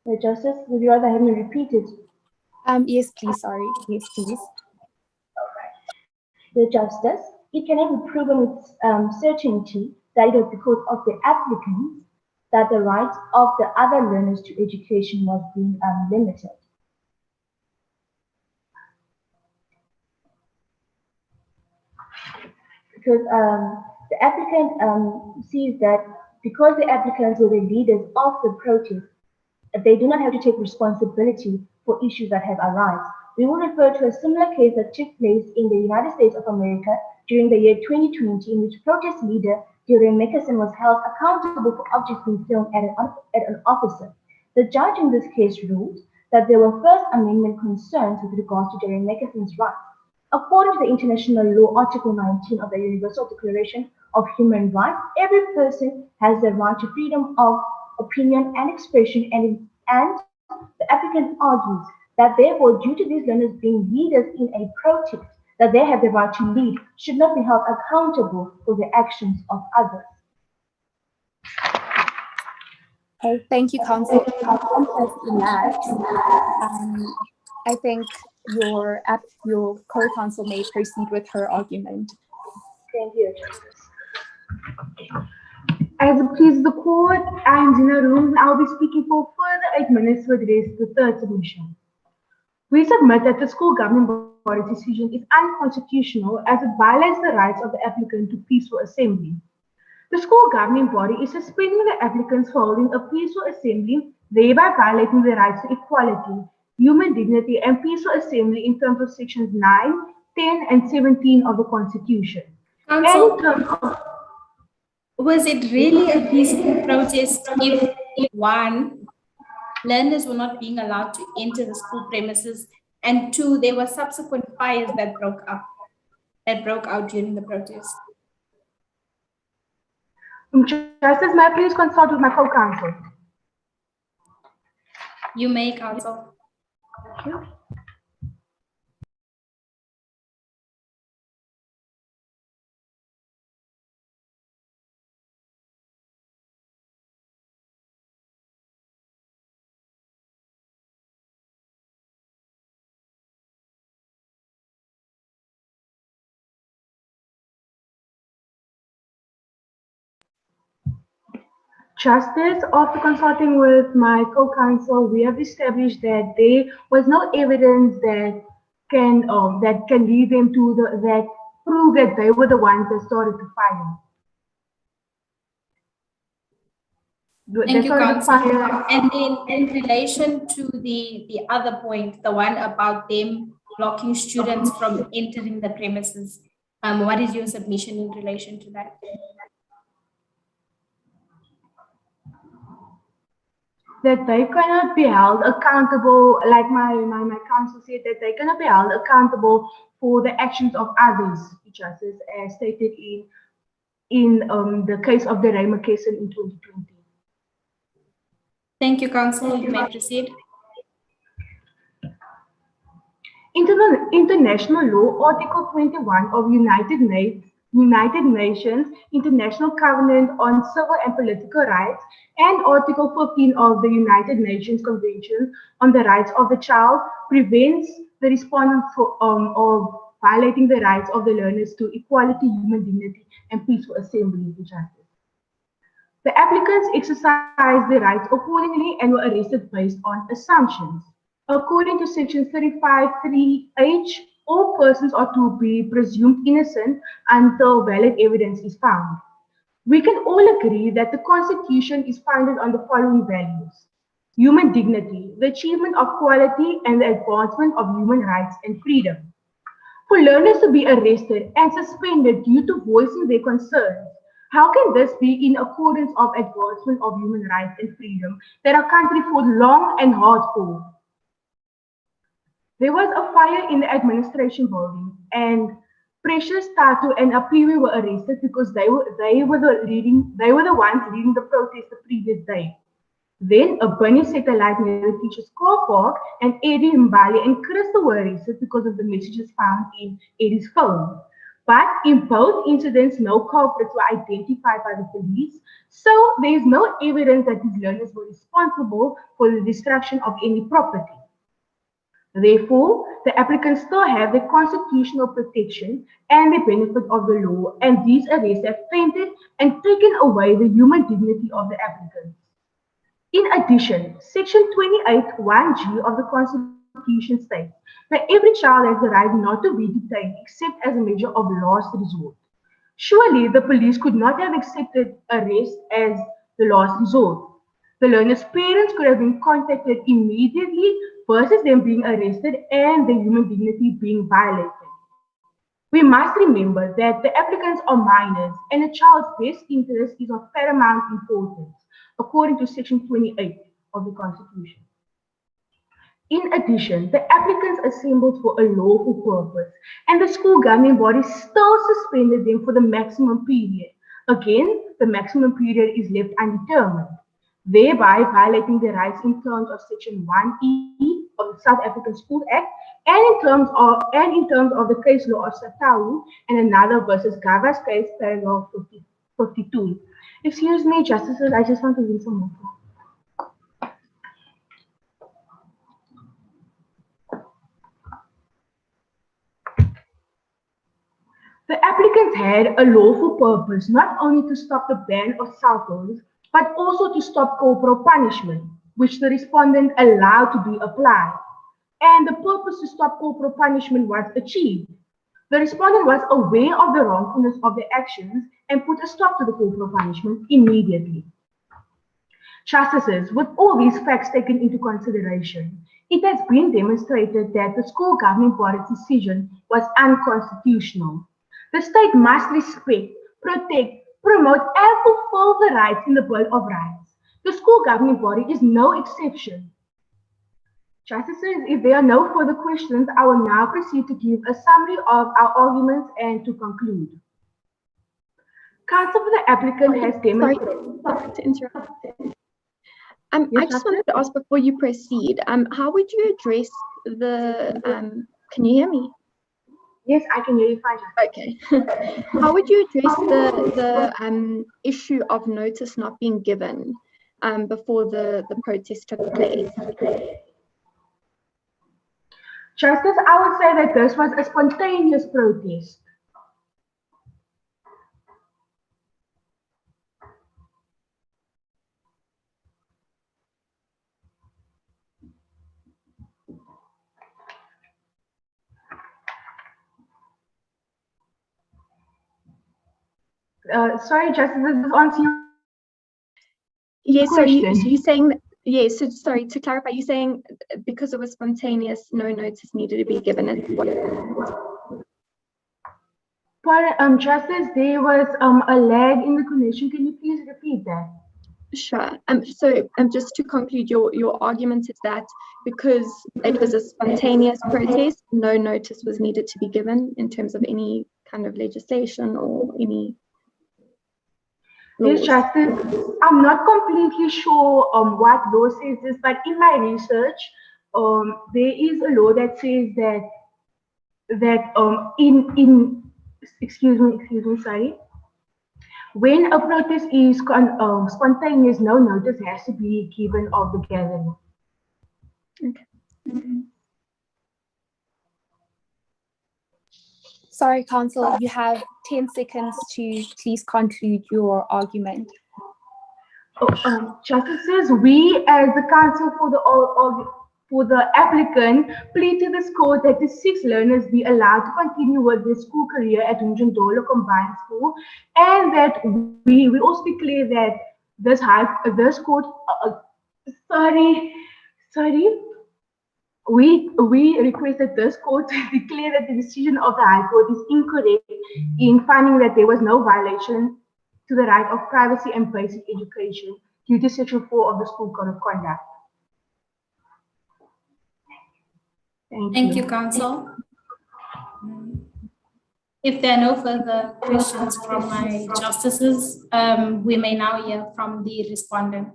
Your Justice, would you rather have me repeat it? Yes, please, sorry. Yes, please. Your Justice, it cannot be proven with certainty that it was because of the applicants that the rights of the other learners to education was being limited. Because the applicant sees that because the applicants were the leaders of the protest, they do not have to take responsibility for issues that have arisen. We will refer to a similar case that took place in the United States of America during the year 2020, in which protest leader Darren Mickelson was held accountable for objects being thrown at an officer. The judge in this case ruled that there were First Amendment concerns with regards to Darren Mickelson's rights. According to the international law, Article 19 of the Universal Declaration of Human Rights, every person has the right to freedom of opinion and expression, and the applicant argues that therefore, due to these learners being leaders in a protest that they have the right to lead, should not be held accountable for the actions of others. Okay, thank you, Counsel. I think your co-counsel may proceed with her argument. Thank you, Justice. As it pleases the court, I am Gina Rooms, and I will be speaking for further 8 minutes to address the third submission. We submit that the school governing body decision is unconstitutional as it violates the rights of the applicant to peaceful assembly. The school governing body is suspending the applicants for holding a peaceful assembly, thereby violating the rights to equality, human dignity, and peaceful assembly in terms of sections 9, 10, and 17 of the Constitution. Counsel, Was it really a peaceful protest if, one, learners were not being allowed to enter the school premises, and two, there were subsequent fires that broke out during the protest? Justice, may I please consult with my co-counsel? You may, counsel. Thank you. Justice, after consulting with my co-counsel, we have established that there was no evidence that can lead them to that prove that they were the ones that started the fire. Thank you, counsel. And then in relation to the other point, the one about them blocking students from entering the premises, what is your submission in relation to that? That they cannot be held accountable, like my counsel said, that they cannot be held accountable for the actions of others, Justice, as stated in the case of the Reimer case in 2020. Thank you, counsel. You may proceed. International law, Article 21 of United Nations International Covenant on Civil and Political Rights, and Article 15 of the United Nations Convention on the Rights of the Child prevents the respondent of violating the rights of the learners to equality, human dignity, and peaceful assembly. The applicants exercised their rights accordingly and were arrested based on assumptions. According to Section 35(3)(h), all persons are to be presumed innocent until valid evidence is found. We can all agree that the Constitution is founded on the following values: human dignity, the achievement of quality, and the advancement of human rights and freedom. For learners to be arrested and suspended due to voicing their concerns, how can this be in accordance of advancement of human rights and freedom that our country fought long and hard for? There was a fire in the administration building, and Precious, Tatu, and Apiwe were arrested because they were the ones leading the protest the previous day. Then a burning satellite near the teacher's car park, and Eddie, Mbali, and Crystal were arrested because of the messages found in Eddie's phone. But in both incidents, no culprits were identified by the police, so there is no evidence that these learners were responsible for the destruction of any property. Therefore, the applicants still have the constitutional protection and the benefit of the law, and these arrests have tainted and taken away the human dignity of the applicants. In addition, Section 28(1)(g) of the Constitution states that every child has the right not to be detained except as a measure of last resort. Surely, the police could not have accepted arrest as the last resort. The learners' parents could have been contacted immediately versus them being arrested and their human dignity being violated. We must remember that the applicants are minors and a child's best interest is of paramount importance, according to Section 28 of the Constitution. In addition, the applicants assembled for a lawful purpose, and the school governing body still suspended them for the maximum period. Again, the maximum period is left undetermined, thereby violating the rights in terms of Section 1E of the South African School Act and in terms of the case law of Satau and another versus Gava's case, paragraph 52. Excuse me, justices, I just want to read some more. The applicants had a lawful purpose not only to stop the ban of cell phones, but also to stop corporal punishment, which the respondent allowed to be applied. And the purpose to stop corporal punishment was achieved. The respondent was aware of the wrongfulness of the actions and put a stop to the corporal punishment immediately. Justices, with all these facts taken into consideration, it has been demonstrated that the school governing body's decision was unconstitutional. The state must respect, protect, promote and fulfill the rights in the Bill of Rights. The school governing body is no exception. Justices, if there are no further questions, I will now proceed to give a summary of our arguments and to conclude. Counsel for the applicant has demonstrated. Sorry to interrupt. I just wanted to ask before you proceed, how would you address the, can you hear me? Yes, I can hear you fine. Okay. How would you address the issue of notice not being given before the protest took place? Justice, I would say that this was a spontaneous protest. Sorry, Justice, this is answer your Yes, so question. you're saying, yes, so sorry, to clarify, you're saying because it was spontaneous, no notice needed to be given. Justice, there was a lag in the connection. Can you please repeat that? Sure. So just to conclude, your argument is that because it was a spontaneous protest, no notice was needed to be given in terms of any kind of legislation or any laws. Yes, Justice. I'm not completely sure what law says this, but in my research, there is a law that says that excuse me, sorry. When a protest is spontaneous, no notice has to be given of the gathering. Okay. Sorry, Counsel, you have 10 seconds to please conclude your argument. Justices, we as the counsel for the applicant plead to this court that the 6 learners be allowed to continue with their school career at Unjandolo Combined School, and that we also declare that this court, we request that this court declare that the decision of the High Court is incorrect in finding that there was no violation to the right of privacy and basic education due to Section 4 of the School Code of Conduct. Thank you, Counsel. If there are no further questions from my justices, we may now hear from the respondent.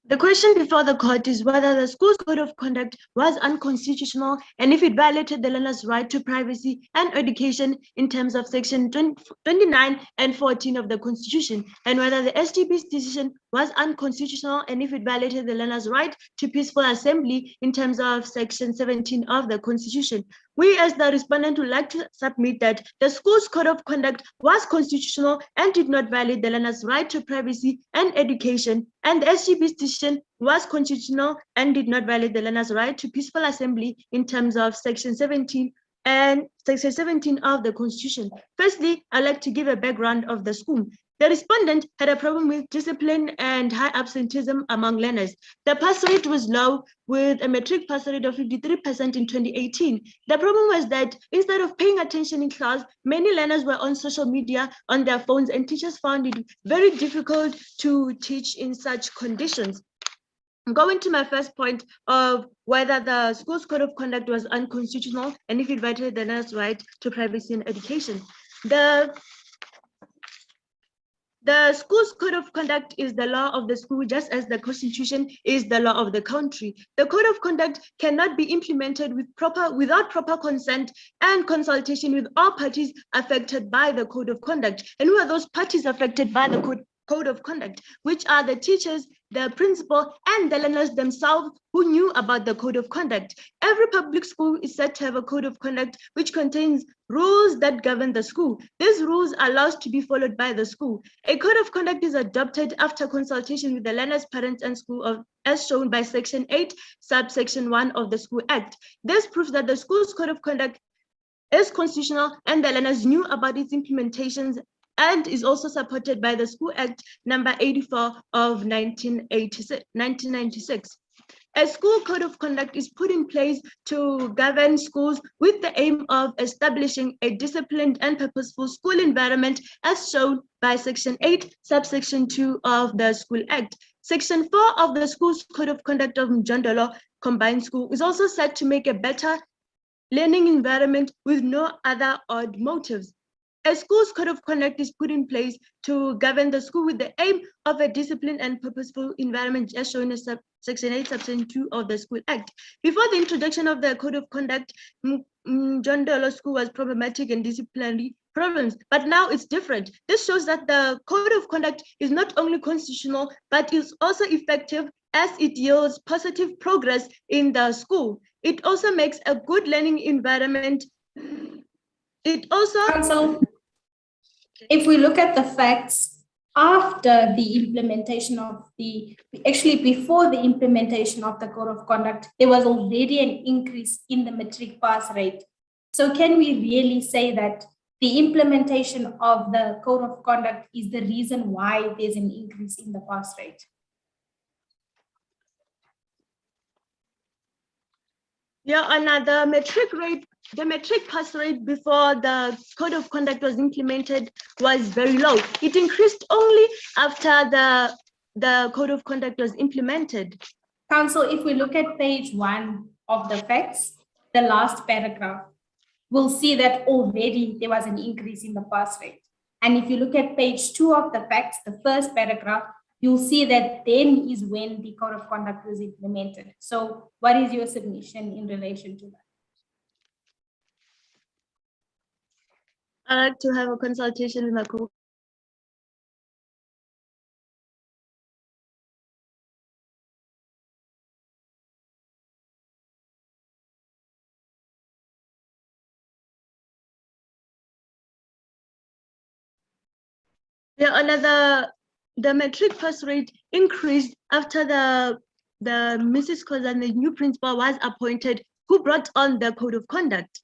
The question before the court is whether the school's code of conduct was unconstitutional and if it violated the learner's right to privacy and education in terms of section 29 and 14 of the Constitution, and whether the SGB's decision was unconstitutional and if it violated the learner's right to peaceful assembly in terms of section 17 of the Constitution. We as the respondent would like to submit that the school's code of conduct was constitutional and did not violate the learner's right to privacy and education, and the SGB's decision was constitutional and did not violate the learner's right to peaceful assembly in terms of section 17 and section 17 of the Constitution. Firstly, I'd like to give a background of the school. The respondent had a problem with discipline and high absenteeism among learners. The pass rate was low, with a matric pass rate of 53% in 2018. The problem was that instead of paying attention in class, many learners were on social media on their phones, and teachers found it very difficult to teach in such conditions. Going to my first point of whether the school's code of conduct was unconstitutional and if it violated the learner's right to privacy and education. The school's code of conduct is the law of the school, just as the Constitution is the law of the country. The code of conduct cannot be implemented without proper consent and consultation with all parties affected by the code of conduct. And who are those parties affected by the code of conduct, which are the teachers the principal, and the learners themselves who knew about the code of conduct. Every public school is said to have a code of conduct which contains rules that govern the school. These rules are laws to be followed by the school. A code of conduct is adopted after consultation with the learners, parents, and school as shown by Section 8, subsection 1 of the School Act. This proves that the school's code of conduct is constitutional and the learners knew about its implementations, and is also supported by the School Act number 84 of 1996. A school code of conduct is put in place to govern schools with the aim of establishing a disciplined and purposeful school environment as shown by Section 8, subsection 2 of the School Act. Section 4 of the School's Code of Conduct of Mjondolo Combined School is also set to make a better learning environment with no other odd motives. A school's code of conduct is put in place to govern the school with the aim of a disciplined and purposeful environment as shown in Section 8, Section 2 of the School Act. Before the introduction of the code of conduct, Mjondolo School was problematic and disciplinary problems, but now it's different. This shows that the code of conduct is not only constitutional, but is also effective as it yields positive progress in the school. It also makes a good learning environment. It also... Council, if we look at the facts, after the implementation of actually before the implementation of the code of conduct, there was already an increase in the matric pass rate. So can we really say that the implementation of the code of conduct is the reason why there's an increase in the pass rate? Yeah, another the metric pass rate before the code of conduct was implemented was very low. It increased only after the code of conduct was implemented. Council, if we look at page 1 of the facts, the last paragraph, we'll see that already there was an increase in the pass rate. And if you look at page 2 of the facts, the first paragraph, you'll see that then is when the code of conduct was implemented. So what is your submission in relation to that? I'd like to have a consultation with my co. Yeah, the metric pass rate increased after the Mrs. Kozan, the new principal, was appointed, who brought on the code of conduct.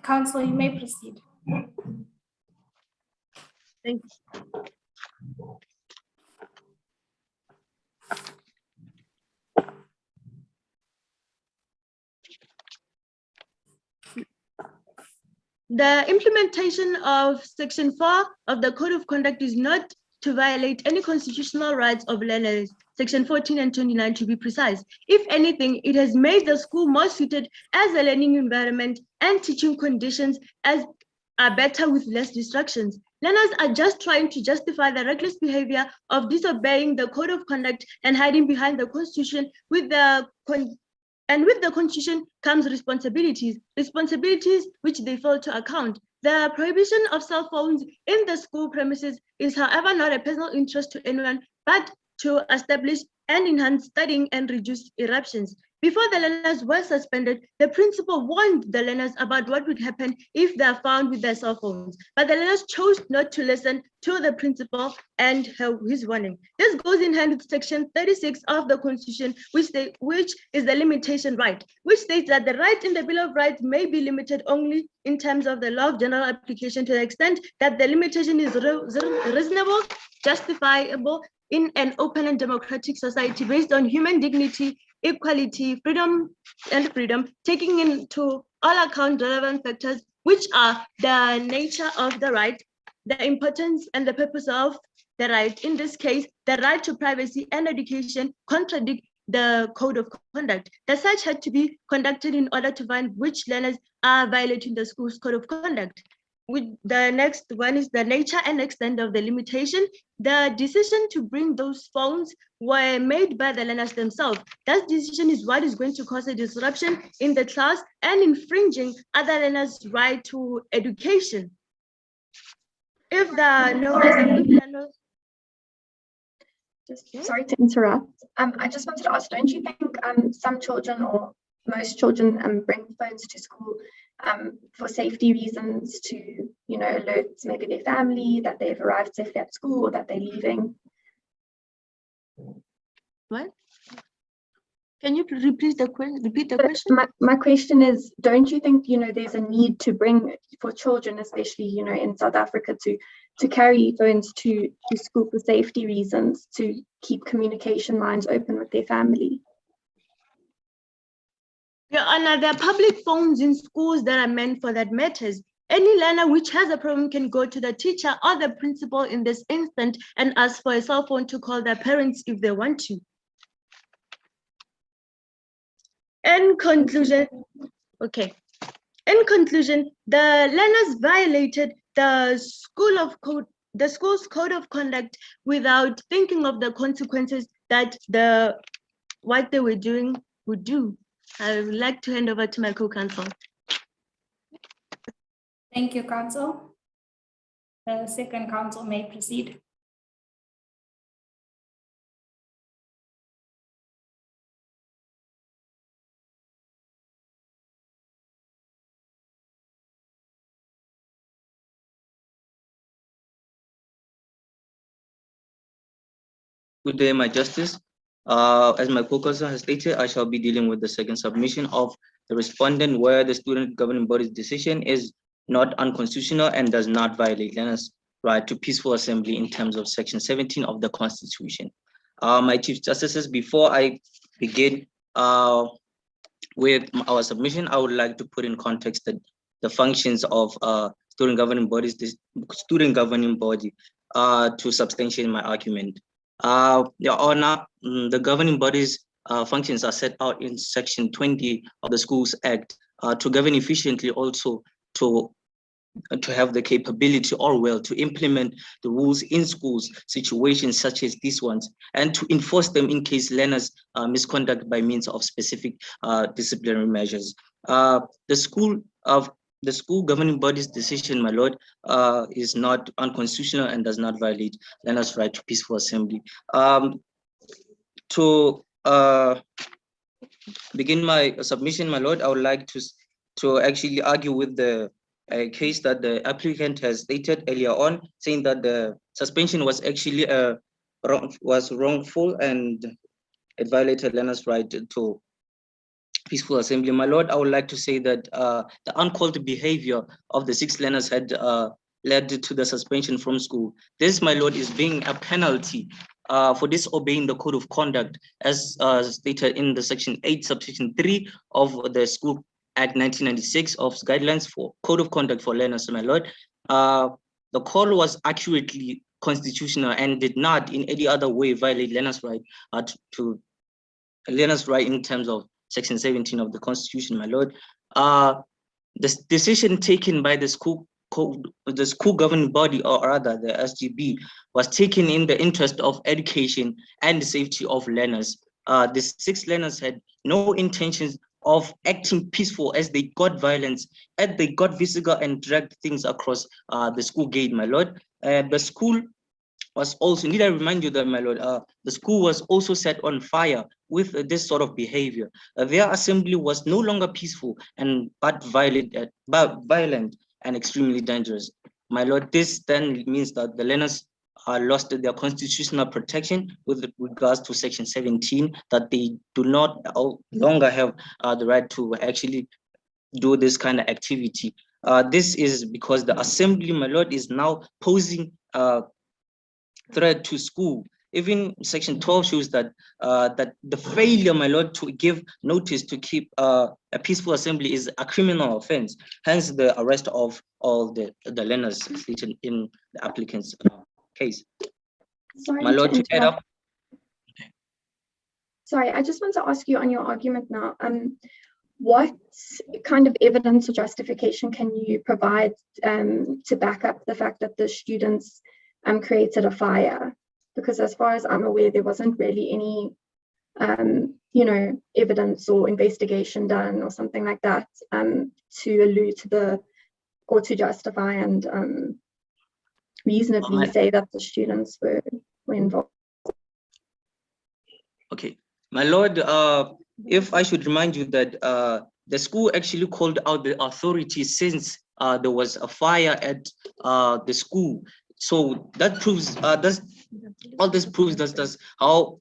Council, you may proceed. Thank you. The implementation of Section 4 of the Code of Conduct is not to violate any constitutional rights of learners, Section 14 and 29 to be precise. If anything, it has made the school more suited as a learning environment, and teaching conditions are better with less distractions. Learners are just trying to justify the reckless behavior of disobeying the Code of Conduct and hiding behind the Constitution. With the Constitution comes responsibilities which they fail to account. The prohibition of cell phones in the school premises is, however, not a personal interest to anyone, but to establish and enhance studying and reduce eruptions. Before the learners were suspended, the principal warned the learners about what would happen if they are found with their cell phones, but the learners chose not to listen to the principal and his warning. This goes in hand with Section 36 of the Constitution, which is the limitation right, which states that the right in the Bill of Rights may be limited only in terms of the law of general application, to the extent that the limitation is reasonable, justifiable in an open and democratic society based on human dignity, equality, freedom, taking into all account relevant factors, which are the nature of the right, the importance and the purpose of the right. In this case, the right to privacy and education contradict the code of conduct. The search had to be conducted in order to find which learners are violating the school's code of conduct. The next one is the nature and extent of the limitation. The decision to bring those phones were made by the learners themselves. That decision is what is going to cause a disruption in the class and infringing other learners' right to education. If there are no Sorry to interrupt. I just wanted to ask, don't you think some children or most children bring phones to school for safety reasons to, you know, alert maybe their family that they've arrived safely at school or that they're leaving? What? Can you repeat the question? My question is, don't you think, you know, there's a need to bring for children, especially, you know, in South Africa, to carry phones to school for safety reasons, to keep communication lines open with their family? Your Honor, there are public phones in schools that are meant for that matters. Any learner which has a problem can go to the teacher or the principal in this instant and ask for a cell phone to call their parents if they want to. In conclusion, the learners violated the school's code of conduct without thinking of the consequences that what they were doing would do. I would like to hand over to my co-counsel. Thank you, counsel. The second counsel may proceed. Good day, my justice. As my co-counsel has stated, I shall be dealing with the second submission of the respondent where the student governing body's decision is not unconstitutional and does not violate learners' right to peaceful assembly in terms of section 17 of the Constitution. My Chief Justices, before I begin with our submission, I would like to put in context the functions of student governing body to substantiate my argument. Your Honor, the governing body's functions are set out in section 20 of the Schools Act to govern efficiently, also to have the capability or will to implement the rules in schools, situations such as these ones, and to enforce them in case learners misconduct by means of specific disciplinary measures. The school governing body's decision, my lord, is not unconstitutional and does not violate learners' right to peaceful assembly. To begin my submission, my lord, I would like to actually argue with the case that the applicant has stated earlier on, saying that the suspension was actually wrongful and it violated learners' right to peaceful assembly. My lord, I would like to say that the uncalled behavior of the 6 learners had led to the suspension from school. This, my lord, is being a penalty for disobeying the code of conduct as stated in the section 8 subsection 3 of the School Act 1996 of guidelines for code of conduct for learners, my lord. The call was accurately constitutional and did not in any other way violate learners' right to learners' right in terms of section 17 of the Constitution, my lord. The decision taken by the school governing body, or rather the SGB, was taken in the interest of education and the safety of learners. The 6 learners had no intentions of acting peaceful as they got violence, as they got physical and dragged things across the school gate, my lord. The school was also, need I remind you that, my lord, the school was also set on fire with this sort of behavior. Their assembly was no longer peaceful but violent and extremely dangerous. My lord, this then means that the learners lost their constitutional protection with regards to section 17, that they do not longer have the right to actually do this kind of activity. This is because the assembly, my lord, is now posing threat to school. Even section 12 shows that that the failure, my lord, to give notice to keep a peaceful assembly is a criminal offense. Hence the arrest of all the learners stated in the applicant's case. Sorry, my lord, to add up. Sorry, I just want to ask you on your argument now. What kind of evidence or justification can you provide to back up the fact that the students created a fire? Because as far as I'm aware, there wasn't really any, you know, evidence or investigation done or something like that to allude to or to justify and reasonably say that the students were involved. Okay, my lord, if I should remind you that the school actually called out the authorities since there was a fire at the school. So that proves all this proves that's how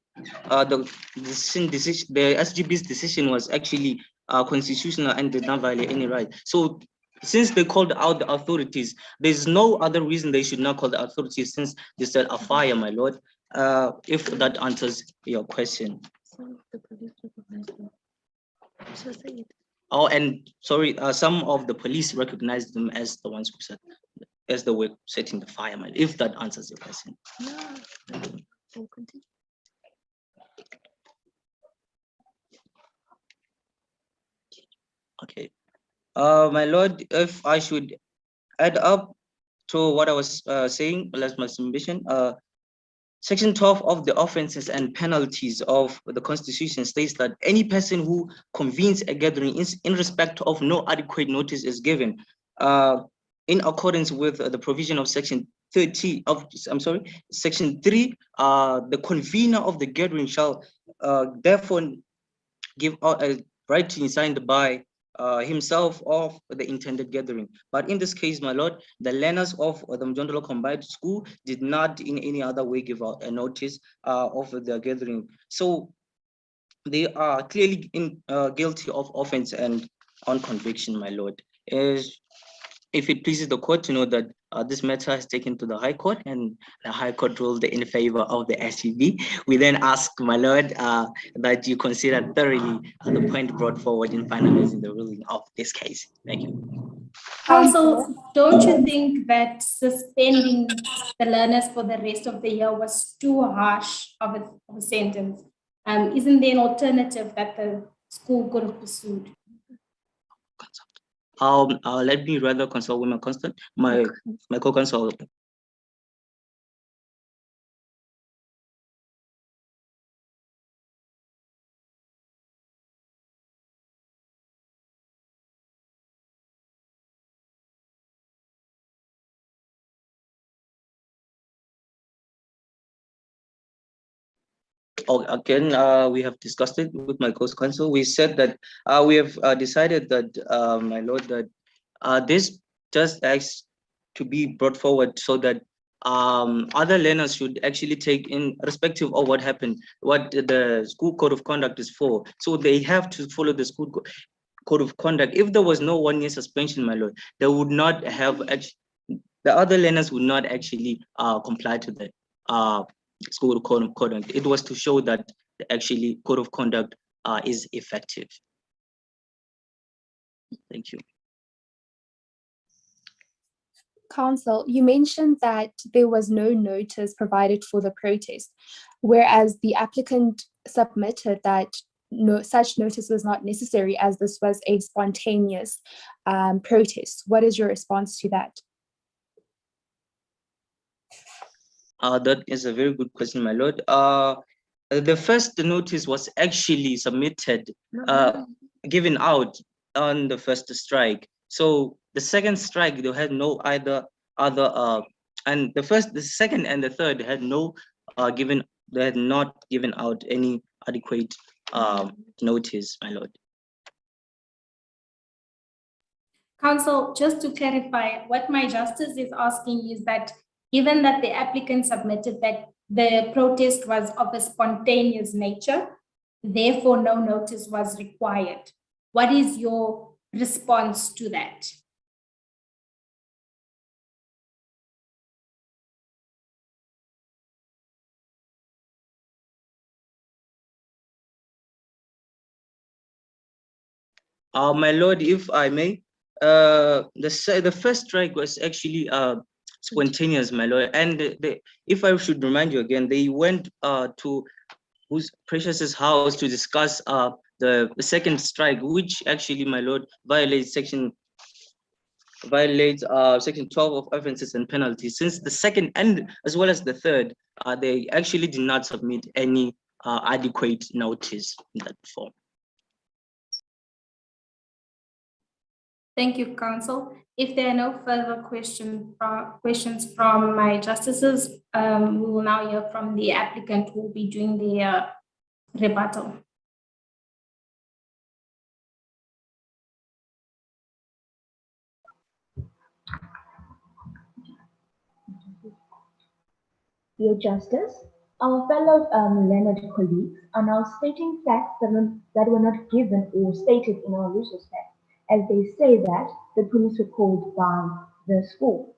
the decision, the SGB's decision was actually constitutional and did not violate any right. So since they called out the authorities, there's no other reason they should not call the authorities since they said a fire, my lord. If that answers your question. Oh, and sorry, some of the police recognized them as the ones who said, as they were setting the fire, my lord, if that answers your question. Okay. My lord, if I should add up to what I was saying, that's my submission. Section 12 of the offenses and penalties of the Constitution states that any person who convenes a gathering in respect of no adequate notice is given, in accordance with the provision of Section 30 of, Section 3, the convener of the gathering shall therefore give a right to signed by himself of the intended gathering. But in this case, my lord, the learners of the Mjondolo Combined School did not in any other way give out a notice of the gathering. So they are clearly guilty of offense and on conviction, my lord. If it pleases the court to know that this matter is taken to the High Court and the High Court ruled in favor of the SCB, we then ask, my lord, that you consider thoroughly the point brought forward in finalizing the ruling of this case. Thank you. Counsel, don't you think that suspending the learners for the rest of the year was too harsh of a sentence? Isn't there an alternative that the school could have pursued? Let me rather consult with my constant, my co-counsel. Oh, again, we have discussed it with my co-counsel. We said that we have decided that, my lord, that this just acts to be brought forward so that other learners should actually take in, irrespective of what happened, what the school code of conduct is for. So they have to follow the school code of conduct. If there was no 1 year suspension, my lord, they would not have the other learners would not actually comply to the school code of conduct. It was to show that the actually code of conduct is effective. Thank you. Counsel, you mentioned that there was no notice provided for the protest, whereas the applicant submitted that no such notice was not necessary as this was a spontaneous protest. What is your response to that? That is a very good question, my lord. The first notice was actually submitted, given out on the first strike. So the second strike, they had no other, and the second and the third had no they had not given out any adequate notice, my lord. Counsel, just to clarify, what my justice is asking is that given that the applicant submitted that the protest was of a spontaneous nature, therefore no notice was required. What is your response to that? My lord, if I may, the first strike was actually spontaneous, my lord, and if I should remind you again, they went to whose Precious's house to discuss the second strike, which actually, my lord, violates section 12 of offenses and penalties. Since the second and as well as the third, they actually did not submit any adequate notice in that form. Thank you, counsel. If there are no further questions from my justices, we will now hear from the applicant who will be doing the rebuttal. Your Justice, our fellow learned colleagues are now stating facts that were not given or stated in our resource pack, as they say that the police were called by the school.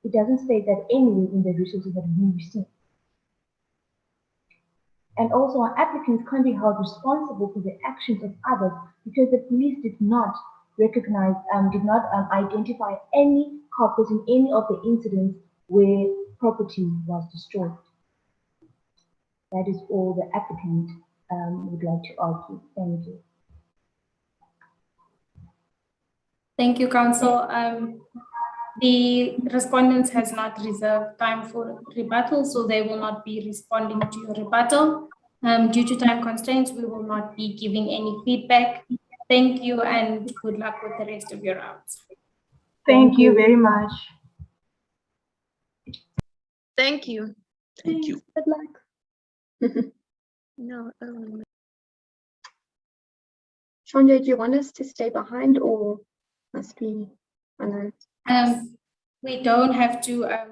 It doesn't state that anywhere in the resources that we received. And also, our applicants can't be held responsible for the actions of others because the police did not identify any culprits in any of the incidents where property was destroyed. That is all the applicant would like to argue. Thank you. Thank you, Council. The respondents has not reserved time for rebuttal, so they will not be responding to your rebuttal. Due to time constraints, we will not be giving any feedback. Thank you and good luck with the rest of your rounds. Thank you very much. Thank you. Thank you. Good luck. No, Shonja, do you want us to stay behind or must we? I know. We don't have to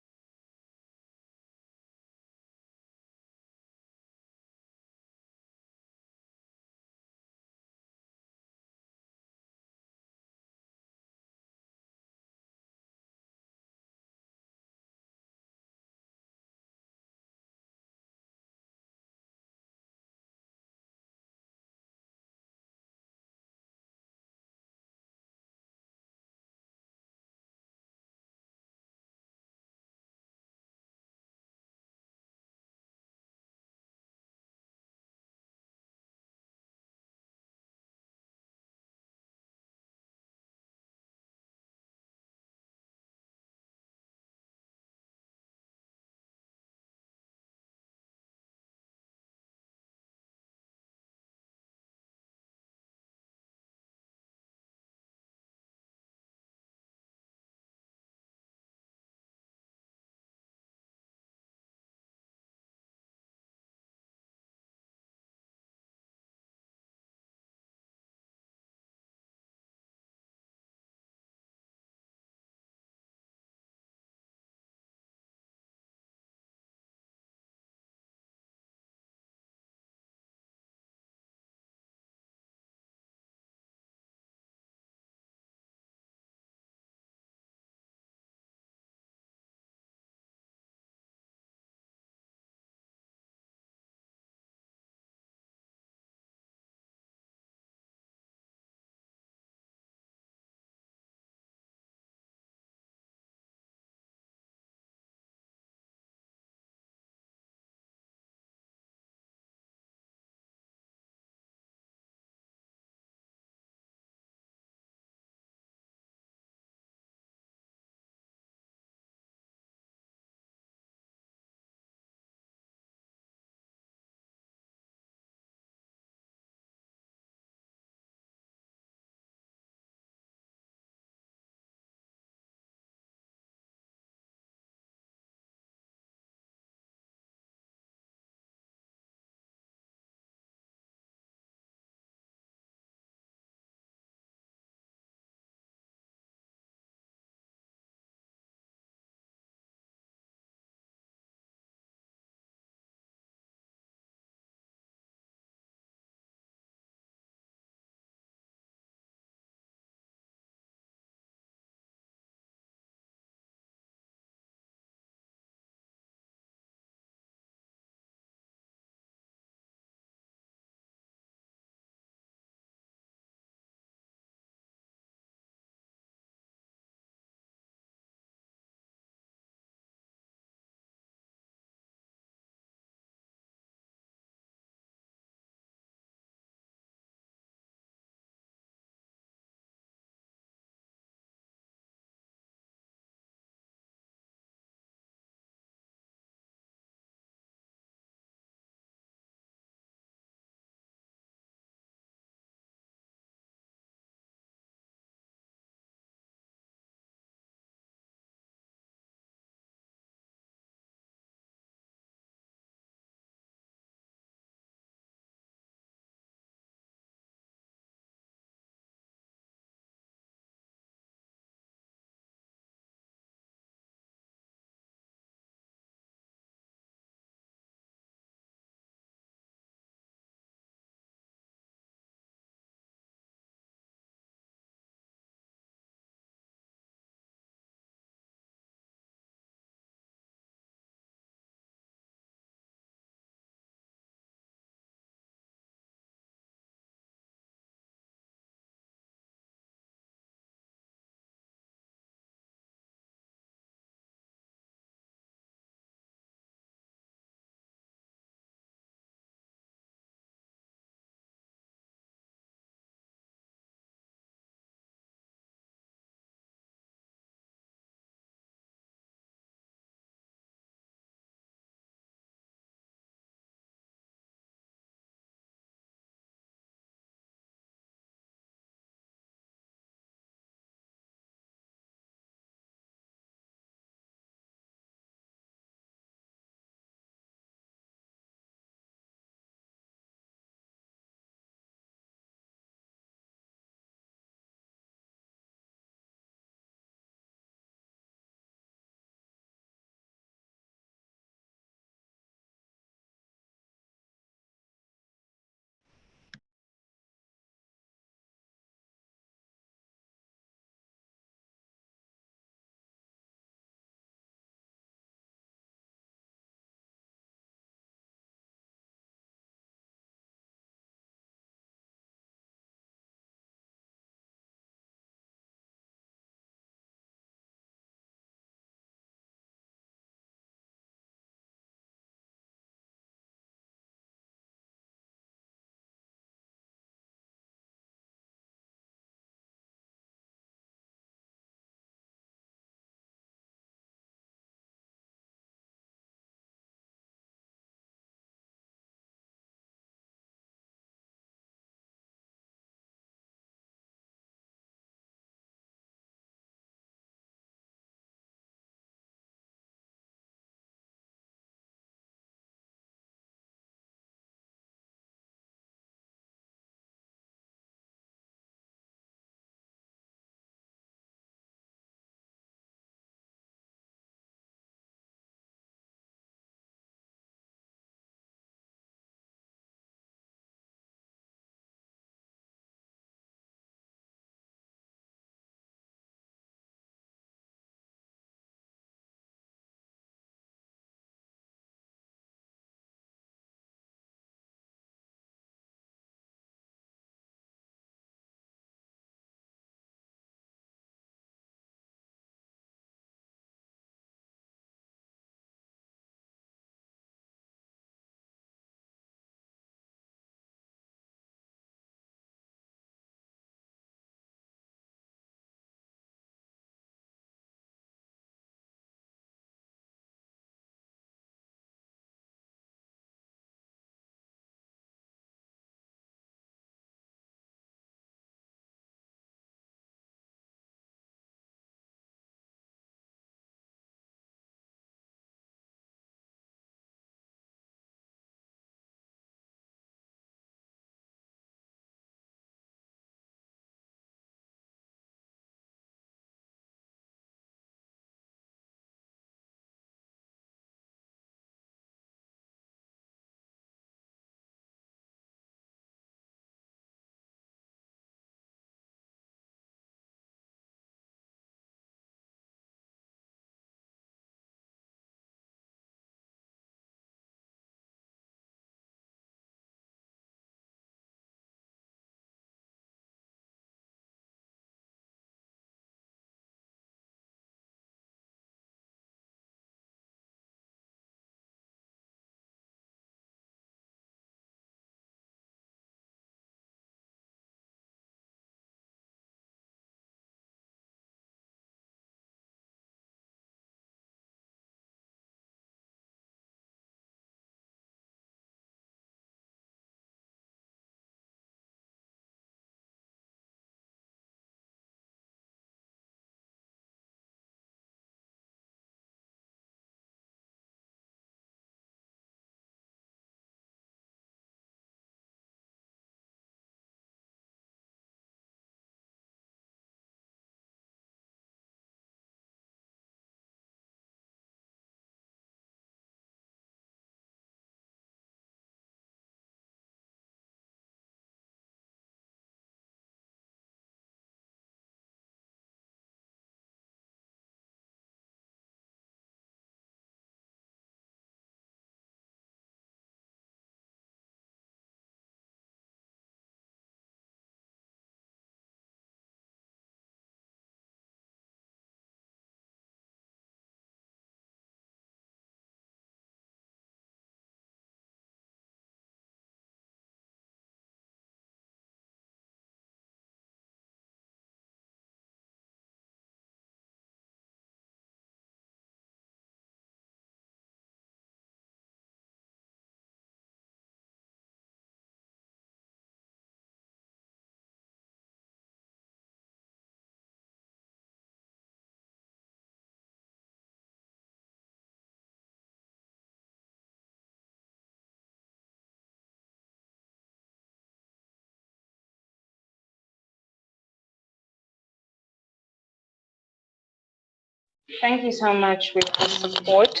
Thank you so much for your support.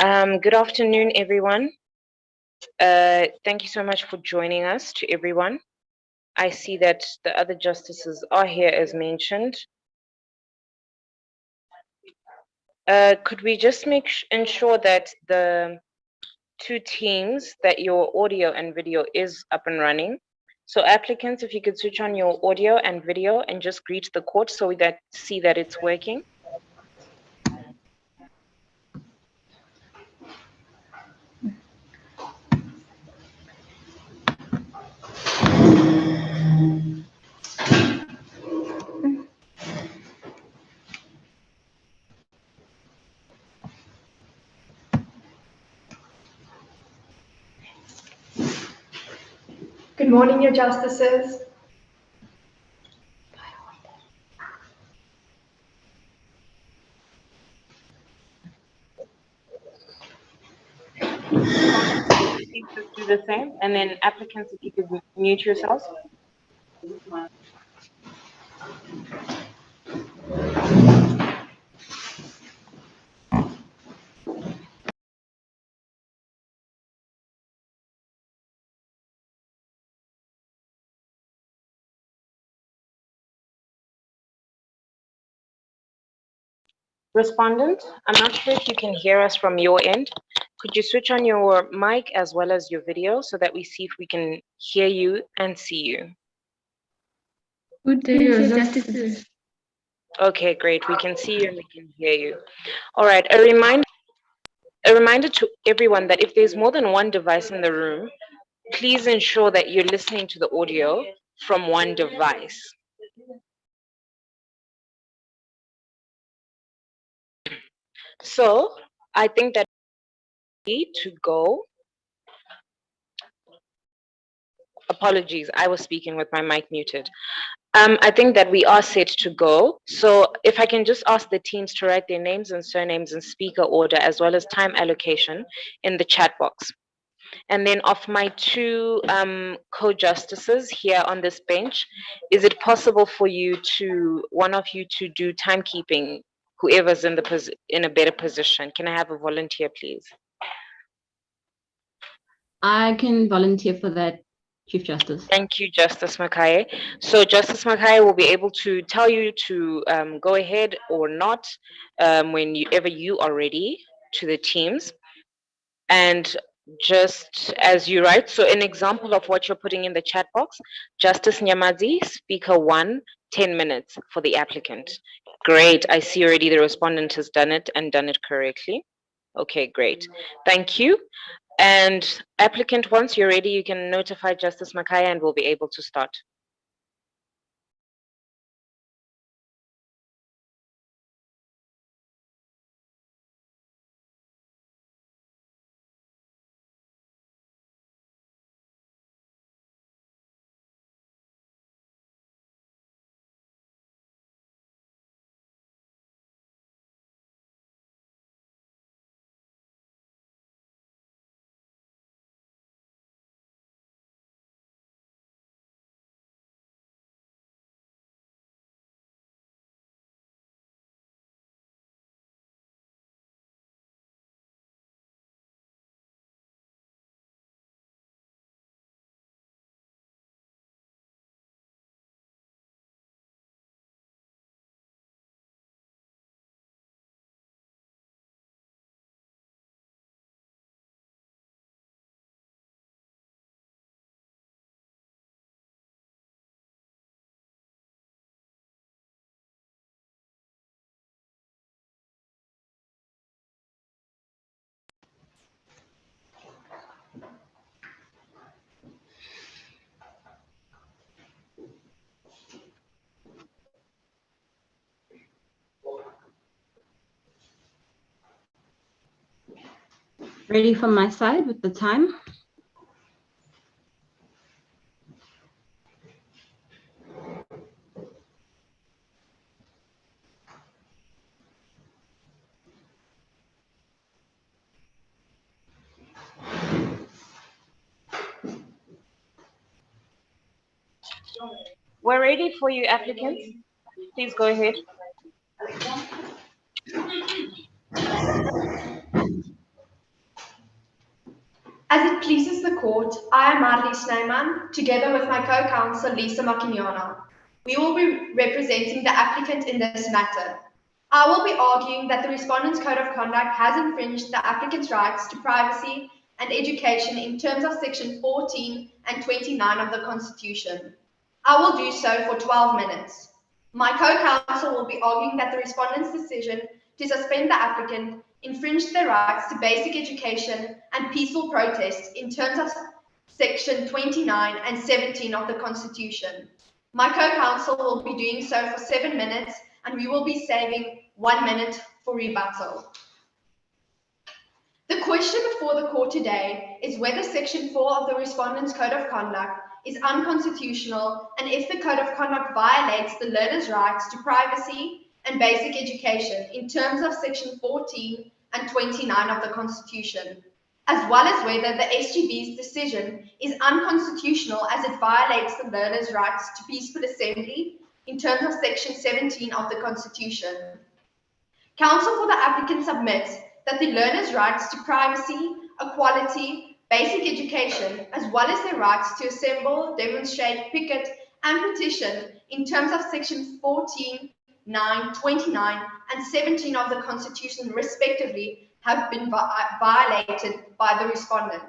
Good afternoon, everyone. Thank you so much for joining us, to everyone. I see that the other justices are here as mentioned. Could we just ensure that the two teams, that your audio and video is up and running? So applicants, if you could switch on your audio and video and just greet the court so we see that it's working. Good morning, your justices. Please just do the same, and then applicants, if you could mute yourselves. Respondent, I'm not sure if you can hear us from your end. Could you switch on your mic as well as your video so that we see if we can hear you and see you? Good day, your justices. Okay, great. We can see you and we can hear you. All right, a reminder to everyone that if there's more than one device in the room, please ensure that you're listening to the audio from one device. So I think that we need to go. Apologies, I was speaking with my mic muted. I think that we are set to go. So if I can just ask the teams to write their names and surnames in speaker order as well as time allocation in the chat box. And then of my two co-justices here on this bench, is it possible for one of you to do timekeeping, whoever's in a better position? Can I have a volunteer, please? I can volunteer for that, Chief Justice. Thank you, Justice Makaye. So Justice Makaye will be able to tell you to go ahead or not whenever you are ready to the teams. And just as you write, so an example of what you're putting in the chat box, Justice Nyamazi, speaker 1, 10 minutes for the applicant. Great, I see already the respondent has done it and done it correctly. Okay, great, thank you. And applicant, once you're ready, you can notify Justice Makaya and we'll be able to start. Ready from my side with the time? We're ready for you, applicants. Please go ahead. As it pleases the court, I am Marley Snyman, together with my co-counsel Lisa Makinyana. We will be representing the applicant in this matter. I will be arguing that the respondent's code of conduct has infringed the applicant's rights to privacy and education in terms of section 14 and 29 of the Constitution. I will do so for 12 minutes. My co-counsel will be arguing that the respondent's decision to suspend the applicant infringed their rights to basic education and peaceful protest in terms of section 29 and 17 of the Constitution. My co-counsel will be doing so for 7 minutes, and we will be saving 1 minute for rebuttal. The question before the court today is whether section 4 of the respondent's code of conduct is unconstitutional, and if the code of conduct violates the learner's rights to privacy and basic education in terms of section 14 and 29 of the Constitution, as well as whether the SGB's decision is unconstitutional as it violates the learner's rights to peaceful assembly in terms of section 17 of the Constitution. Counsel for the applicant submits that the learner's rights to privacy, equality, basic education, as well as their rights to assemble, demonstrate, picket, and petition in terms of section 14, 9, 29, and 17 of the Constitution, respectively, have been violated by the respondent.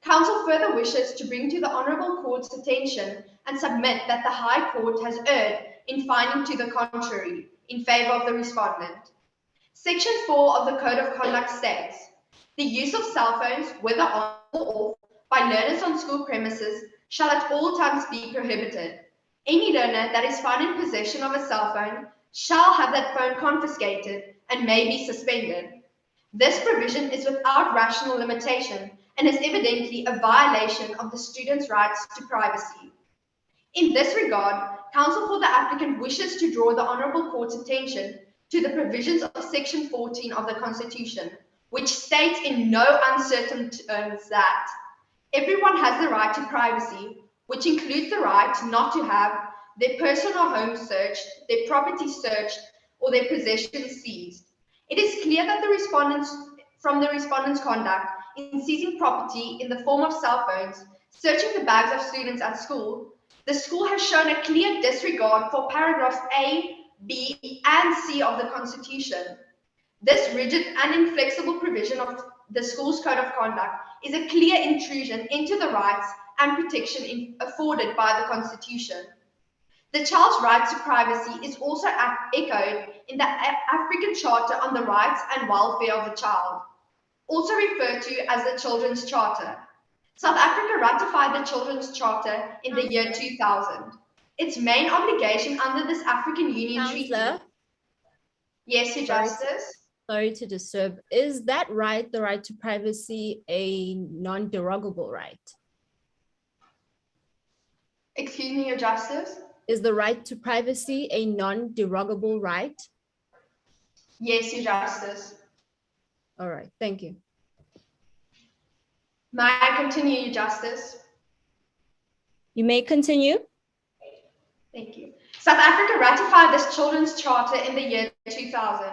Counsel further wishes to bring to the Honourable Court's attention and submit that the High Court has erred in finding to the contrary in favour of the respondent. Section 4 of the Code of Conduct states, the use of cell phones, whether on or off, by learners on school premises shall at all times be prohibited. Any learner that is found in possession of a cell phone shall have that phone confiscated and may be suspended. This provision is without rational limitation and is evidently a violation of the student's rights to privacy. In this regard, counsel for the applicant wishes to draw the Honourable Court's attention to the provisions of section 14 of the Constitution, which states in no uncertain terms that everyone has the right to privacy, which includes the right not to have their personal home searched, their property searched, or their possessions seized. It is clear that from the respondent's conduct in seizing property in the form of cell phones, searching the bags of students at school, the school has shown a clear disregard for paragraphs A, B, and C of the Constitution. This rigid and inflexible provision of the school's code of conduct is a clear intrusion into the rights and protection afforded by the Constitution. The child's right to privacy is also echoed in the African Charter on the Rights and Welfare of the Child, also referred to as the Children's Charter. South Africa ratified the Children's Charter in the year 2000. Its main obligation under this African Union Treaty. Yes, Your Justice. Sorry to disturb. Is that right, the right to privacy, a non-derogable right? Excuse me, Your Justice? Is the right to privacy a non-derogable right? Yes, Your Justice. All right, thank you. May I continue, Your Justice? You may continue. Thank you. South Africa ratified this Children's Charter in the year 2000.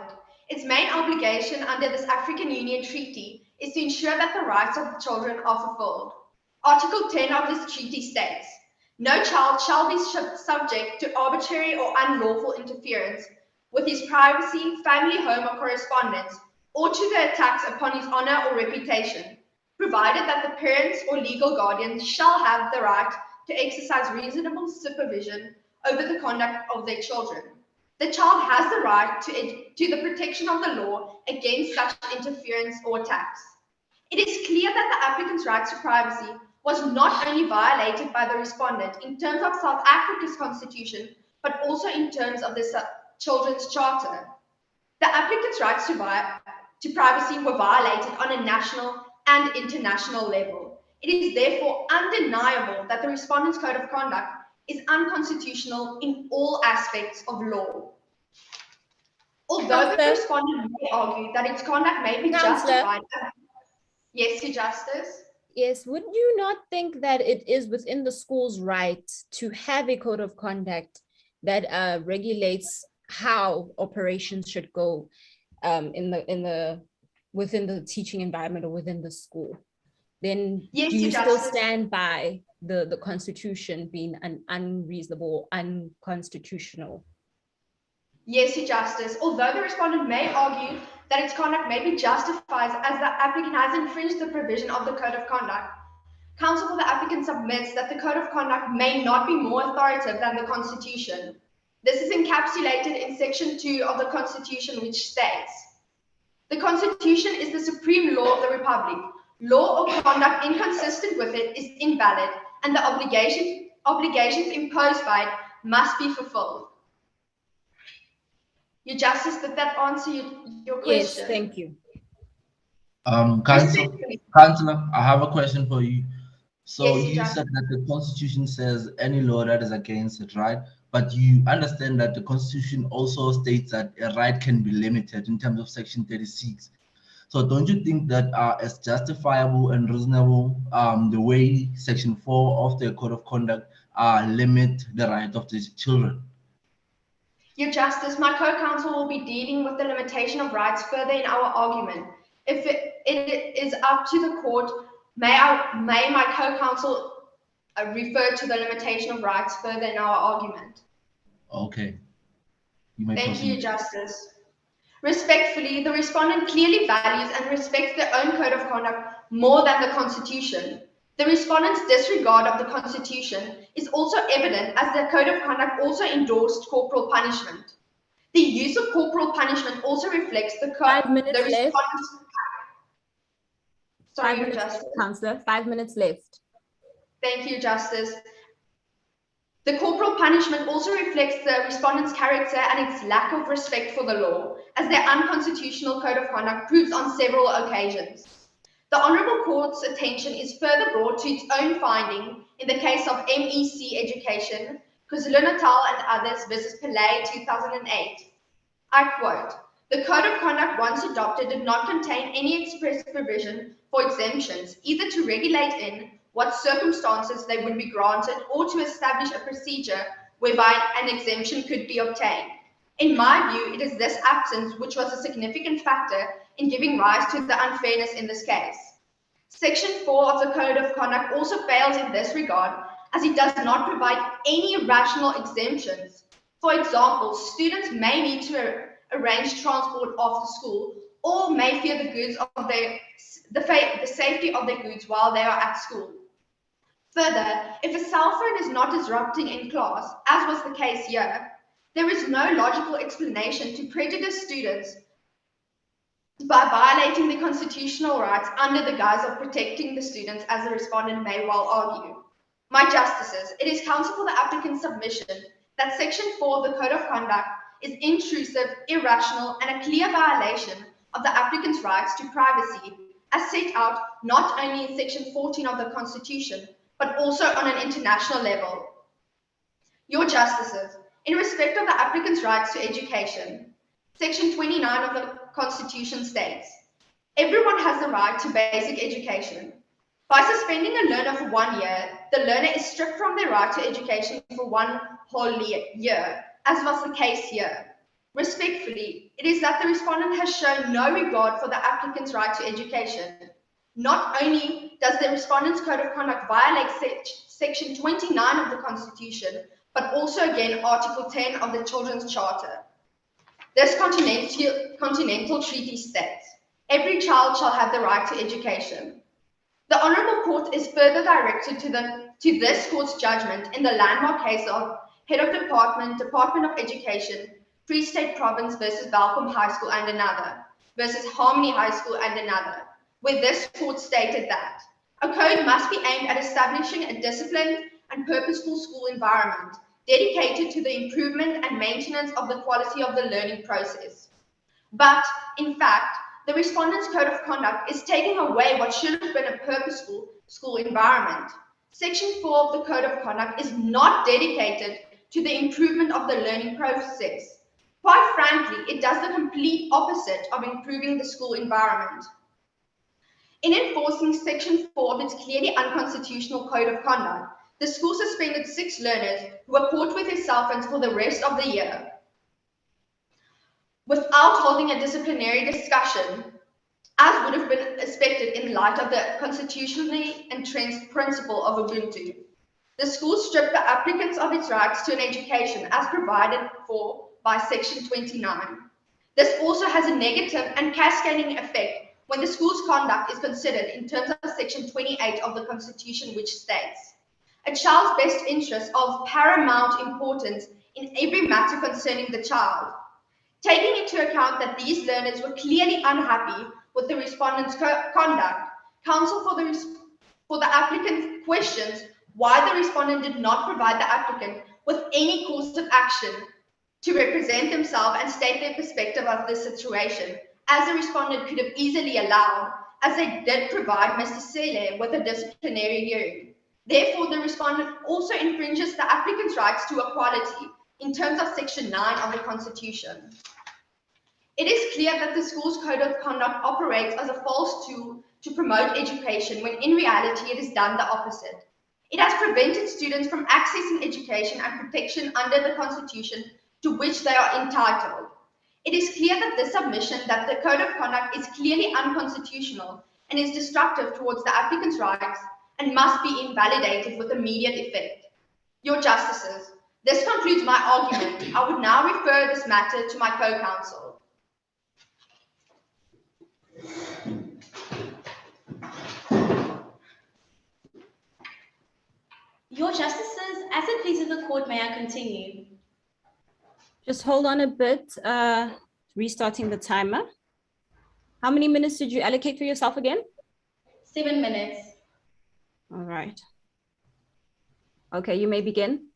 Its main obligation under this African Union Treaty is to ensure that the rights of children are fulfilled. Article 10 of this treaty states, no child shall be subject to arbitrary or unlawful interference with his privacy, family, home, or correspondence, or to the attacks upon his honor or reputation, provided that the parents or legal guardians shall have the right to exercise reasonable supervision over the conduct of their children. The child has the right to the protection of the law against such interference or attacks. It is clear that the applicant's rights to privacy was not only violated by the respondent in terms of South Africa's constitution, but also in terms of the Children's Charter. The applicant's rights to privacy were violated on a national and international level. It is therefore undeniable that the respondent's code of conduct is unconstitutional in all aspects of law. Although the respondent may argue that its conduct may be justified. Yes, Your Justice. Yes, would you not think that it is within the school's right to have a code of conduct that regulates how operations should go within the teaching environment or within the school? then Yes, do you Your still Justice. stand by the Constitution being unreasonable, unconstitutional? Yes, Your Justice. Although the respondent may argue that its conduct may be justified as the applicant has infringed the provision of the Code of Conduct, counsel for the applicant submits that the Code of Conduct may not be more authoritative than the Constitution. This is encapsulated in Section 2 of the Constitution, which states, "The Constitution is the supreme law of the Republic. Law or conduct inconsistent with it is invalid, and the obligations imposed by it must be fulfilled." Your Justice, did that answer your question? Yes, thank you. Councillor, I have a question for you. So Yes, you said that the Constitution says any law that is against it, right? But you understand that the Constitution also states that a right can be limited in terms of Section 36. So don't you think that it's justifiable and reasonable the way Section 4 of the Code of Conduct limit the right of the children? Your Justice, my co-counsel will be dealing with the limitation of rights further in our argument. If it is up to the court, may my co-counsel refer to the limitation of rights further in our argument. Okay. You may Thank proceed. you, Justice. Respectfully, the respondent clearly values and respects their own code of conduct more than the Constitution. The respondent's disregard of the Constitution is also evident as their code of conduct also endorsed corporal punishment. The use of corporal punishment also reflects the respondent's... Sorry, 5 minutes, Justice. Councillor, 5 minutes left. Thank you, Justice. The corporal punishment also reflects the respondent's character and its lack of respect for the law, as their unconstitutional code of conduct proves on several occasions. The Honourable Court's attention is further brought to its own finding in the case of MEC Education, KwaZulu-Natal and others versus Pillay 2008. I quote, "The Code of Conduct once adopted did not contain any express provision for exemptions, either to regulate in what circumstances they would be granted or to establish a procedure whereby an exemption could be obtained. In my view, it is this absence which was a significant factor in giving rise to the unfairness in this case. Section 4 of the Code of Conduct also fails in this regard, as it does not provide any rational exemptions. For example, students may need to arrange transport after school or may fear the safety of their goods while they are at school. Further, if a cell phone is not disrupting in class, as was the case here, there is no logical explanation to prejudice students by violating the constitutional rights under the guise of protecting the students, as the respondent may well argue. My Justices, it is counsel for the applicant's submission that Section 4 of the Code of Conduct is intrusive, irrational, and a clear violation of the applicant's rights to privacy, as set out not only in Section 14 of the Constitution, but also on an international level. Your Justices, in respect of the applicant's rights to education, Section 29 of the Constitution states, "Everyone has the right to basic education. By suspending a learner for 1 year, the learner is stripped from their right to education for 1 whole year, as was the case here. Respectfully, it is that the respondent has shown no regard for the applicant's right to education. Not only does the respondent's code of conduct violate Section 29 of the Constitution, but also again Article 10 of the Children's Charter. This continental treaty states, "Every child shall have the right to education." The Honourable Court is further directed to this Court's judgment in the landmark case of Head of Department of Education, Free State Province versus Balcom High School and another, versus Harmony High School and another, where this Court stated that a code must be aimed at establishing a disciplined and purposeful school environment dedicated to the improvement and maintenance of the quality of the learning process. But, in fact, the respondent's code of conduct is taking away what should have been a purposeful school environment. Section 4 of the Code of Conduct is not dedicated to the improvement of the learning process. Quite frankly, it does the complete opposite of improving the school environment. In enforcing Section 4 of its clearly unconstitutional Code of Conduct, the school suspended 6 learners who were caught with their cell phones for the rest of the year. Without holding a disciplinary discussion as would have been expected in light of the constitutionally entrenched principle of Ubuntu. The school stripped the applicants of its rights to an education as provided for by Section 29. This also has a negative and cascading effect when the school's conduct is considered in terms of Section 28 of the Constitution, which states, "A child's best interests are of paramount importance in every matter concerning the child." Taking into account that these learners were clearly unhappy with the respondent's conduct, counsel for the applicant questions why the respondent did not provide the applicant with any course of action to represent themselves and state their perspective of the situation, as the respondent could have easily allowed, as they did provide Mr. Sele with a disciplinary hearing. Therefore, the respondent also infringes the applicant's rights to equality in terms of Section 9 of the Constitution. It is clear that the school's code of conduct operates as a false tool to promote education when in reality it has done the opposite. It has prevented students from accessing education and protection under the Constitution to which they are entitled. It is clear that this submission that the code of conduct is clearly unconstitutional and is destructive towards the applicant's rights and must be invalidated with immediate effect. Your Justices, this concludes my argument. I would now refer this matter to my co-counsel. Your Justices, as it pleases the court, may I continue? Just hold on a bit, restarting the timer. How many minutes did you allocate for yourself again? 7 minutes. All right. Okay, you may begin.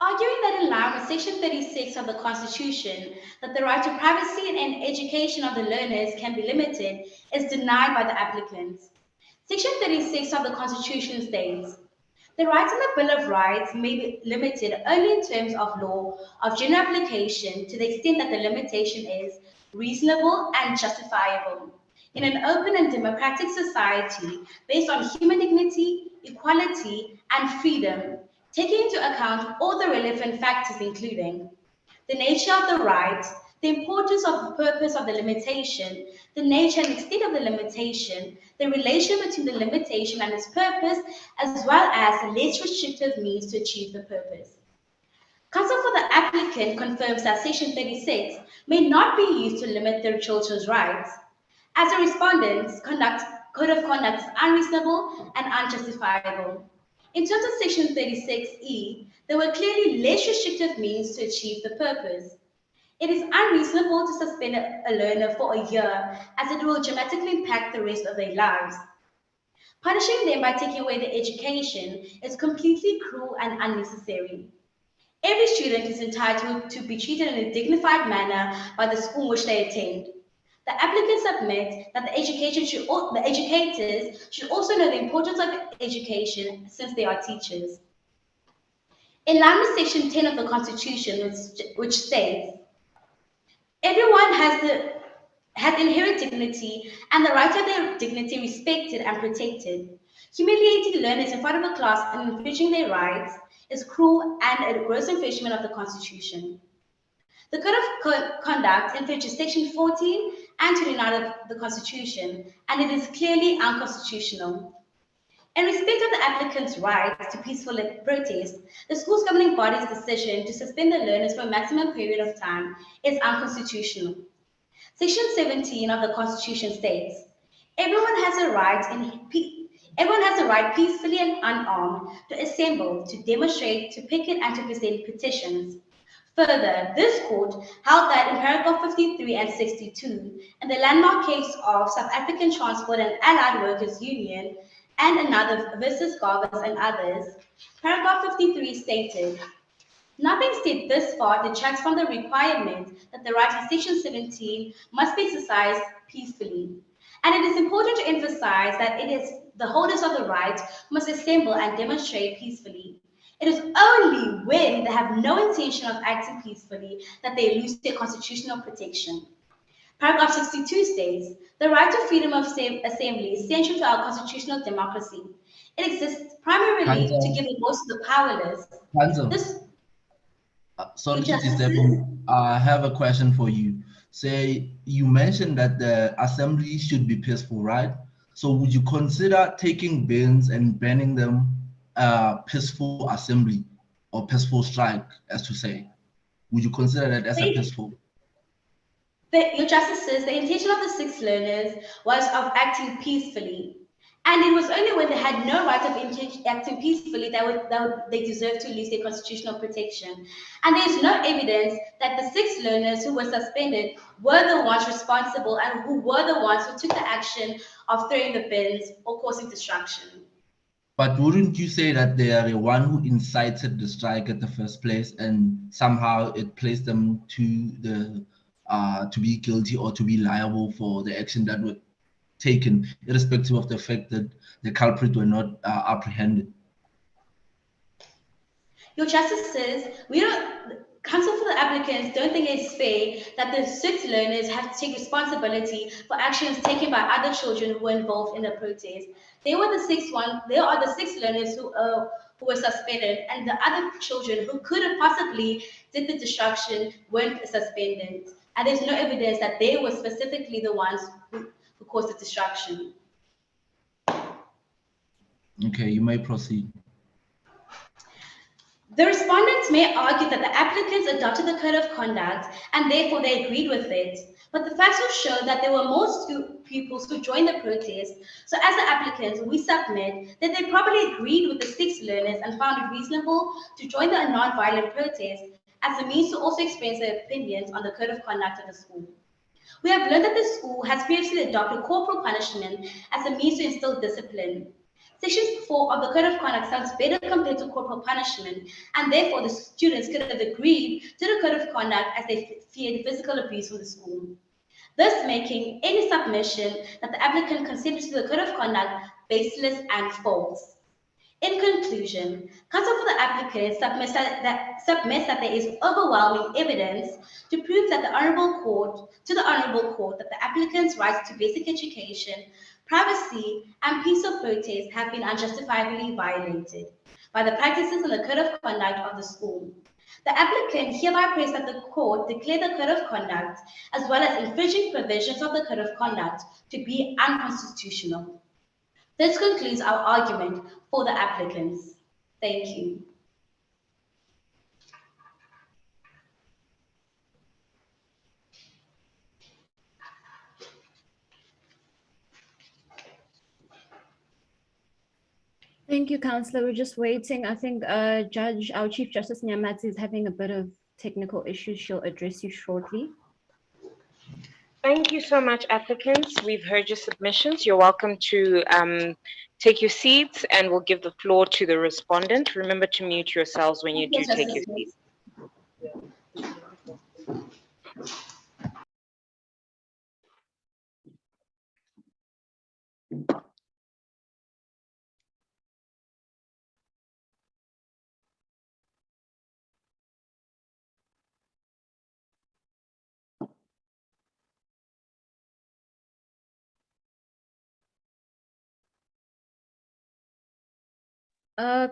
Arguing that in line with Section 36 of the Constitution, that the right to privacy and education of the learners can be limited is denied by the applicants. Section 36 of the Constitution states, "The rights in the Bill of Rights may be limited only in terms of law of general application to the extent that the limitation is reasonable and justifiable. In an open and democratic society based on human dignity, equality, and freedom, taking into account all the relevant factors including the nature of the right, the importance of the purpose of the limitation, the nature and extent of the limitation, the relation between the limitation and its purpose, as well as the less restrictive means to achieve the purpose." Counsel for the applicant confirms that Section 36 may not be used to limit their children's rights, as the respondent's code of conduct is unreasonable and unjustifiable. In terms of Section 36E, there were clearly less restrictive means to achieve the purpose. It is unreasonable to suspend a learner for a year, as it will dramatically impact the rest of their lives. Punishing them by taking away their education is completely cruel and unnecessary. Every student is entitled to be treated in a dignified manner by the school which they attend. The applicants submit that the educators should also know the importance of education since they are teachers. In line with Section 10 of the Constitution, which states, "Everyone has inherent dignity and the right to their dignity respected and protected. Humiliating learners in front of a class and infringing their rights is cruel and a gross infringement of the Constitution." The Code of Conduct infringes Section 14 and 29 of the Constitution, and it is clearly unconstitutional. In respect of the applicant's right to peaceful protest, the school's governing body's decision to suspend the learners for a maximum period of time is unconstitutional. Section 17 of the Constitution states, "Everyone has a right peacefully and unarmed to assemble, to demonstrate, to picket, and to present petitions." Further, this court held that in paragraph 53 and 62, in the landmark case of South African Transport and Allied Workers Union and another versus Garvers and others, paragraph 53 stated, "Nothing said this far detracts from the requirement that the right in Section 17 must be exercised peacefully. And it is important to emphasize that it is the holders of the right must assemble and demonstrate peacefully. It is only when they have no intention of acting peacefully that they lose their constitutional protection." Paragraph 62 states, "The right to freedom of assembly is central to our constitutional democracy. It exists primarily to give a voice to the powerless." Sorry to disturb you. I have a question for you. say you mentioned that the assembly should be peaceful, right? So would you consider taking bins and banning them peaceful assembly or peaceful strike, as to say? Would you consider that as a peaceful? Your Justices, the intention of the 6 learners was of acting peacefully. And it was only when they had no right of acting peacefully that they deserved to lose their constitutional protection. And there is no evidence that the 6 learners who were suspended were the ones responsible and who were the ones who took the action of throwing the bins or causing destruction. But wouldn't you say that they are the one who incited the strike at the first place, and somehow it placed them to the to be guilty or to be liable for the action that were taken, irrespective of the fact that the culprit were not apprehended? Your Justices, Counsel for the applicants don't think it's fair that the 6 learners have to take responsibility for actions taken by other children who were involved in the protest. They are the 6 learners who were suspended, and the other children who could have possibly did the destruction weren't suspended. And there's no evidence that they were specifically the ones who caused the destruction. Okay, you may proceed. The respondents may argue that the applicants adopted the code of conduct and therefore they agreed with it. But the facts will show that there were more pupils who joined the protest. So as the applicants, we submit that they probably agreed with the 6 learners and found it reasonable to join the non-violent protest as a means to also express their opinions on the code of conduct of the school. We have learned that the school has previously adopted corporal punishment as a means to instill discipline. Section 4 of the Code of Conduct sounds better compared to corporal punishment, and therefore the students could have agreed to the Code of Conduct as they feared physical abuse from the school, thus making any submission that the applicant consented to the Code of Conduct baseless and false. In conclusion, counsel for the applicant submits that there is overwhelming evidence to prove that the Honourable Court that the applicant's rights to basic education, privacy, and peaceful protest have been unjustifiably violated by the practices and the Code of Conduct of the school. The applicant hereby prays that the court declare the Code of Conduct, as well as infringing provisions of the Code of Conduct, to be unconstitutional. This concludes our argument for the applicants. Thank you. Thank you, Councillor. We're just waiting. I think our Chief Justice Nyamati is having a bit of technical issues. She'll address you shortly. Thank you so much, applicants. We've heard your submissions. You're welcome to take your seats, and we'll give the floor to the respondent. Remember to mute yourselves when you do take your seats.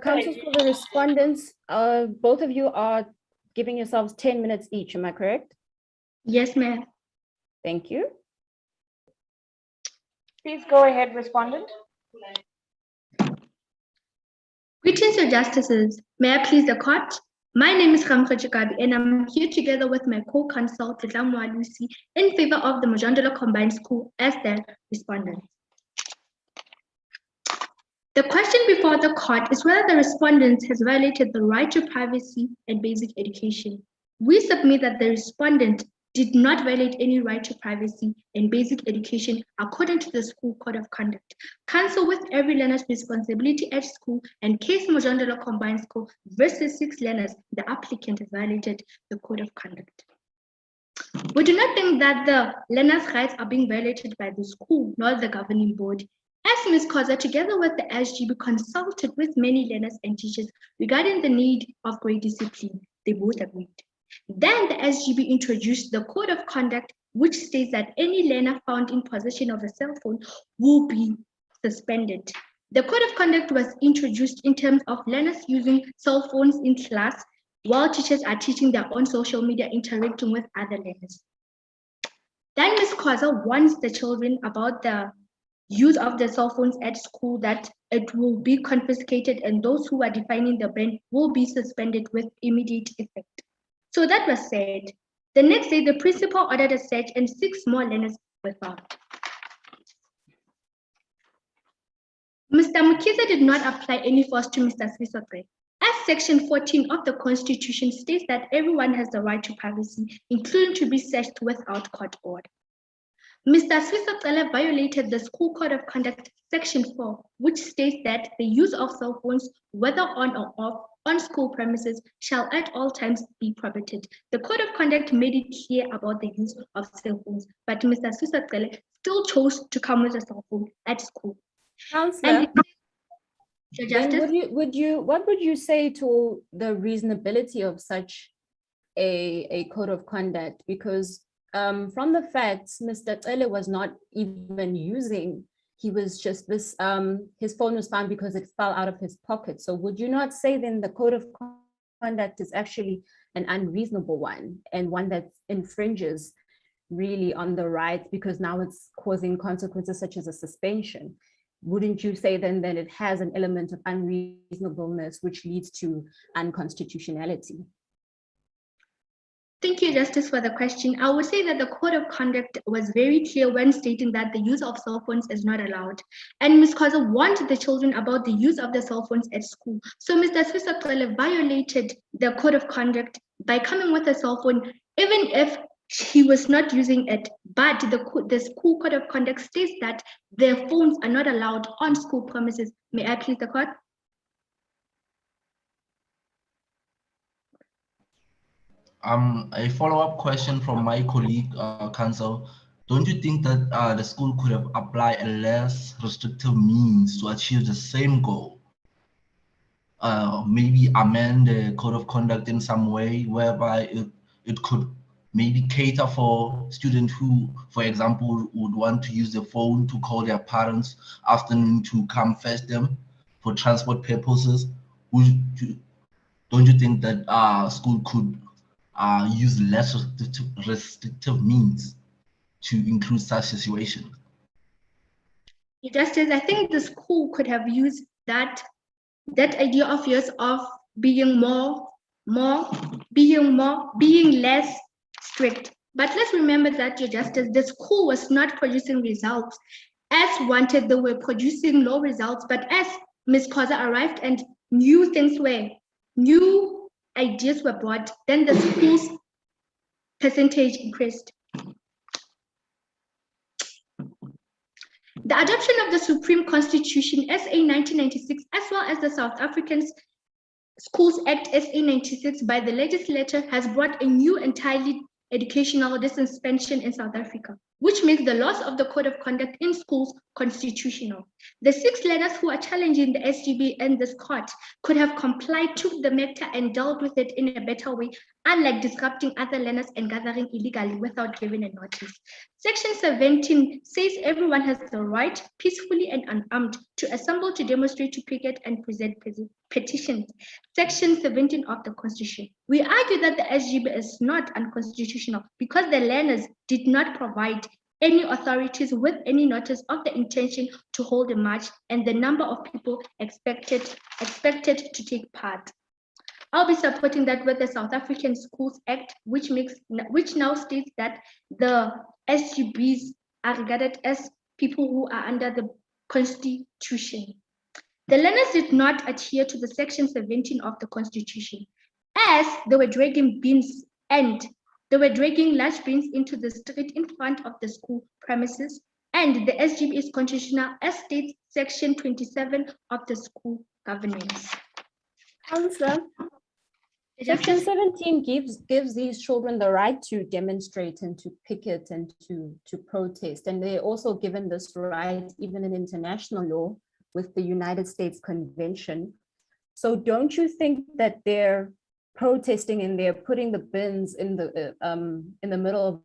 Counsel for the respondents, both of you are giving yourselves 10 minutes each, am I correct? Yes, ma'am. Thank you. Please go ahead, respondent. Greetings, Your Justices. May I please the court? My name is Ramkho Chikabi, and I'm here together with my co-counsel, Tlamwa Lucy, in favor of the Mojondolo Combined School as the respondent. The question before the court is whether the respondent has violated the right to privacy and basic education. We submit that the respondent did not violate any right to privacy and basic education according to the school code of conduct. Counsel with every learner's responsibility at school and case Mojondolo Combined School versus 6 learners, the applicant has violated the code of conduct. We do not think that the learners' rights are being violated by the school nor the governing board. As Ms. Koza, together with the SGB, consulted with many learners and teachers regarding the need of grade discipline, they both agreed. Then the SGB introduced the code of conduct, which states that any learner found in possession of a cell phone will be suspended. The code of conduct was introduced in terms of learners using cell phones in class while teachers are teaching their own social media, interacting with other learners. Then Ms. Khoza warns the children about the use of the cell phones at school, that it will be confiscated and those who are defining the ban will be suspended with immediate effect. So that was said. The next day, the principal ordered a search and 6 more learners were found. Mr. Mukisa did not apply any force to Mr. Swisogre, as Section 14 of the Constitution states that everyone has the right to privacy, including to be searched without court order. Mr. Swisogre violated the School Code of Conduct Section 4, which states that the use of cell phones, whether on or off, on school premises shall at all times be prohibited. The Code of Conduct made it clear about the use of cell phones, but Mr. Swisogre still chose to come with a cell phone at school. Counselor, Justice, what would you say to the reasonability of such a code of conduct? Because from the facts, Mr. Tsele was not even using, he was just this, his phone was found because it fell out of his pocket. So would you not say then the code of conduct is actually an unreasonable one and one that infringes really on the rights, because now it's causing consequences such as a suspension? Wouldn't you say then that it has an element of unreasonableness which leads to unconstitutionality? Thank you, Justice, for the question. I would say that the Code of Conduct was very clear when stating that the use of cell phones is not allowed. And Ms. Khoza warned the children about the use of the cell phones at school. So Mr. Swisogre violated the Code of Conduct by coming with a cell phone, even if he was not using it. But the School Code of Conduct states that their phones are not allowed on school premises. May I please the court? A follow-up question from my colleague, Counsel. Don't you think that the school could have applied a less restrictive means to achieve the same goal? Maybe amend the code of conduct in some way whereby it could maybe cater for students who, for example, would want to use the phone to call their parents afternoon to come fetch them for transport purposes. Don't you think that school could use less restrictive means to include such situations? Justice, I think the school could have used that idea of yours of being being less strict. But let's remember that, Your Justice, the school was not producing results as wanted. They were producing low results, but as Ms. Khoza arrived and new ideas were brought, then the school's percentage increased. The adoption of the Supreme Constitution, SA 1996, as well as the South African Schools Act, SA 96, by the legislature has brought a new entirely educational dispensation in South Africa, which makes the loss of the Code of Conduct in schools constitutional. The 6 learners who are challenging the SGB and this court could have complied to the matter and dealt with it in a better way, unlike disrupting other learners and gathering illegally without giving a notice. Section 17 says everyone has the right, peacefully and unarmed, to assemble, to demonstrate, to picket, and present petitions. Section 17 of the Constitution. We argue that the SGB is not unconstitutional because the learners did not provide any authorities with any notice of the intention to hold a march and the number of people expected to take part. I'll be supporting that with the South African Schools Act, which now states that the SGBs are regarded as people who are under the Constitution. The learners did not adhere to the Section 17 of the Constitution, as they were dragging bins and they were dragging large bins into the street in front of the school premises, and the SGB is constitutional as states Section 27 of the school governance. Councillor, Section 17 gives these children the right to demonstrate and to picket and to protest, and they're also given this right even in international law with the United States Convention. So don't you think that they're protesting and they're putting the bins in the middle of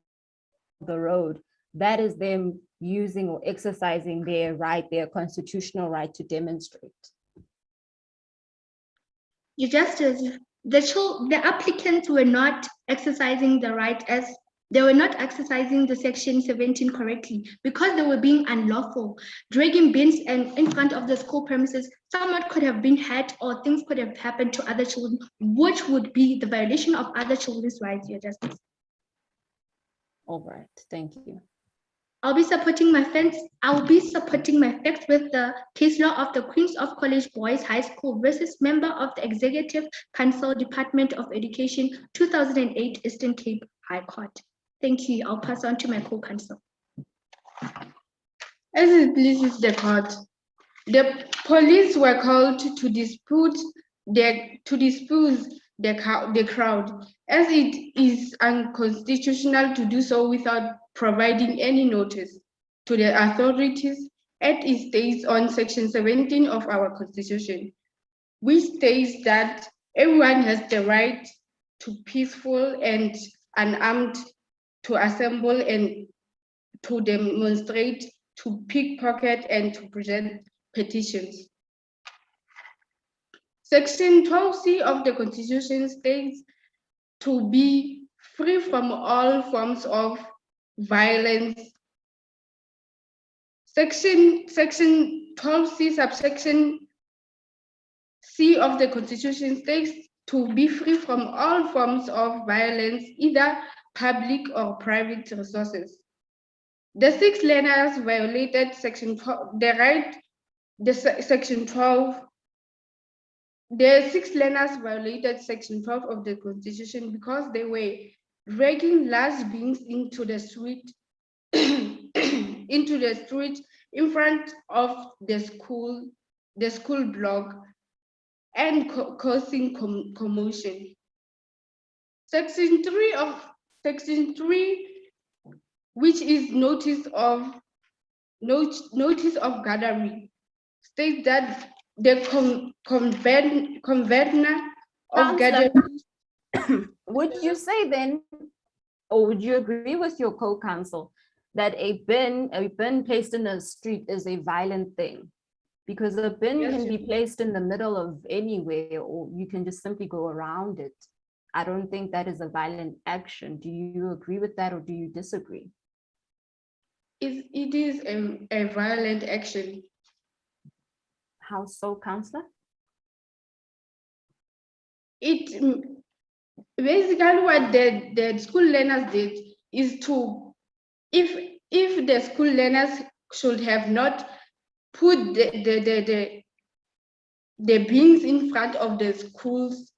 the road, that is them using or exercising their right, their constitutional right to demonstrate? You Justice, the applicants were not exercising the right as They were not exercising the Section 17 correctly because they were being unlawful. Dragging bins and in front of the school premises, someone could have been hurt or things could have happened to other children, which would be the violation of other children's rights, Your Justice. All right, thank you. I'll be supporting my facts with the case law of the Queens of College Boys High School versus member of the Executive Council Department of Education, 2008 Eastern Cape High Court. Thank you. I'll pass on to my co-counsel. As it pleases the court, the police were called to dispute the crowd, as it is unconstitutional to do so without providing any notice to the authorities, as it states on Section 17 of our Constitution, which states that everyone has the right to peaceful and unarmed to assemble and to demonstrate, to pickpocket and to present petitions. Section 12C of the Constitution states to be free from all forms of violence. Section 12C subsection C of the Constitution states to be free from all forms of violence, either public or private resources. The six learners violated Section 12, Section 12. The six learners violated Section 12 of the Constitution because they were dragging large beings into the street, in front of the school block, and causing commotion. Section 3, which is notice of gathering, states that the convener of gathering. Would you say then, or would you agree with your co-counsel that a bin placed in the street is a violent thing? Because a bin can be placed in the middle of anywhere, or you can just simply go around it. I don't think that is a violent action. Do you agree with that, or do you disagree? It is a violent action. How so, Councillor? It basically what the school learners did is to, if the school learners should have not put the bins in front of the school's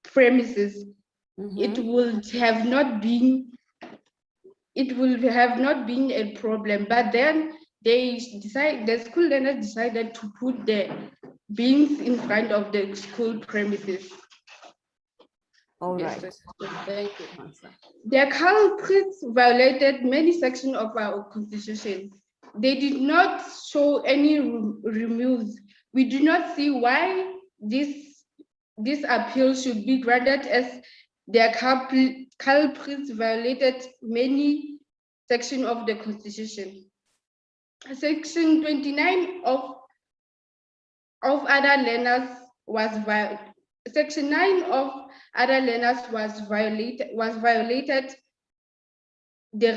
premises, it would have not been a problem. But then the school learners decided to put the bins in front of the school premises. All right. Thank you, Councillor. The culprits violated many sections of our Constitution. They did not show any remorse. We do not see why this appeal should be granted, as their culprits violated many sections of the Constitution. Section 29 of other learners was violated. Section 9 of other learners was violated. The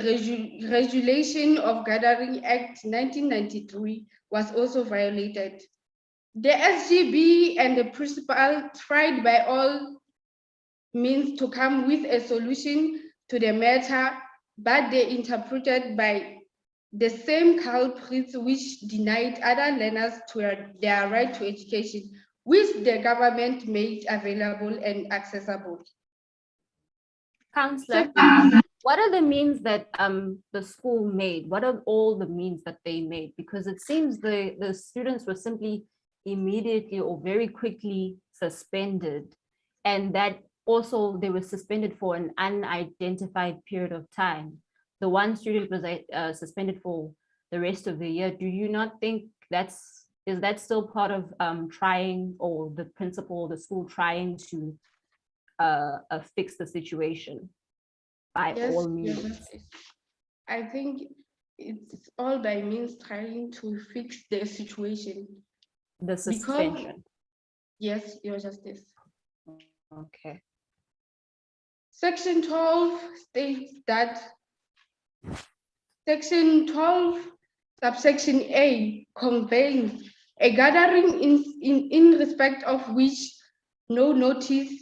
Regulation of Gathering Act 1993 was also violated. The SGB and the principal tried by all means to come with a solution to the matter, but they interpreted by the same culprits which denied other learners their right to education, which the government made available and accessible. Councillor, what are the means that the school made? What are all the means that they made? Because it seems the students were simply immediately or very quickly suspended, and that also they were suspended for an unidentified period of time. The one student was suspended for the rest of the year. Do you not think is that still part of trying, or the principal or the school trying to fix the situation by all means? Yes. I think it's all by means trying to fix the situation. The suspension. Yes, Your Justice. Okay. Section 12 states that Section 12, subsection A, conveins a gathering in respect of which no notice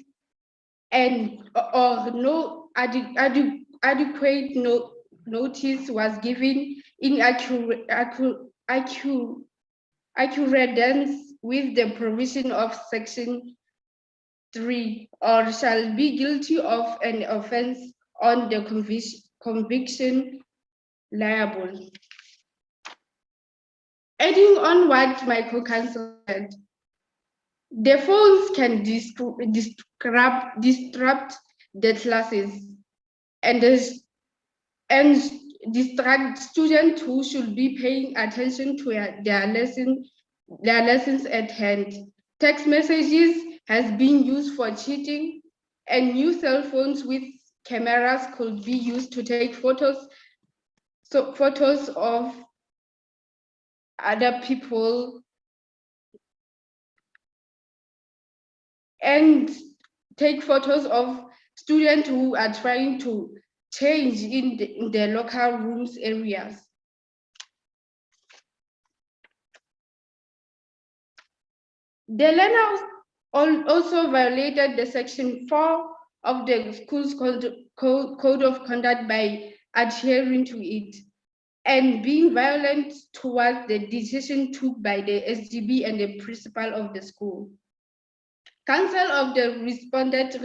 and or no adequate notice was given in accordance with the provision of Section 3, or shall be guilty of an offense on the conviction liable. Adding on what my co-counsel said, the phones can disrupt the classes and distract students who should be paying attention to their lessons at hand. Text messages has been used for cheating, and new cell phones with cameras could be used to take photos of other people and take photos of students who are trying to change in the local rooms areas. The learners also violated the Section 4 of the school's code of conduct by adhering to it and being violent towards the decision took by the SGB and the principal of the school. Counsel of the respondent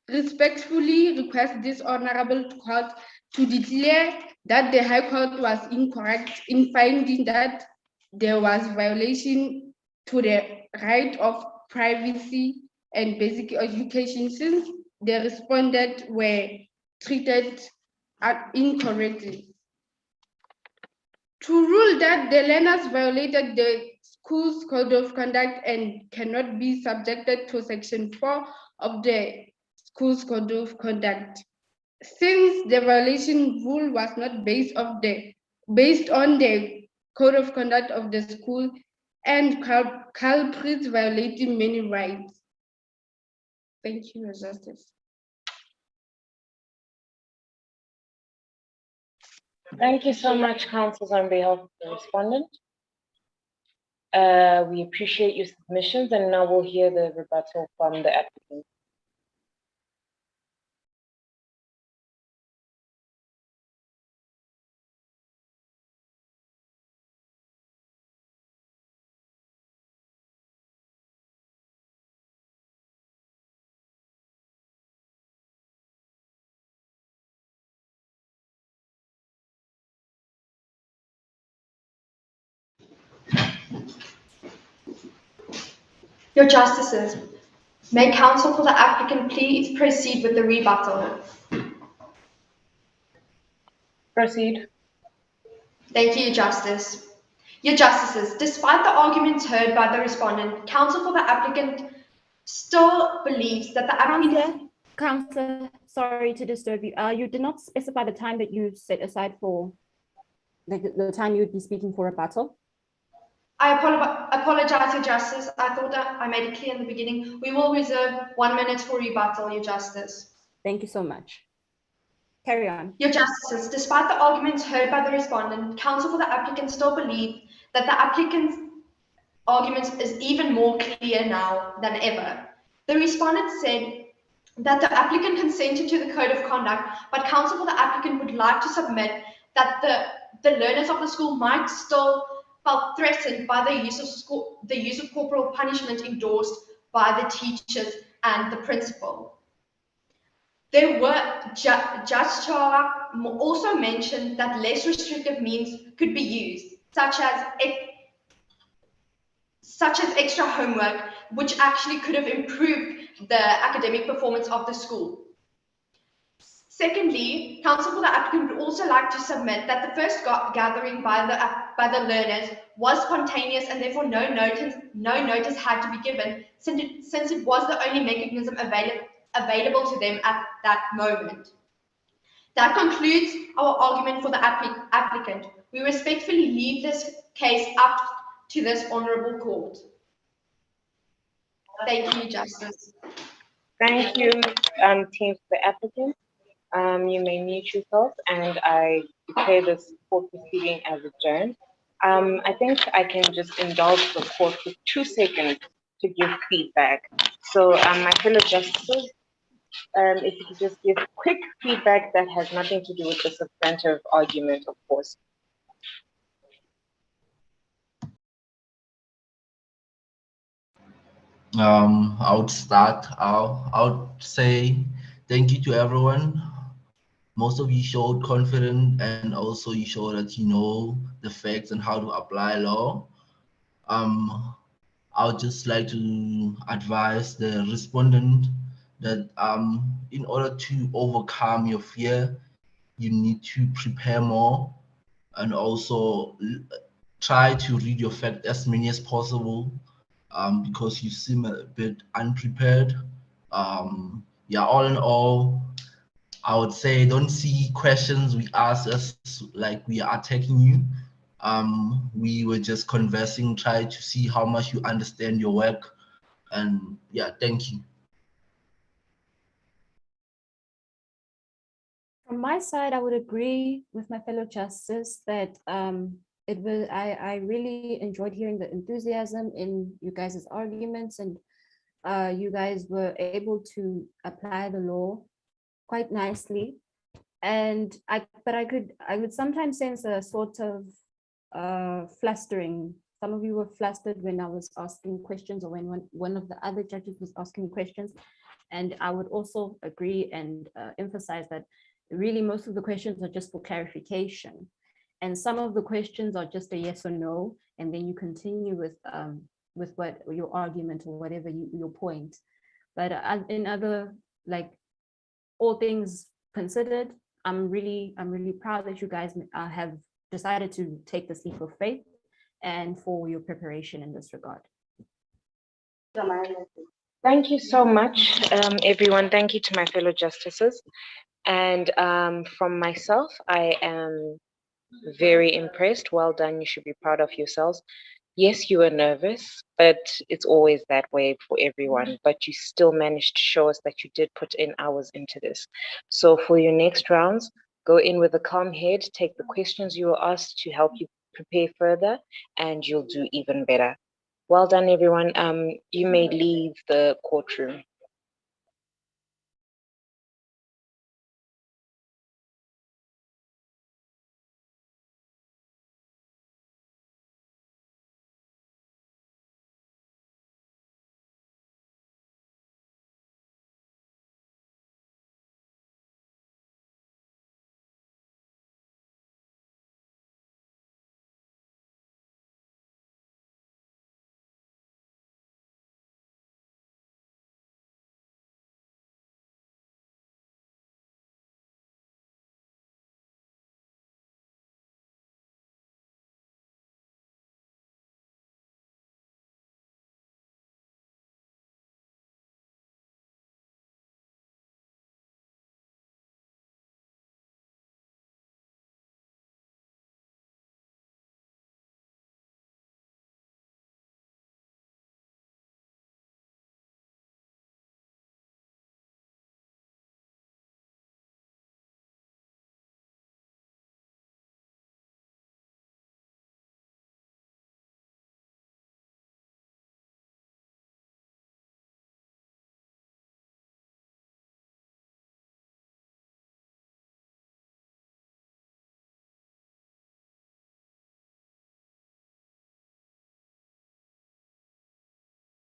respectfully request this honorable court to declare that the High Court was incorrect in finding that there was violation to the right of privacy and basic education, since the respondents were treated incorrectly. To rule that the learners violated the school's code of conduct and cannot be subjected to Section 4 of the school's code of conduct, since the violation rule was not based on the code of conduct of the school and culprits violating many rights. Thank you, Your Justice. Thank you so much, counsels, on behalf of the respondent. We appreciate your submissions, and now we'll hear the rebuttal from the applicant. Your Justices, may counsel for the applicant please proceed with the rebuttal. Proceed. Thank you, Your Justice. Your Justices, despite the arguments heard by the respondent, counsel for the applicant still believes that the applicant... Counsel, sorry to disturb you. You did not specify the time that you set aside for the time you would be speaking for rebuttal. I apologize, Your Justice. I thought that I made it clear in the beginning. We will reserve 1 minute for rebuttal, Your Justice. Thank you so much. Carry on. Your Justices, despite the arguments heard by the respondent, counsel for the applicant still believe that the applicant's argument is even more clear now than ever. The respondent said that the applicant consented to the code of conduct, but counsel for the applicant would like to submit that the learners of the school might still felt threatened by the use of corporal punishment endorsed by the teachers and the principal. There were Judge Chawak also mentioned that less restrictive means could be used, such as extra homework, which actually could have improved the academic performance of the school. Secondly, counsel for the applicant would also like to submit that the first gathering by the learners was spontaneous and therefore no notice had to be given, since it was the only mechanism available to them at that moment. That concludes our argument for the applicant. We respectfully leave this case up to this honourable court. Thank you, Justice. Thank you, team, for the applicant. You may mute yourself, and I declare this court proceeding as adjourned. I think I can just indulge the court for 2 seconds to give feedback. So, my fellow justices, if you could just give quick feedback that has nothing to do with the substantive argument, of course. I would start. I would say thank you to everyone. Most of you showed confidence, and also you showed that you know the facts and how to apply law. I would just like to advise the respondent that in order to overcome your fear, you need to prepare more, and also try to read your fact as many as possible, because you seem a bit unprepared. Yeah, all in all, I would say don't see questions we ask us like we are attacking you. We were just conversing, try to see how much you understand your work. And yeah, thank you. From my side, I would agree with my fellow justice that I really enjoyed hearing the enthusiasm in you guys' arguments, and you guys were able to apply the law quite nicely. And I would sometimes sense a sort of flustering. Some of you were flustered when I was asking questions, or when one of the other judges was asking questions. And I would also agree and emphasize that really most of the questions are just for clarification. And some of the questions are just a yes or no, and then you continue with what your argument or whatever your point. But in other, like, all things considered, I'm really proud that you guys have decided to take this leap of faith, and for your preparation in this regard. Thank you so much, everyone. Thank you to my fellow justices. And from myself, I am very impressed. Well done. You should be proud of yourselves. Yes, you were nervous, but it's always that way for everyone. But you still managed to show us that you did put in hours into this. So for your next rounds, go in with a calm head, take the questions you were asked to help you prepare further, and you'll do even better. Well done, everyone. You may leave the courtroom.